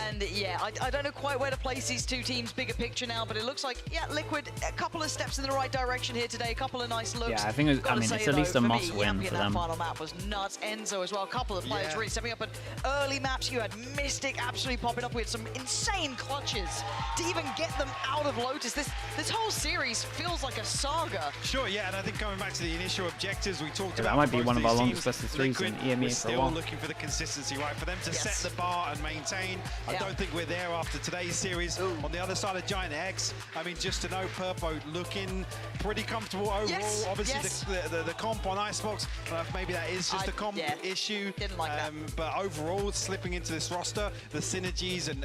And yeah, I don't know quite where to place these two teams bigger picture now, but it looks like, Liquid, a couple of steps in the right direction here today, a couple of nice looks. Yeah, I think it's at least a must win for them. That final map was nuts. Enzo as well, a couple of players really stepping up. At early maps, you had Mystic absolutely popping up with some insane clutches to even get them out of Lotus. This whole series feels like a saga. Sure, yeah, and I think coming back to the initial objectives we talked about. That might be one of our longest teams, best of 3s in EMEA for a still while. looking for the consistency, right? For them to set the bar and maintain. I don't think we're there after today's series. On the other side of GiantX, I mean, just to know Purpo looking pretty comfortable overall. Obviously, the comp on Icebox, maybe that is just a comp issue. Didn't like that. But overall, slipping into this roster, the synergies and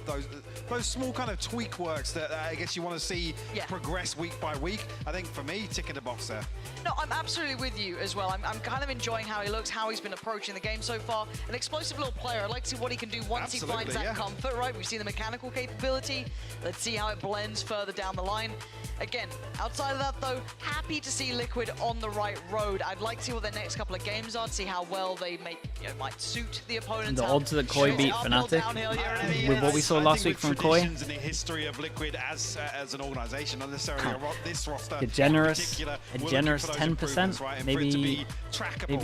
those small kind of tweak works that I guess you want to see progress week by week. I think for me, ticking the box there. No, I'm absolutely with you as well. I'm kind of enjoying how he looks, how he's been approaching the game so far. An explosive little player. I'd like to see what he can do once he finds that comfort, right? We've seen the mechanical capability. Let's see how it blends further down the line. Again, outside of that though, happy to see Liquid on the right road. I'd like to see what their next couple of games are, to see how well they might suit the opponents. The odds that Koi beat Fnatic with what we saw last week from Koi. In the history of Liquid as an organisation, not necessarily this roster. A generous 10%, right? maybe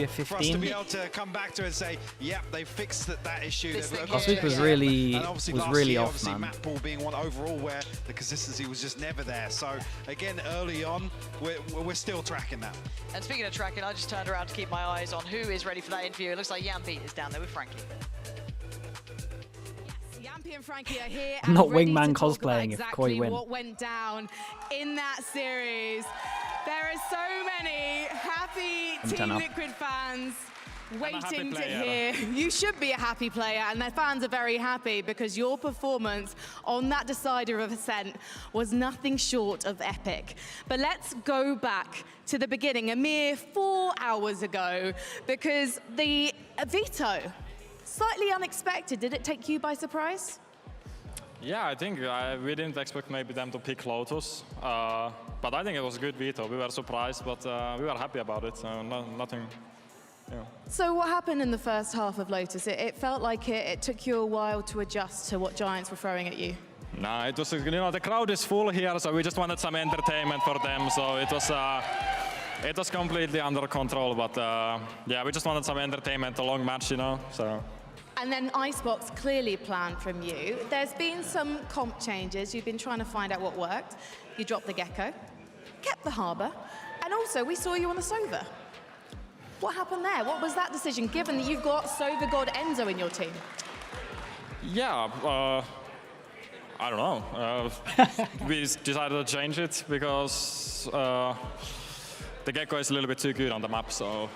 a 15. For us to be able to come back to it and say, yep, they fixed that issue. Last week was really off, man. Map pool being one overall where the consistency was just never there. So again, early on, we're still tracking that. And speaking of tracking, I just turned around to keep my eyes on who is ready for that interview. It looks like Yampi is down there with Frankie. Yampi and Frankie are here. I'm not ready wingman to talk cosplaying about if Koi win. what went down in that series. There are so many happy Team Liquid fans waiting to hear. You should be a happy player, and their fans are very happy because your performance on that decider of Ascent was nothing short of epic. But let's go back to the beginning, a mere 4 hours ago, because the veto, slightly unexpected. Did it take you by surprise? Yeah, I think we didn't expect maybe them to pick Lotus, but I think it was a good veto. We were surprised, but we were happy about it. Nothing. So what happened in the first half of Lotus? It felt like it took you a while to adjust to what Giants were throwing at you. No, it was, the crowd is full here, so we just wanted some entertainment for them. So it was completely under control, but yeah, we just wanted some entertainment, a long match, so. And then Icebox clearly planned from you. There's been some comp changes. You've been trying to find out what worked. You dropped the Gecko, kept the Harbor, and also we saw you on the Sova. What happened there? What was that decision, given that you've got Sova God Enzo in your team? Yeah, I don't know. We decided to change it because the Gecko is a little bit too good on the map, so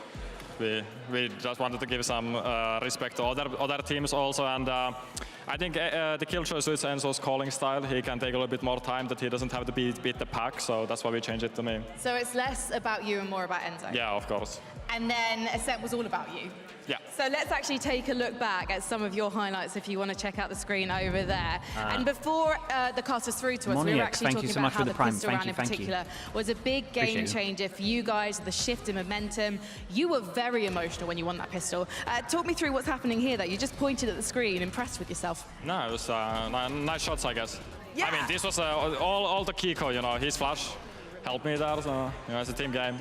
we just wanted to give some respect to other teams also, and I think the Killjoy suits Enzo's calling style. He can take a little bit more time, that he doesn't have to beat the pack, so that's why we changed it to me. So it's less about you and more about Enzo? Yeah, of course. and then Ascent was all about you. Yeah. So let's actually take a look back at some of your highlights if you want to check out the screen over there. And before the cast was through to us, we were actually talking about how the pistol round in particular was a big game changer for you guys, the shift in momentum. You were very emotional when you won that pistol. Talk me through what's happening here that you just pointed at the screen, impressed with yourself. No, it was nice shots, I guess. Yeah. I mean, this was all the Kiko, you know, his flash helped me there, so you know, it's a team game.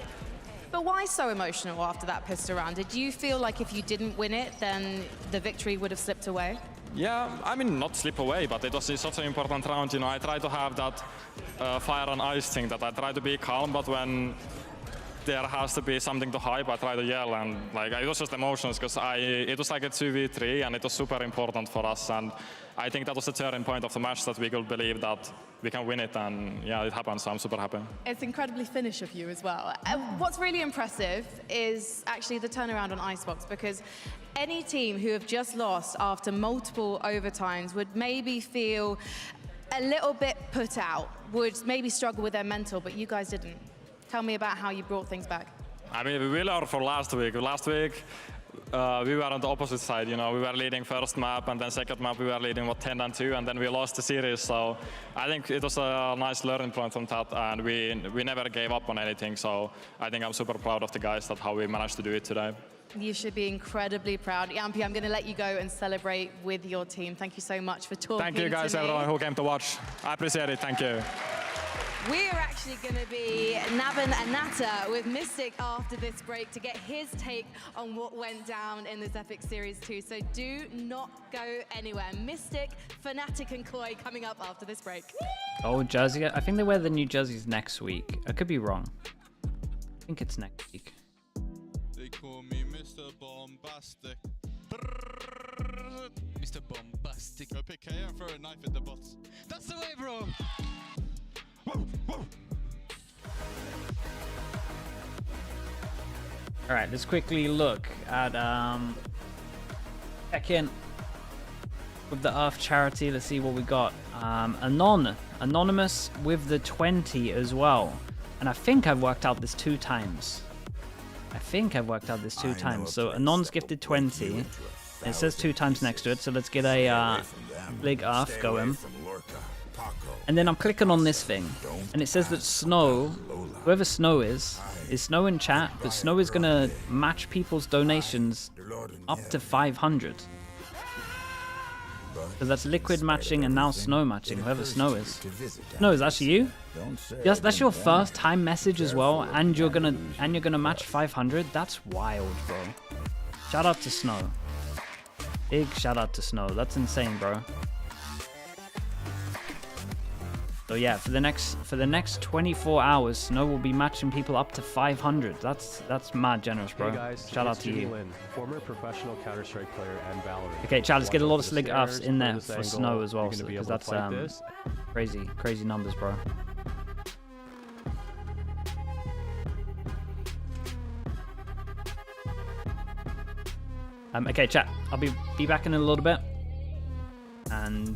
But why so emotional after that pistol round? Did you feel like if you didn't win it, then the victory would have slipped away? Yeah, I mean, not slip away, but it was such an important round, you know. I try to have that fire and ice thing, that I try to be calm, but when there has to be something to hype, I try to yell, and like it was just emotions, because it was like a 2v3, and it was super important for us, and I think that was the turning point of the match, that we could believe that we can win it, and yeah, it happened, so I'm super happy. It's incredibly Finnish of you as well. What's really impressive is actually the turnaround on Icebox, because any team who have just lost after multiple overtimes would maybe feel a little bit put out, would maybe struggle with their mental, but you guys didn't. Tell me about how you brought things back. I mean, we learned from last week. Last week, we were on the opposite side, you know. We were leading first map, and then second map we were leading 10-2, and then we lost the series. So I think it was a nice learning point from that, and we never gave up on anything. So I think I'm super proud of the guys, that how we managed to do it today. You should be incredibly proud. Yampi, I'm going to let you go and celebrate with your team. Thank you so much for talking to me. Thank you guys, everyone who came to watch. I appreciate it. Thank you. We're actually going to be nabbing Anata with Mystic after this break to get his take on what went down in this Epic Series 2. So do not go anywhere. Mystic, Fnatic and Koi coming up after this break. Oh, jersey. I think they wear the new jerseys next week. I could be wrong. I think it's next week. They call me Mr. Bombastic. Mr. Bombastic. Go pick KO and throw a knife at the bots. That's the way, bro! All right, let's quickly look at check in with the Earth charity. Let's see what we got. Anonymous with the 20 as well, and I think I've worked out this 2 times. So Anon's gifted 20. It says 2 times next to it, so let's get a big Earth going. And then I'm clicking on this thing, and it says that Snow, whoever Snow is Snow in chat, but Snow is gonna match people's donations up to 500. So that's Liquid matching and now Snow matching, whoever Snow is. Snow, is that you? Yes, that's your first time message as well, and you're gonna match 500? That's wild, bro. Shout out to Snow. Big shout out to Snow. That's insane, bro. So yeah, for the next 24 hours, Snow will be matching people up to 500. That's mad generous, bro. Hey guys, shout out to you. Lin, former professional Counter-Strike player and Valorant. Okay, Chad, let's get a lot of slig ups in there for angle, Snow as well, because that's crazy numbers, bro. Okay, chat. I'll be back in a little bit. And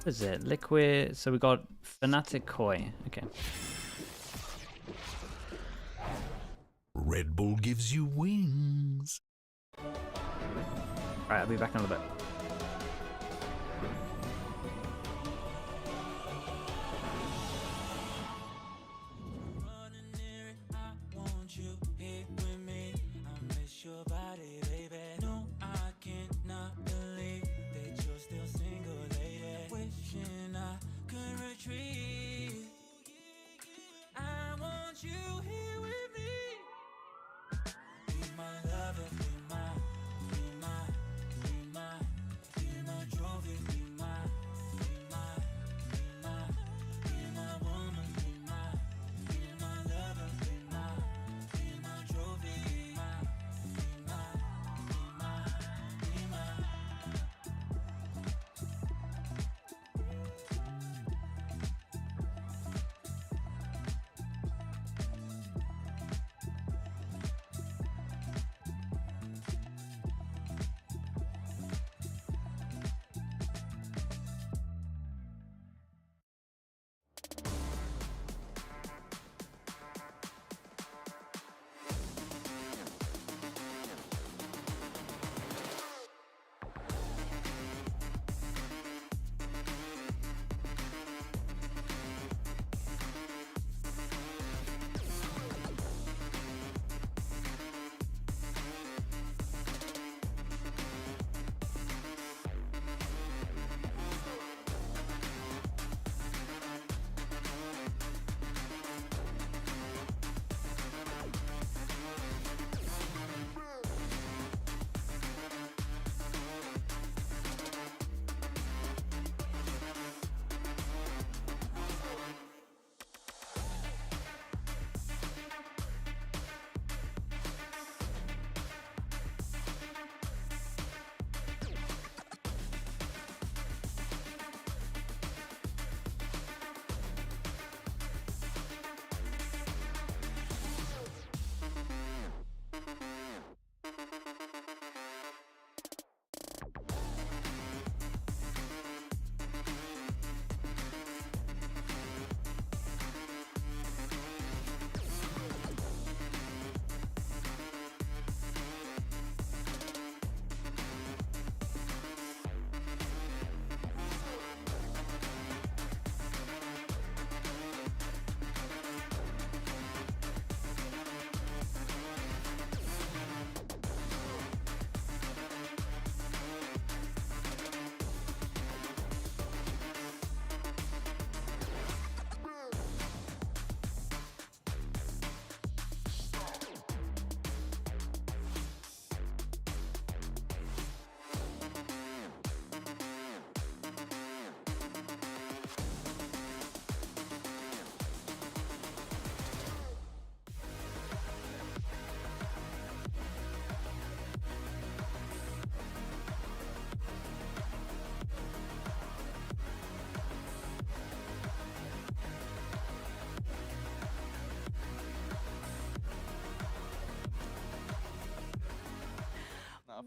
what is it? Liquid. So we got Fnatic Koi. Okay. Red Bull gives you wings. Alright, I'll be back in a little bit.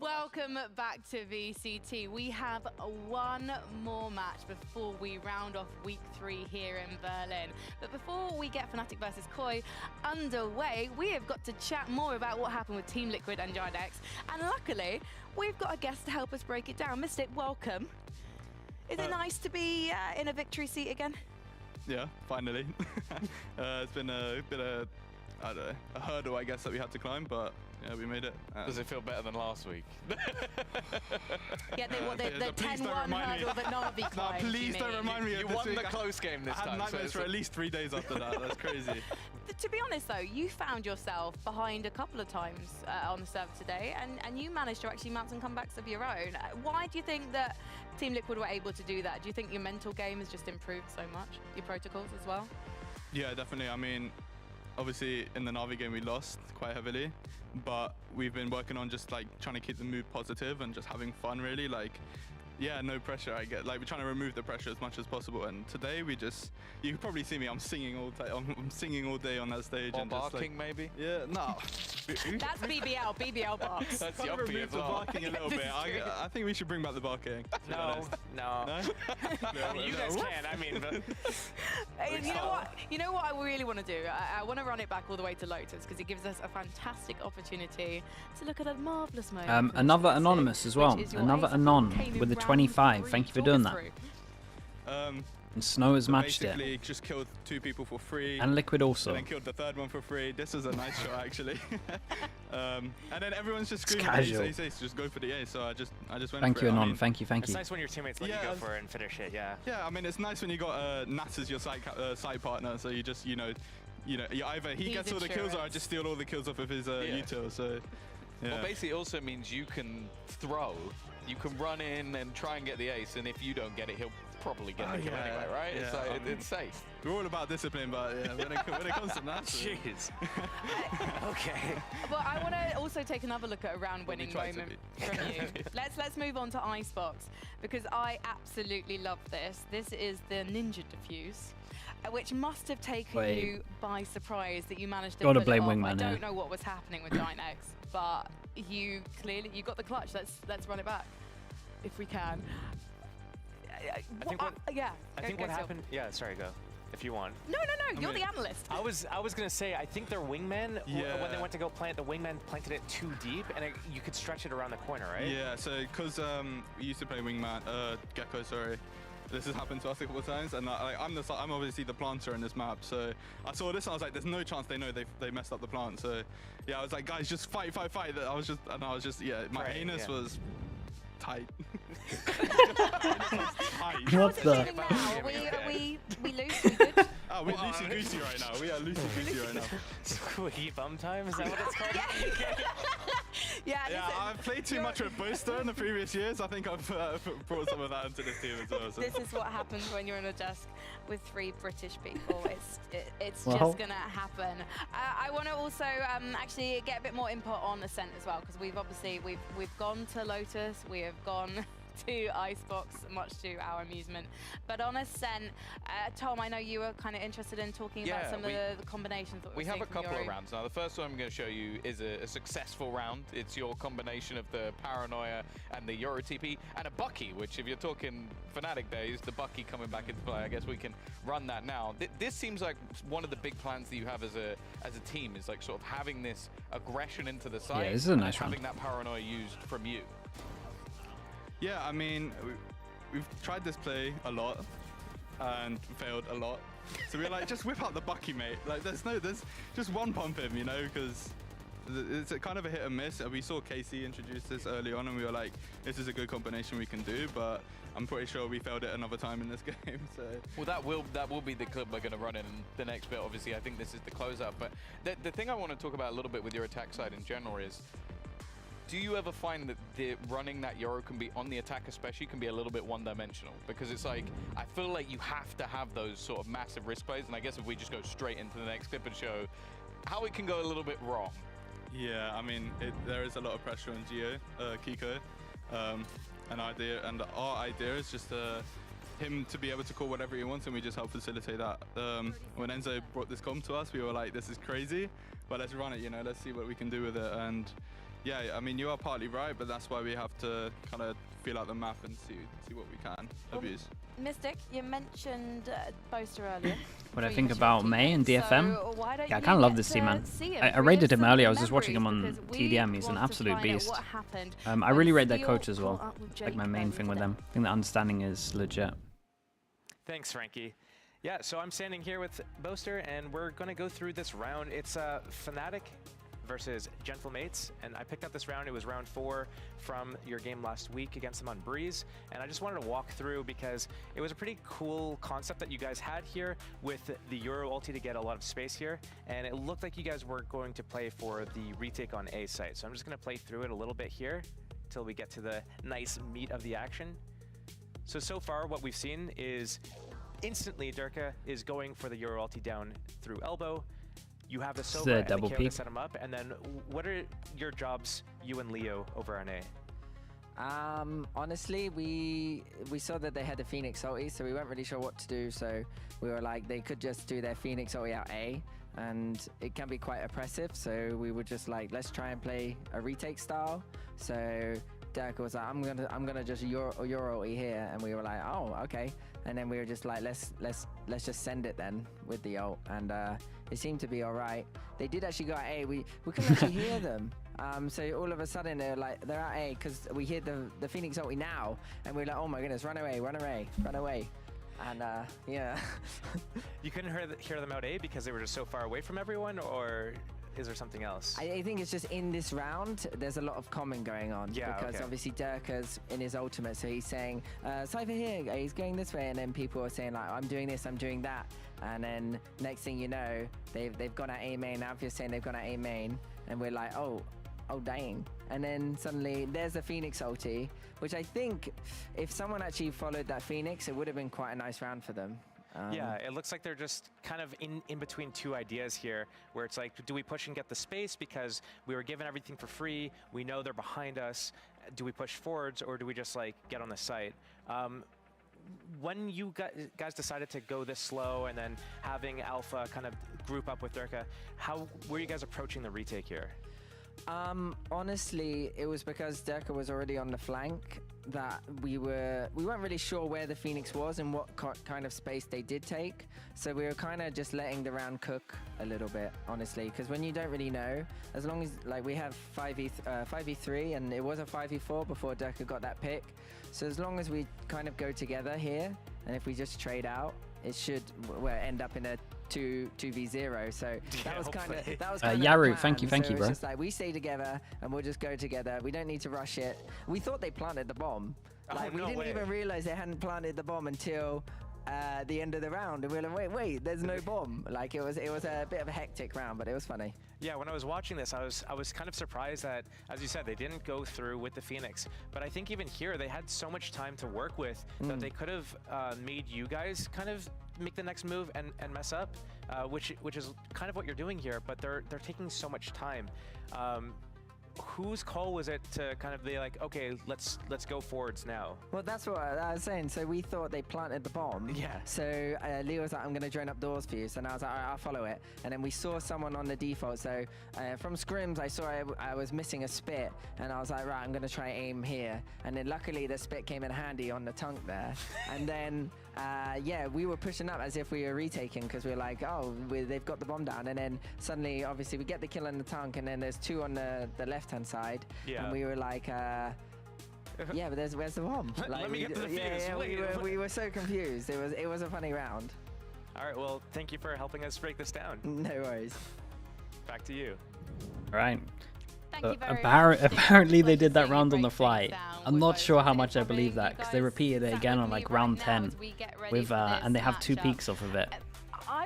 Welcome back to VCT. We have one more match before we round off week 3 here in Berlin. But before we get Fnatic versus Koi underway, we have got to chat more about what happened with Team Liquid and GiantX. And luckily, we've got a guest to help us break it down. Mystic, welcome. Is it nice to be in a victory seat again? Yeah, finally. It's been a bit of, I don't know, a hurdle, I guess, that we had to climb, but yeah, we made it. Does it feel better than last week? Yeah, the 10-1 hurdle that Na'Vi climbed. No, please don't remind me of you this won week. the close game this I had time. nightmares for at least 3 days after that. That's crazy. To be honest, though, you found yourself behind a couple of times on the server today, and you managed to actually mount some comebacks of your own. Why do you think that Team Liquid were able to do that? Do you think your mental game has just improved so much? Your protocols as well? Yeah, definitely. I mean, obviously in the Na'Vi game we lost quite heavily, but we've been working on just like trying to keep the mood positive and just having fun, really. Like, yeah, no pressure. I get like we're trying to remove the pressure as much as possible. And today we just, you can probably see me. I'm singing all day. I'm singing all day on that stage. Or and barking, just, like, maybe. Yeah, no. That's BBL barks. That's I've yuppie removed as well. the barking a little bit. I think we should bring back the barking. No. No? You guys can. I mean, but You know what I really want to do? I want to run it back all the way to Lotus because it gives us a fantastic opportunity to look at a marvelous moment. Another anonymous as well. Another anon with a 25. Thank you for doing that. And Snow has matched it. Basically, just killed 2 people for free. And Liquid also. And then killed the 3rd one for free. This is a nice shot, actually. And then everyone's just screaming, ace, just go for the ace. So I just went Thank for you, it. Anon. Thank you. It's nice when your teammates let you go for it and finish it. Yeah. Yeah, I mean, it's nice when you got Nats as your side partner. So you just, you know, either he gets all the kills or I just steal all the kills off of his util. So, yeah. Well, basically, it also means you can throw. You can run in and try and get the ace, and if you don't get it, he'll probably get the kill anyway, right? Yeah, It's like, it's safe. We're all about discipline, but yeah, when it comes to that, jeez. Okay. But I want to also take another look at a round-winning moment from you. Let's move on to Icebox because I absolutely love this. This is the Ninja Diffuse, which must have taken you by surprise that you managed to Gotta pull it blame off. Wingman, I don't yeah. know what was happening with GiantX, but you got the clutch. Let's run it back if we can. I think what happened. Yeah, sorry, go. If you want. No, you're the analyst. I was gonna say I think their wingman when they went to go plant, the wingman planted it too deep, and you could stretch it around the corner, right? Yeah, so because we used to play wingman, Gecko, sorry. This has happened to us a couple of times, and I'm obviously the planter in this map. So I saw this, and I was like, "There's no chance they know they messed up the plant." So yeah, I was like, "Guys, just fight!" I was just, yeah, my anus was tight. What the? We loose, we good? Oh, we're loosey goosey right now. We are loosey goosey right now. Squeaky bum time, is that what it's called? Yeah, I've played too much with Boaster in the previous years. I think I've brought some of that into this team as well. So. This is what happens when you're on a desk with 3 British people. It's just gonna happen. I want to also actually get a bit more input on Ascent as well, because we've gone to Lotus, we have gone to Icebox, much to our amusement. But on Ascent, Tom, I know you were kind of interested in talking about some of the combinations that we have a couple of rounds. Now, the first one I'm going to show you is a successful round. It's your combination of the Paranoia and the Euro TP and a Bucky, which if you're talking Fnatic days, the Bucky coming back into play. I guess we can run that now. This seems like one of the big plans that you have as a team is like sort of having this aggression into the side. Yeah, this is a nice having round. that Paranoia used from you. Yeah, I mean, we've tried this play a lot and failed a lot. So we're like, just whip out the Bucky, mate. Like, there's just one pump him, you know, because it's a kind of a hit and miss. We saw Casey introduce this early on, and we were like, this is a good combination we can do, but I'm pretty sure we failed it another time in this game. So. Well, that will be the clip we're going to run in the next bit. Obviously, I think this is the closeout. But the thing I want to talk about a little bit with your attack side in general is, do you ever find that running that Euro can be, on the attack especially, can be a little bit one-dimensional? Because it's like, I feel like you have to have those sort of massive risk plays, and I guess if we just go straight into the next clip and show how it can go a little bit wrong. Yeah, I mean, there is a lot of pressure on Kiko. And our idea is just him to be able to call whatever he wants, and we just help facilitate that. When Enzo brought this comp to us, we were like, this is crazy, but let's run it, you know, let's see what we can do with it. And yeah, I mean, you are partly right, but that's why we have to kind of feel out the map and see what we can abuse. Mystic, you mentioned Boaster earlier. What I think about May and DFM? Yeah, I kind of love this team, man. I rated him earlier. I was just watching him on TDM. He's an absolute beast. I really rate their coach as well. Like my main thing with them. I think the understanding is legit. Thanks, Frankie. Yeah, so I'm standing here with Boaster, and we're going to go through this round. It's Fnatic versus Gentlemates, and I picked up this round. It was round 4 from your game last week against them on Breeze, and I just wanted to walk through because it was a pretty cool concept that you guys had here with the Euro ulti to get a lot of space here, and it looked like you guys were going to play for the retake on A site. So I'm just going to play through it a little bit here till we get to the nice meat of the action. So far what we've seen is instantly Durka is going for the Euro ulti down through elbow. You have the Sova and the Kale to set him up, and then what are your jobs, you and Leo, over on A? Honestly, we saw that they had the Phoenix ulti, so we weren't really sure what to do. So we were like, they could just do their Phoenix ulti out A, and it can be quite oppressive. So we were just like, let's try and play a retake style. So Derek was like, I'm gonna just Euro ulti here, and we were like, oh, okay. And then we were just like, let's just send it then with the ult, and it seemed to be all right. They did actually go at A. We couldn't actually hear them. So all of a sudden they're at A because we hear the Phoenix ulti now, and we're like, oh my goodness, run away, run away, run away. And yeah. You couldn't hear them out A because they were just so far away from everyone, or is there something else? I think it's just in this round, there's a lot of common going on. Yeah, because obviously Durka's in his ultimate, so he's saying, Cypher here, he's going this way, and then people are saying like, I'm doing this, I'm doing that. And then next thing you know, they've gone at A main. Now if you're saying they've gone at A main, and we're like, oh dang. And then suddenly there's the Phoenix ulti, which I think if someone actually followed that Phoenix, it would have been quite a nice round for them. Yeah, it looks like they're just kind of in between two ideas here, where it's like, do we push and get the space because we were given everything for free, we know they're behind us, do we push forwards, or do we just like get on the site? When you guys decided to go this slow and then having Alpha kind of group up with Durka, how were you guys approaching the retake here? Honestly, it was because Durka was already on the flank that we weren't really sure where the Phoenix was and what kind of space they did take. So we were kind of just letting the round cook a little bit, honestly, because when you don't really know, as long as like we have 5v3 and it was a 5v4 before Durka got that pick. So as long as we kind of go together here, and if we just trade out, it should end up in a 2v0. So that was kind of Yaru, thank you, so bro. Just like we stay together and we'll just go together. We don't need to rush it. We thought they planted the bomb. Like we didn't even realize they hadn't planted the bomb until the end of the round, and we were like, wait, there's no bomb. Like it was a bit of a hectic round, but it was funny. Yeah, when I was watching this, I was kind of surprised that, as you said, they didn't go through with the Phoenix. But I think even here, they had so much time to work with that they could have made you guys kind of make the next move and mess up, which is kind of what you're doing here. But they're taking so much time. Whose call was it to kind of be like, okay, let's go forwards now? Well, that's what I was saying. So we thought they planted the bomb. Yeah. So Leo was like, I'm going to drone up doors for you. So now I was like, all right, I'll follow it. And then we saw someone on the default. So from scrims, I saw I was missing a spit. And I was like, right, I'm going to try aim here. And then luckily the spit came in handy on the tunk there. And then, yeah, we were pushing up as if we were retaking because we were like, oh, they've got the bomb down. And then suddenly, obviously, we get the kill on the tunk. And then there's two on the left-hand side. Yeah. And we were like, yeah, but where's the bomb? Like, Let me get to the Phoenix. We were so confused. It was a funny round. All right, well, thank you for helping us break this down. No worries. Back to you. All right. Apparently they did that round on the fly. I'm not sure how much I believe that because they repeated it again on like round 10 with and they have 2 peaks off of it.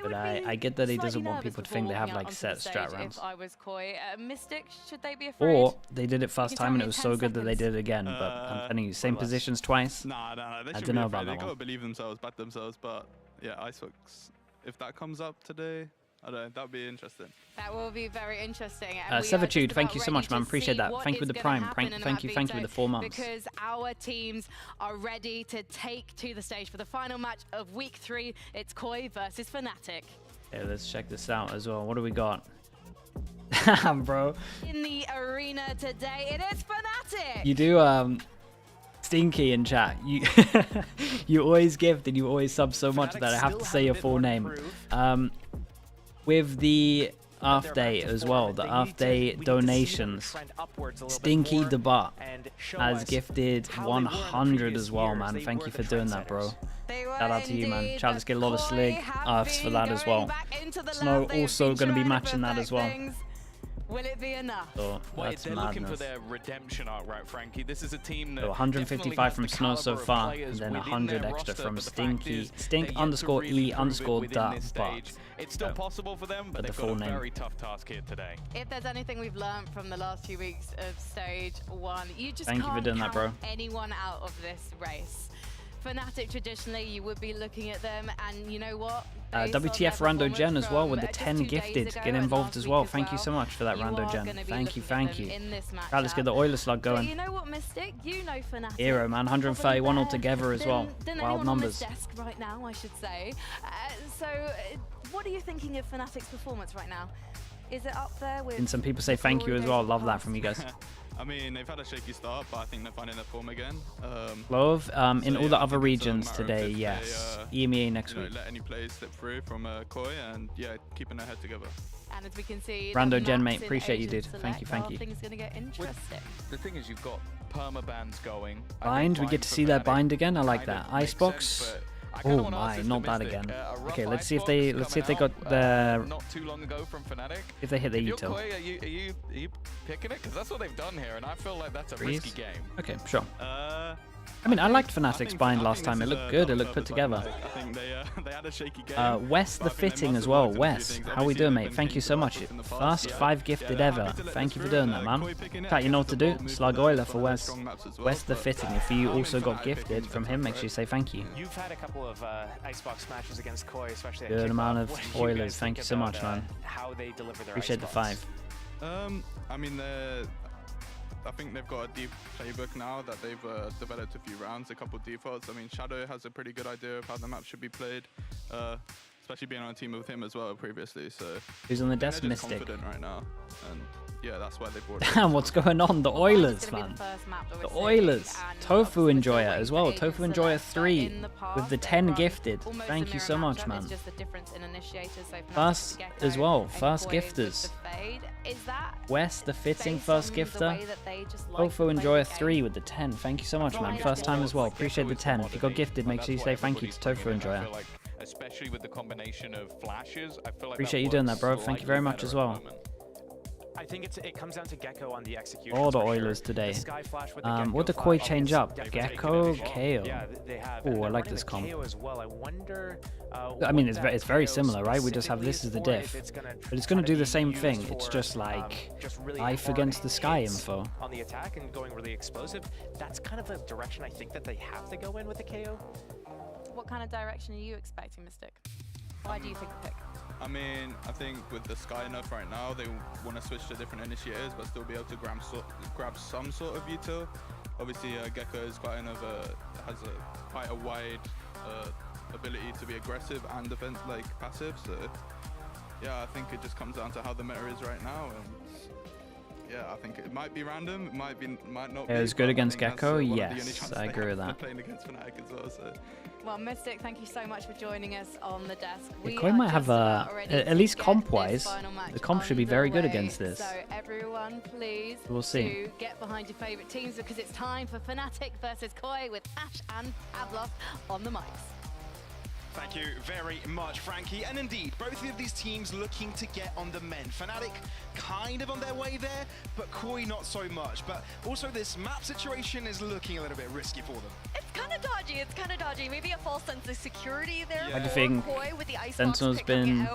But I get that he doesn't want people to think they have like set strat rounds. If I was Koi, Mystic, should they be afraid? Or they did it first time and it was so good that they did it again. But I'm telling you, same positions twice. Nah. I don't know about that They gotta one. believe themselves, back themselves. But yeah, Icebox, if that comes up today, I don't know, that'd be interesting. That will be very interesting. Servitude, thank you so much, man. Appreciate that. Thank you with the Prime. Thank you with the 4 months. Because our teams are ready to take to the stage for the final match of week 3. It's Koi versus Fnatic. Yeah, let's check this out as well. What do we got? Bro. In the arena today, it is Fnatic. You do Stinky in chat. You you always gift and you always sub so much that I have to say your full name. With the Earth Day as well, the Earth Day donations, Stinky the Butt has gifted 100 as well, man. Thank you for doing that, bro. Shout out to you, man. Chat, let's get a lot of Slig Earths for that as well. Snow also going to be matching that as well. Will it be enough? So that's they're madness. looking for their redemption arc, right, Frankie? This is a team that So 155 from Snow so far, and then 100 extra from Stinky, Stink_E_the_but. It's still possible for them, but they've got a very tough task here today. If there's anything we've learned from the last few weeks of Stage 1, you just Thank you for doing that, bro. anyone out of this race. Fnatic, traditionally, you would be looking at them, and you know what? WTF Rando Gen as well with the 10 gifted. Get involved as well. Thank you so much for that, Rando Gen. Thank you, thank you. Right, let's get the Oiler slug going. You know what, Mystic? You know Fnatic. Hero, man. 131 altogether as well. Wild numbers. On this desk right now, I should say. What are you thinking of Fnatic's performance right now? Is it up there with... And some people say thank you as well. Love that from you guys. I mean, they've had a shaky start, but I think they're finding their form again. Love, in all the other regions today, yes. EMEA next week. Let any players slip through from Koi and, yeah, keeping their head together. And as we can see, Rando Gen, mate, appreciate you, dude. Thank you, thank you. Things gonna get interesting. The thing is, you've got permabans going. Bind, we get to see their bind again. I like that. Icebox. Oh my, not that again. Okay, let's see if they got the. Not too long ago from Fnatic. If they hit the Util. Are you picking it? Because that's what they've done here, and I feel like that's a risky game. Okay, sure. I mean, I liked Fnatic's bind last time. It looked good. It looked put together. I think they had a shaky game. Wes the Fitting as well. Wes, how we doing, mate? Thank you so much. First 5 gifted ever. Thank you for doing that, man. Chat, you know what to do. Slug Oiler for Wes. Wes the Fitting. If you also got gifted from him, make sure you say thank you. You've had a couple of Icebox matches against Koi, especially. Good amount of Oilers. Thank you so much, man. How they deliver their Appreciate the 5. I mean, I think they've got a deep playbook now that they've developed a few rounds, a couple defaults. I mean, Shadow has a pretty good idea of how the map should be played, especially being on a team with him as well previously. So who's on the desk? Mystic. Confident right now, and yeah, that's why they brought it. Damn, what's going on? The Oilers, man. The Oilers. Tofu Enjoyer as well. Tofu Enjoyer 3 with the 10 gifted. Thank you so much, man. First as well. First gifters. Wes the Fitting first gifter. Tofu Enjoyer 3 with the 10. Thank you so much, man. First time as well. Appreciate the 10. If you got gifted, make sure you say thank you to Tofu Enjoyer. Especially with the combination of flashes, I feel like appreciate you doing that, bro. Thank you very much as well. I think it comes down to Gecko on the execution. All the Oilers today. What did Koi change up? Gecko, KO. Oh, I like this comp. I mean, it's very similar, right? We just have this as the diff. But it's going to do the same thing. It's just like life against the sky info. On the attack and going really explosive. That's kind of the direction I think that they have to go in with the KO. What kind of direction are you expecting, Mystic? Why do you think the pick? I mean, I think with the Sky nerf right now, they want to switch to different initiators, but still be able to grab some sort of util. Obviously, Gecko is quite has quite a wide ability to be aggressive and defense passive. So yeah, I think it just comes down to how the meta is right now. And yeah, I think it might be random. It might not be. It was good against Gecko. Yes, I agree with that. Playing against Fnatic as well. So. Well, Mystic, thank you so much for joining us on the desk. Koi might have at least comp-wise, the comp should be very good against this. So everyone, please, we'll see. Get behind your favourite teams because it's time for Fnatic versus Koi with Ash and Pavlov on the mics. Thank you very much, Frankie. And indeed, both of these teams looking to get on the men. Fnatic kind of on their way there, but Koi not so much. But also this map situation is looking a little bit risky for them. It's kind of dodgy. It's kind of dodgy. Maybe a false sense of security there. How do you think Sentinel's been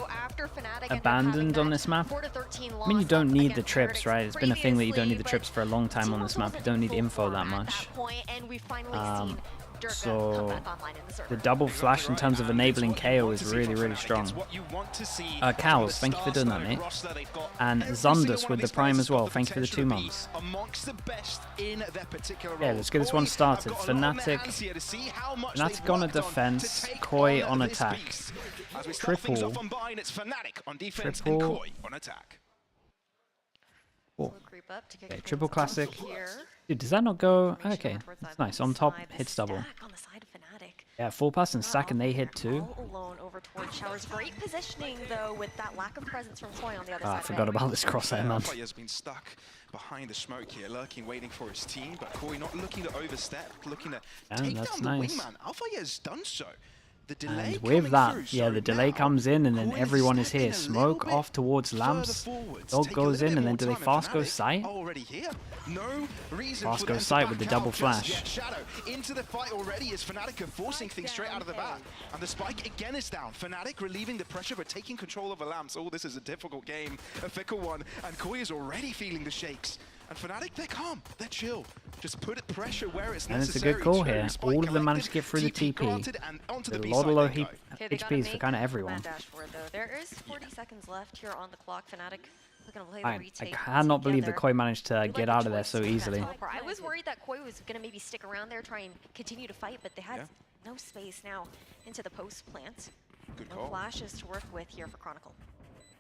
abandoned on this map? I mean, you don't need the trips, right? It's been a thing that you don't need the trips for a long time on this map. You don't need info that much. So the double flash in terms of enabling KO is really, really strong. Cows, thank you for doing that, mate. And Zundus with the prime as well. Thank you for the 2 months. Yeah, let's get this one started. Fnatic on a defense, Koi on attack. Triple. Cool. Creep up to kick Okay, things triple off classic. here. Dude, does that not go? Okay, that's nice. On top, hits double. On the side of Fnatic. Yeah, full pass and stack, and they hit too. All alone over towards Showers. Great positioning though, with that lack of presence from Koi on the other Ah, side. I forgot about this crosshair, man. Alpha has been stuck behind the smoke here, lurking, waiting for his team, but Koi not looking to overstep, looking to take that's down the nice. wingman. Alpha has done so. The delay And with that, through, yeah, so the delay now comes in, and then Koi everyone is stepping here. a Smoke little off towards lamps. forwards, Dog take a goes little in, bit and then more do they time, fast and go Fnatic sight? already here. No reason Fast for go them to sight back with the out double just flash. yet. Shadow into the fight already as Fnatic are forcing things straight out of the bat. And the spike again is down. Fnatic relieving the pressure but taking control of the lamps. Oh, this is a difficult game, a fickle one. And Koi is already feeling the shakes. And Fnatic, they're calm, they're chill. Just put pressure where it's And it's a necessary. good call here. Spike All of them managed to collected, get through the TP. granted, and onto the There's a B lot of side low they go. HPs for kind of everyone. Dash for it, though. There is 40 seconds left here on the clock. Fnatic looking to play the I retake. cannot believe that together. Koi managed to Really get like out the of there choice so to do that easily. teleport. I was worried that Koi was going to maybe stick around there, try and continue to fight, but they had no space now into the post plant. Good no call. flashes to work with here for Chronicle.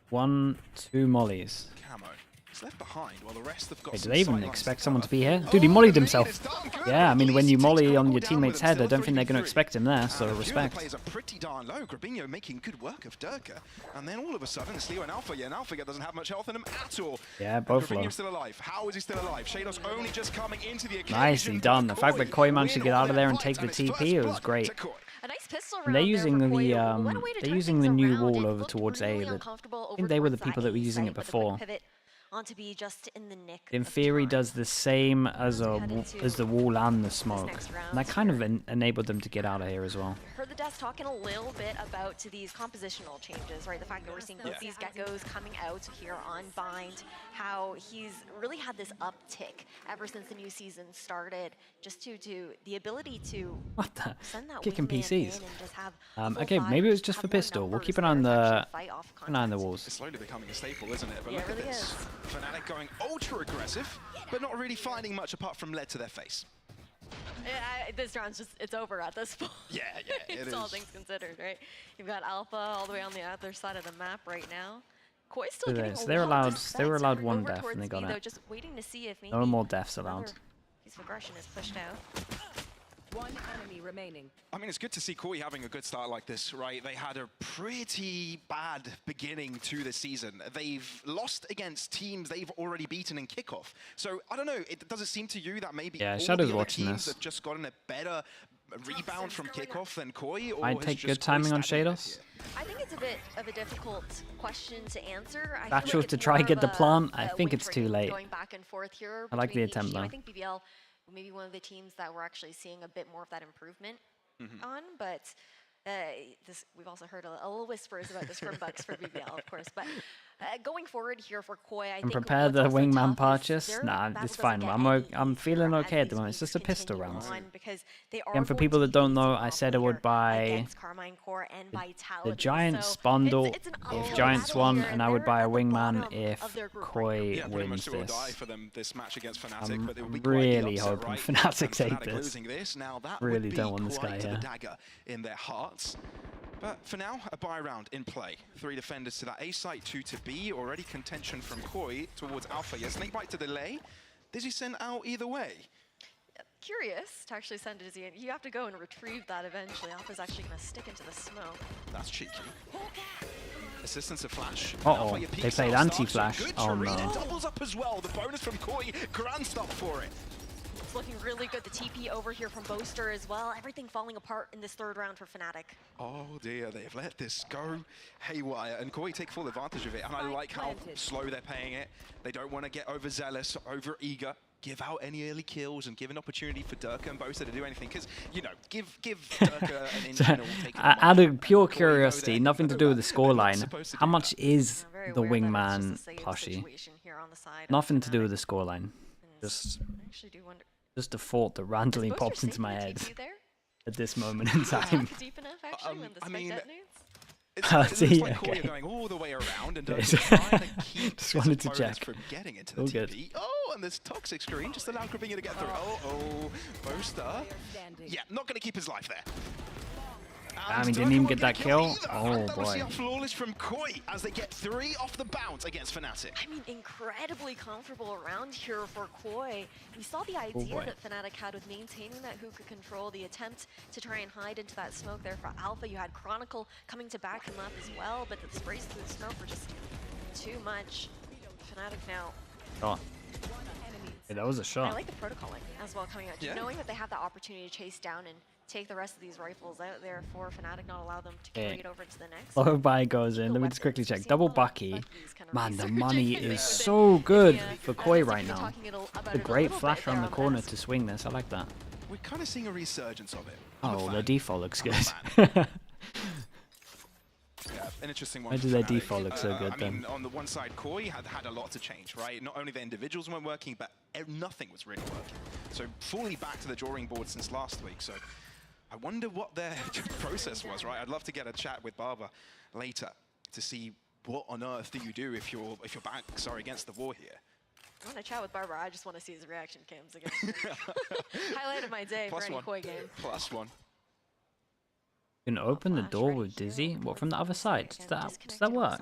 1, 2 mollies. Camo. He's left behind while the rest have got Wait, do some they even sightlines expect to someone cover. to be here? Dude, he mollied himself. Good, Yeah, I but mean, at when least you he takes molly on Chronicle your down teammate's with him, head, I still don't think they're going to 3v3. expect him there, so And a few of the respect. players are pretty darn low. Grabinho making good work of Durka. And then all of a sudden, it's Leo and Alpha. Yeah, and Alpha doesn't have much health in him at all. Yeah, both low. Grabinho's still alive. How is he still alive? Shadows only just coming into the occasion. Nicely done. The fact that Koi managed to get out of there and take the TP, it was great. A nice pistol And they're round using there for Koi, the who went away to they're turn using the things new around. wall It over looked towards A. really That uncomfortable I over think they were the towards people that that were A using site, it but the quick before. pivot onto B just in the nick In of theory, time. does the same as the wall and the smoke. next And round that kind of enabled them to get out of here as well. Heard the devs talking a little bit about these compositional changes, right? The fact that we're seeing both these geckos coming out here on Bind, how he's really had this uptick ever since the new season started, just to the ability to send that Kicking wingman in PCs. and just have full Okay, vibe, maybe it was just have for more pistol. We'll numbers keep an eye on there to the actually fight off walls. It's slowly becoming a staple, isn't it? But Yeah, look it at really this. is. Fnatic going ultra aggressive, but not really finding much apart from lead to their face. This round's just, it's over at this point. Yeah, it It's all is. things considered, right? You've got Alpha all the way on the other side of the map right now. Koi's still Look at getting this. a They were lot of allowed. defense They were allowed over one death, towards and they got B, though, it. just waiting to see if maybe No more deaths allowed. another piece of aggression is pushed out. One enemy remaining. I mean, it's good to see Koi having a good start like this, right? They had a pretty bad beginning to the season. They've lost against teams they've already beaten in kickoff. So, I don't know, does it seem to you that maybe Yeah, all Shadow's the other watching teams this. have just gotten a better rebound from kickoff than Koi? Or I'd has take just good Koi timing on stagnated Shados. I think it's a bit of a difficult question to answer. I That feel chose like to it's try more and get of the a- plant. I a think win it's for too him late. Going back and forth here I like the between each attempt, team. I though. think BBL maybe one of the teams that we're actually seeing a bit more of that improvement on, but we've also heard a little whispers about the scrim bugs for BBL, of course. But going forward here for Koi, I And think prepare what's the also wingman tough is purchase. their Nah, battle it's doesn't fine. get I'm feeling as okay at these the moment. It's weeks just a pistol continue round. on, because they are And for going people to that be don't know, facing I off said I here would buy against Carmine Core and Vitality. the Giants So bundle it's an if uphill Giants battle won, here, and I would they're buy a at the wingman bottom if of their group right Koi Yeah, pretty much wins do or die this. for them this match against Fnatic, I'm but it would be quite really the upset, hoping right? Fnatic And take Fnatic this. losing this, now that Really would be don't want this quite guy the here. dagger in their hearts. But for now, a buy round in play. 3 defenders to that A site, 2 to B. Already contention from Koi towards Alpha. Yeah, Snakebite to delay. Does he send out either way? Curious to actually send it as you have to go and retrieve that eventually. Alpha's actually going to stick into the smoke. That's cheeky. Assistance of Flash. Uh-oh, Alpha, you they peek played out, anti-flash. Good Oh, Charina no. doubles up as well. The bonus from Koi. Grand stop for it. It's looking really good. The TP over here from Boaster as well. Everything falling apart in this third round for Fnatic. Oh dear, they've let this go haywire, and Koi take full advantage of it, and I like how slow they're playing it. They don't want to get overzealous, over eager, give out any early kills, and give an opportunity for Durka and Boaster to do anything, because, you know, give Durka an engine or take Out of pure curiosity, nothing to do with the scoreline, how much is the wingman plushie? Nothing to do with the scoreline. Just a thought that randomly pops into my head at this moment in time. Deep enough, actually, when the spike detonates? It looks like Koi okay. are going all the way around and Okay. trying to keep Just his wanted to opponents check. from getting into the All TP. good. Oh, and this toxic screen just allowed Grabinho to get through. Oh, Boaster. Yeah, not going to keep his life there. I mean, didn't even get that kill. Oh That was boy. flawless from Koi as they get 3 off the bounce against Fnatic. I mean, incredibly comfortable around here for Koi. We saw the idea boy. that Fnatic had with maintaining that hookah control, the attempt to try and hide into that smoke there for Alpha. You had Chronicle coming to back him up as well, but the sprays through the smoke were just too much. Fnatic now. Oh. Hey, that was a shot. I like the protocoling as well coming out. Yeah. Knowing that they have the opportunity to chase down and take the rest of these rifles out there for Fnatic, not allow them to carry it over to the next. Low buy goes in. Let me just quickly check. Double Bucky. Man, the money is so good for Koi right now. A great flash around the corner to swing this. I like that. We're kind of seeing a resurgence of it. Oh, the default looks good. Yeah, an interesting one. Why for does their Fnatic. default look so good I then? mean, on the one side, Koi had a lot to change, right? Not only the individuals weren't working, but nothing was really working. So fully back to the drawing board since last week. So I wonder what their process was, right? I'd love to get a chat with Barber later to see what on earth do you do if your backs are against the wall here. I want to chat with Barbara. I just want to see his reaction cams again. Highlight of my day for any Koi game. +1. You can open the door with Dizzy. What, from the other side? Does that work?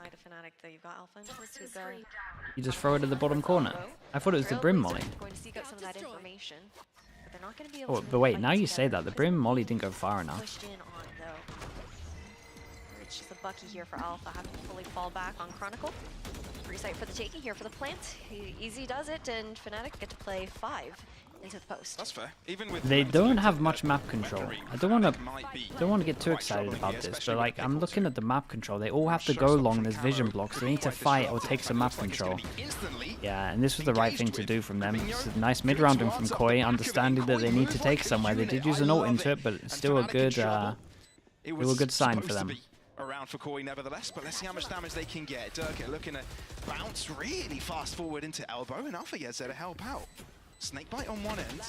You just throw it at the bottom corner. I thought it was the Brim Molly. Going to seek out some of that information, but they're not going to be able Oh, to but wait, now you fight say together. that. The Brim Molly didn't go far enough. Pushed in on though. It's just a Bucky here for Alpha, having to fully fall back on Chronicle. Free sight for the taking here for the plant. Easy does it, and Fnatic get to play 5 into the post. That's fair. Even with They don't have much map control. I don't want to get too excited about this, but like I'm looking at the map control. They all have to go long. There's vision blocks. They need to fight or take some map control. Yeah, and this was the right thing to do from them. It's a nice mid rounding from Koi, understanding that they need to take somewhere. They did use an ult into it, but it's still a good, good sign for them. Around for Koi nevertheless, but let's see how much damage they can get. Durka looking to bounce really fast forward into elbow, and Alpha gets there to help out. Snakebite on one end,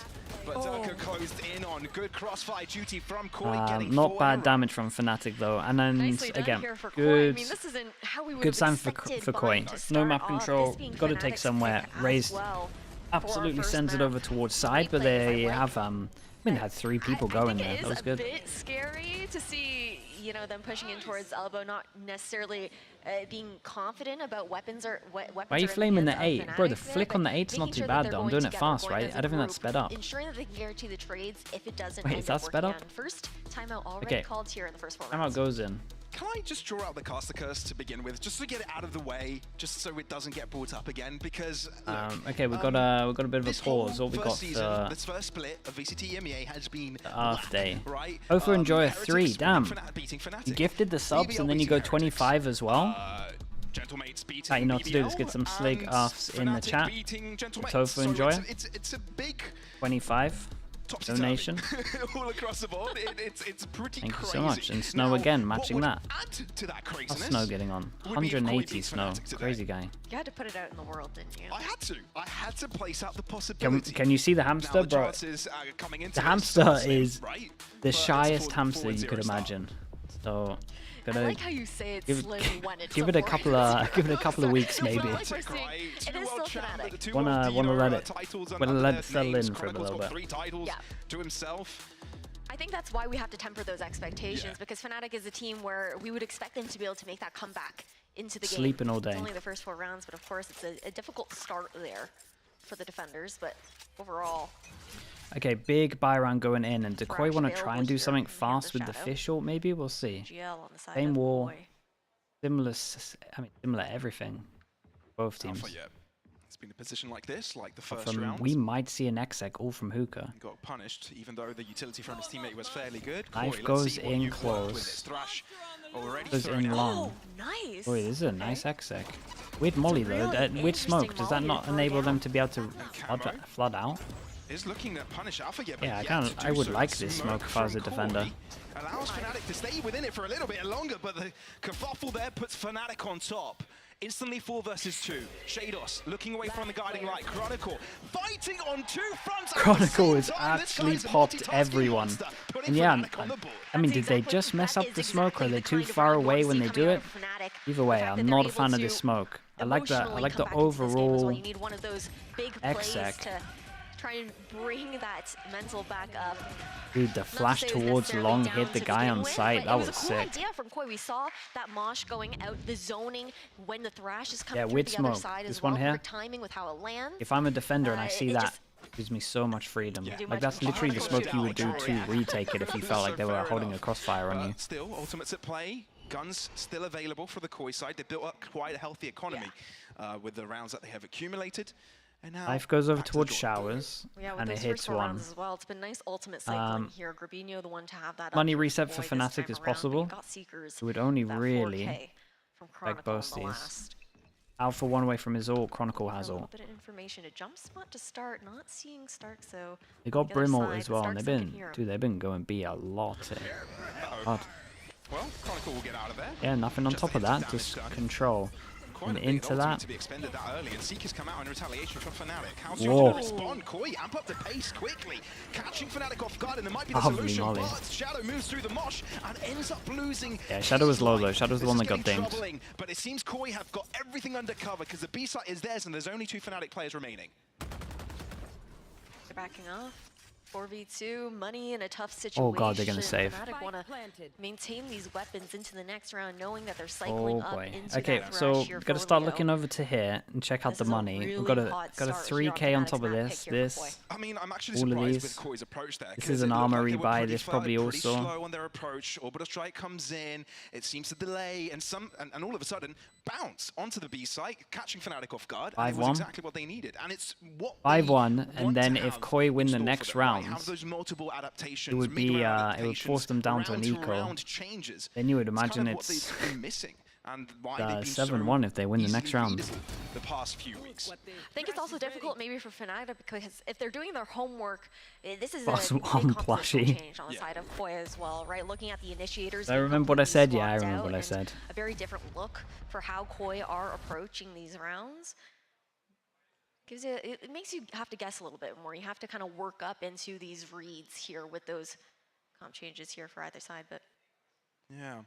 but Durka closed in on good crossfire duty from Koi. Getting Not bad damage from Fnatic though, and then again, good, good sign for Koi. No map control, got to take somewhere. Raised, absolutely sends it over towards side, but they have I mean, they had 3 people going there. That was good. It is a bit scary to see, you know, them pushing in towards elbow, not necessarily being confident about weapons or weapons. Why are you flaming the 8? Bro, the flick on the 8's not too bad though. I'm doing it fast, right? I don't think that's sped up. Ensuring that they can guarantee the trades if it doesn't Wait, end is that up sped working up? out. First timeout already called here in the first 4 rounds. Timeout goes in. Can I just draw out the caster curse to begin with, just to get it out of the way, just so it doesn't get brought up again? Because okay, we got a bit of a pause. All we got season, this first split of VCT EMEA has been the Earth Day. Right? Hope for Enjoyer 3. Damn. Beating Fnatic. You gifted the subs and then you go 25 as well. Gentlemates You know what to do. Let's get some slig Earths in the chat. Tofu Enjoyer. It's a big 25 donation. all across the board. It's pretty Thank you crazy. so much. And Snow again, matching that. Add to that How's craziness, Snow getting on? 180 Snow. Crazy guy. You had to put it out in the world, didn't you? I had to place out the possibility. Can you see the hamster, bro? The hamster is the shyest hamster you could imagine. So, I like how you say it's slim when it's give it a couple of weeks maybe. It is still Fnatic. Wanna let it settle in for a little bit. Yeah. To himself. I think that's why we have to temper those expectations, because Fnatic is a team where we would expect them to be able to make that comeback into the game. Sleeping all day. It's only the first 4 rounds, but of course it's a difficult start there for the defenders, but overall. Okay, big buy round going in, and Decoy want to try and do something fast with the fish ult, maybe? We'll see. GL on the side Same of wall, Boy. similar everything. Both teams. Alpha, yeah. It's been a position like this, like the But first round. we might see an exec all from Hookah. Got punished, even though the utility from his teammate was fairly good. Knife Koi, let's goes see what in you've worked with close. this. Thrash already Goes throwing in out. long. Nice. Boy, this is a nice exec. Weird molly though. Weird smoke. Does that not enable them to be able to flood out? Is looking to punish Alpha yet, but Yeah, yet to I do would so. like this smoke if I was a from defender. Koi allows Fnatic to stay within it for a little bit longer, but the kerfuffle there puts Fnatic on top. Instantly 4 versus 2. Shados looking away from the guiding light. Chronicle fighting on 2 fronts. Chronicle has actually popped everyone. And yeah, I mean, did they just mess up the smoke, or are they too far away when they do it? Either way, I'm not a fan of this smoke. I like the overall exec. try and bring that mental back up. Dude, the flash towards long hit the guy on site. That was It was a cool sick. idea from Koi. We saw that Mosh going out, the zoning when the thrash is coming Yeah, through with the smoke. other side This as well. one here. Perfect timing with how it lands. If I'm a defender and I see it that, just- gives me so much freedom. do Like much that's more. literally the smoke you would do to retake it if you felt like they were holding a crossfire on you. Still, ultimates at play. Guns still available for the Koi side. They built up quite a healthy economy with the rounds that they have accumulated. And now Knife goes over towards showers, Yeah, with and it those hits first four one. rounds as well. It's been nice ultimate cycling here. Grabinho, the one to have that Money up reset Koi for this Fnatic time is around, but possible. you've got Seekers, It would only that really 4K from like Chronicle both on the these. last. Alpha one away from his ult, Chronicle has A little ult. bit of information. A jump spot to start. Not seeing Stark, so They got the other Brim ult side, as but well, and Stark's they've looking been, here. dude, they've been going B a lot. God. Well, Chronicle will get out of there. Yeah, nothing on top of that, just control. And into that. To be expended that early, and Seekers come out in retaliation from Fnatic. How's Whoa. Josh going to respond? Koi amp up the pace quickly, catching Fnatic off guard, and it might be the Lovely solution. molly. But Shadow moves through the mosh and ends up losing. Yeah, Shadow was low though. Shadow's the one that got dinged. Troubling, but it seems Koi have got everything under cover because the B site is theirs, and there's only 2 Fnatic players remaining. They're backing off. 4v2, money in a tough situation. Oh god, they're gonna save. Fnatic want to maintain these weapons into the next round, knowing that they're cycling Oh up boy. into Okay, that so thrash here gotta for start Leo. looking over to here and check out This the is a money. really We've got a hot 3K on top of this. I mean, I'm actually all of surprised these. with Koi's approach there. This 'cause is it an looked like armor they were rebuy. pretty This probably pretty also. slow on their approach. Orbital Strike comes in. It seems to delay, and all of a sudden bounce onto the B site, catching Fnatic off guard. And it was 5-1. exactly what they needed, and it's what 5-1, and want then to if have Koi win the in store next for them, right? round, Have those multiple adaptations, it would be it would force them down to an eco. round-to-round changes. Then you would It's imagine kind of what it's they've been missing, and why they've been 7-1 if they win the easily next round. beatable the past few weeks. I think it's also difficult maybe for Fnatic because if they're doing their homework, this is Boss a big one compositional plushie. change on the side of Koi as well, right? Looking at the initiators. I being remember what I completely said. Yeah, I swapped remember out what I and said. A very different look for how Koi are approaching these rounds. Gives you, it makes you have to guess a little bit more. You have to kind of work up into these reads here with those comp changes here for either side, but. Yeah.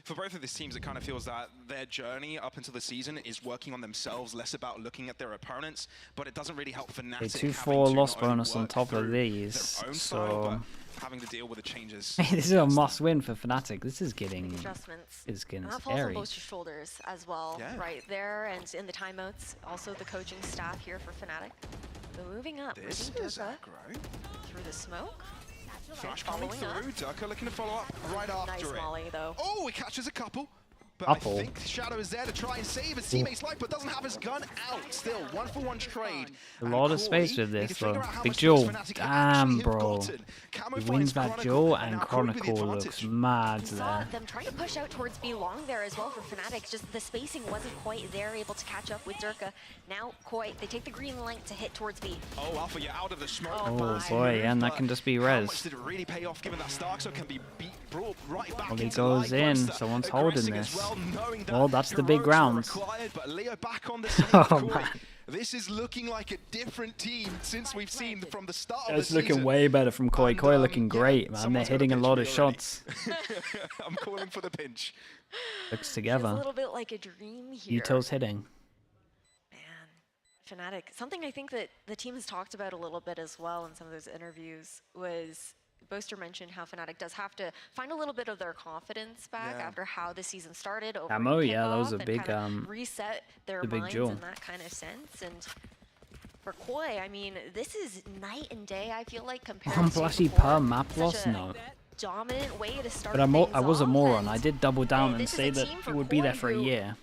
For both of these teams, it kind of feels that their journey up until the season is working on themselves, less about looking at their opponents, but it doesn't really help Fnatic. A having 2-4 to loss not only bonus on work top of through these, their own so style, but having to deal with the changes. this is a must-win for Fnatic. This is getting Adjustments. is getting And that falls on scary. both your shoulders as well, Yeah. right there, and in the timeouts, also the coaching staff here for Fnatic. So moving up, This bringing is Durka aggro. through the smoke. Flash coming Following up. through. Durka looking to follow up right Nice after it. molly, though. Oh, he catches a couple. But Couple. I think Shadow is there to try and save his teammate's life, but doesn't have his gun out. Still, 1-for-1 trade. A And lot of Koi space with need to this figure though. out how Big much Jewel, Fnatic can damn actually have bro. gotten. Camo He finds wins that Chronicle, Jewel and and now Koi with the Chronicle advantage. looks mad We saw there. them trying to push out towards B long there as well for Fnatic. Just the spacing wasn't quite there, able to catch up with Durka. Now Koi, they take the green light to hit towards B. Oh, Alpha, you're out of the smoke. Oh, Oh my. boy, and that can just be How res. much did it really pay off given that Starkso can be brought right back Well, he into goes life? in, Close to someone's holding aggressing as this. well, knowing that Well, that's the big heroics were rounds. required, but Leo back on the scene. Oh, Koi, man. this is looking like a different team since we've seen from the start of It's the looking season. way better from Koi. And, Koi looking yeah, great, man. They're someone's got hitting a pinch lot me of already. shots. I'm calling for the pinch. Looks It's a together. little bit like a dream here. Uto's hitting. Fnatic. Something I think that the team has talked about a little bit as well in some of those interviews was Boaster mentioned how Fnatic does have to find a little bit of their confidence back Yeah. after how the season started over Camo, yeah, that was kickoff a and big, kinda reset their the big minds jewel. in that kind of sense. And for Koi, I mean, this is night and day, I feel like, compared One to plushy before. per map Such loss? a No. dominant way to start But I was a things moron. off, I did double down and this is say a that team it for would be there Koi for a who- year.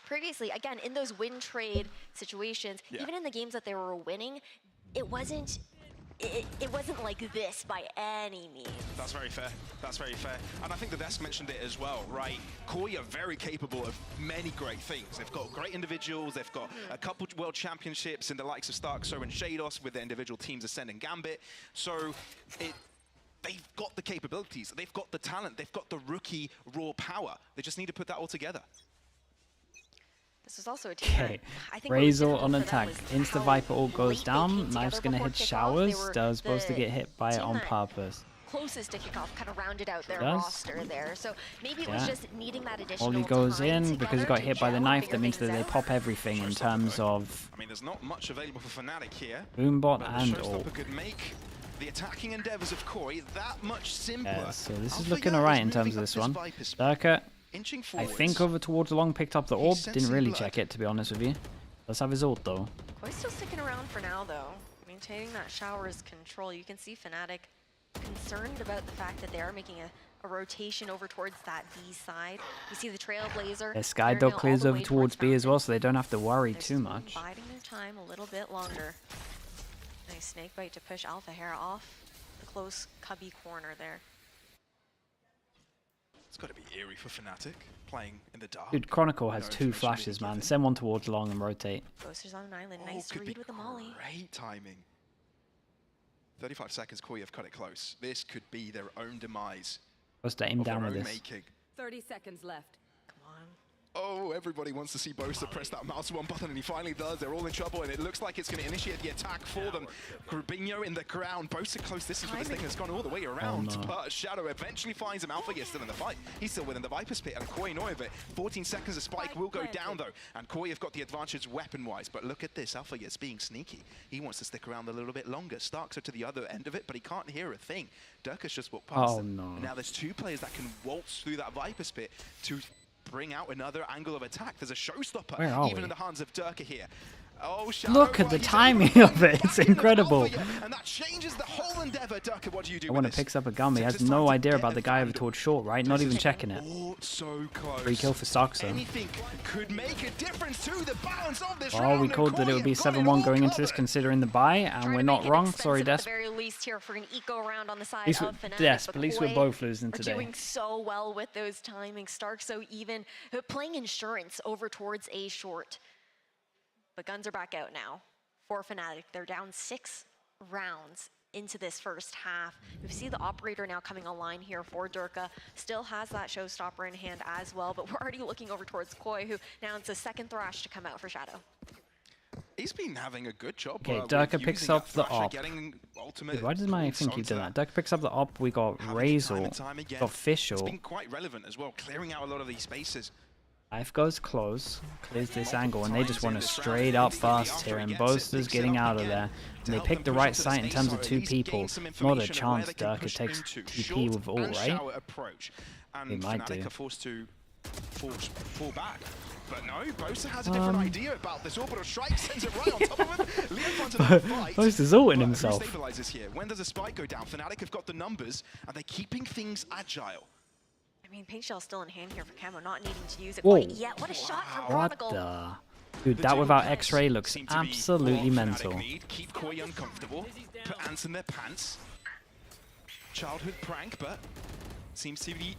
Previously, again, in those win trade situations, Yeah. even in the games that they were winning, it wasn't like this by any means. That's very fair. That's very fair. And I think the desk mentioned it as well, right? Koi are very capable of many great things. They've got great individuals. They've got a couple world championships in the likes of Starkso and Shados with their individual teams, Ascend and Gambit. So they've got the capabilities. They've got the talent. They've got the rookie raw power. They just need to put that all together. This is also a team Okay, that I think what was Razor difficult on for them attack. was Insta how Viper all goes late they came down. together Knife's gonna before hit kickoff. showers. They were They're supposed to the get hit by it team on that purpose. closest to kickoff kind of rounded out their Does? roster there. So maybe it was just needing that additional Ollie goes time in because he got together hit by to the gel knife. figure That means that things they out. pop everything in terms of I mean, there's not much available for Fnatic here. Boombot but and the all. Showstopper could make the attacking endeavors of Koi that much simpler. Yeah, so this is Alpha looking Yao alright is in terms moving of up this one. Viper spot, Durka, inching I forwards. think over towards long picked up the orb. He's Didn't sensing really blood. check it, to be honest with you. Let's have his ult though. Koi's still sticking around for now, though. Maintaining that shower's control. You can see Fnatic concerned about the fact that they are making a rotation over towards that B side. You see the Trailblazer. Their Sky Dog clears over towards B as well, so they don't have to worry too much. Biding their time a little bit longer. Nice snake bite to push Alpha Hera off the close cubby corner there. It's got to be eerie for Fnatic playing in the dark. Dude, Chronicle No has two information flashes, being man. given. Send one towards long and rotate. Ghosters on an island. Nice could be read with the molly. Great timing. 35 seconds, Koi have cut it close. This could be their own demise. Let's let him of down their with own this. making. 30 seconds left. Oh, everybody wants to see Bosa press that mouse one button, and he finally does. They're all in trouble, and it looks like it's going to initiate the attack for them. Grubinho in the ground. Bosa close. This is for this thing that's gone all the way around. no. But Shadow eventually finds him. Alpha is still in the fight. He's still within the Viper's pit, and Koi know of it. 14 seconds, the spike will go down, though. And Koi have got the advantage weapon-wise. But look at this. Alpha is being sneaky. He wants to stick around a little bit longer. Starks are to the other end of it, but he can't hear a thing. Durka's just walked past Oh, him. no. And now there's two players that can waltz through that Viper's pit to bring out another angle of attack. There's a showstopper, Where are even we? in the hands of Durka here. Oh, Shadow, Look at well, the he's timing of it. It's incredible. and that changes the whole endeavor. Durka, what do you do I with want to this? picks up a gun. He has no idea about the guy over towards short, right? Not even checking it. Oh, so close. Free kill for Starkson. Anything could make a difference to the balance of this Well, round. we and called that it Koi would be have got it 7-1 all going into this, covered. considering the buy, and we're not wrong. Sorry, Des. At the very least here for an eco round on the side At least of Fnatic. at least we're Koi both losing are today. doing so well with those timings. Stark so even, playing insurance over towards A short. But guns are back out now for Fnatic. They're down 6 rounds into this first half. We see the operator now coming online here for Durka. Still has that showstopper in hand as well, but we're already looking over towards Koi, who now it's a second thrash to come out for Shadow. He's been having a good job. Okay, with Durka picks using up that the Thrasher, op. getting ultimate Dude, why does my thing keep doing that? Durka picks up the op. We got Time Razor, and time again. got Fischl. It's been quite relevant as well, clearing out a lot of these spaces. Life goes close, clears this angle, and they just want to straight up fast here, and Boaster's getting out of there. And they picked the right site in terms of 2 people. Not a chance Durka takes TP with all, right? They might do. Fnatic are forced to fall back. But no, Bosa has a different idea about this. Orbital strike sends it right on top of him. Leopold's in the fight. Boaster's ulting But himself. Who stabilizes here? When does a spike go down? Fnatic have got the numbers, and they're keeping things agile. I mean, Paint Shell's still in hand here for Camo, not needing to use it Whoa. quite yet. What a shot from What Chronicle. the? Dude, that without X-ray looks absolutely mental. Keep Koi uncomfortable, put ants in their pants. Childhood prank, but seems to be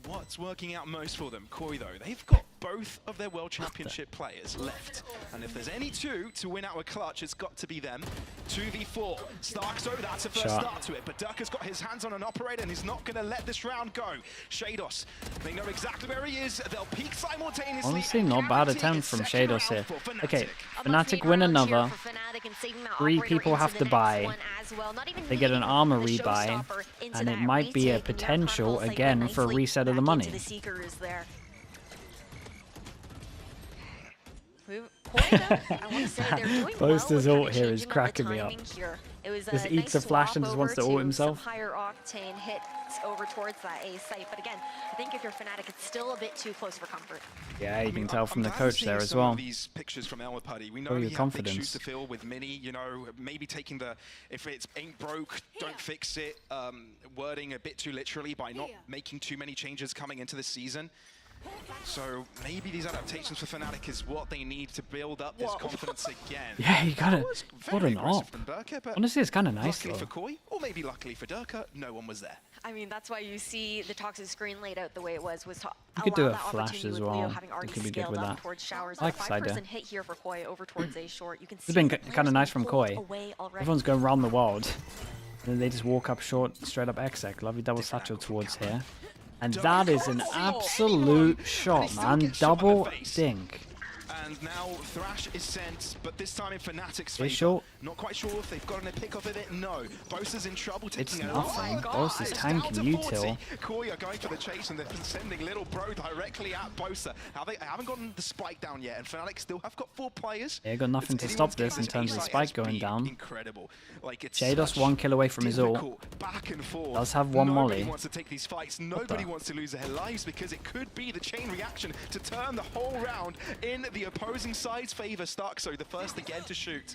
what's working out most for them. Koi, though, they've got both of their World Championship players left. And if there's any 2 to win out a clutch, it's got to be them. 2v4. Starkso, that's a first start to it. But Durka's got his hands on an operator, and he's not going to let this round go. Shados, they know exactly where he is. They'll peek simultaneously. Honestly, not bad attempt from Shados here. Okay, Fnatic win another. 3 people have to buy. They get an armor rebuy, and it might be a potential, again, for a reset of the money. Boaster's ult here is cracking me up. Just eats a flash and just wants to ult himself. Higher octane hits over towards that A site, but again, I think if you're Fnatic, it's still a bit too close for comfort. Yeah, you can tell from the I'm glad coach seeing there as some well. of these pictures from Elmer Putty. We know Show he your had big confidence. shoes to fill with Mini, you know, maybe taking the, if it ain't broke, don't fix it, wording a bit too literally by not making too many changes coming into the season. So maybe these adaptations for Fnatic is what they need to build up this confidence again. Yeah, you got it. What an aggressive op. from Durka, but Honestly, it's kind of nice luckily though. for Koi, or maybe luckily for Durka, no one was there. I mean, that's why you see the toxic screen laid out the way it was to You could do allow a that flash opportunity as with Leo well. having You already could be good scaled with up that. towards showers. I like the side 5-person there. hit here for Koi over towards A short. You can see It's been the kind of players nice from pulled Koi. away already. Everyone's going around the world. And then they just walk up short, straight up exec. Lovely double satchel towards here. And that is an absolute shot, man. Double dink. And now Thrash is sent, but this time in Fnatic's They favor. short. Not quite sure if they've gotten a pick off of it. No. Bosa's in trouble. It's Taking nothing. a Bosa's It's tanking down to you 40. till. Koi are going for the chase and they're sending Little Bro directly at Bosa. Now they haven't gotten the spike down yet, and Fnatic still have got 4 players. Yeah, got nothing to stop this in terms of the spike going down. Incredible. Like it's Jados 1 kill away from his ult. difficult back and forth. Does have one Nobody molly. wants to take these fights. Nobody wants to lose their lives because it could be the chain reaction to turn the whole round in the opposing side's favor. Starkso, the first again to shoot.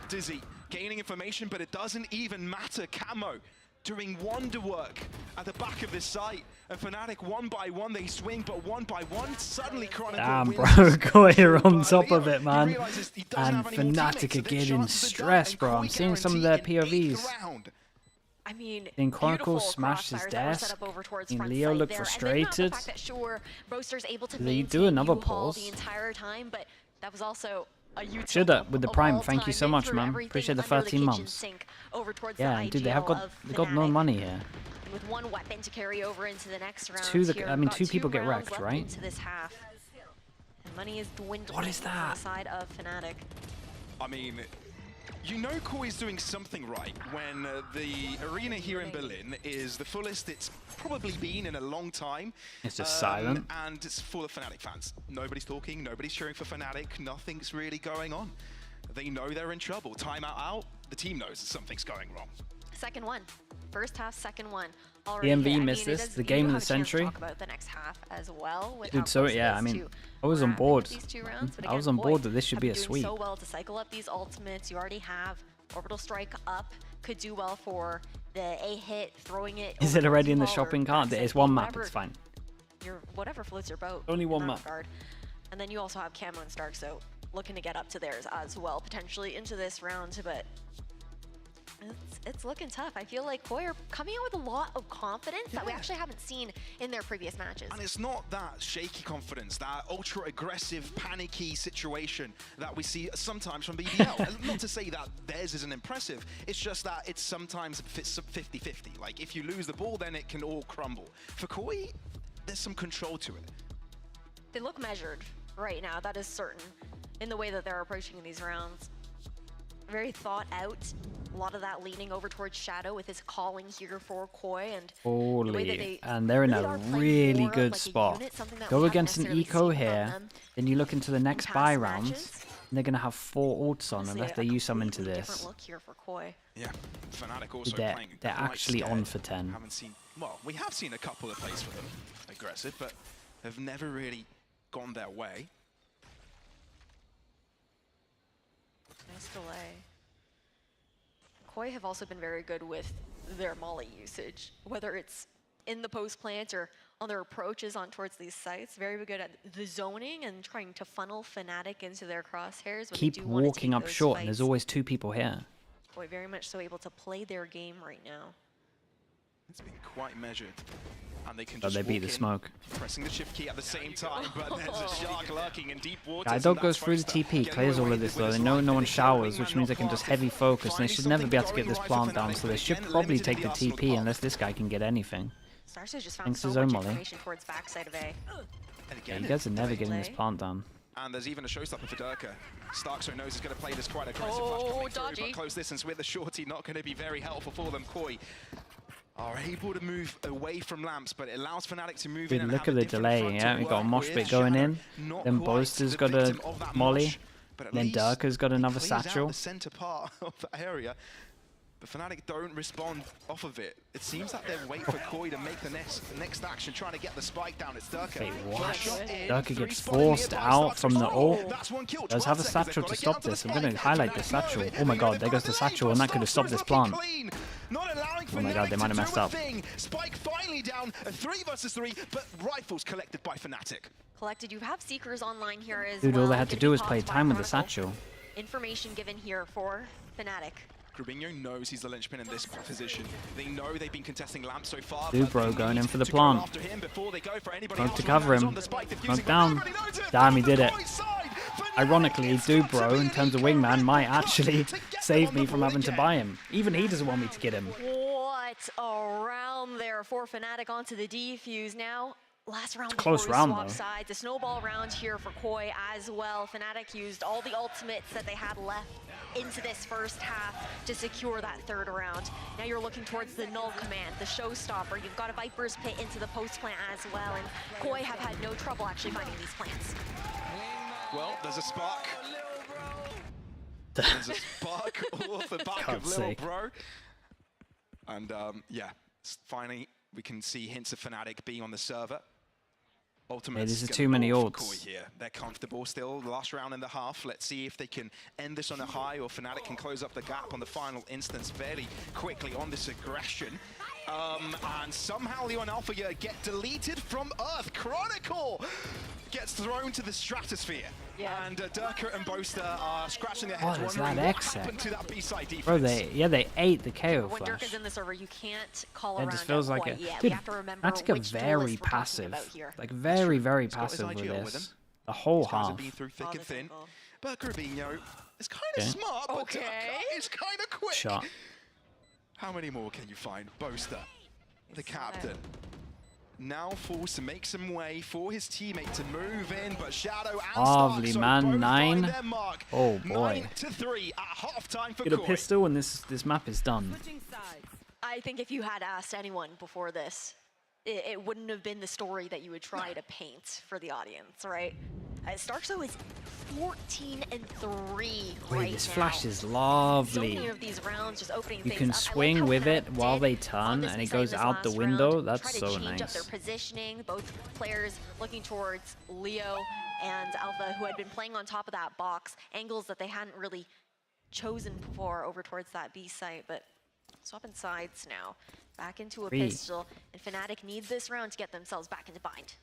Dizzy gaining information, but it doesn't even matter. Camo doing wonder work at the back of this site. And Fnatic, one by one, they swing, but one by one, suddenly Chronicle Damn, wins. bro, Koi on top of it, man. And Fnatic are getting stressed, bro. I'm seeing some of their POVs. I mean, Then Chronicle smashed his desk. And Leo looked frustrated. They do another pause. The entire time, but that was also a Shoulda with the Prime. Thank you so much, man. Appreciate the 13 months. Yeah, dude, they got no money here. With one weapon to carry over into the next round. Two people get wrecked, right? Into this half. And money is dwindling. What is that? On the side of Fnatic. I mean, you know Koi's doing something right when the arena here in Berlin is the fullest it's probably been in a long time. It's just silent. And it's full of Fnatic fans. Nobody's talking, nobody's cheering for Fnatic, nothing's really going on. They know they're in trouble. Timeout out, the team knows something's going wrong. Second one. First half, second one. EMV missed this, the game of the century. Talk about the next half as well. Dude, so yeah, I mean, I was on board. I was on board that this should be a sweep. So well to cycle up these ultimates. You already have Orbital Strike up. Could do well for the A hit, throwing it. Is it already in the shopping cart? It's one map, it's fine. Whatever floats your boat. Only one map. And then you also have Camo and Stark, so looking to get up to theirs as well, potentially into this round, but it's looking tough. I feel like Koi are coming out with a lot of confidence that we actually haven't seen in their previous matches. And it's not that shaky confidence, that ultra aggressive, panicky situation that we see sometimes from BBL. Not to say that theirs isn't impressive, it's just that it's sometimes 50-50. Like if you lose the ball, then it can all crumble. For Koi, there's some control to it. They look measured right now, that is certain, in the way that they're approaching these rounds. Very thought out. A lot of that leaning over towards Shadow with his calling here for Koi, and Holy, and they're in a really good spot. Go against an eco here, then you look into the next buy rounds, and they're gonna have 4 ults on unless they use some into this. Look here for Koi. Yeah, Fnatic also They're actually scared. on for 10. Haven't seen, well, we have seen a couple of plays for them aggressive, but have never really gone their way. Nice delay. Koi have also been very good with their molly usage, whether it's in the post plant or on their approaches on towards these sites. Very good at the zoning and trying to funnel Fnatic into their crosshairs. Keep walking up short, and there's always 2 people here. Koi very much so able to play their game right now. It's been quite measured. And they can But just they beat the walk in, smoke. pressing the shift key at the same time, but there's a shark lurking in deep waters. Guy Dog goes through the TP, clears all of this though. They know no one showers, which means they can just heavy focus, and they should never be able to get this plant down, so they should probably take the TP unless this guy can get anything. Starso just found Thanks to so Zone much Molly. information towards backside of A. Yeah, you guys are never getting this plant down. And there's even a showstopper for Durka. Starkso knows he's going to play this quite aggressive. Dodgy. But close distance with the shorty, not going to be very helpful for them. Koi are able to move away from lamps, but it allows Fnatic to move in. Look at the delay, yeah, we got a mosh pit going in, then Boaster's got a molly, then Durka's got another satchel. The center part of the area, but Fnatic don't respond off of it. It seems like they're waiting for Koi to make the next action, trying to get the spike down. It's Durka. Wait, what? Durka gets forced out from the ult. Does have a satchel to stop this. I'm going to highlight the satchel. Oh my god, there goes the satchel, and that could have stopped this plant. Oh my god, they might have messed up. Spike finally down, a 3 versus 3, but rifles collected by Fnatic. Collected, you have Seekers online here as Dude, well. all they had to do was play time with the satchel. Information given here for Fnatic. Grubinho knows he's the linchpin in this position. They know they've been contesting Lamp so far. Dubro going in for the plant. Smoke to cover him. Smoke down. Damn, he did it. Ironically, Dubro, in terms of wingman, might actually save me from having to buy him. Even he doesn't want me to get him. What a round there for Fnatic onto the defuse now. last round It's a close before we round, swap though. sides. A snowball round here for Koi as well. Fnatic used all the ultimates that they had left into this first half to secure that third round. Now you're looking towards the null command, the showstopper. You've got a Viper's Pit into the post plant as well, and Koi have had no trouble actually finding these plants. Well, there's a spark. There's a spark off the back of Little Bro. And yeah, finally we can see hints of Fnatic being on the server. Ultimate. Hey, this is too many ults. Here. They're comfortable still. The last round and a half. Let's see if they can end this on a high, or Fnatic can close up the gap on the final instance fairly quickly on this aggression. And somehow Leon Alpha get deleted from Earth. Chronicle gets thrown to the stratosphere. Yeah. And Durka and Boaster are scratching their heads, What is wondering that what X happened to that B-side defense. Bro, they ate the KO When flash. Durka's in the server, you can't call It around just feels like quite it. yet. Dude, We have to remember Fnatic are which very duelists we're talking passive. about here. Like very, very He's got his passive with IGL with him. this. The whole These guys half. have been through thick and thin. But Grabinho is kind of Okay. smart, but Okay. it's kind of quick. Shot. How many more can you find? Boaster, the captain, now forced to make some way for his teammate to move in, but Shadow and Lovely, Stark, man. so both 9. find their mark. Oh boy. 9-3 at halftime for Get a Koi. pistol and this map is done. I think if you had asked anyone before this, it wouldn't have been the story that you would try to paint for the audience, right? Starkso is 14-3 right Wait, this now. flash is So lovely. many of these rounds just opening You things can up. I like swing how with it Fnatic while did they on turn this and it side goes this out the last window. round, That's try to so change up their nice. positioning. Both players looking towards Leo and Alpha, who had been playing on top of that box, angles that they hadn't really chosen before over towards that B site, but swapping sides now. Back into a pistol, and Fnatic need this round to get themselves back into bind.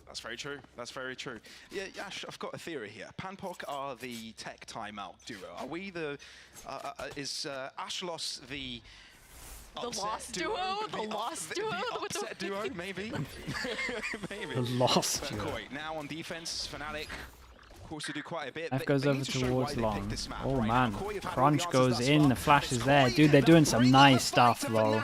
That's very true. That's very true. Yeah, Ash, I've got a theory here. Panpok are the tech timeout duo. Are we the... is Ashlos the... Lost duo? The lost duo? The upset duo, maybe? Maybe. The lost But duo. Koi, now on defense, Fnatic, of course, to do quite a bit. F They goes need over to show why towards they picked long. this map Oh right now. man, Koi have had all the Crunch answers goes thus in, far. the flash is there. Dude, they're doing some nice stuff, though.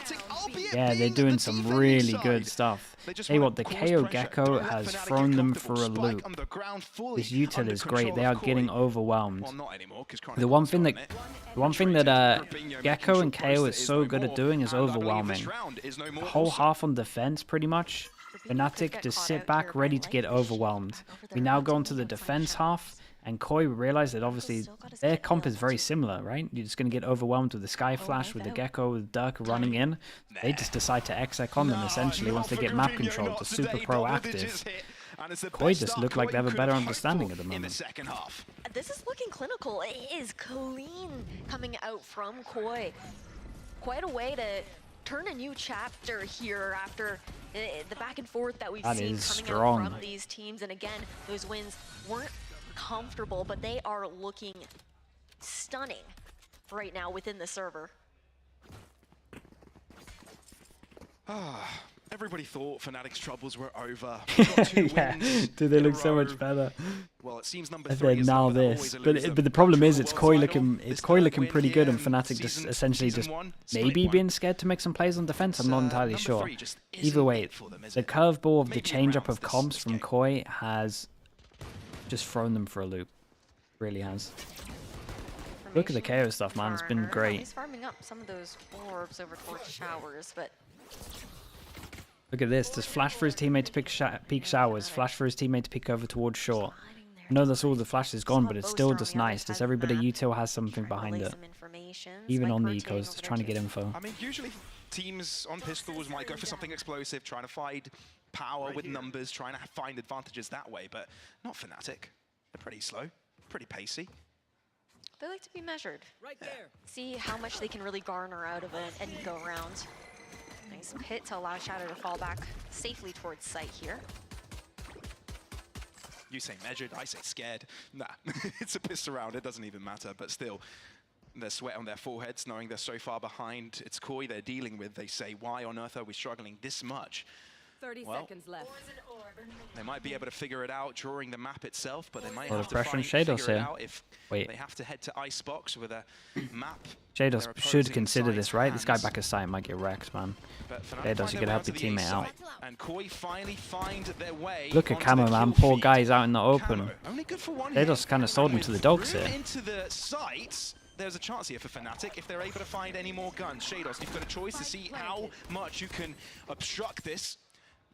Yeah, they're doing some really good stuff. Hey, what, the KO Gecko has thrown them for a loop. This util is great. They are getting overwhelmed. The one thing that Gecko and KO is so good at doing is overwhelming. The whole half on defense, pretty much. Fnatic just sit back, ready to get overwhelmed. We now go into the defense half. And Koi realized that obviously their comp is very similar, right? You're just going to get overwhelmed with the Sky Flash, with the Gecko, with Dirk running in. They just decide to exec on them, essentially, once they get map control. They're super proactive. Koi just look like they have a better understanding at the moment. This is looking clinical. It is clean coming out from Koi. Quite a way to turn a new chapter here after the back and forth that we've seen coming out from these teams. And again, those wins weren't comfortable, but they are looking stunning right now within the server. Everybody thought Fnatic's troubles were over. Yeah, dude, they look so much better. Well, it seems number And 3 then is now number this, that always but the problem is it's Koi looking pretty good, and Fnatic just essentially just maybe being scared to make some plays on defense. I'm not entirely sure. Either way, the curveball of the change-up of comps from Koi has just thrown them for a loop. Really has. Look at the KO stuff, man. It's been great. He's farming up some of those orbs over towards showers, but Look at this. Just flash for his teammate to peek showers. Flash for his teammate to peek over towards short. I know that's all the flash is gone, but it's still just nice. Just everybody util has something behind it. Even on the ecos, just trying to get info. I mean, usually teams on pistols might go for something explosive, trying to find power with numbers, trying to find advantages that way, but not Fnatic. They're pretty slow, pretty pacey. they like to be measured. See how much they can really garner out of an eco round. Nice pit to allow Shadow to fall back safely towards site here. You say measured, I say scared. Nah, it's a pissed around, it doesn't even matter, but still, there's sweat on their foreheads knowing they're so far behind. It's Koi they're dealing with. They say, why on earth are we struggling this much? 30 well, seconds left. they might be able to figure it out during the map itself, but they might Lot have of to pressure on figure Shadows it here. out if Wait. they have to head to Icebox with a map. Shadows their should opposing consider side's this, right? This guy hands. back his side might get wrecked, man. But Fnatic Shadows, find you their gotta way help onto your the A teammate out. side, and Koi finally find their way Look at onto Camo, the man. kill Poor feed. guy's out in the open. Camo, only good for one Shadows hit. kind of sold him to the dogs Room here. into the sights. There's a chance here for Fnatic if they're able to find any more guns. Shadows, you've got a choice to see how much you can obstruct this.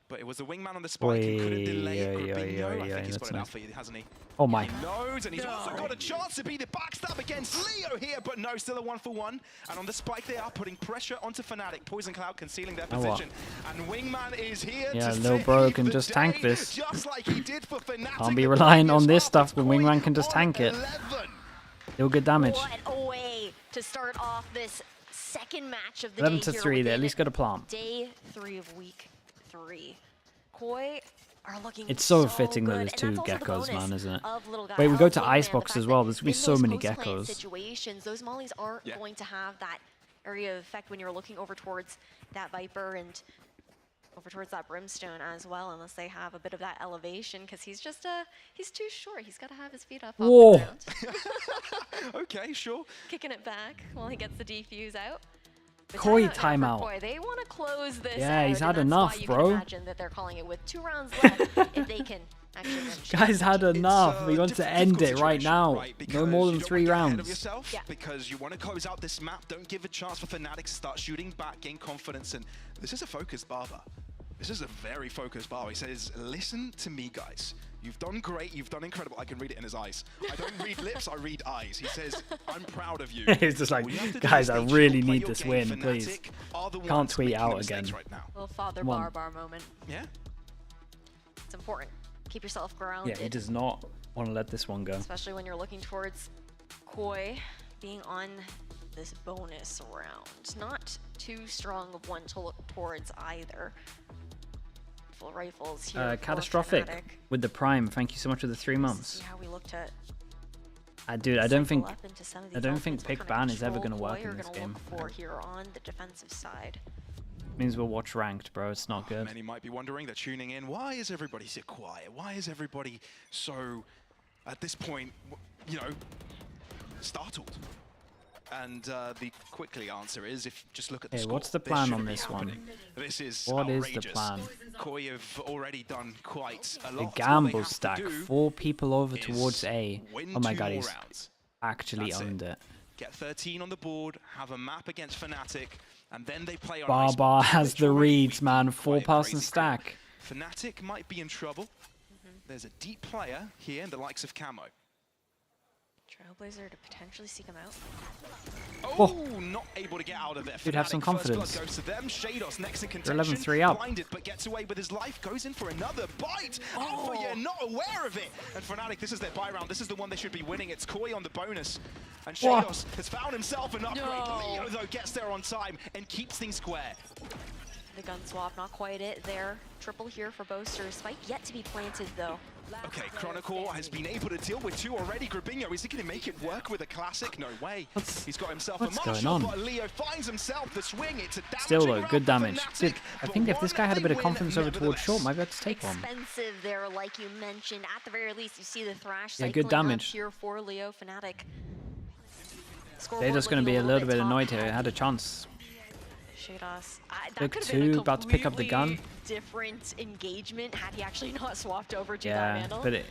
But it was the wingman on the spike who couldn't delay it. Grabinho, I think he's got it out for you, hasn't he? Oh my. He knows, and he's also got a chance to be the backstab against Leo here, but no, still a 1-for-1. And on the spike, they are putting pressure onto Fnatic. Poison Cloud concealing their Oh, what? position. And Wingman is here Yeah, to little bro save can the just day, tank this. just like he did for Fnatic. Can't be relying on this stuff when Wingman can just tank it. 11. Deal good damage. What a way to start off this second match of the 11 day to here 3. They at within least got a plant. Day 3 of week 3. Koi are looking It's so fitting that good, there's and two that's also the geckos, bonus man, isn't it? of little guy Wait, we go of to Wingman, Icebox the as fact well. that There's gonna be in so those many post-plant geckos. situations, those mollies aren't going to have that area of effect when you're looking over towards that Viper and over towards that Brimstone as well, unless they have a bit of that elevation, because he's just he's too short. He's got to have his feet up off Whoa. the ground. Okay, sure. Kicking it back while he gets the defuse out. But Koi now for timeout. Koi. They want to close this Yeah, out, he's and had that's enough, why you bro. can imagine that they're calling it with 2 rounds left if they can actually manage to Guys had enough. We want to difficult end it right situation, now. right? No more than Because you don't 3 wanna get ahead of rounds. yourself, because you want to close out this map. Don't give a chance for Fnatic to start shooting back, gain confidence. And this is a focused Barber. This is a very focused Barber. He says, listen to me, guys. You've done great. You've done incredible. I can read it in his eyes. I don't read lips. I read eyes. He says, I'm proud of you. He's just like, All you have to do guys, is I stay really chill, play need your this game. win, Fnatic please. are the Can't ones tweet making the out mistakes again. right now. little father Come on. bar moment. Yeah. It's important. Keep yourself Yeah, grounded. he does not want to let this one go. Especially when you're looking towards Koi being on this bonus round. Not too strong of one to look towards either. Full rifles here. for Catastrophic Fnatic. with the Prime. Thank you so much for the 3 See months. how we looked at Dude, I don't think cycle up into some of I these don't think elements. What pick kind of ban is ever control gonna work Koi in are this gonna game. look for here on the defensive side. Means we'll watch ranked, bro. It's not good. Many might be wondering, they're tuning in. Why is everybody so quiet? Why is everybody so, at this point, you know, startled? And the quickly answer is, if just look at the Hey, score. what's the This plan shouldn't on be this one? happening. This is What is the outrageous. plan? Koi have already done quite a The lot. All they gamble have to stack. do 4 people over is towards A. win Oh my 2 god, more he's rounds. actually That's owned it. Get 13 on the board, have a map against Fnatic, and then they play on Barbar Icebox, has which the already reads, man. 4-person stack. Fnatic might be in trouble. There's a deep player here in the likes of Camo. Trailblazer to potentially seek him out. Oh, not able to get out of it. Dude, have some Fnatic, first blood confidence. goes to them. Shadows next in They're contention. 11-3 up. Blinded, but gets away with his life. Goes in for another bite. Alpha, you're not aware of it. And Fnatic, this is their buy round. This is the one they should be winning. It's Koi on the bonus. And What? Shadows has found himself an upgrade. Leo, though, gets there on time and keeps things square. The gun swap, not quite it there. Triple here for Boaster. Spike yet to be planted though. Okay, Chronicle has been able to deal with 2 already. Grabinho, is he going to make it work with a classic? No way. He's got himself what's a going Marshall, on? but Leo finds himself the swing. It's a damaging Still though, round good for damage. Fnatic, Dude, I but think if this guy had a bit of they confidence win over towards short, nevertheless. might be able to take one. Expensive there, like you mentioned. At the very least, you see the thrash Yeah, cycling good damage. up here for Leo Fnatic. They're just going to be a little bit annoyed here. Had a chance. Shados. That Look, could have been a 2 about to pick up the gun. completely different engagement had he actually not swapped over to that Yeah, Vandal. but it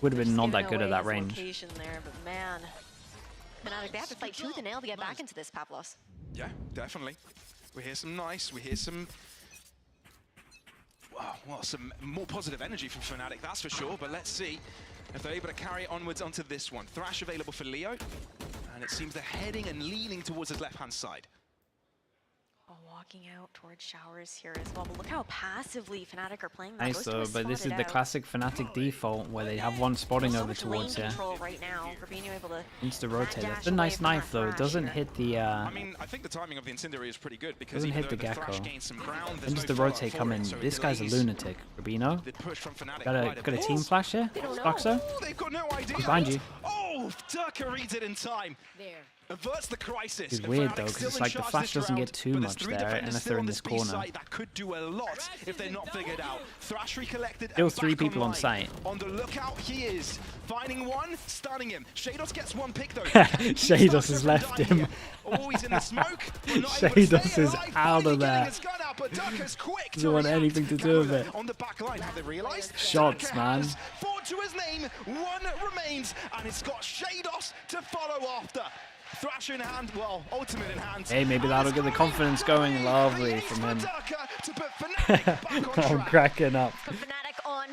would have been not that Giving good at away that his range. location there, but man, Fnatic, they have to fight tooth and nail to get back into this, Pavlos. Yeah, definitely. We hear some nice, we hear some... Wow, well, some more positive energy from Fnatic, that's for sure, but let's see if they're able to carry it onwards onto this one. Thrash available for Leo, and it seems they're heading and leaning towards his left-hand side. Walking out towards showers here as well, but look how passively Fnatic are playing that. Nice Boaster though, was but this is spotted the out. classic Fnatic default where they have one spotting So over much lane towards here. control right now. Grabinho able to Insta-rotate. That's dash a nice away from knife that though. It thrash doesn't here. hit the I mean, I think the timing of the Incendiary is pretty good because doesn't even hit the though the Thrash Gecko. gains some ground, When there's does no the follow-up rotate for come it, in? so it This guy's a delays lunatic. Rubino? the push from Fnatic Got quite a bit. team flash here? They don't know. Sparkso? Oh, they've got no idea. He's behind you. Oh, Durka reads it in time. There. averts the crisis. It's weird though, because it's like the flash doesn't get too much there unless they're in this corner. That could do a lot if they're not figured out. Thrash recollected. Still 3 people on site. On the lookout, he is finding one, stunning him. Shados gets one pick though. Shados has left him. Always in the smoke. Shados is out of there. Doesn't want anything to do with it. On the back line, have they realized? Shots, man. 4 to his name, 1 remains, and it's got Shados to follow after. Thrasher in hand, well, ultimate in hand. Hey, maybe that'll get the confidence going. Lovely from him. I'm cracking up.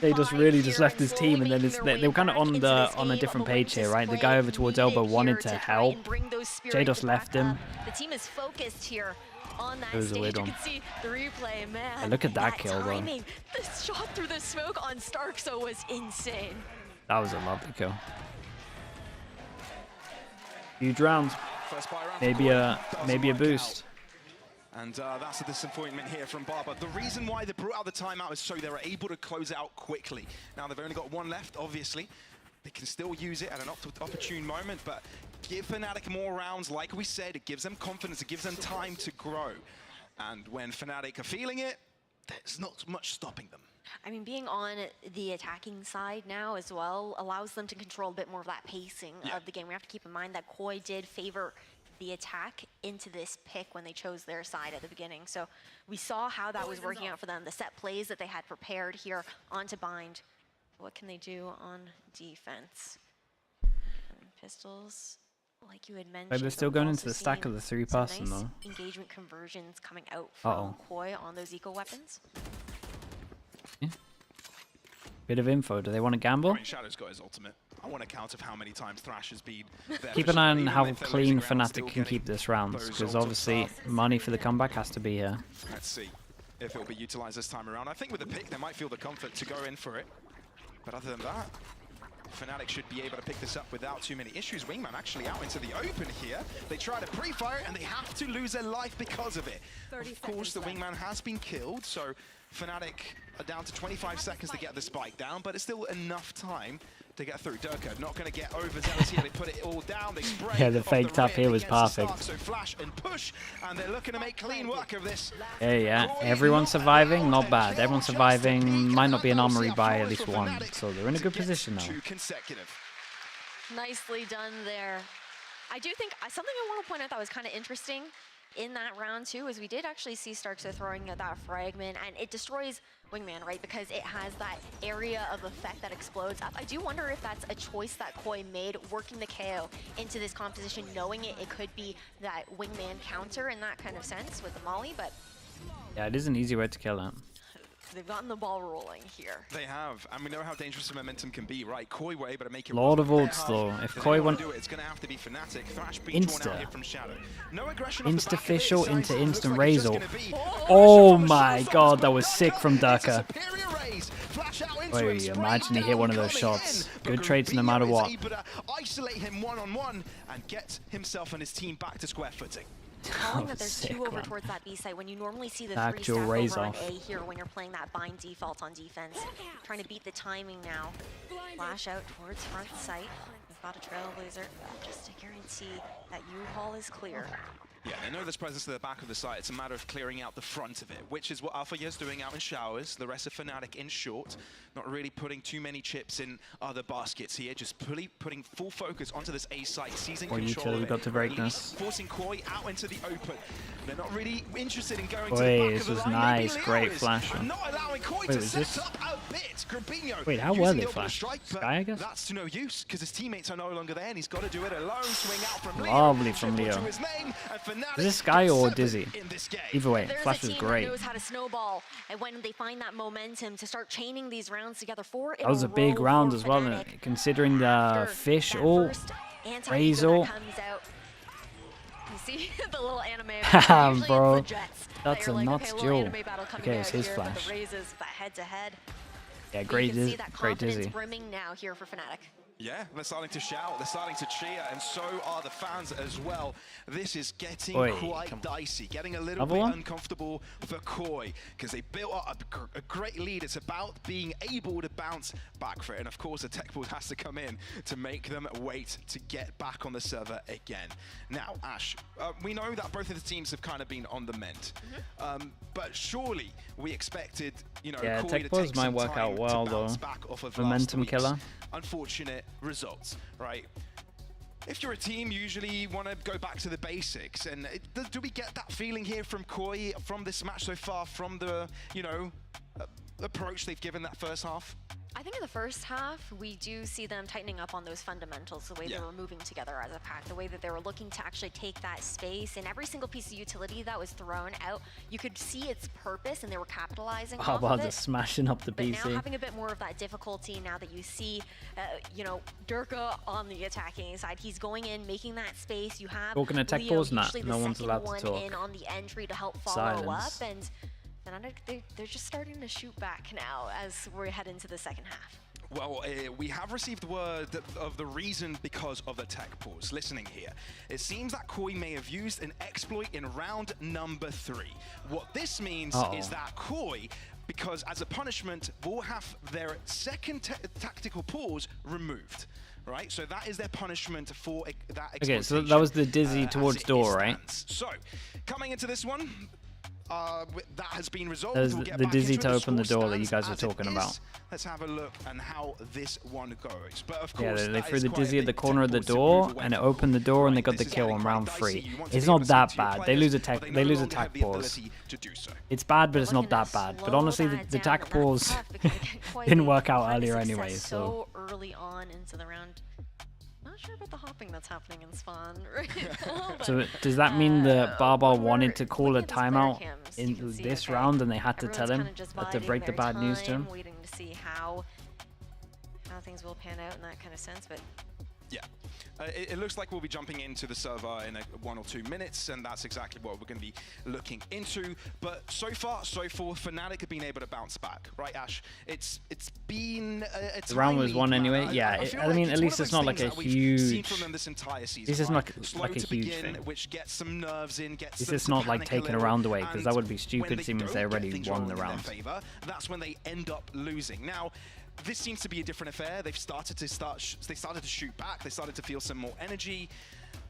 They just really just left his team, and then they were kind of on a different page here, right? The guy over towards Elbow wanted to help. Shados left him. The team is focused here on that It was a stage. weird You one. can see the replay, man. And look at that kill, though. Timing. The shot through the smoke on Starkso was insane. That was a lovely kill. Huge round. Maybe a boost. And that's a disappointment here from Barber. The reason why they brought out the timeout is so they were able to close out quickly. Now they've only got 1 left, obviously. They can still use it at an opportune moment, but give Fnatic more rounds. Like we said, it gives them confidence, it gives them time to grow. And when Fnatic are feeling it, there's not much stopping them. I mean, being on the attacking side now as well allows them to control a bit more of that pacing of the game. We have to keep in mind that Koi did favor the attack into this pick when they chose their side at the beginning. So we saw how that was working out for them, the set plays that they had prepared here onto Bind. What can they do on defense? Pistols, like you had mentioned. Maybe they're still going into the stack of the 3-person nice though. Engagement conversions coming out from Koi on those eco weapons. Yeah. Bit of info. Do they want to gamble? I mean, Shadow's got his ultimate. I want to count of how many times Thrash has been there. Keep an eye on how clean Fnatic can keep this round, because obviously money for the comeback has to be here. Let's see if it'll be utilized this time around. I think with the pick, they might feel the comfort to go in for it. But other than that, Fnatic should be able to pick this up without too many issues. Wingman actually out into the open here. They try to pre-fire and they have to lose their life because of it. Of course, the Wingman has been killed, so Fnatic are down to 25 seconds to get the spike down, but it's still enough time to get through. Durka not going to get overzealous here. They put it all down. They spray. Yeah, the fake tap here was perfect. So flash and push, and they're looking to make clean work of this. Yeah. Everyone surviving, not bad. Everyone surviving. Might not be an armory by at least 1, so they're in a good position now. 2 consecutive. Nicely done there. I do think something I want to point out that was kind of interesting in that round too is we did actually see Starkso throwing that fragment, and it destroys Wingman, right? Because it has that area of effect that explodes up. I do wonder if that's a choice that Koi made, working the KO into this composition, knowing it could be that Wingman counter in that kind of sense with the Molly, but Yeah, it is an easy way to kill it. they've gotten the ball rolling here. They have, and we know how dangerous the momentum can be, right? Koi were able to make it. Lord of ults though. If Koi want do it, it's going to have to be Fnatic. Thrash being drawn out here from Shadow. No aggression off the back of it. Insta-official into instant like it's Razor. just gonna be- Oh my god, that was sick from Durka. Wait, imagine he hit one of those shots. Good trades no matter what. Able to isolate him one-on-one and get himself and his team back to square footing. Calling that there's 2 over towards that B site when you normally see the 3 Actual stack raise over on off. A here when you're playing that bind default on defense. Trying to beat the timing now. Flash out towards front site. We've got a Trailblazer just to guarantee that U-Haul is clear. Yeah, they know there's presence to the back of the site. It's a matter of clearing out the front of it, which is what Alpha's doing out in showers. The rest of Fnatic in short, not really putting too many chips in other baskets here, just putting full focus onto this A site, seizing control utility of it, got to breakness. forcing Koi out into the open. They're not really interested in going to Wait, the back this of the was line. nice, Maybe great Leo is, flash. and not allowing Koi Wait, to was set this- up a bit. Grabinho Wait, how were using they the orbital flashed? strike, but Sky, I guess? that's to no use because his teammates are no longer there, and he's got to do it alone. Swing out from Leo. Lovely from Triple Leo. to his name, and Fnatic Is this Sky or separate Dizzy? in this game. Either way, There's Flash a was team great. that knows how to snowball, and when they find that momentum to start chaining these rounds together for it. That was a big round as well, considering the fish ult, Razor. Comes out. You see the little anime. Damn, Usually bro. it's the Jets That's that a you're like, nuts okay, duel. little anime battle coming Okay, it's out his here, but flash. the raises, that head-to-head. Yeah, You great, can see that great confidence Dizzy. brimming now here for Fnatic. Yeah, they're starting to shout, they're starting to cheer, and so are the fans as well. This is getting quite dicey, getting a little bit uncomfortable for Koi, because they built up a great lead. It's about being able to bounce back for it, and of course the tech pools has to come in to make them wait to get back on the server again. Now, Ash, we know that both of the teams have kind of been on the mend, but surely we expected, you know, yeah, Koi tech to pools take might some work time out well to though. bounce back off of Momentum last week's killer. unfortunate results, right? If you're a team, usually you want to go back to the basics, and do we get that feeling here from Koi from this match so far, from the, you know, approach they've given that first half? I think in the first half, we do see them tightening up on those fundamentals, the way they were moving together as a pack, the way that they were looking to actually take that space, and every single piece of utility that was thrown out, you could see its purpose, and they were capitalizing off of it. Just smashing up the But PC. now having a bit more of that difficulty, now that you see, you know, Durka on the attacking side, he's going in, making that space. You have Talking to tech Leo, pools, nah, usually the no one's second allowed one to talk. in on the entry to help follow Silence. up, and they're just starting to shoot back now as we head into the second half. Well, we have received word of the reason because of the tech pause. Listening here, it seems that Koi may have used an exploit in round number 3. What this means is that Koi, because as a punishment, will have their second tactical pause removed. Right, so that is their punishment for that exploitation. Okay, so that was the dizzy towards door, right? So, coming into this one, that has been resolved. There's We'll get the back dizzy into to it. open the score door that you stands guys were as it talking is. about. Let's have a look at how this one goes. But of Yeah, course, they that threw is the quite a dizzy at the big corner of the tech pause to door, move away and it from. opened the door, and they got This the is kill getting on quite round dicey. 3. You want to It's be able not to that see two bad. They players, lose a but tech. they They no lose a longer have tech the pause. ability to do so. It's bad, but it's not that bad. But honestly, the tech pause didn't work out earlier anyway. So early on into the round. Not sure about the hopping that's happening in spawn right now. So does that mean that Barbar wanted to call a timeout in this round, and they had to tell him, had to break the bad news to him? Waiting to see how things will pan out in that kind of sense, but. Yeah, it looks like we'll be jumping into the server in 1 or 2 minutes, and that's exactly what we're going to be looking into. But so far, so forth, Fnatic have been able to bounce back, right, Ash? It's been a The round was won anyway. Yeah, I mean, at least it's not like a huge. From them this entire season, This is not Slow like a to huge begin, thing. which gets some nerves in, gets This them is to not like panic a taking a little, round away, because that and would be when stupid, seeing as they don't get already things won rolling the in their round. favor, that's when they end up losing. Now, this seems to be a different affair. They've started to shoot back. They started to feel some more energy.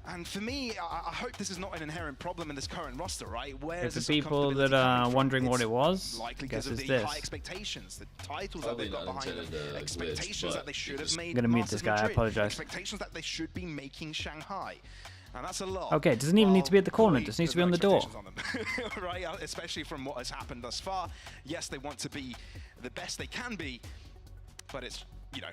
And for me, I hope this is not an inherent problem in this current roster, right? Where For people that are wondering what it was, likely guess because of it's the this. high expectations, the titles that they've got behind them, expectations that they should have made. I'm gonna mute Masters this guy. I Madrid, apologize. Expectations that they should be making Shanghai. And that's a lot. Okay, it doesn't even need to be at the corner. It just needs to be on the door. Right, especially from what has happened thus far. Yes, they want to be the best they can be, but it's, you know,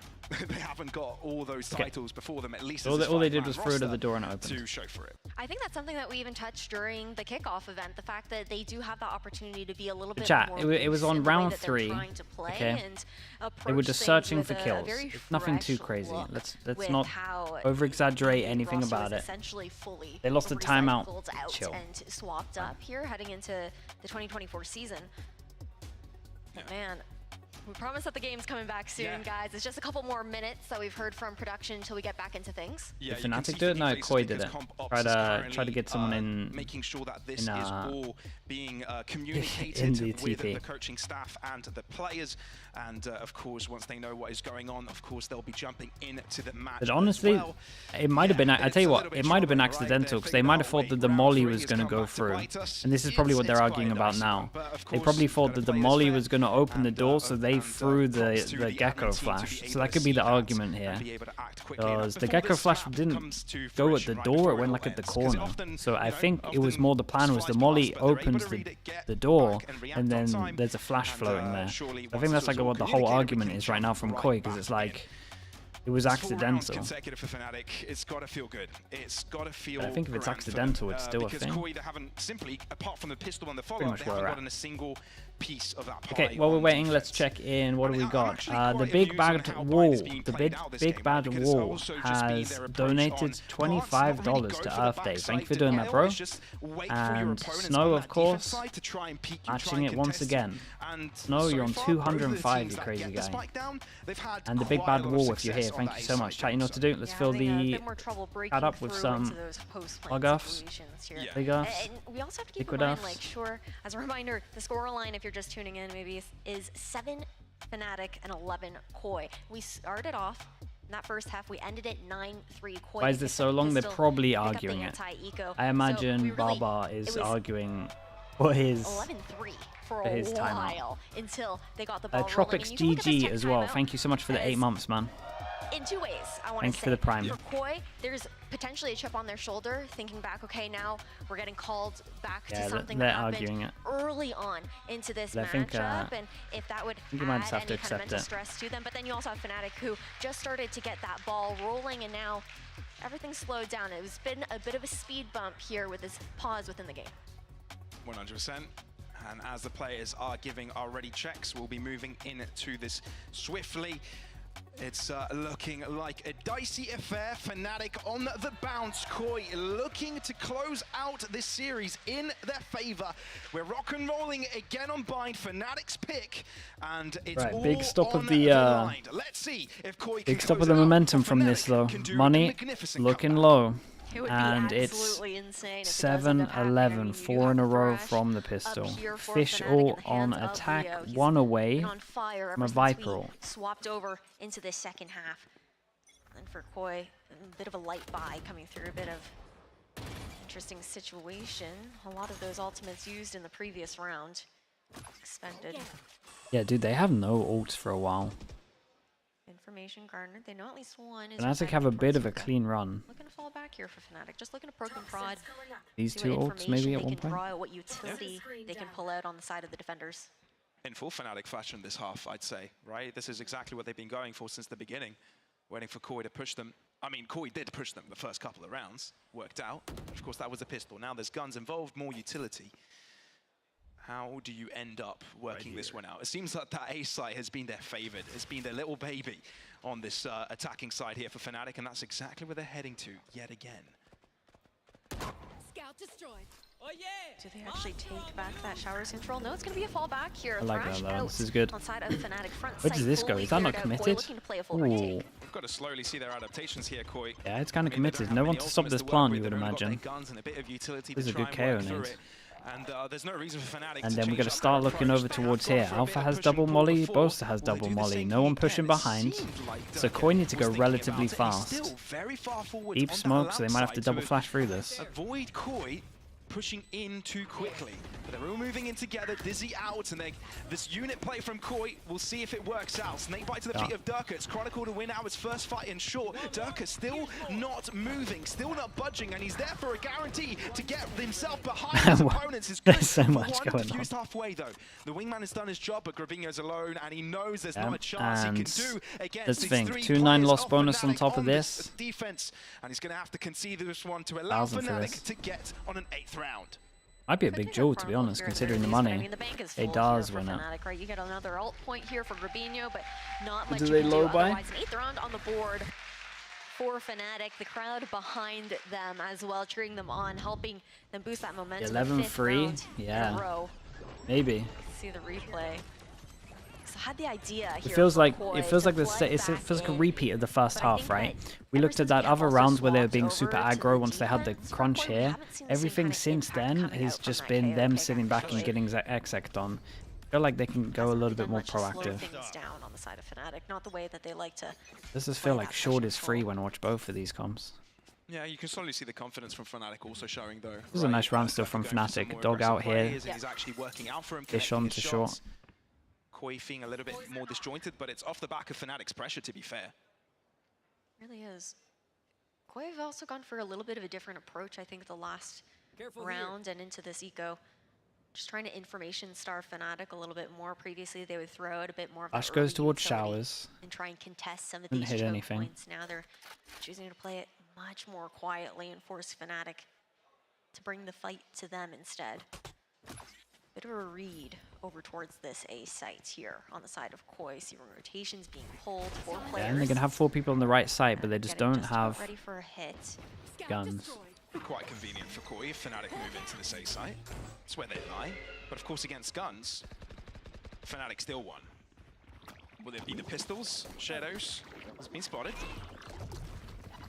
they haven't got all those titles before them, at least All they did was throw it at the door and it to opened. show for it. I think that's something that we even touched during the kickoff event, the fact that they do have the opportunity to be a little bit Chat, more it was loose on in the way round that they're 3. trying to play Okay, and they were approach just things searching with for a kills. very It's nothing too fresh crazy. look Let's with not how over exaggerate the anything roster about was it. essentially fully They lost a timeout. recycled out Chill. and swapped up here heading into the 2024 season. Man, we promise that the game's coming back soon, guys. It's just a couple more minutes that we've heard from production until we get back into things. Yeah, Did Fnatic do it? No, Koi did it. Try to get someone in. Making sure that this in, is all being communicated in the with TP. the coaching staff and the players. And of course, once they know what is going on, of course, they'll be jumping into the match. But honestly, as well. it might have been. I tell you what, it might have been accidental because they might have thought that the molly was going to go through, and this is probably what they're arguing about now. They probably thought that the molly was going to open the door, so they threw the gecko flash. So that could be the argument here, because the gecko flash didn't go at the door; it went like at the corner. So I think it was more the plan was the molly opens the door, and then there's a flash floating there. I think that's like what the whole argument is right now from Koi, because it's like it was accidental. Consecutive for Fnatic, it's got to feel good. It's got to feel. But I think if it's grand for accidental, them, it's still a because thing. Koi, they haven't simply, apart from the pistol and the Pretty follow-up, much they where haven't we're at. gotten a single piece of that pie. Okay, while we're on waiting, let's defense. check in. What do we got? quite The big amused on bad how wall. Bayern is being The played big out this big game, bad because it's wall also just been has their approach donated on cards, not really $25 go to for the Earth Day. backside Thank you for to doing nail, that, bro. it's just wait for your And opponents Snow, on of that defense course, side to try and peek you, matching try and it once contest again. you. And No, so you're on far, both of the 205, teams you that crazy get the guy. spike down, they've had And the big quite a bad lot of wall, if you're here, success on thank that you so A much. side Chat, you know what to do. Let's fill having a the bit more trouble breaking chat up with through some into those post-plant Log-offs, situations here. Big-offs, And we also have to keep in liquid mind, offs. like, sure, as a reminder, the scoreline, if you're just tuning in, maybe is 7 Fnatic and 11 Koi. We started off in that first half, we ended at 9-3 Koi. Why is this so long? They're probably arguing it. I imagine Baba is arguing for his 11-3 for for a his timeout. while until they got the ball rolling. Tropics And you can look at this GG tech as well. timeout Thank you so much for the 8 months, man. in two ways, I want to say. Thank you for the prime. For Koi, there's potentially a chip on their shoulder, thinking back, okay, now we're getting called back to something they're that arguing happened it. early on into this I think, matchup, and if that would you might just add have to any kind of accept mental it. stress to them. But then you also have Fnatic, who just started to get that ball rolling, and now everything slowed down. It's been a bit of a speed bump here with this pause within the game. 100%. And as the players are giving our ready checks, we'll be moving into this swiftly. It's looking like a dicey affair. Fnatic on the bounce. Koi looking to close out this series in their favor. We're rock and rolling again on Bind. Fnatic's pick, and it's Right, all big stop on of the line. Let's see if Koi can big stop close of the it out. momentum from this though. Money looking low. It would be And it's absolutely insane if it does end up happening. 7-11, 4 in a row from the pistol. Fish all on attack, one away on fire from a ever since Viper we ult. swapped over into the second half. And for Koi, a bit of a light buy coming through, a bit of interesting situation. A lot of those ultimates used in the previous round expended. Yeah, dude, they have no ults for a while. Information garnered. They know at least one is. Fnatic have a bit of a clean run. Looking to fall back here for Fnatic. Just looking to poke and prod. These see two what ults maybe at information one they can point. draw out, what utility they can pull out on the side of the defenders. In full Fnatic fashion this half, I'd say, right? This is exactly what they've been going for since the beginning, waiting for Koi to push them. I mean, Koi did push them the first couple of rounds, worked out. Of course, that was a pistol. Now there's guns involved, more utility. How do you end up working this one out? It seems like that A site has been their favored. It's been their little baby on this attacking side here for Fnatic, and that's exactly where they're heading to yet again. Scout destroyed. Oh yeah! Do they actually take back that showers control? No, it's going to be a fallback here. I like Thrash that though. out This is good. on side of Fnatic front Where does site this go? fully Is that not cleared out. Koi committed? looking to play a full retake. We've got to slowly see their adaptations here, Koi. Yeah, it's kind of I mean, they don't committed. have No many one to stop ultimates this to work plant, with. you would They've only got their imagine. guns and a bit of utility This to is a try good and work KO through nade. it. And there's no reason for Fnatic And to then we're change going to up start their looking approach. over They have towards gone here. for a Alpha bit of has push double and pull molly, before. Boaster has Will they double do the molly. same No one for pushing Ken? It behind. seemed like So Durka Koi need to was go thinking relatively about it. He's still fast. very far forward Deep on that smoke, so they might have to outside double flash through this. avoid Koi pushing in too quickly. But they're all moving in together, Dizzy out, and this unit play from Koi, we'll see if it works out. Snakebite to the feet of Durka. It's Chronicle to win out his first fight in short. Durka still not moving, still not budging, and he's there for a guarantee to get himself behind his opponents. Is good. There's so much One going on. defused halfway though. The wingman has done his job, but Gravino's alone, and he knows there's not a chance he can do against let's these think. three 2-9 players loss of bonus on Fnatic top of on this. defense, and he's going to have to concede this one to allow 1,000 for Fnatic this. to get on an 8th round. Might be a big duel, to be honest, considering the money. It does win it. Fnatic, right? You get another ult point here for Gravino, but not much Do you they can low do buy? otherwise. An 8th round on the board for Fnatic. The crowd behind them as well, cheering them on, helping them boost that momentum. 11-3, yeah, maybe. See the replay. So I had the idea here. It feels like Koi it feels to like flood it feels back like a in. repeat of the first But I half, think right? that We looked at that since other Koi rounds where they were also being swapped super over to aggro the once they had the defense, crunch Koi, we here. haven't seen the same Everything kind of since impact then coming has out from just that been KO them pick, sitting back and actually. getting exec on. I feel like they can go a little bit more Much slow proactive. things down on the side of Fnatic, not the way that they like to. This does feel like short is free when I watch both of these comps. Yeah, you can slowly see the confidence from Fnatic also showing though. This is a nice round still from Fnatic. Dog out here. He's actually working out for him. Fish on to short. Koi feeling a little bit more disjointed, but it's off the back of Fnatic's pressure, to be fair. Really is. Koi have also gone for a little bit of a different approach, I think, the last round and into this eco. Just trying to information star Fnatic a little bit more. Previously, they would throw out a bit more of Flash that goes early towards utility showers. and try and contest some of Didn't these hit choke anything. points. Now they're choosing to play it much more quietly and force Fnatic to bring the fight to them instead. Bit of a read over towards this A site here on the side of Koi. See rotations being pulled, 4 players. Yeah, and they're gonna have 4 people on the right side, but they just don't have ready for a hit. guns. Quite convenient for Koi if Fnatic move into this A site. That's where they lie. But of course, against guns, Fnatic still won. Will it be the pistols? Shadows has been spotted.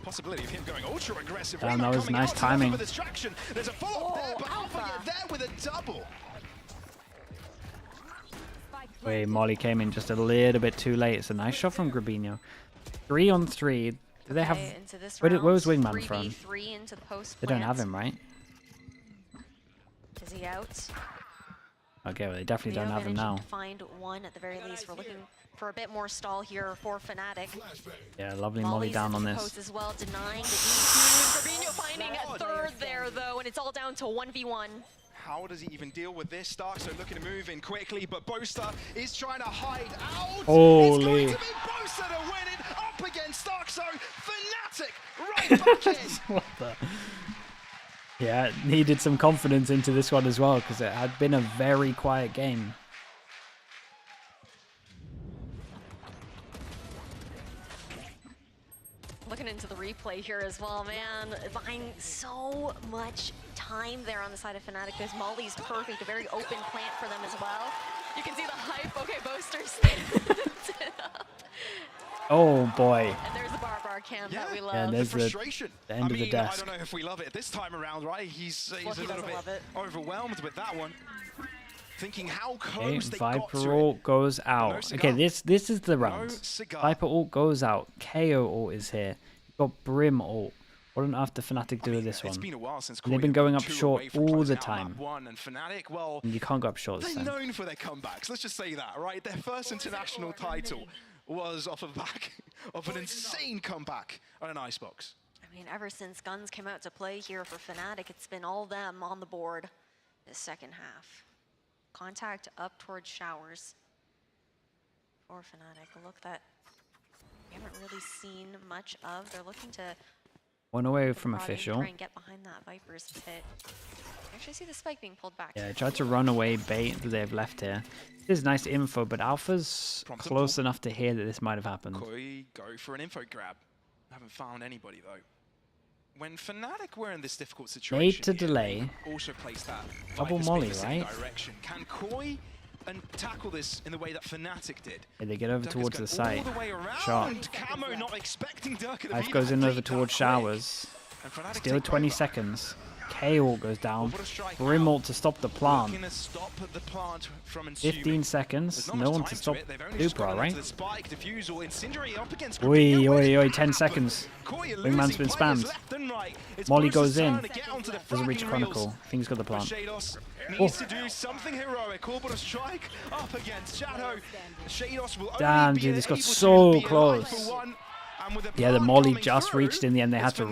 Possibility of him going ultra aggressive. Damn, that was nice timing. There's a follow-up there, but Alpha there with a double. Wait, Molly came in just a little bit too late. It's a nice shot from Grabinho. 3 on 3. Do they have? Where was Wingman from? They don't have him, right? Is he out? Okay, well, they definitely don't have him now. Find one at the very least. We're looking for a bit more stall here for Fnatic. Yeah, lovely Molly down on this. Post as well, denying the DQ. Grabinho finding a third there though, and it's all down to 1v1. How does he even deal with this? Starkso looking to move in quickly, but Boaster is trying to hide out. Holy. It's going to be Boaster to win it up against Starkso. Fnatic right back in. What the? Yeah, needed some confidence into this one as well, because it had been a very quiet game. Looking into the replay here as well, man. Buying so much time there on the side of Fnatic because Molly's perfect, a very open plant for them as well. You can see the hype. Okay, Boasters. Oh boy. And there's the bar cam that we love. Yeah, and there's the end of the desk. I don't know if we love it this time around, right? He's a little bit overwhelmed with that one. Thinking how close they got to Viper it. ult goes out. Okay, this is the round. Viper ult goes out. KO ult is here. You've got Brim ult. What on earth did Fnatic do with this one? It's been a while since They've been going up two short away from all closing the out time. map 1, and Fnatic, well, And you can't go up short this they're time. known for their comebacks. Let's just say that, right? Their first international title was off of the back of an insane comeback on an icebox. I mean, ever since Guns came out to play here for Fnatic, it's been all them on the board this second half. Contact up towards Showers for Fnatic. A look that we haven't really seen much of. They're looking to One away from official. try and get behind that Viper's pit. Actually see the spike being pulled back. Yeah, tried to run away bait that they've left here. This is nice info, but Alpha's close enough to hear that this might have happened. Koi go for an info grab. Haven't found anybody though. When Fnatic were in this difficult situation, Made to delay. also placed that Double Viper's Molly, in the same right? direction. Can Koi and tackle this in the way that Fnatic did? Yeah, they get over Dirk towards has the gone site. all the way around. Shot. Camo not expecting Dirk at the Life V goes in that over deep towards that Showers. quick. And Fnatic Still take 20 over. seconds. K ult goes down. What a strike Brim now. ult to stop the plant. Looking to stop the plant from ensuming. 15 seconds. There's not No much one time to stop it. They've only just Dupra, gone right? into the spike, diffusal, incendiary up against Oi, Grabinho. Where oi, did oi, that 10 happen? seconds. Koi are Wingman's losing been players spammed. left and right. It's Molly Bruce's goes in. turn to get onto the Doesn't reach fragging Chronicle. reels. I think he's got the But plant. Shados Oh. needs to do something heroic. All but a strike up against Shadow. Shados will Damn, only dude, be this got able so to be alive close. for one. And with the Yeah, the plant Molly coming just through, reached in the end. They had to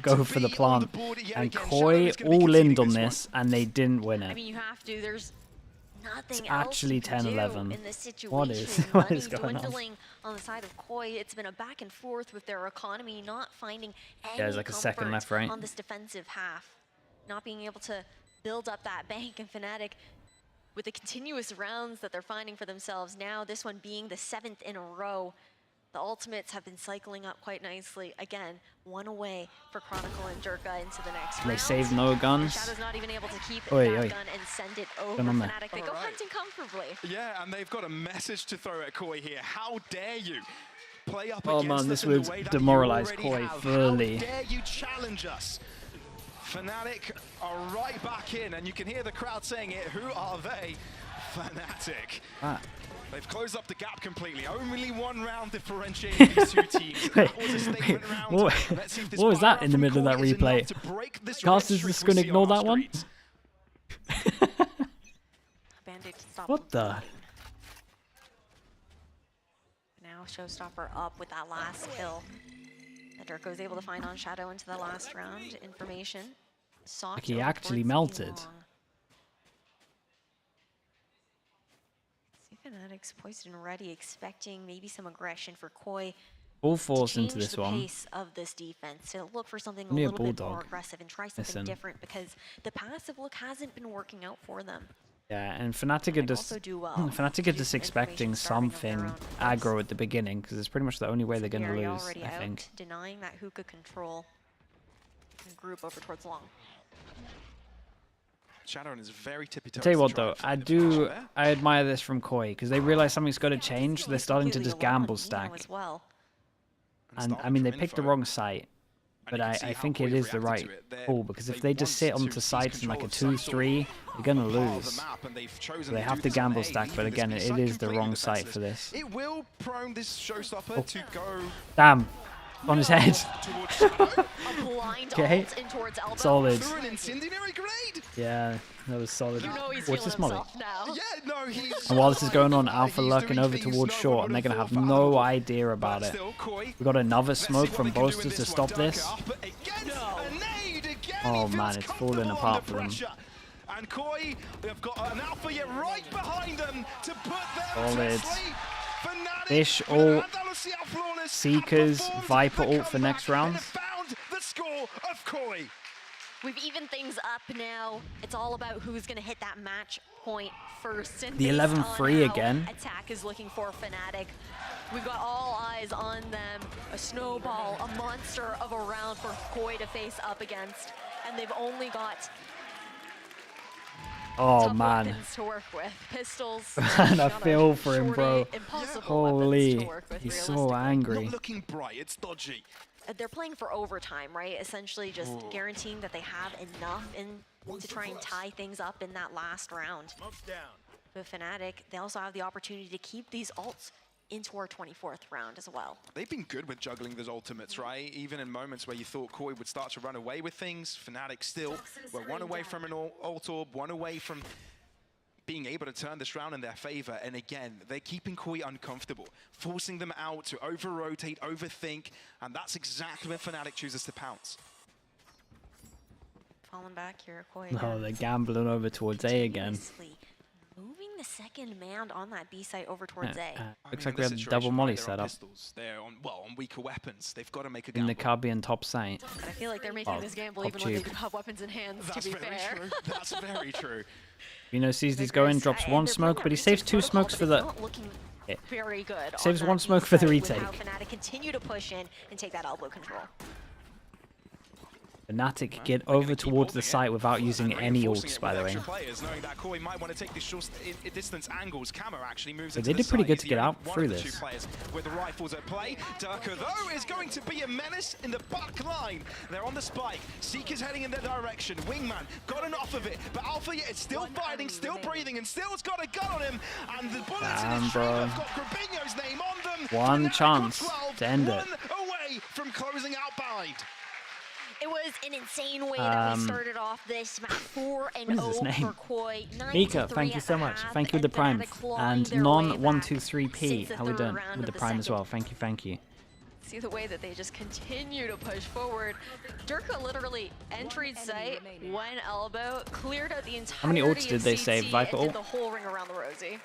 go for the plant. board yet And again. Koi Shadow's gonna be all conceding in on this this, and they didn't win I it. mean, you have to. There's nothing It's else actually you can 10-11. do in this situation. What is- what Money is going on? dwindling on the side of Koi. It's been a back and forth with their economy, not finding any there's like a second comfort left, right? on this defensive half. Not being able to build up that bank, and Fnatic, with the continuous rounds that they're finding for themselves now, this one being the 7th in a row, the ultimates have been cycling up quite nicely. Again, one away for Chronicle and Durka into the next They round. save no guns. Shadow's not even able to keep Oi, that oi. gun and send it over. Gun on there. Fnatic, they go hunting comfortably. Yeah, and they've got a message to throw at Koi here. How dare you play up Oh, against man, us this in the would way that demoralize you Koi already have? fully. How dare you challenge us? Fnatic are right back in, and you can hear the crowd saying it. Who are they? Fnatic. Ah. They've closed up the gap completely. Only one round differentiating these two teams. That was a statement round. What, Let's see if this what was that fire in the from middle of that Koi is replay? enough to break this Casters red just streak gonna we see ignore on our that one? streets. Band-aid to stop What the? bleeding. Now Showstopper up with that last kill. And Durka was able to find on Shadow into the last round. Information. Soft Like he over actually towards melted. Elong. See Fnatic's poised and ready, expecting maybe some aggression for Koi. Full force to into change this the one. pace of this defense, to look for something Only a a little bit more bulldog. aggressive and try something Listen. different, because the passive look hasn't been working out for them. Yeah, and Fnatic are just Fnatic are just expecting something aggro at the beginning because it's pretty much the only way they're gonna lose. I think. Denying that hookah control and group over towards long. Shadowrun is very tippy-toes. I'll tell you what though, I admire this from Koi because they realize something's got to change. They're starting to just gamble stack. And I mean, they picked the wrong site, but I think it is the right call because if they just sit onto sites in like a 2-3, they're gonna lose. So they have to gamble stack, but again, it is the wrong site for this. It will prone this showstopper to go. Damn. On his head. Okay. Solid. Yeah, that was solid. What's this molly? And while this is going on, Alpha lurking over towards short, and they're going to have no idea about it. We got another smoke from Boasters to stop this. Oh man, it's falling apart for them. And Koi, they've got an Alpha yet right behind them to put them solid. Fish ult, Seekers, Viper ult for next round. We've evened things up now. It's all about who's going to hit that match point first. And the 11-3 again. Attack is looking for Fnatic. We've got all eyes on them. A snowball, a monster of a round for Koi to face up against. And they've only got man. to work with. Pistols. Man, I feel for him, bro. Holy, he's so angry. Not looking bright, it's dodgy. They're playing for overtime, right? Essentially just guaranteeing that they have enough to try and tie things up in that last round. But Fnatic, they also have the opportunity to keep these ults into our 24th round as well. They've been good with juggling those ultimates, right? Even in moments where you thought Koi would start to run away with things, Fnatic still were one away from an ult orb, one away from being able to turn this round in their favor. And again, they're keeping Koi uncomfortable, forcing them out to over-rotate, overthink, and that's exactly when Fnatic chooses to pounce. Falling back here, Koi. No, they're gambling over towards A again. Moving the second man on that B site over towards A. Looks like we have double molly set up. They're on weaker weapons. They've got to make a gamble. In the Caribbean top site. But I feel like they're making this gamble even when they do have weapons in hands, That's to be fair. True. That's very true. Vino sees these go in, drops one smoke, but he saves two smokes for the... Very good. Saves one smoke for the retake. Fnatic continue to push in and take that elbow control. Fnatic get over towards the site without using any ults, by the way. But they did pretty good to get out through this. With the rifles at play, Durka though is going to be a menace in the back line. They're on the spike. Seeker's heading in their direction. Wingman got enough of it, but Alpha is still fighting, still breathing, and still's got a gun on him. And the bullets in his trigger have got Grabinho's name on them. One chance to end it. Away from closing out Bind. It was an insane way that we started off this match. 4-0 for Koi. Mika, thank you so much. Thank you with the Prime. And non123p, how we doing with the Prime as well. Thank you, thank you. See the way that they just continue to push forward. Durka literally entered site, one elbow, cleared out the entire. How many ults did they save? Viper ult? The whole ring around the Rosie.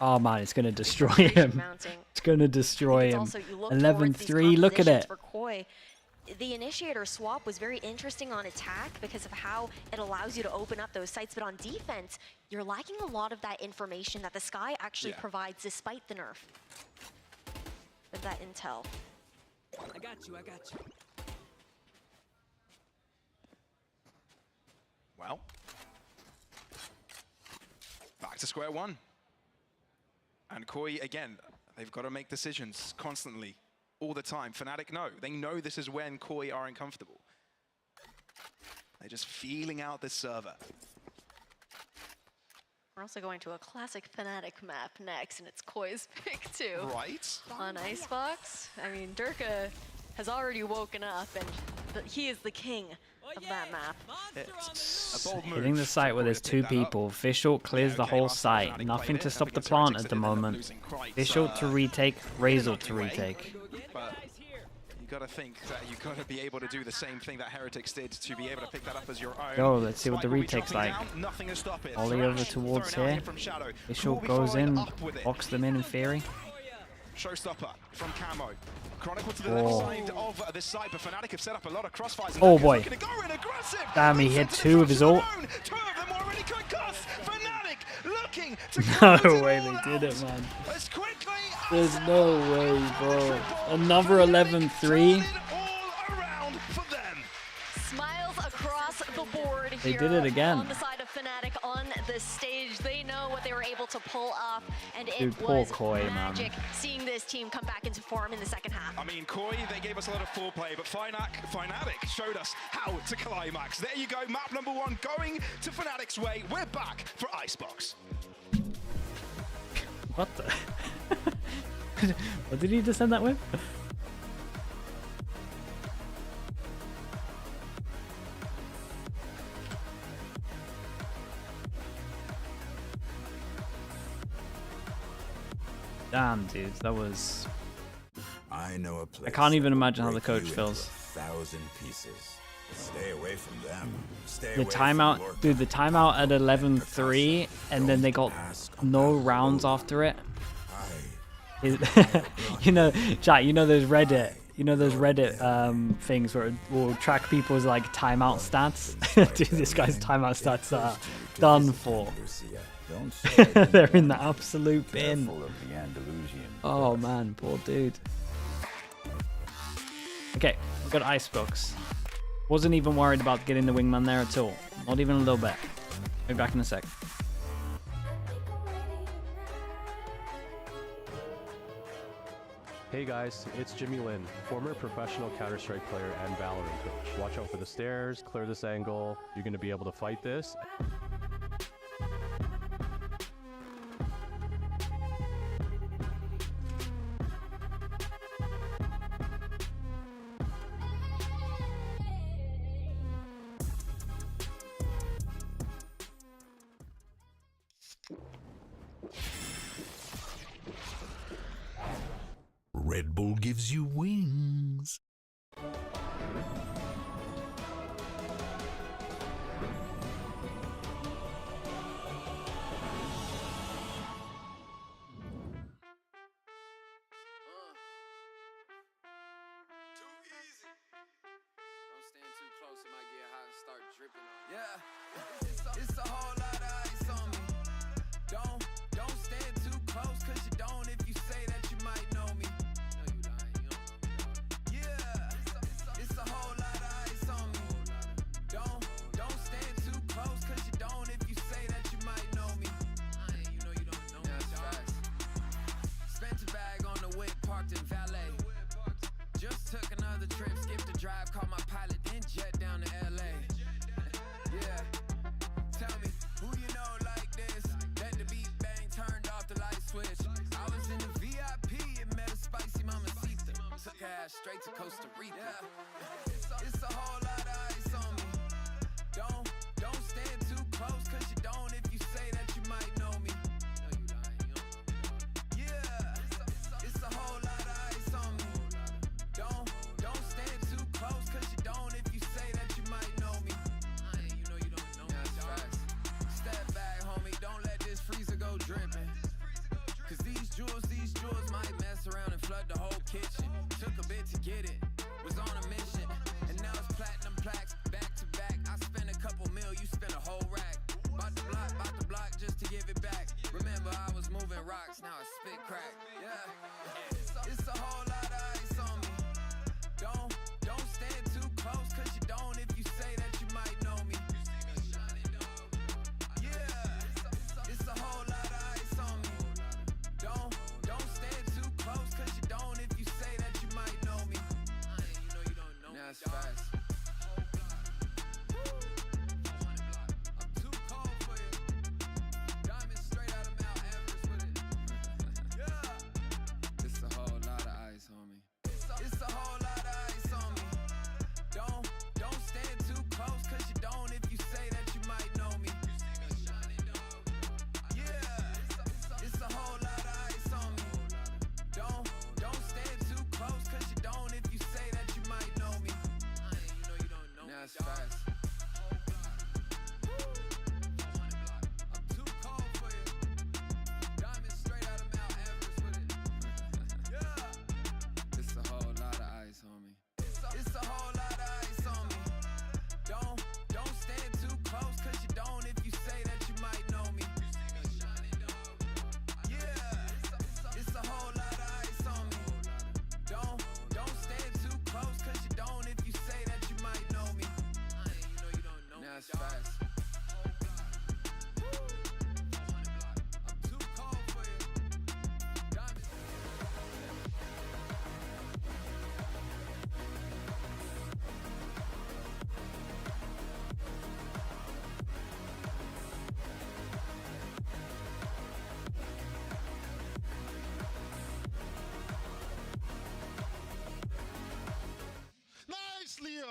Oh man, it's gonna destroy him. It's gonna destroy him. 11-3, look at it. The initiator swap was very interesting on attack because of how it allows you to open up those sites, but on defense, you're lacking a lot of that information that the Sky actually provides despite the nerf. With that intel. I got you, I got you. Well, back to square one. And Koi, again, they've got to make decisions constantly. All the time. Fnatic know. They know this is when Koi are uncomfortable. They're just feeling out this server. We're also going to a classic Fnatic map next, and it's Koi's pick too. Right. On Icebox. I mean, Durka has already woken up, and he is the king of that map. It's a bold move. Hitting the site where there's two people. Fish ult clears the whole site. Nothing to stop the plant at the moment. Fish ult to retake, Raze ult to retake. But you got to think that you got to be able to do the same thing that Heretics did to be able to pick that up as your own. Go, let's see what the retake's like. Ollie over towards here. Fish ult goes in, box them in theory. Showstopper from Camo. Chronicle to the left side of this side, but Fnatic have set up a lot of crossfires. Oh boy. Go in aggressive. Damn, he hit 2 of his ult. 2 of them already concussed. Fnatic looking to No way they did it, man. as quickly. There's no way, bro. Another 11-3. Smiles across the board They here did it again. on the side of Fnatic on this stage. They know what they were able to pull off, and it Dude, poor was Koi, man. magic seeing this team come back into form in the second half. I mean, Koi, they gave us a lot of foreplay, but Fnatic showed us how to climax. There you go, map number 1 going to Fnatic's way. We're back for Icebox. What the? What did he just send that with? Damn, dude, that was. I know a place. I can't even that will imagine how the break coach you into feels. 1,000 pieces. Stay away from them. Stay The away timeout, from Lorca. dude, the timeout at 11-3, and then they got no rounds after it. You know, chat, you know those Reddit things where it will track people's like timeout stats. Dude, this guy's timeout stats are done for. They're in the absolute bin. Oh man, poor dude. Okay, we got Icebox. Wasn't even worried about getting the wingman there at all. Not even a little bit. I'll be back in a sec. Hey guys, it's Jimmy Lin, former professional Counter-Strike player and Valorant coach. Watch out for the stairs, clear this angle, you're going to be able to fight this. Red Bull gives you wings. It's a whole lot of ice on me. Don't stand too close, cause you don't if you say that you might know me. Yeah, it's a whole lot of ice on me. Don't stand too close, cause you don't if you say that you might know me. You know you don't know me. Spent a bag on the whip, parked in valet. Just took another trip, skipped a drive, called my pilot, then jet down to LA. Yeah. Tell me, who you know like this? Let the beat bang, turned off the light switch. I was in the VIP and met a spicy mamacita. Took her ass straight to Costa Rica. Yeah. It's a whole lot of ice on me. Don't stand too close, cause you don't if you say that you might know me. Yeah, it's a whole lot of ice on me. Don't stand too close, cause you don't if you say that you might know me. You know you don't know me. Step back, homie, don't let this freezer go dripping. Cause these jewels might mess around and flood the whole kitchen. Took a bit to get it, was on a mission, and now it's platinum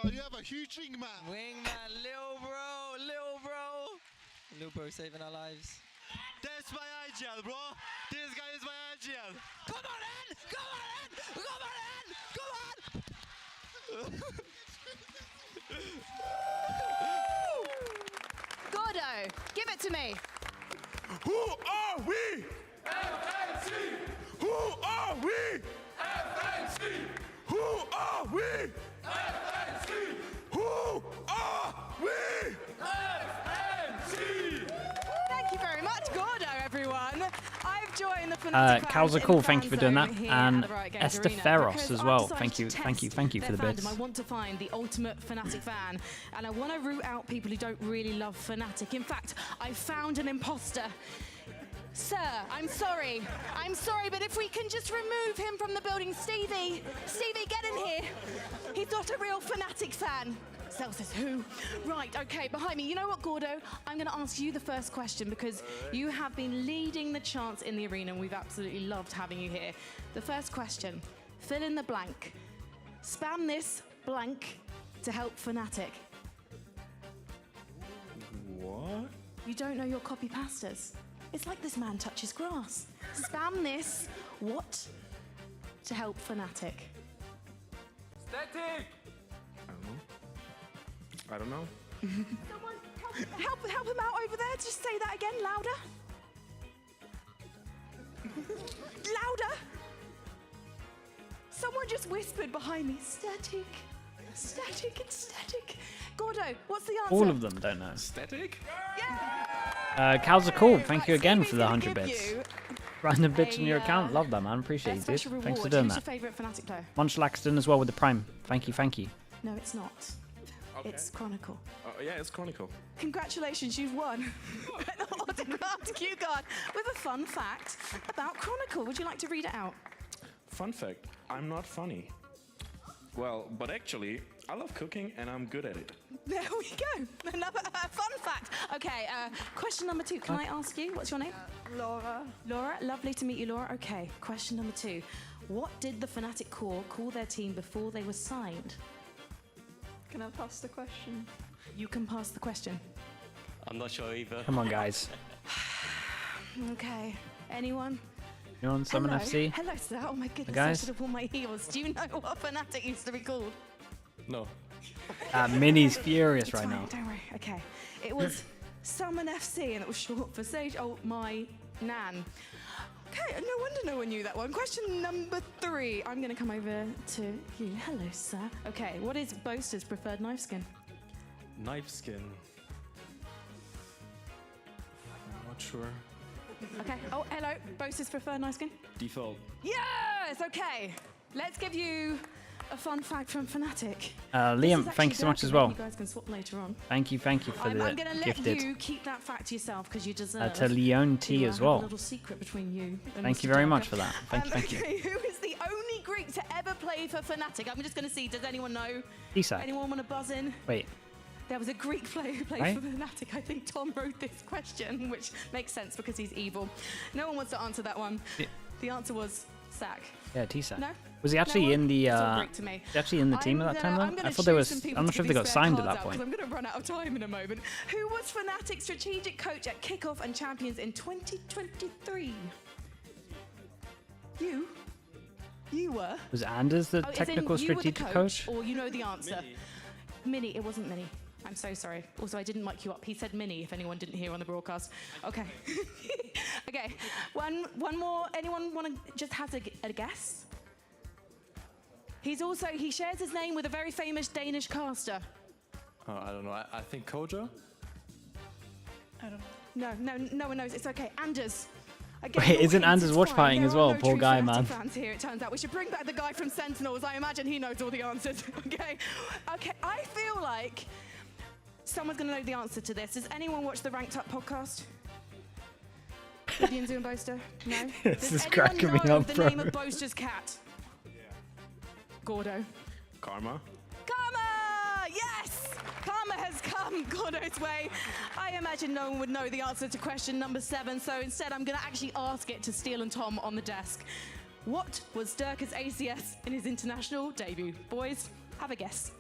You have a huge wingman. Wingman, little bro. Little bro saving our lives. That's my IGL, bro. This guy is my IGL. Come on in! Gordo, give it to me. Who are we? FNC! Who are we? FNC! Who are we? FNC! Who are we? FNC! Thank you very much, Gordo, everyone. I've joined the Fnatic Cows are cool, thank you for doing that. And Esther Esteferos as well. Thank you for the bits. I want to find the ultimate Fnatic fan, and I want to root out people who don't really love Fnatic. In fact, I found an imposter. Sir, I'm sorry, but if we can just remove him from the building. Stevie, get in here. He's not a real Fnatic fan. Cell says who? Right, okay, behind me. You know what, Gordo? I'm going to ask you the first question because you have been leading the chants in the arena and we've absolutely loved having you here. The first question, fill in the blank. Spam this blank to help Fnatic. What? You don't know your copy pastas. It's like this man touches grass. Spam this what to help Fnatic. Static! I don't know. Someone help him out over there. Just say that again, louder. Louder. Someone just whispered behind me, static. It's static. Gordo, what's the answer? All of them don't know. Static? Yeah! Cows are cool. Thank you again for the 100 bits. Random bits in your account. Love that, man. Appreciate it, dude. Thanks for doing Who's that. your favourite Fnatic player? Munch as well with the Prime. Thank you. No, it's not. Okay. It's Chronicle. Yeah, it's Chronicle. Congratulations, you've won an autographed cue card with a fun fact about Chronicle. Would you like to read it out? Fun fact, I'm not funny. Well, but actually, I love cooking and I'm good at it. There we go. Another fun fact. Okay, question number 2. Can I ask you, what's your name? Laura. Laura, lovely to meet you, Laura. Okay, question number 2. What did the Fnatic core call their team before they were signed? Can I pass the question? You can pass the question. I'm not sure either. Come on, guys. Okay, anyone? You on Summon FC? Hello, sir. Oh my goodness, guys? I should have worn my heels. Do you know what Fnatic used to be called? No. Minnie's furious It's right fine, now. Don't worry. Okay. It was Summon FC, and it was short for Sage. Oh, my Nan. Okay, no wonder no one knew that one. Question number 3. I'm going to come over to you. Hello, sir. Okay, what is Boaster's preferred knife skin? Knife skin. I'm not sure. Okay. Oh, hello. Boaster's preferred knife skin? Default. Yes! Okay. Let's give you a fun fact from Fnatic. Liam, thank you so much as well. You guys can swap later on. Thank you for I'm the going to let gifted. you keep that fact to yourself because you deserve To Leon T to, as have well. a little secret between you and Thank Mr. you very Darker. much for that. Thank you. Okay, who is the only Greek to ever play for Fnatic? I'm just going to see, does anyone know? Isak. Anyone want to buzz in? Wait. There was a Greek player who played Right? for Fnatic. I think Tom wrote this question, which makes sense because he's evil. No one wants to answer that one. Yeah. The answer was Sack. Yeah, T-Sack. No? Was he actually No in the It's all Greek to me. actually in the team at that time I'm though? gonna I thought there choose was some people I'm not to sure if give they got these spare signed at cards that out, 'cause point. I'm going to run out of time in a moment. Who was Fnatic's strategic coach at Kickoff and Champions in 2023? You were. Was Anders the Oh, as in technical you were the strategic coach? Or you know the answer. Minnie, it wasn't Minnie. I'm so sorry. Also, I didn't mic you up. He said Minnie, if anyone didn't hear on the broadcast. Okay. Okay. One more. Anyone want to just have a guess? He shares his name with a very famous Danish caster. I don't know. I think Kojo? I don't know. No one knows. It's okay. Anders. Again, Wait, no isn't hints, Anders it's watch fine. fighting There as are well? no Poor true guy, Fnatic man. Fans here, it turns out. We should bring back the guy from Sentinels. I imagine he knows all the answers. Okay. Okay. I feel like someone's going to know the answer to this. Does anyone watch the Ranked Up podcast? Vivian Zoom Boaster? No? This is Does cracking anyone me know up, the bro. name of Boaster's cat? Gordo. Karma? Karma! Yes! Karma has come Gordo's way. I imagine no one would know the answer to question number 7, so instead I'm going to actually ask it to Steele and Tom on the desk. What was Durka's ACS in his international debut? Boys, have a guess.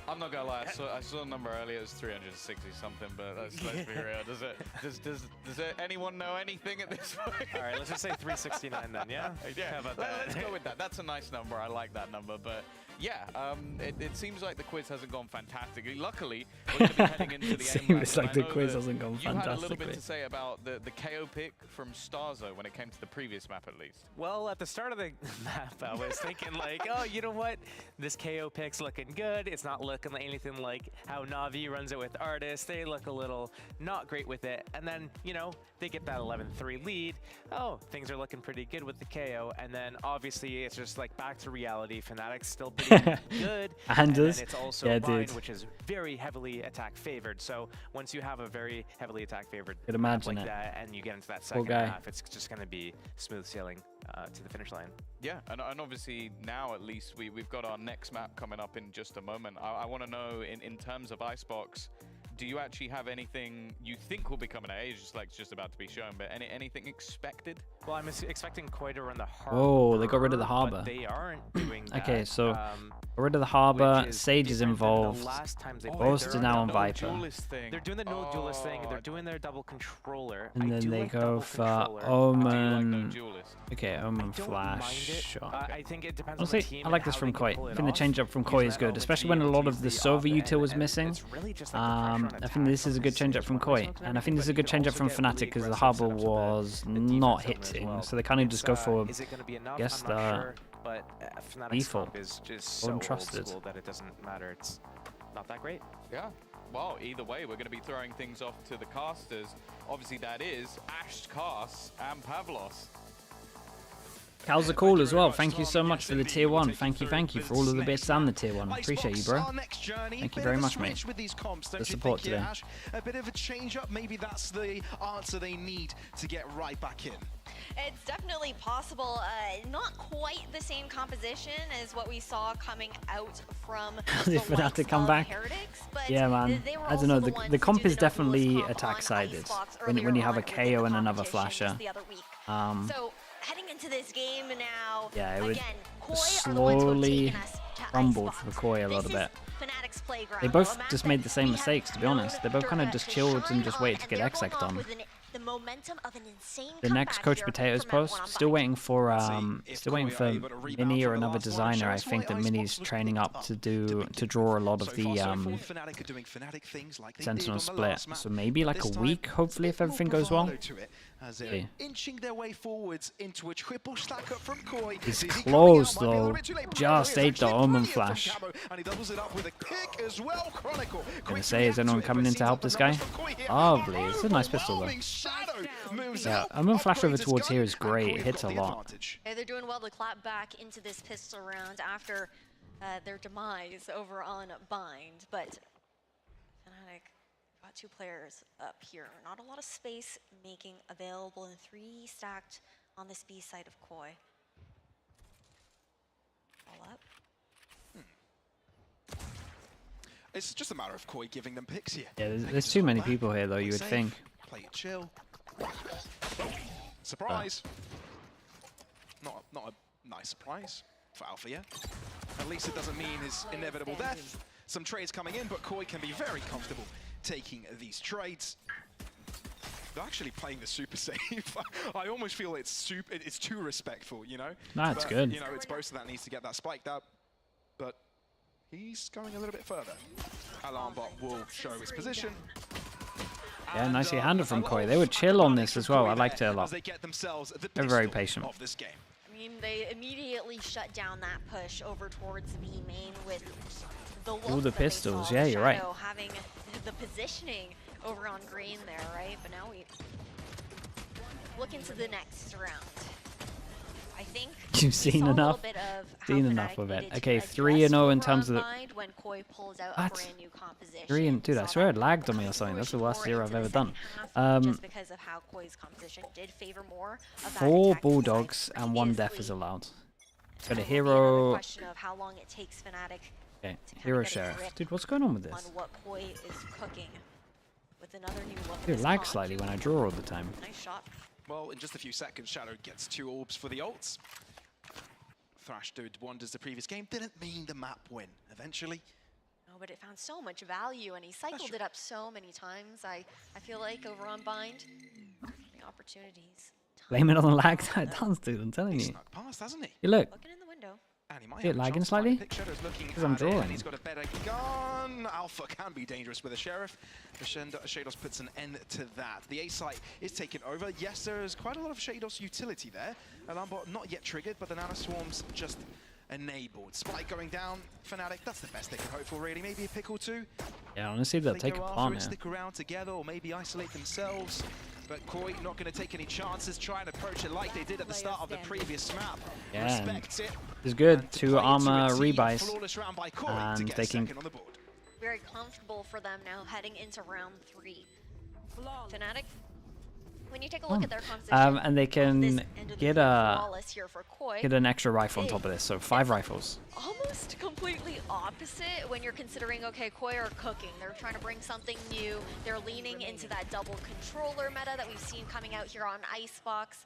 I'm not gonna lie, I saw a number earlier, it was 360 something, but let's be real. Does anyone know anything at this point? All right, let's just say 369 then, yeah? Yeah, How about that? let's go with that. That's a nice number, I like that number, but yeah, it seems like the quiz hasn't gone fantastically. Luckily, we're going to be heading into the end. Seems like the quiz hasn't gone fantastically. You had a little bit fantastically. to say about the KO pick from Starzo when it came to the previous map, at least. Well, at the start of the map, I was thinking like, oh, you know what? This KO pick's looking good. It's not looking anything like how Na'Vi runs it with Artis. They look a little not great with it. And then, you know, they get that 11-3 lead. Oh, things are looking pretty good with the KO. And then obviously it's just like back to reality. Fnatic's still pretty good. And then it's also Bind, which is very heavily attack favored. So once you have a very heavily attack favored map like that, and you get into that second half, it's just going to be smooth sailing to the finish line. Yeah, and obviously now at least we've got our next map coming up in just a moment. I want to know in terms of Icebox, do you actually have anything you think will be coming out? It's just about to be shown, but anything expected? Well, I'm expecting Koi to run the harbor. Oh, they got rid of the harbor. But they aren't doing that. Okay, so got rid of the harbor. Sage is involved. Ghost is now on Viper. They're doing the no duelist thing. They're doing their double controller. And then they go for Omen. Okay, Omen Flash. I think it depends Honestly, on the team. I like this from Koi. I think the change up from Koi is good, especially when a lot of the Sova util was missing. I think this is a good change up from Koi, and I think this is a good change up from Fnatic because the harbor was not hitting, so they kind of just go for, I guess, the default. Is just so untrusted. old school that it doesn't matter. It's not that great. Yeah. Well, either way, we're going to be throwing things off to the casters. Obviously, that is Ash, Cast, and Pavlos. Cows are cool as well. Thank you so much for the tier 1. Thank you for all of the bits and the tier 1. Appreciate you, bro. Thank you very much, mate. The support today. A bit of a change up. Maybe that's the answer they need to get right back in. It's definitely possible. Not quite the same composition as what we saw coming out from the Fnatic come back. Yeah, man. I don't know. The comp is definitely attack sided when you have a KO and another flasher. So heading into this game now, yeah, it would slowly crumbled for Koi a little bit. They both just made the same mistakes, to be honest. They both kind of just chilled and just waited to get Exec on. The next Coach Potatoes post, still waiting for Mini or another designer. I think that Mini's training up to draw a lot of the Sentinel split. So maybe like a week, hopefully, if everything goes well. As they're inching their way forwards into a triple stack up from Koi. He's close though. Just ate the Omen Flash. And he doubles it up with a kick as well. Chronicle. Gonna say, is anyone coming in to help this guy? Lovely. It's a nice pistol though. Yeah, Omen Flash over towards here is great. It hits a lot. They're doing well to clap back into this pistol round after their demise over on Bind, but Fnatic got 2 players up here. Not a lot of space making available, and 3 stacked on this B side of Koi. All up. It's just a matter of Koi giving them picks here. Yeah, there's too many people here though, you would think. Play it chill. Surprise. Not a nice surprise for Alpha yet. At least it doesn't mean his inevitable death. Some trades coming in, but Koi can be very comfortable taking these trades. They're actually playing the super safe. I almost feel it's too respectful, you know? No, it's good. You know, it's Bosa that needs to get that spiked up, but he's going a little bit further. Alarm bot will show his position. Yeah, nicely handled from Koi. They would chill on this as well. I liked it a lot. They're very patient. I mean, they immediately shut down that push over towards B main with the all the pistols. Yeah, you're right. Having the positioning over on green there, right? But now we look into the next round. I think you've seen enough. Seen enough of it. Okay, 3-0 in terms of the. What? 3 and dude, I swear it lagged on me or something. That's the worst 0 I've ever done. 4 Bulldogs and 1 Death is allowed. Got a hero. Okay, hero sheriff. Dude, what's going on with this? Dude, it lags slightly when I draw all the time. Nice shot. Well, in just a few seconds, Shadow gets 2 orbs for the ults. Thrash did wonders the previous game. Didn't mean the map win, eventually. No, Oh, but it found so much value, and he cycled it up so many times. I feel like over on Bind, the opportunities. Blame it on the lag that it does, dude. I'm telling you. Snuck past, hasn't he? You look. Looking in the window. And he might See it have a lagging chance to slightly? find Shadow's looking Because I'm at it, and drawing. he's got a better gun. Alpha can be dangerous with a Sheriff. Shados puts an end to that. The A site is taken over. Yes, there is quite a lot of Shados utility there. Alarm bot not yet triggered, but the Nano Swarm's just enabled. Spike going down. Fnatic, that's the best they can hope for, really. Maybe a pick or two. Yeah, honestly, they'll They take a go after plant it, here. stick around together, or maybe isolate themselves. But Koi not going to take any chances, try and approach it like they did at the start of the previous map. Yeah, Respects it. it's good. And to 2 play to armor a team, rebuys. flawless round by Koi to And get they a can second on the board. Very comfortable for them now heading into round 3. Fnatic, when you take a look at their composition, and they can get flawless here for Koi. get an extra rifle on top of this, so 5 rifles. Almost completely opposite when you're considering, okay, Koi are cooking. They're trying to bring something new. They're leaning into that double controller meta that we've seen coming out here on Icebox.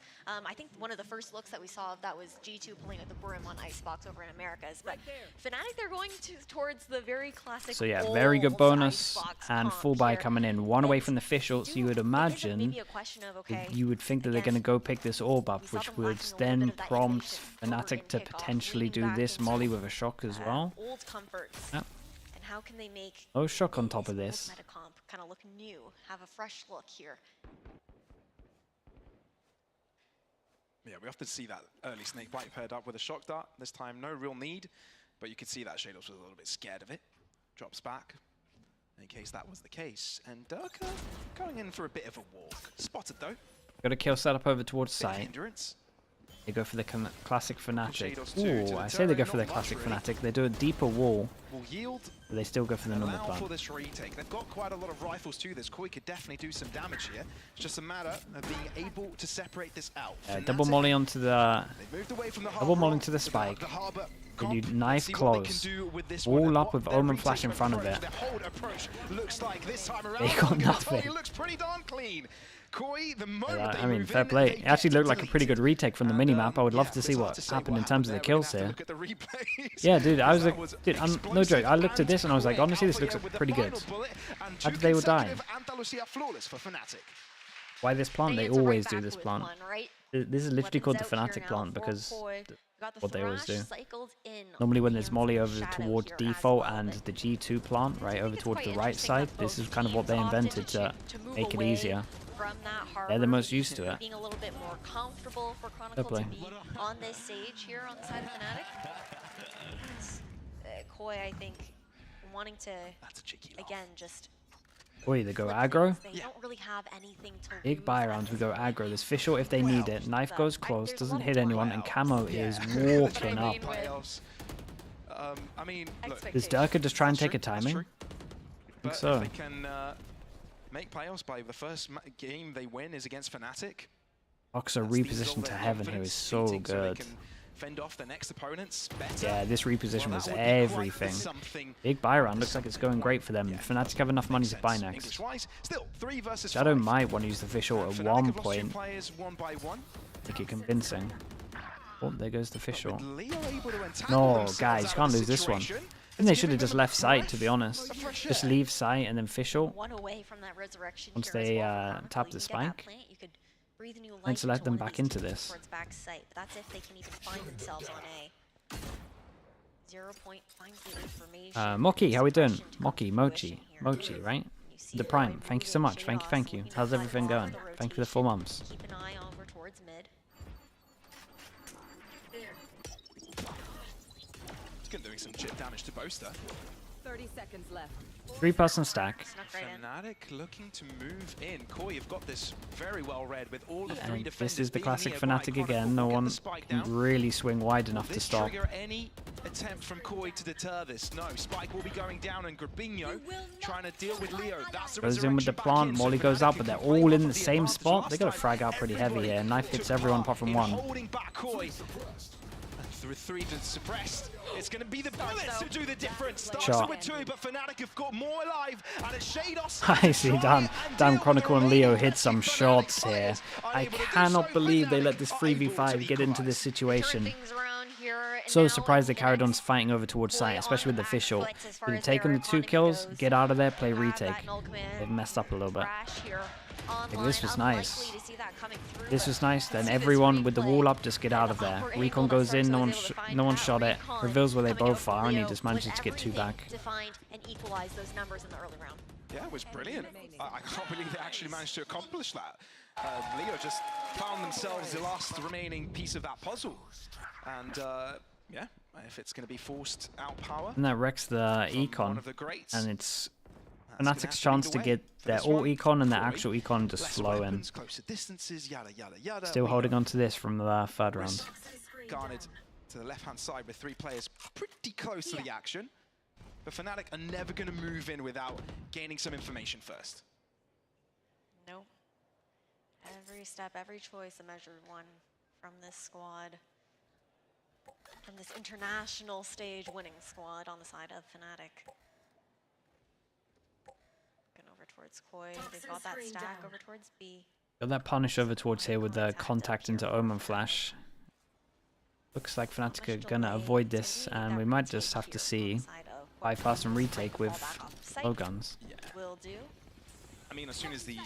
I think one of the first looks that we saw of that was G2 pulling at the brim on Icebox over in Americas. But Fnatic, they're going towards the very classic. So yeah, very good old bonus Icebox and comp full buy here. coming in. 1 away from the official, so you would imagine Maybe a question of, okay, you would think that they're going to go pick this orb up, which would then prompt Fnatic to potentially do this molly with a shock as well. Old comforts. Yep. And how can they make Oh, shock on top of this. Metacomp kind of look new, have a fresh look here? Yeah, we often see that early snake bite paired up with a shock dart. This time, no real need, but you could see that Shados was a little bit scared of it. Drops back, in case that was the case. And Durka going in for a bit of a walk. Spotted though. Got a kill set up over towards Bit of site. hindrance. They go for the classic Fnatic. Shadows too, to Ooh, the I say they go turret, for the not classic much, really. Fnatic. They do a deeper wall, Will yield. but they still go for the normal Allow for plan. this retake. They've got quite a lot of rifles to this. Koi could definitely do some damage here. It's just a matter of being able to separate this out. Double molly onto the They've moved away from the double molly into the spike. Then you knife close, wall up with Omen Flash in front of it. Their hold approach looks like this time around. They got nothing. It looks pretty darn clean. Koi, the moment they I mean, move fair in, play. they It actually get looked like a pretty good retake from the minimap. I would love to see what happened in terms of the kills here. Look at the replays. Yeah, dude, I was That like, dude, I'm no joke. I looked at this and I was like, honestly, this looks pretty good. How did they all die? Andalusia flawless for Fnatic. Why this plant? They always do this plant. This is literally called the Fnatic plant because what they always do. Normally when there's molly over towards default and the G2 plant, right, over towards the right side, this is kind of what they invented to make it easier. They're the most used to it. Being a little bit more comfortable for Chronicle to be on this stage here on the side of Fnatic. Koi, I think, wanting to, again, just... Oi, they go aggro. They don't really have anything to Big buy rounds, we go aggro. There's fish short if they need it. Knife goes close, doesn't hit anyone, and Camo is walking up. I mean, look, Does Durka just try and take a timing? I think so. If they can make playoffs by the first game they win is against Fnatic. Oxo repositioned to heaven here is so good. Fend off the next opponents better. Yeah, this reposition was everything. Big buy round, looks like it's going great for them. Fnatic have enough money to buy next. Still, 3 versus Shadow 5. might want to use the fish short at one point. Players one by one. Make it convincing. Oh, there goes the fish short. Leo able to entangle No, themselves guys, out can't of lose the this one. situation. I think they should have just left site, to be honest. Just leave site and then fish short. One away from that resurrection Once here as they well for tap Chronicle. the You can get that spike. plant, you could breathe new life And to let into them one of back these into teams this. towards back site. But that's if they can even find themselves on A. 0 point finds the information. Moki, how we doing? Moki, Mochi, right? The Prime, thank you so much. Thank you. How's everything going? Thank you for the 4 months. Keep an eye over towards mid. It's doing some chip damage to Boaster. 30 seconds left. 3-person stack. Fnatic looking to move in. Koi have got this very well read with all the 3 And defenders. this is the being classic nearby. Fnatic Chronicle again. No will get one the spike can down. really swing wide enough Will to this stop. trigger any attempt from Koi to deter this? No, Spike will be going down and Grabinho trying to deal with Leo. That's the Goes in with the plant, molly goes up, but they're all in the same spot. They got to frag out pretty heavy here. Knife hits everyone apart from one. Holding back Koi. Through 3 to suppressed. It's going to be the bullets to do the difference. Starts Shot. with 2, but Fnatic have got more alive, and it's Shados. I see, damn Chronicle and Leo hit some shots here. I cannot believe they let this 3v5 get into this situation. here. So now, surprised they and carried on Fnatic's fighting over towards Koi site, especially on with the the back official. foot as far They'd as taken their the 2 economy kills, goes. get out of there, play Grab retake. that null command, They've messed up a little bit. crash here Like, online. this was nice. Unlikely to see that coming through, This but was nice. Then see this everyone with the replay. wall up, just get out of there. Upper Recon angle goes that in, no Stark's one, able to find no one that shot it. recon Reveals where they coming out both from are, and he Leo just with manages to get 2 everything back. to find and equalize those numbers in the early round. Yeah, it was brilliant. I can't believe they actually managed to accomplish that. Leo just found themselves the last remaining piece of that puzzle. And yeah, if it's going to be forced out power. And that wrecks the econ, and it's Fnatic's chance to get their all econ and their actual econ just flow in. Still holding on to this from the 3rd round. Garnered to the left-hand side with 3 players pretty close to the action. But Fnatic are never going to move in without gaining some information first. Nope. Every step, every choice, a measured one from this squad. From this international stage winning squad on the side of Fnatic. Looking over towards Koi. They've got that stack over towards B. Got that punish over towards here with the contact into Omen Flash. Looks like Fnatic are gonna avoid this, and we might just have to see bypass and retake with low guns. Will do. I mean, as soon as the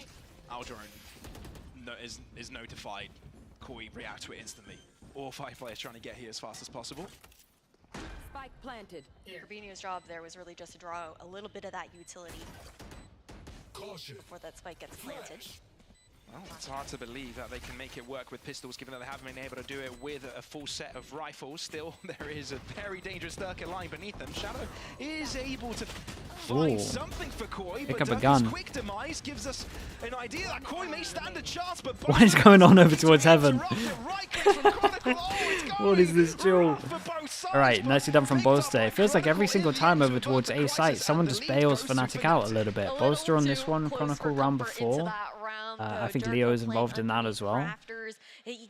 Aldrone is notified, Koi react to it instantly. All 5 players trying to get here as fast as possible. Spike planted. Rubinho's job there was really just to draw a little bit of that utility before that spike gets planted. Well, it's hard to believe that they can make it work with pistols, given that they haven't been able to do it with a full set of rifles. Still, there is a very dangerous Durka lying beneath them. Shadow is able to find something for Koi, Pick but up a Durka's gun. quick demise gives us an idea that Koi may stand a chance, but What is going on over towards heaven? What is this duel? Alright, nicely done from Boaster. It feels like every single time over towards A site, someone just bails Fnatic out a little bit. Boaster on this one, Chronicle round before. I think Leo is involved in that as well.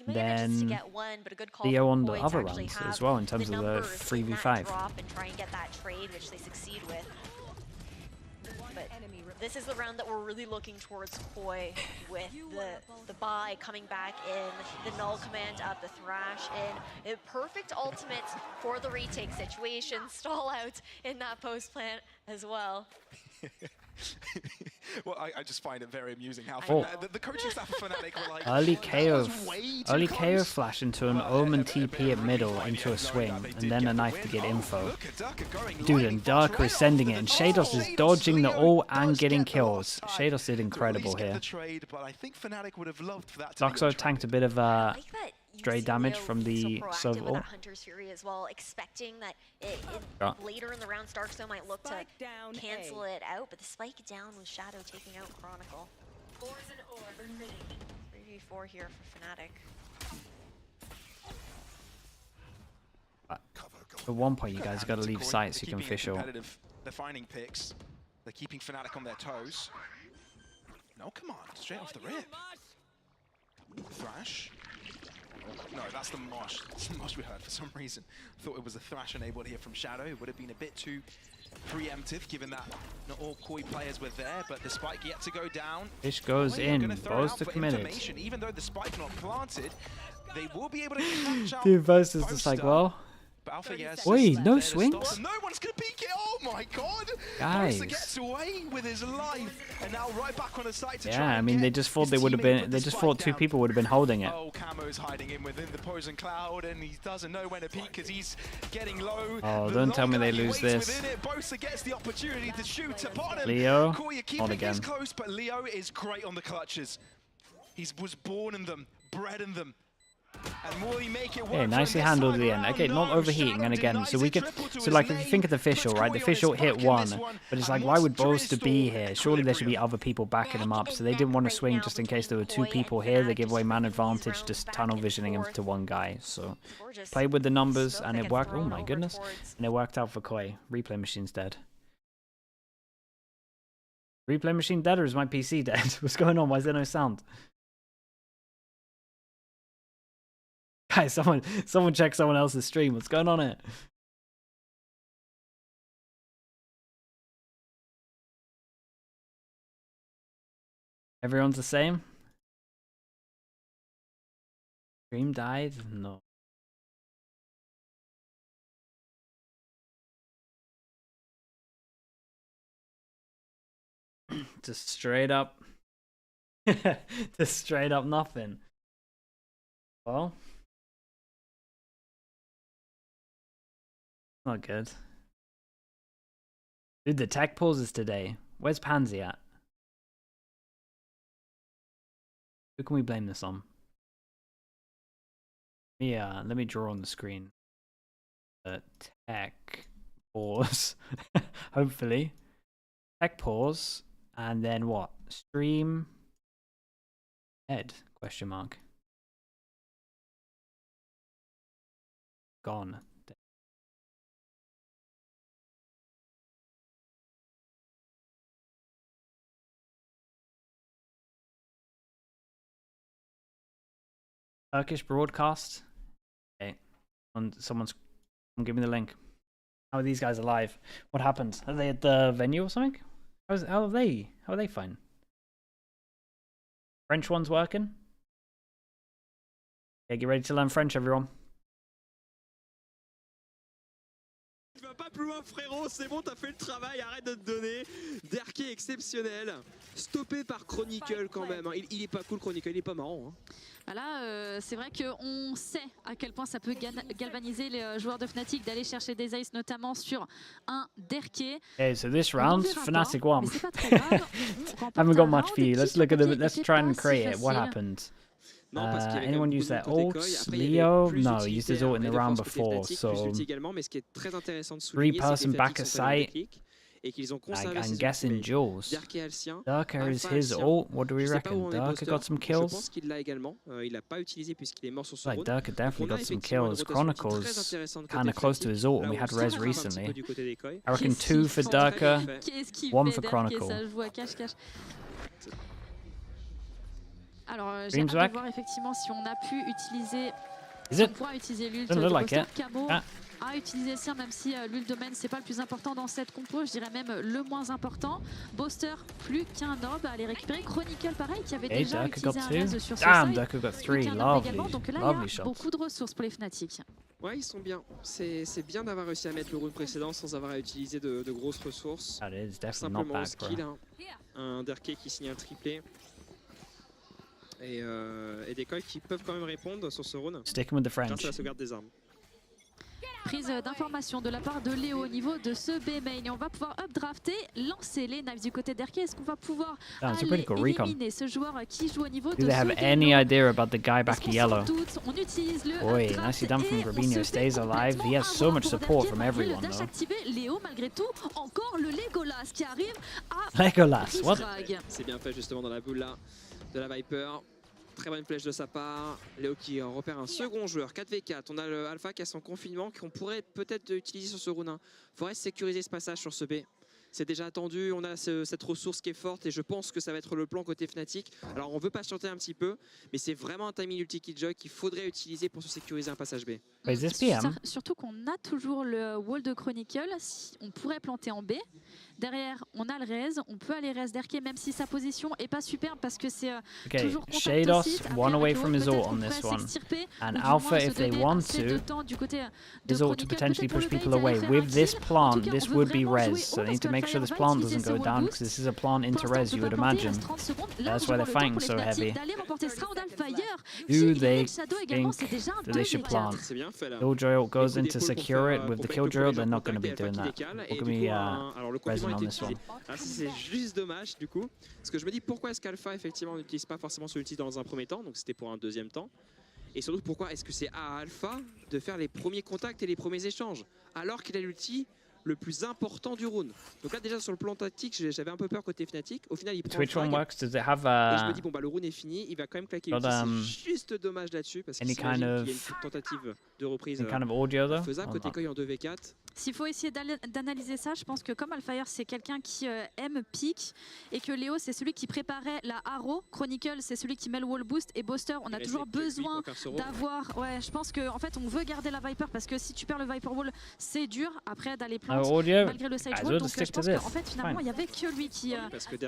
Then Leo on the other rounds as well in terms of the 3v5. And try and get that trade, which they succeed with. But this is the round that we're really looking towards Koi with the buy coming back in, the null command up, the thrash in. A perfect ultimate for the retake situation. Stall out in that post plant as well. Well, I just find it very amusing how the coaching staff of Fnatic were like, early KO flash into an Omen TP at middle into a swing, and then a knife to get info. Dude, and Darker is sending it, and Shados is dodging the ult and getting kills. Shados did incredible here. Doxo tanked a bit of stray damage from the Sova ult. Hunter's Fury as well, expecting that later in the round Starkstone might look to cancel it out, but the spike down with Shadow taking out Chronicle. 3v4 here for Fnatic. At one point, you guys got to leave sight so you can fish ult. They're finding picks. They're keeping Fnatic on their toes. No, come on, straight off the rip. Thrash. No, that's the Mosh. That's the Mosh we heard for some reason. Thought it was a Thrash enabled here from Shadow. It would have been a bit too preemptive, given that not all Koi players were there, but the spike yet to go down. Fish goes in, Boaster committed. Even though the spike not planted, they will be able to catch out. Dude, Boaster's just like, well. Wait, no swings? No one's gonna peek it. Oh my god! Guys. Boaster gets away with his life, and now right back on the site to try. Yeah, I mean, they just thought they would have been. They just thought 2 people would have been holding it. Oh, Camo's hiding in within the poison cloud, and he doesn't know when to peek because he's getting low. Oh, don't tell me they lose this. Boaster gets the opportunity to shoot upon him. Leo, not again. Close, but Leo is great on the clutches. He was born in them, bred in them. And will he make it work? Yeah, nicely handled at the end. Okay, not overheating, and again, so we could, so like if you think of the fish ult, right, the fish ult hit 1, but it's like, why would Boaster be here? Surely there should be other people backing him up, so they didn't want to swing just in case there were 2 people here. They give away man advantage, just tunnel visioning him to 1 guy. So played with the numbers, and it worked. Oh my goodness, and it worked out for Koi. Replay machine's dead. Replay machine dead, or is my PC dead? What's going on? Why is there no sound? Guys, someone check someone else's stream. What's going on here? Everyone's the same? Stream died? No. Just straight up. Just straight up nothing. Well, not good. Dude, the tech pauses today. Where's Pansy at? Who can we blame this on? Yeah, let me draw on the screen. Tech pause. Hopefully. Tech pause. And then what? Stream. Ed? Question mark. Gone. Turkish broadcast. Okay. Someone give me the link. How are these guys alive? What happened? Are they at the venue or something? How are they fine? French one's working? Yeah, get ready to learn French, everyone. Tu vas pas plus loin, frérot, c'est bon, t'as fait le travail, arrête de te donner. Derke exceptionnel, stoppé par Chronicle quand même. Hein. Il est pas cool, Chronicle, il est pas marrant. Hein. Là, c'est vrai qu'on sait à quel point ça peut galvaniser les joueurs de Fnatic d'aller chercher des aces, notamment sur un Derke. Okay, so this round, Fnatic won. Haven't got much for you. Let's look at the. Let's try and create it. What happened? Anyone use their ults? Leo? No, he used his ult in the round before, so 3-person back a site. I'm guessing Jules. Durka is his ult. What do we reckon? Durka got some kills? Like Durka definitely got some kills. Chronicles kind of close to his ult, and we had Rez recently. I reckon 2 for Durka, 1 for Chronicle. Alors, j'ai hâte de voir effectivement si on a pu utiliser, si on pourra utiliser l'ult de Boster. Camo a utilisé le sien, même si l'ult domaine c'est pas le plus important dans cette compo, je dirais même le moins important. Boster plus qu'un orb à aller récupérer. Chronicle pareil qui avait déjà utilisé un raise sur ce side. Donc là il y a beaucoup de ressources pour les Fnatic. Ouais, ils sont bien. C'est bien d'avoir réussi à mettre le round précédent sans avoir à utiliser de grosses ressources. Simplement au skill, hein. Un Derke qui signe un triplé. Et des coils qui peuvent quand même répondre sur ce round grâce à la sauvegarde des armes. Prise d'information de la part de Léo au niveau de ce B-main. Et on va pouvoir updrafter, lancer les knives du côté d'Erke. Est-ce qu'on va pouvoir aller éliminer ce joueur qui joue au niveau de ce Do they have any idea about the guy back in yellow? On utilise le Boy, nicely done from Rubinho. Stays alive. He has so much support from everyone, though. Léo, malgré tout, encore le Legolas qui arrive à Legolas, what? C'est bien fait justement dans la boule là de la Viper. Très bonne flèche de sa part. Léo qui repère un second joueur, 4v4. On a le Alpha qui a son confinement qu'on pourrait peut-être utiliser sur ce round 1. Il faudrait sécuriser ce passage sur ce B. C'est déjà attendu, on a cette ressource qui est forte et je pense que ça va être le plan côté Fnatic. Alors on veut patienter un petit peu, mais c'est vraiment un timing ulti killjoy qu'il faudrait utiliser pour se sécuriser un passage B. Surtout qu'on a toujours le wall de Chronicle, on pourrait planter en B. Derrière, on a le raise, on peut aller raise Derke même si sa position est pas superbe parce que c'est toujours contact Shados aussi. one away from his ult on this one. And Alpha, if they want to, his ult to potentially push people away. With this plant, this would be res, so they need to make sure this plant doesn't go down because this is a plant into res, you would imagine. That's why they're fighting so heavy. Do they think that they should plant? Killjoy ult goes into secure it. With the Killjoy ult, they're not going to be doing that. We're going to be resing on this one. C'est juste dommage du coup, parce que je me dis pourquoi est-ce qu'Alpha effectivement n'utilise pas forcément ce ulti dans un premier temps, donc c'était pour un deuxième temps. Et surtout pourquoi est-ce que c'est à Alpha de faire les premiers contacts et les premiers échanges, alors qu'il a l'ulti le plus important du round. Donc là déjà sur le plan tactique, j'avais un peu peur côté Fnatic. Au final il prend Twitch one works. Does it have et je me dis bon bah le round est fini, il va quand même claquer l'ulti. C'est juste dommage là-dessus parce qu'il y a une tentative de reprise faisable côté Koi en 2v4. S'il faut essayer d'analyser ça, je pense que comme Alfire c'est quelqu'un qui aime pick et que Léo c'est celui qui préparait la Arrow, Chronicle c'est celui qui met le wall boost et Boster on a toujours besoin d'avoir, ouais je pense qu'en fait on veut garder la Viper parce que si tu perds le Viper wall c'est dur après d'aller plant malgré le sage wall, donc je pense qu'en fait finalement il n'y avait que lui qui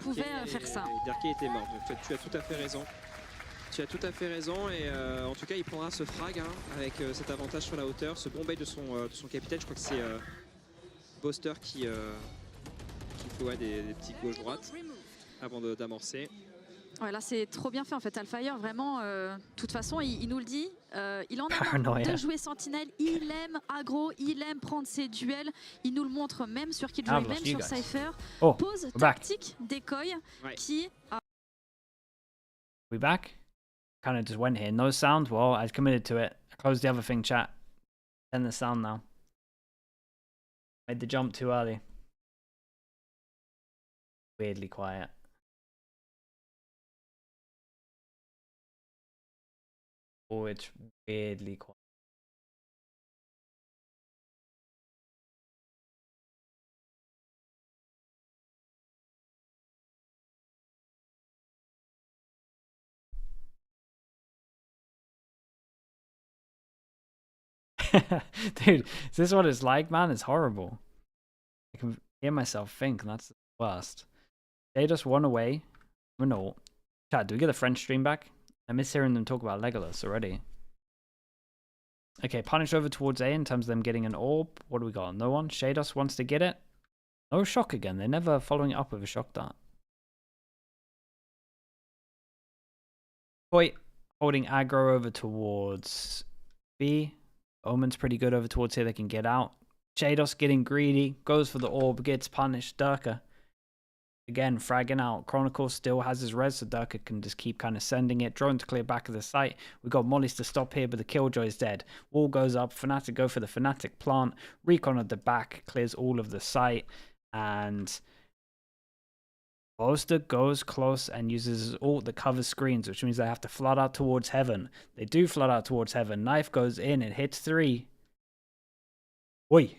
pouvait faire ça. Derke était mort, donc tu as tout à fait raison. Tu as tout à fait raison et en tout cas il prendra ce frag hein, avec cet avantage sur la hauteur, ce bon bait de son capitaine. Je crois que c'est Boster qui faut des petits gauche-droite. avant d'amorcer. Ouais, là c'est trop bien fait en fait. Alfire vraiment, de toute façon il nous le dit, il en a marre de jouer sentinelle, il aime aggro, il aime prendre ses duels, il nous le montre même sur Killjoy, même sur Cypher. Pose tactique, decoy, qui... We back? Kind of just went here. No sound? Well, I committed to it. I closed the other thing, chat. Send the sound now. Made the jump too early. Weirdly quiet. Oh, it's weirdly quiet. Dude, is this what it's like, man? It's horrible. I can hear myself think, and that's the worst. They just won away. No. Chat, do we get the French stream back? I miss hearing them talk about Legolas already. Okay, punish over towards A in terms of them getting an orb. What do we got? No one? Shados wants to get it. No shock again. They're never following it up with a shock dart. Koi holding aggro over towards B. Omen's pretty good over towards here. They can get out. Shados getting greedy. Goes for the orb. Gets punished. Durka. Again, fragging out. Chronicle still has his res, so Durka can just keep kind of sending it. Drone to clear back of the site. We've got Molly's to stop here, but the Killjoy is dead. Wall goes up. Fnatic go for the Fnatic plant. Recon at the back clears all of the site. And Boaster goes close and uses his ult that covers screens, which means they have to flood out towards heaven. They do flood out towards heaven. Knife goes in. It hits 3. Oi.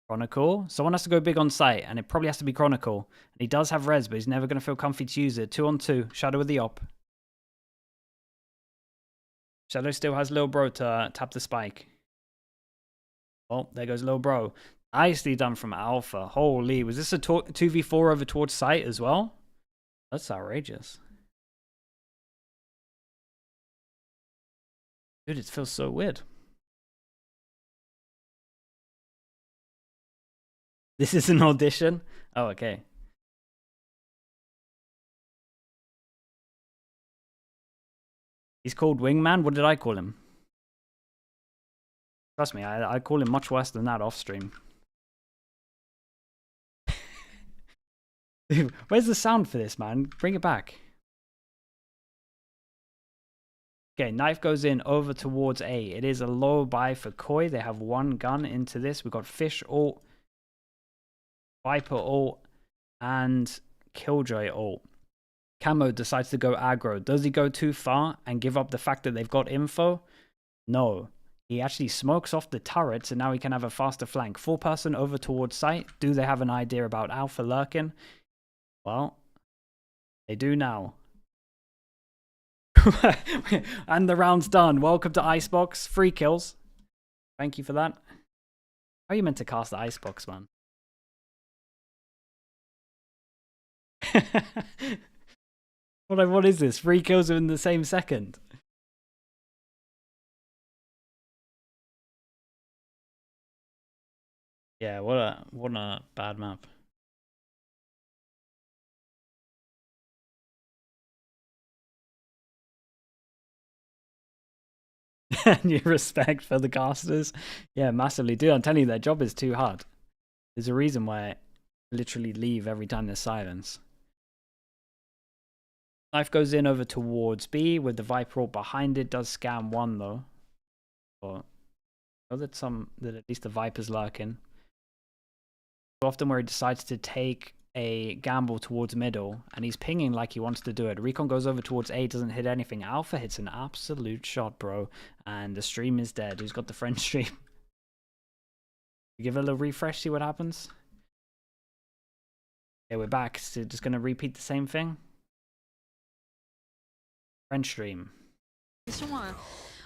Chronicle. Someone has to go big on site, and it probably has to be Chronicle. And he does have res, but he's never going to feel comfy to use it. 2 on 2. Shadow with the op. Shadow still has Lil Bro to tap the spike. Well, there goes Lil Bro. Nicely done from Alpha. Holy, was this a 2v4 over towards site as well? That's outrageous. Dude, it feels so weird. This is an audition? Oh, okay. He's called Wingman? What did I call him? Trust me, I call him much worse than that off stream. Dude, where's the sound for this, man? Bring it back. Okay, knife goes in over towards A. It is a low buy for Koi. They have 1 gun into this. We've got Fish ult, Viper ult, and Killjoy ult. Camo decides to go aggro. Does he go too far and give up the fact that they've got info? No. He actually smokes off the turrets, and now he can have a faster flank. 4-person over towards site. Do they have an idea about Alpha lurking? Well, they do now. And the round's done. Welcome to Icebox. 3 kills. Thank you for that. How are you meant to cast the Icebox, man? What is this? 3 kills in the same second. Yeah, what a bad map. And your respect for the casters. Yeah, massively do. I'm telling you, their job is too hard. There's a reason why I literally leave every time there's silence. Knife goes in over towards B with the Viper ult behind it. Does scam 1 though. But I know that at least the Viper's lurking. So often where he decides to take a gamble towards middle, and he's pinging like he wants to do it. Recon goes over towards A, doesn't hit anything. Alpha hits an absolute shot, bro. And the stream is dead. Who's got the French stream? Give it a little refresh, see what happens. Okay, we're back. So just going to repeat the same thing. French stream.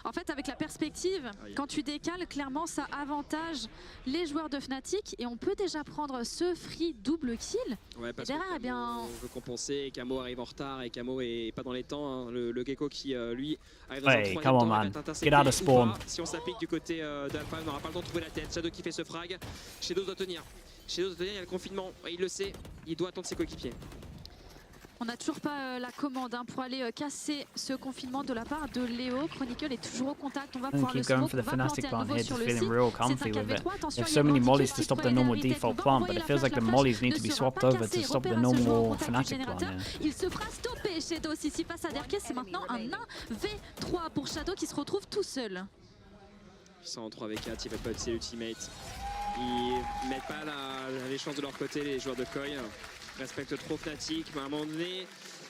En fait, avec la perspective, quand tu décales, clairement, ça avantage les joueurs de Fnatic et on peut déjà prendre ce free double kill. Ouais, parce et derrière, que eh bien... on veut compenser, Camo arrive en retard et Camo est pas dans les temps. Hein. Le Gecko qui, lui, arrive dans un troisième temps, va être intercepté. Get out of spawn. Si on s'applique du côté d'Alpha, on n'aura pas le temps de trouver la tête. Shadow qui fait ce frag. Shadow doit tenir. Chez d'autres, il y a le confinement. Il le sait, il doit attendre ses coéquipiers. On n'a toujours pas la commande pour aller casser ce confinement de la part de Léo. Chronicle est toujours au contact. On va pouvoir le smoke, on va planter à nouveau sur le site. C'est un 4v3. Attention, so many mollies to stop the normal default plant, but it feels like the mollies need to be swapped over to stop the normal Fnatic plant. Yeah. Il se fera stopper Shadow ici face à Derke. C'est maintenant un 1v3 pour Shadow qui se retrouve tout seul. Ils sont en 3v4, il va pas utiliser l'ultimate. Ils mettent pas les chances de leur côté, les joueurs de Koi. Respectent trop Fnatic, mais à un moment donné,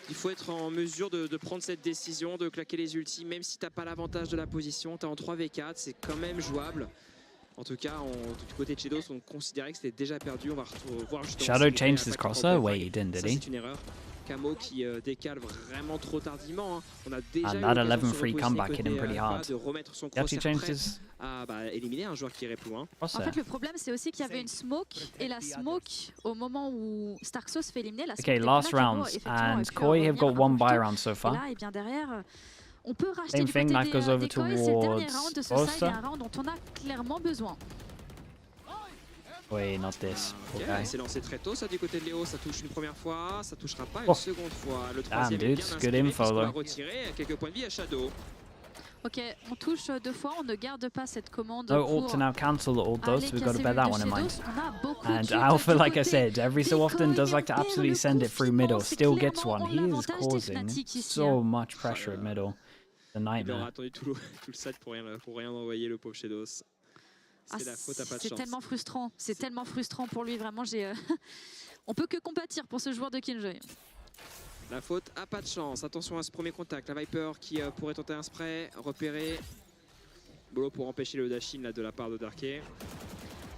il faut être en mesure de prendre cette décision, de claquer les ultis, même si t'as pas l'avantage de la position, t'es en 3v4, c'est quand même jouable. En tout cas, du côté de Shadow, on considérait que c'était déjà perdu. On va voir justement. Shadow changed his crosser? Wait, he didn't, did he? C'est une erreur. Camo qui décale vraiment trop tardivement. On a déjà and that 11-3 comeback hit him pretty hard. De remettre son He actually crosser changed his à éliminer un joueur qui irait plus loin. En fait, le problème, c'est aussi qu'il y avait une smoke, et la smoke, au moment où Starkso se fait éliminer, la smoke Okay, last rounds, and Koi have got one buy round so far. Et là, et bien derrière, on peut racheter Same du thing, côté knife goes over des Koi. C'est le dernier towards round de ce side, et un round dont on a clairement besoin. Wait, not this. Okay. C'est lancé très tôt ça du côté de Léo, ça touche une première fois, ça touchera pas une seconde fois. Le troisième dude, est bien good inspiré info, puisqu'on va though. retirer quelques points de vie à Shadow. Ok, on touche 2 fois, on ne garde pas cette commande No pour ult to now cancel the ult though, so we've got to bear that one in mind. On a beaucoup And de Alpha, du like I côté said, every so often does like to absolutely send it through middle, still gets one. He is l'avantage des causing Fnatic ici, so much pressure at middle. The Il aura nightmare. attendu tout le set pour rien envoyer le pauvre Shadow. C'est la faute à pas de chance. C'est tellement frustrant pour lui, vraiment. On peut que compatir pour ce joueur de Killjoy. La faute à pas de chance. Attention à ce premier contact. La Viper qui pourrait tenter un spray, repérer. Bolo pour empêcher le dash-in de la part de Darké.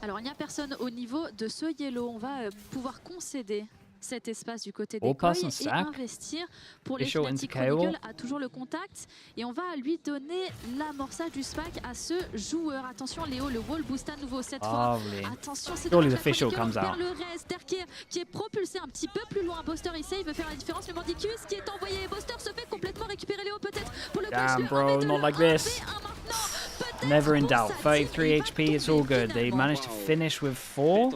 Alors il n'y a personne au niveau de ce yellow. On va pouvoir concéder cet espace du côté des Koi et investir pour les Fnatic. Chronicle a toujours le contact et on va lui donner l'amorçage du spike à ce joueur. Attention Léo, le wall boost à nouveau cette fois. Attention, c'est perd le reste. Derke qui est propulsé un petit peu plus loin. Boster essaye, il veut faire la différence. Le Mordicus qui est envoyé. Boster se fait complètement récupérer Léo peut-être pour le clutch. Damn bro, not like this. Never in doubt. 33 HP, it's all good. They managed to finish with 4.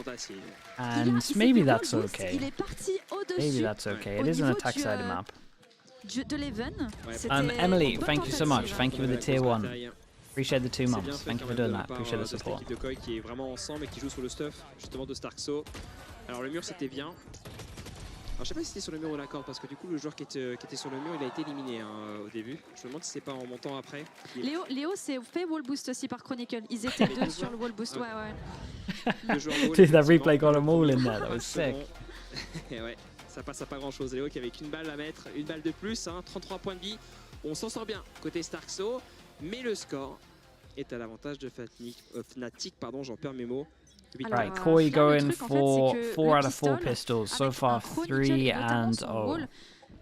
And maybe that's okay. Maybe that's okay. It is an attack-sided map. Emily, thank you so much. Thank you for the tier 1. Appreciate the 2 months. Thank you for doing that. Appreciate the support. De Koi qui est vraiment ensemble et qui joue sur le stuff justement de Starkso. Alors le mur c'était bien. Alors, je sais pas si c'était sur le mur ou la corde parce que du coup le joueur qui était sur le mur il a été éliminé au début. Je me demande si c'est pas en montant après. Léo s'est fait wall boost aussi par Chronicle. Ils étaient deux sur le wall boost. Ouais. Dude, that replay got them all in there. That was sick. Ouais, ça passe à pas grand chose. Léo qui avait qu'une balle à mettre, une balle de plus, 33 points de vie. On s'en sort bien côté Starkso, mais le score est à l'avantage de Fnatic. Pardon, j'en perds mes mots. Right, Koi going for 4 out of 4 pistols. So far, 3 and 0.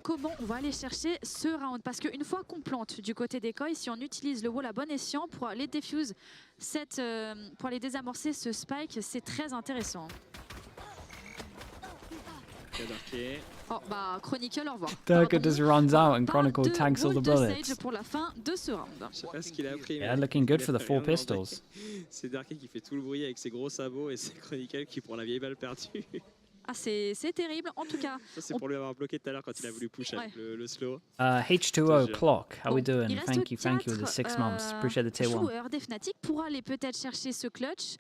Comment on va aller chercher ce round? Parce qu'une fois qu'on plante du côté des Koi, si on utilise le wall à bon escient pour aller defuse pour aller désamorcer ce spike, c'est très intéressant. Oh bah Chronicle, au revoir. Darker just runs out and Chronicle tanks all the bullets. Pour la fin de ce round. Je sais pas ce qu'il a appris. Yeah, looking good for the 4 pistols. C'est Darké qui fait tout le bruit avec ses gros sabots et c'est Chronicle qui prend la vieille balle perdue. Ah c'est terrible en tout cas. Ça c'est pour lui avoir bloqué tout à l'heure quand il a voulu push avec le slow. H2O Clock, how we doing? Thank you for the 6 months. Appreciate the tier 1. Joueur des Fnatic pour aller peut-être chercher ce clutch.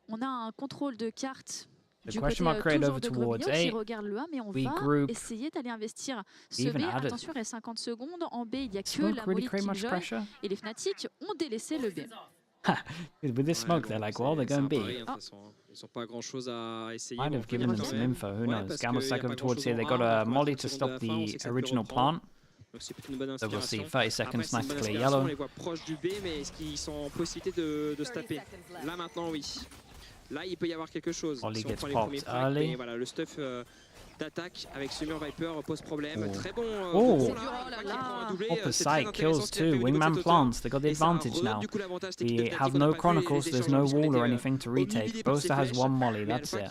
On a un contrôle de carte. The question mark created over towards A. Regarde le A, mais on va essayer d'aller investir ce B. Attention, il reste 50 secondes. En B, il n'y a que la molly Killjoy. Et les Fnatic ont délaissé le B. With this smoke, they're like, well, they're going B. Ils n'ont pas grand chose à essayer. Might have given them some info, who knows? Gamma's stack over towards here. They got a molly to stop the original plant. Donc c'est plutôt une bonne So we'll inspiration. see. 30 seconds, Après, nice to clear On yellow. les voit proches du B, mais est-ce qu'ils sont en possibilité de se taper? Là maintenant, oui. Là, il peut y avoir quelque chose. Molly Si on gets prend les premiers popped frags, early. mais voilà, le stuff d'attaque avec ce mur Viper pose problème. Très bon. Upper side kills too. Wingman plants. They got the advantage now. We have no Chronicles. There's no wall or anything to retake. Boaster has one molly. That's it.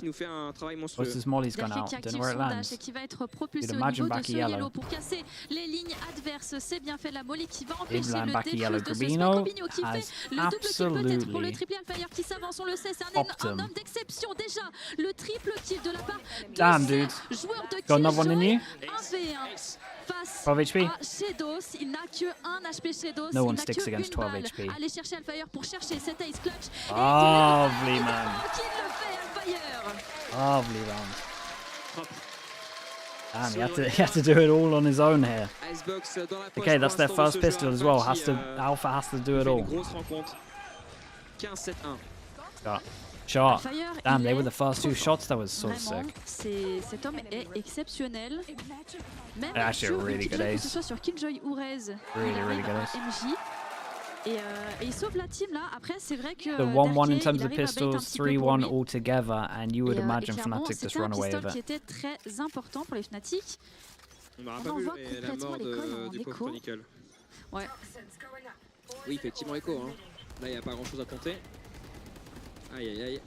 Boaster's molly's gone out. Don't know where it lands. You'd imagine back yellow. Pour casser les lignes adverses, c'est bien fait. La molly qui va empêcher le back défuse yellow. de ce Grabino Grabino qui fait le double kill peut-être pour le triple Alfire qui s'avance. On le sait, c'est un homme d'exception déjà. Le triple kill de la part de joueur de Got another one in you? 1v1 face 12 HP. à Shadows. Il n'a que 1 HP Shadows. No one Il n'a sticks que against une 12 balle. HP. Aller chercher Alfire pour chercher cet ace clutch. Lovely, man. Qui le fait, Alfire? Lovely round. Damn, he had to do it all on his own here. Okay, that's their first pistol as well. Alpha has to do it all. 15-7-1. Shot. Damn, they were the first 2 shots. That was so sick. Cet homme est exceptionnel. Même Actually, sur a really good que ce ace. soit sur Killjoy ou Rez, Really good ace. MJ. Et il sauve la team là. Après, c'est vrai que The 1-1 in terms of pistols, 3-1 all together, and you would imagine Fnatic just run away with it. Qui it. était très important pour les Fnatic. On n'aura pas vu la mort du pauvre Chronicle. Ouais. Oui, effectivement, écho. Hein. Là, il n'y a pas grand chose à tenter. Aïe aïe aïe.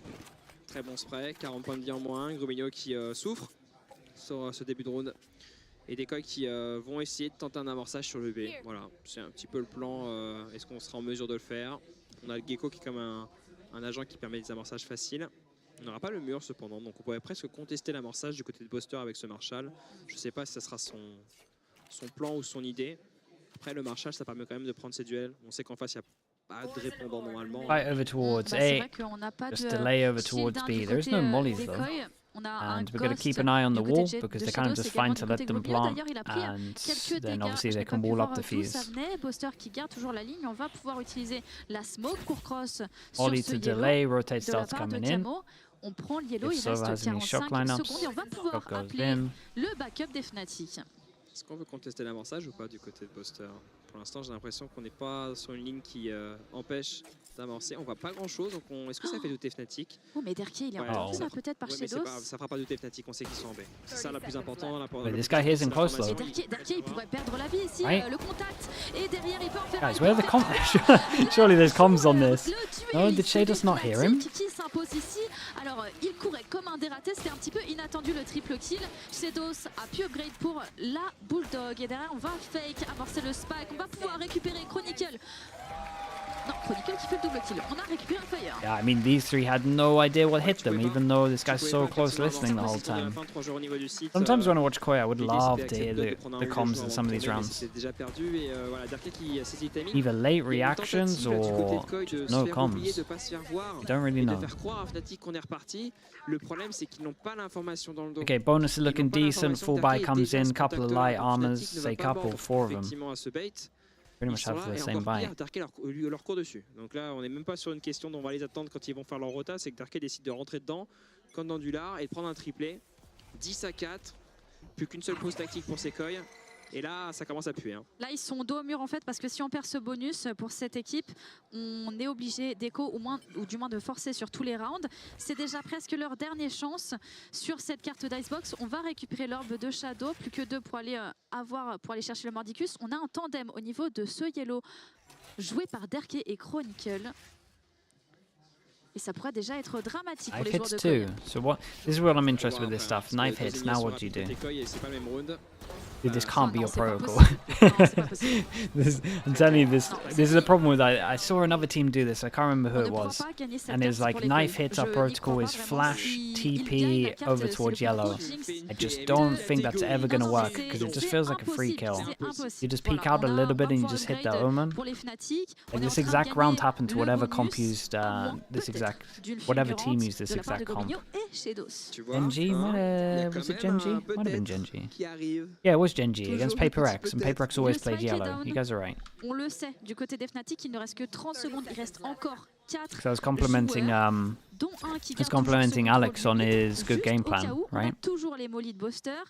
Très bon spray, 40 points de vie en moins. Grubino qui souffre sur ce début de round. Et des coils qui vont essayer de tenter un amorçage sur le B. Voilà, c'est un petit peu le plan. Est-ce qu'on sera en mesure de le faire? On a le Gecko qui est comme un agent qui permet des amorçages faciles. On n'aura pas le mur cependant, donc on pourrait presque contester l'amorçage du côté de Boaster avec ce Marshall. Je ne sais pas si ça sera son plan ou son idée. Après le Marshall, ça permet quand même de prendre ses duels. On sait qu'en face, il n'y a pas de répondant normalement. Right over towards A. Just delay over towards B. There's no mollies though. And we're going to keep an eye on the wall because they're kind of just fine to let them plant. And then obviously they can wall up the fuse. Boaster qui garde toujours la ligne. On va pouvoir utiliser la smoke pour cross sur Molly ce to delay, rotate de la starts part de coming in. Tiamo. On prend le yellow, If il Sova reste has any shock 45 lineups, secondes et on va pouvoir shock goes appeler in. le backup des Fnatic. Est-ce qu'on veut contester l'amorçage ou pas du côté de Boaster? Pour l'instant, j'ai l'impression qu'on n'est pas sur une ligne qui empêche d'amorcer. On voit pas grand chose, donc est-ce que ça fait douter Fnatic? Oh, mais Derkier, il est entendu là peut-être par Shadows. Ça fera pas douter Fnatic, on sait qu'ils sont en B. C'est ça la plus importante. Wait, this guy here's in close though. Derkier, il pourrait perdre la vie ici, Right. le contact. Et derrière, il peut en faire Guys, where are the comms? Surely there's comms on this. No, did Shadows not hear him? Qui s'impose ici. Alors, il courait comme un dératé, c'était un petit peu inattendu le triple kill. Shadows a pu upgrade pour la Bulldog. Et derrière, on va fake, amorcer le spike. On va pouvoir récupérer Chronicle. Non, Chronicle qui fait le double kill. On a récupéré un fire. Yeah, I mean, these 3 had no idea what hit them, even though this guy's so close listening the whole time. Sometimes when I watch Koi, I would love to hear the comms in some of these rounds. Either late reactions or no comms. You don't really know. Okay, bonus is looking decent. Full buy comes in, couple of light armors, say couple, 4 of them. Pretty much have the same buy. Darké leur court dessus. Donc là, on n'est même pas sur une question dont on va les attendre quand ils vont faire leur rota, c'est que Darké décide de rentrer dedans, comme dans du lard, et de prendre un triplé. 10-4, plus qu'une seule pause tactique pour ses coils. Et là, ça commence à puer. Hein. Là, ils sont dos au mur en fait, parce que si on perd ce bonus pour cette équipe, on est obligé d'écho ou du moins de forcer sur tous les rounds. C'est déjà presque leur dernière chance sur cette carte d'Icebox. On va récupérer l'orbe de Shadow, plus que 2 pour aller chercher le Mordicus. On a un tandem au niveau de ce yellow joué par Derke et Chronicle. Et ça pourrait déjà être dramatique pour les joueurs de Knife hits too. So what? This is what I'm interested with this stuff. Knife hits. Now what do you do? Dude, this can't be your protocol. I'm telling you, this is a problem with I saw another team do this. I can't remember who it was. And it's like knife hits. Our protocol is flash TP over towards yellow. I just don't think that's ever gonna work because it just feels like a free kill. You just peek out a little bit and you just hit the omen. Like this exact round happened to whatever comp used whatever team used this exact comp. Genji? Was it Genji? Might have been Genji. Yeah, it was Genji against Paper X, and Paper X always played yellow. You guys are right. On le sait, du côté des Fnatic, il ne reste que 30 secondes, il reste encore 4 So I was complimenting Alex on his good game plan, right? Toujours les mollies de Boaster.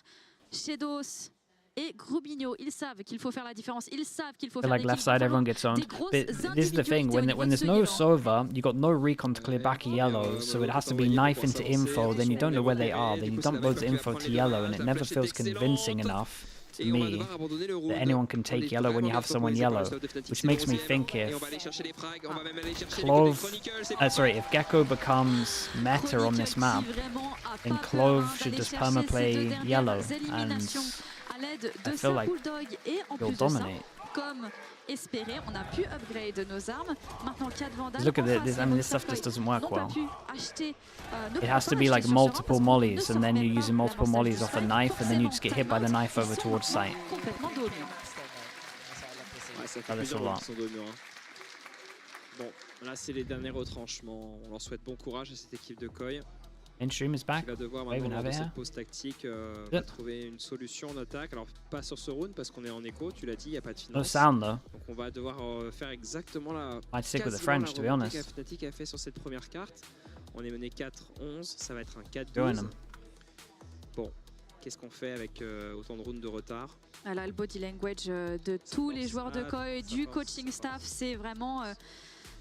Shadows et Grubinho. Ils savent qu'il faut faire la différence. Ils savent qu'il faut faire like left side, everyone gets owned. But this is the thing, when there's no Sova, you got no recon to clear back a yellow, so it has to be knife into info, then you don't know where they are, then you dump loads of info to yellow, and it never feels convincing enough to me that anyone can take yellow when you have someone yellow, which makes me think if Clove, if Gecko becomes meta on this map, then Clove should just permaplay yellow, and I feel like he'll dominate. Comme espéré, on a pu upgrade nos armes. Maintenant, 4 Vandals. Look at this, I mean, this stuff just doesn't work well. It has to be like multiple mollies, and then you're using multiple mollies off a knife, and then you just get hit by the knife over towards sight. That's a lot. Bon, là c'est les derniers retranchements. On leur souhaite bon courage à cette équipe de Koi. Instream is back. Il va devoir maintenant, lors de cette pause tactique, trouver une solution en attaque. Alors pas sur ce round parce qu'on est en écho, tu l'as dit, il n'y a pas de finance. No sound though. Donc on va devoir faire exactement la stick with the French, to be honest. que Fnatic a fait sur cette première carte. On est mené 4-11, ça va être un 4-12. Bon, qu'est-ce qu'on fait avec autant de rounds de retard? Là, le body language de tous les joueurs de Koi, du coaching staff, c'est vraiment...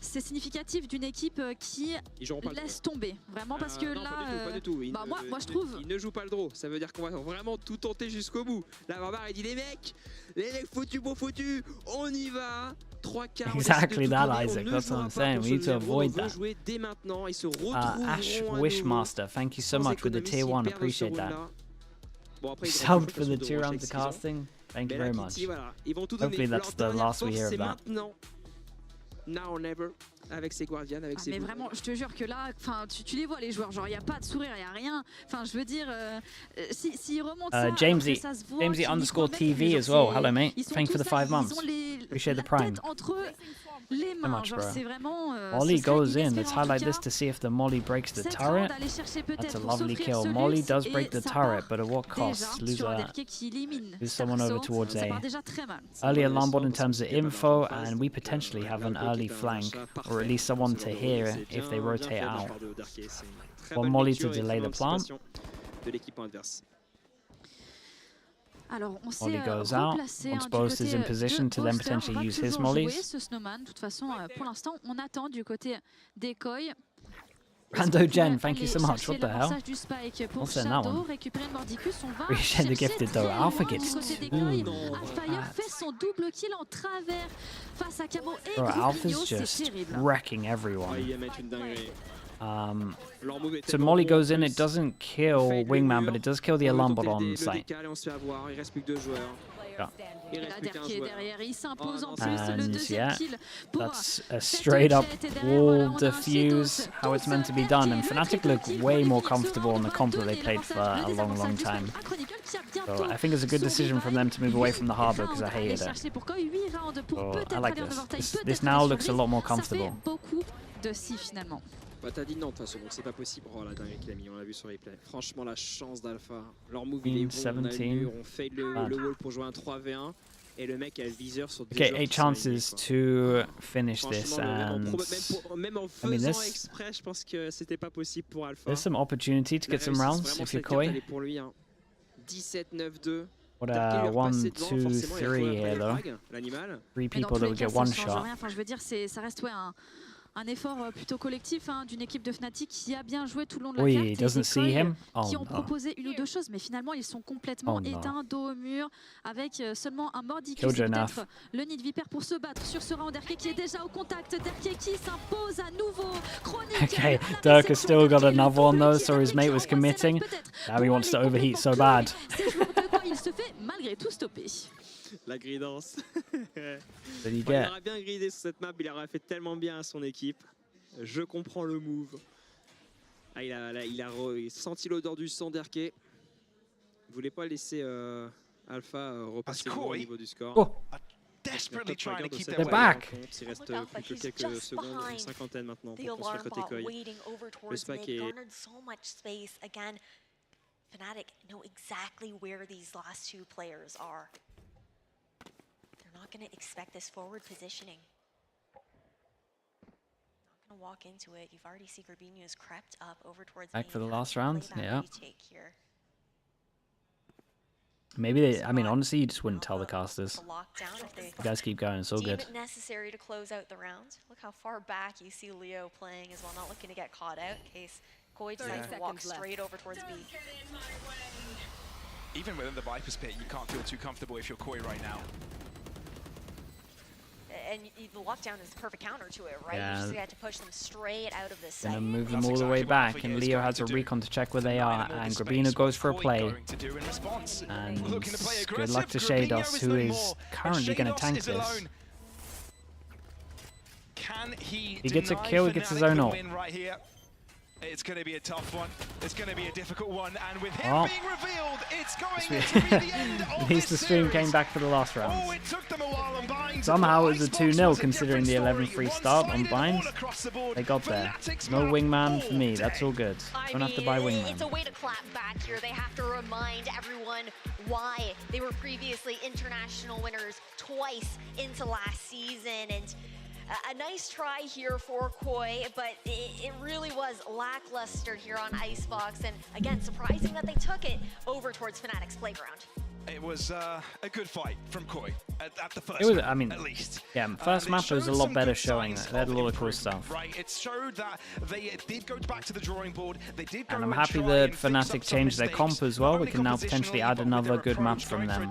c'est significatif d'une équipe qui laisse tomber, vraiment, parce que non, là... pas du tout. Moi je trouve... Il ne joue pas le draw, ça veut dire qu'on va vraiment tout tenter jusqu'au bout. Là, Barbare, il dit les mecs, foutus pour foutus, on y va. 3 quarts. Exactly that, Isaac. That's what I'm saying. We need to avoid that. Dès maintenant, ils se Ash Wishmaster, thank you so much for the tier 1. Appreciate that. Subbed for the 2 rounds of casting. Thank you very much. Hopefully that's the last we hear of that. Now or never, avec ses Guardians, avec ses... Mais vraiment, je te jure que là, tu les vois les joueurs, genre il n'y a pas de sourire, il n'y a rien. Enfin, je veux dire, s'ils remontent ça, Jamesy, ça se voit, Jamesy _TV as well. Hello mate, thank you for the 5 months. Appreciate the prime. Entre les mains, much, genre c'est vraiment... Molly goes in, let's highlight this to see if the Molly breaks the turret. That's a lovely kill. Molly does break the turret, but at what cost? Lose someone over towards A. Early alarm board in terms of info, and we potentially have an early flank, or at least someone to hear if they rotate out. One Molly to delay the plant. Alors, on Molly goes out. Once Boast is in position to then potentially use his mollies. Ce Snowman, de toute façon, pour l'instant, on attend du côté des Koi. Rando Jen, thank you so much. What the hell? I'll send that one. Appreciate the gifted though. Alpha gets 2. Fait son double kill en travers face à Camo et Bro, Alpha's just wrecking everyone. So Molly goes in, it doesn't kill Wingman, but it does kill the alarm bot on site. Yeah. And yeah, that's a straight up wall defuse, how it's meant to be done. And Fnatic look way more comfortable on the comp that they played for a long time. So I think it's a good decision from them to move away from the harbor because I hated it. So I like this. This now looks a lot more comfortable. Bah t'as dit non de toute façon, donc c'est pas possible. Oh la dingue qu'il a mis, on l'a vu sur replay. Franchement la chance d'Alpha. Leur move il est bon, on fait le wall pour jouer un 3v1 et le mec a le viseur sur deux joueurs. 8 chances to finish this, and même en faisant exprès, je pense que c'était pas possible pour Alpha. There's some opportunity to get some rounds if you're Koi. 17-9-2. What a 1, 2, 3 here though. 3 people that would get one shot. Enfin, je veux dire, ça reste un effort plutôt collectif d'une équipe de Fnatic qui a bien joué tout le long de la carte. He doesn't see him. Qui ont proposé une ou deux choses, mais finalement ils sont complètement éteints, dos au mur, avec seulement un Mordicus et peut-être le nid de Viper pour se battre sur ce round. Derke qui est déjà au contact, Derke qui s'impose à nouveau. Chronique. Okay, Dirk has still got another one though, so his mate was committing. Now he wants to overheat so bad. Ces joueurs de quoi il se fait malgré tout stopper. La gridance. Il aurait bien gridé sur cette map, il aurait fait tellement bien à son équipe. Je comprends le move. Ah, il a senti l'odeur du sang d'Erke. Vous voulez pas laisser Alpha repasser au niveau du score. Desperately trying to keep They're back. Il reste plus que quelques secondes, une cinquantaine maintenant pour construire côté Koi. Le spike est... Fnatic know exactly where these last two players are. They're not going to expect this forward positioning. Not going to walk into it. You've already seen Grubinho's crept up over towards back for the last round. Yeah. Maybe they, I mean, honestly, you just wouldn't tell the casters. Lockdown if they You guys keep going, it's all deem good. it necessary to close out the round. Look how far back you see Leo playing as well, not looking to get caught out in case Koi decides to walk straight over towards B. Even within the Viper's pit, you can't feel too comfortable if you're Koi right now. And the lockdown is the perfect counter to it, right? Yeah. You just had to push them straight out of this Gonna site. move them all the way back, and Leo has a recon to check where they are, and Grabino goes for a play. And good luck to Shados, who is currently going to tank this. Can he gets a kill, he gets his own ult. right here? It's going to be a tough one. It's going to be a difficult one, and with him being revealed, it's going to be the end of At least the stream came back for the last round. Oh, it took them a while on Bind. Somehow it was a 2-0 considering the 11-3 start on Bind. They got there. No wingman for me, that's all good. Don't have to buy wingman. It's a way to clap back here. They have to remind everyone why they were previously international winners twice into last season. And a nice try here for Koi, but it really was lackluster here on Icebox. And again, surprising that they took it over towards Fnatic's playground. It was a good fight from Koi at the first. It was, map, I mean, at least. yeah, first map was a lot better showing. They had a lot of cool stuff. Right, it showed that they did go back to the drawing board. They did go And I'm happy that Fnatic changed their comp as well. We can now potentially add another good map from them.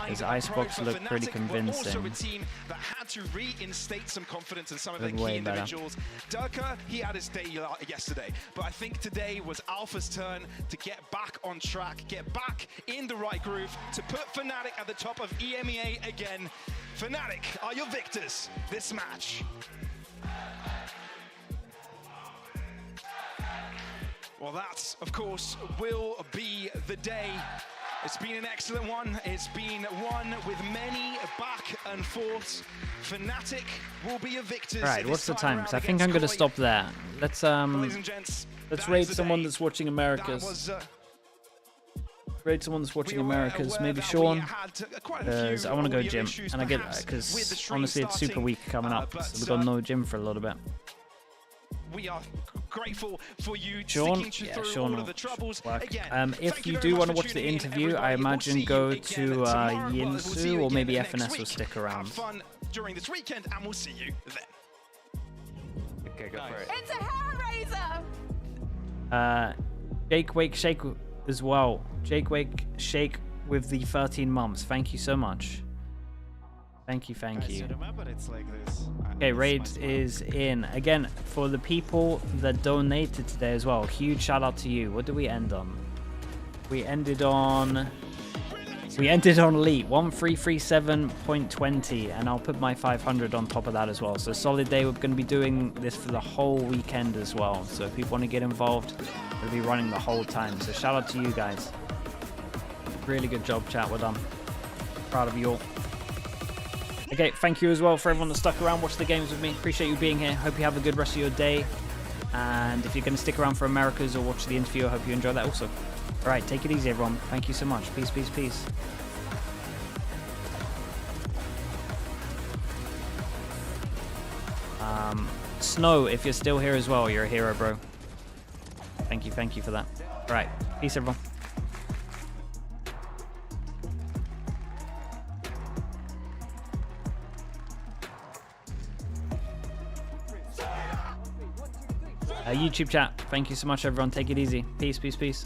His Icebox looked pretty convincing. Also a team that had to reinstate some confidence in some of Look their way key better. individuals. Durka, he had his day yesterday, but I think today was Alpha's turn to get back on track, get back in the right groove, to put Fnatic at the top of EMEA again. Fnatic are your victors this match. Well, that, of course, will be the day. It's been an excellent one. It's been one with many back and forths. Fnatic will be your victors. Alright, what's the time? Because I think I'm going to stop there. Let's raid someone that's watching Americas. Raid someone that's watching Americas. Maybe Sean. Because I want to go gym. And I get because honestly it's super weak coming up. So we've got no gym for a little bit. We are grateful for you Sean, sticking yeah, through Sean all of the troubles. Again, if you do want to watch the interview, I imagine go to Yinsu or maybe FNS will stick around. Have fun during this weekend, and we'll see you then. Okay, go for it. It's a hair raiser! Jake Wake Shake as well. Jake Wake Shake with the 13 months. Thank you so much. Thank you, thank you. Okay, raid is in. Again, for the people that donated today as well, huge shout out to you. What did we end on? We ended on Elite 1337.20, and I'll put my 500 on top of that as well. So solid day. We're going to be doing this for the whole weekend as well. So if people want to get involved, we'll be running the whole time. So shout out to you guys. Really good job, chat. Well done. Proud of you all. Okay, thank you as well for everyone that stuck around, watched the games with me. Appreciate you being here. Hope you have a good rest of your day. And if you're going to stick around for Americas or watch the interview, I hope you enjoy that also. All right, take it easy, everyone. Thank you so much. Peace, peace, peace. Snow, if you're still here as well, you're a hero, bro. Thank you for that. All right, peace, everyone. YouTube chat, thank you so much, everyone. Take it easy. Peace, peace, peace.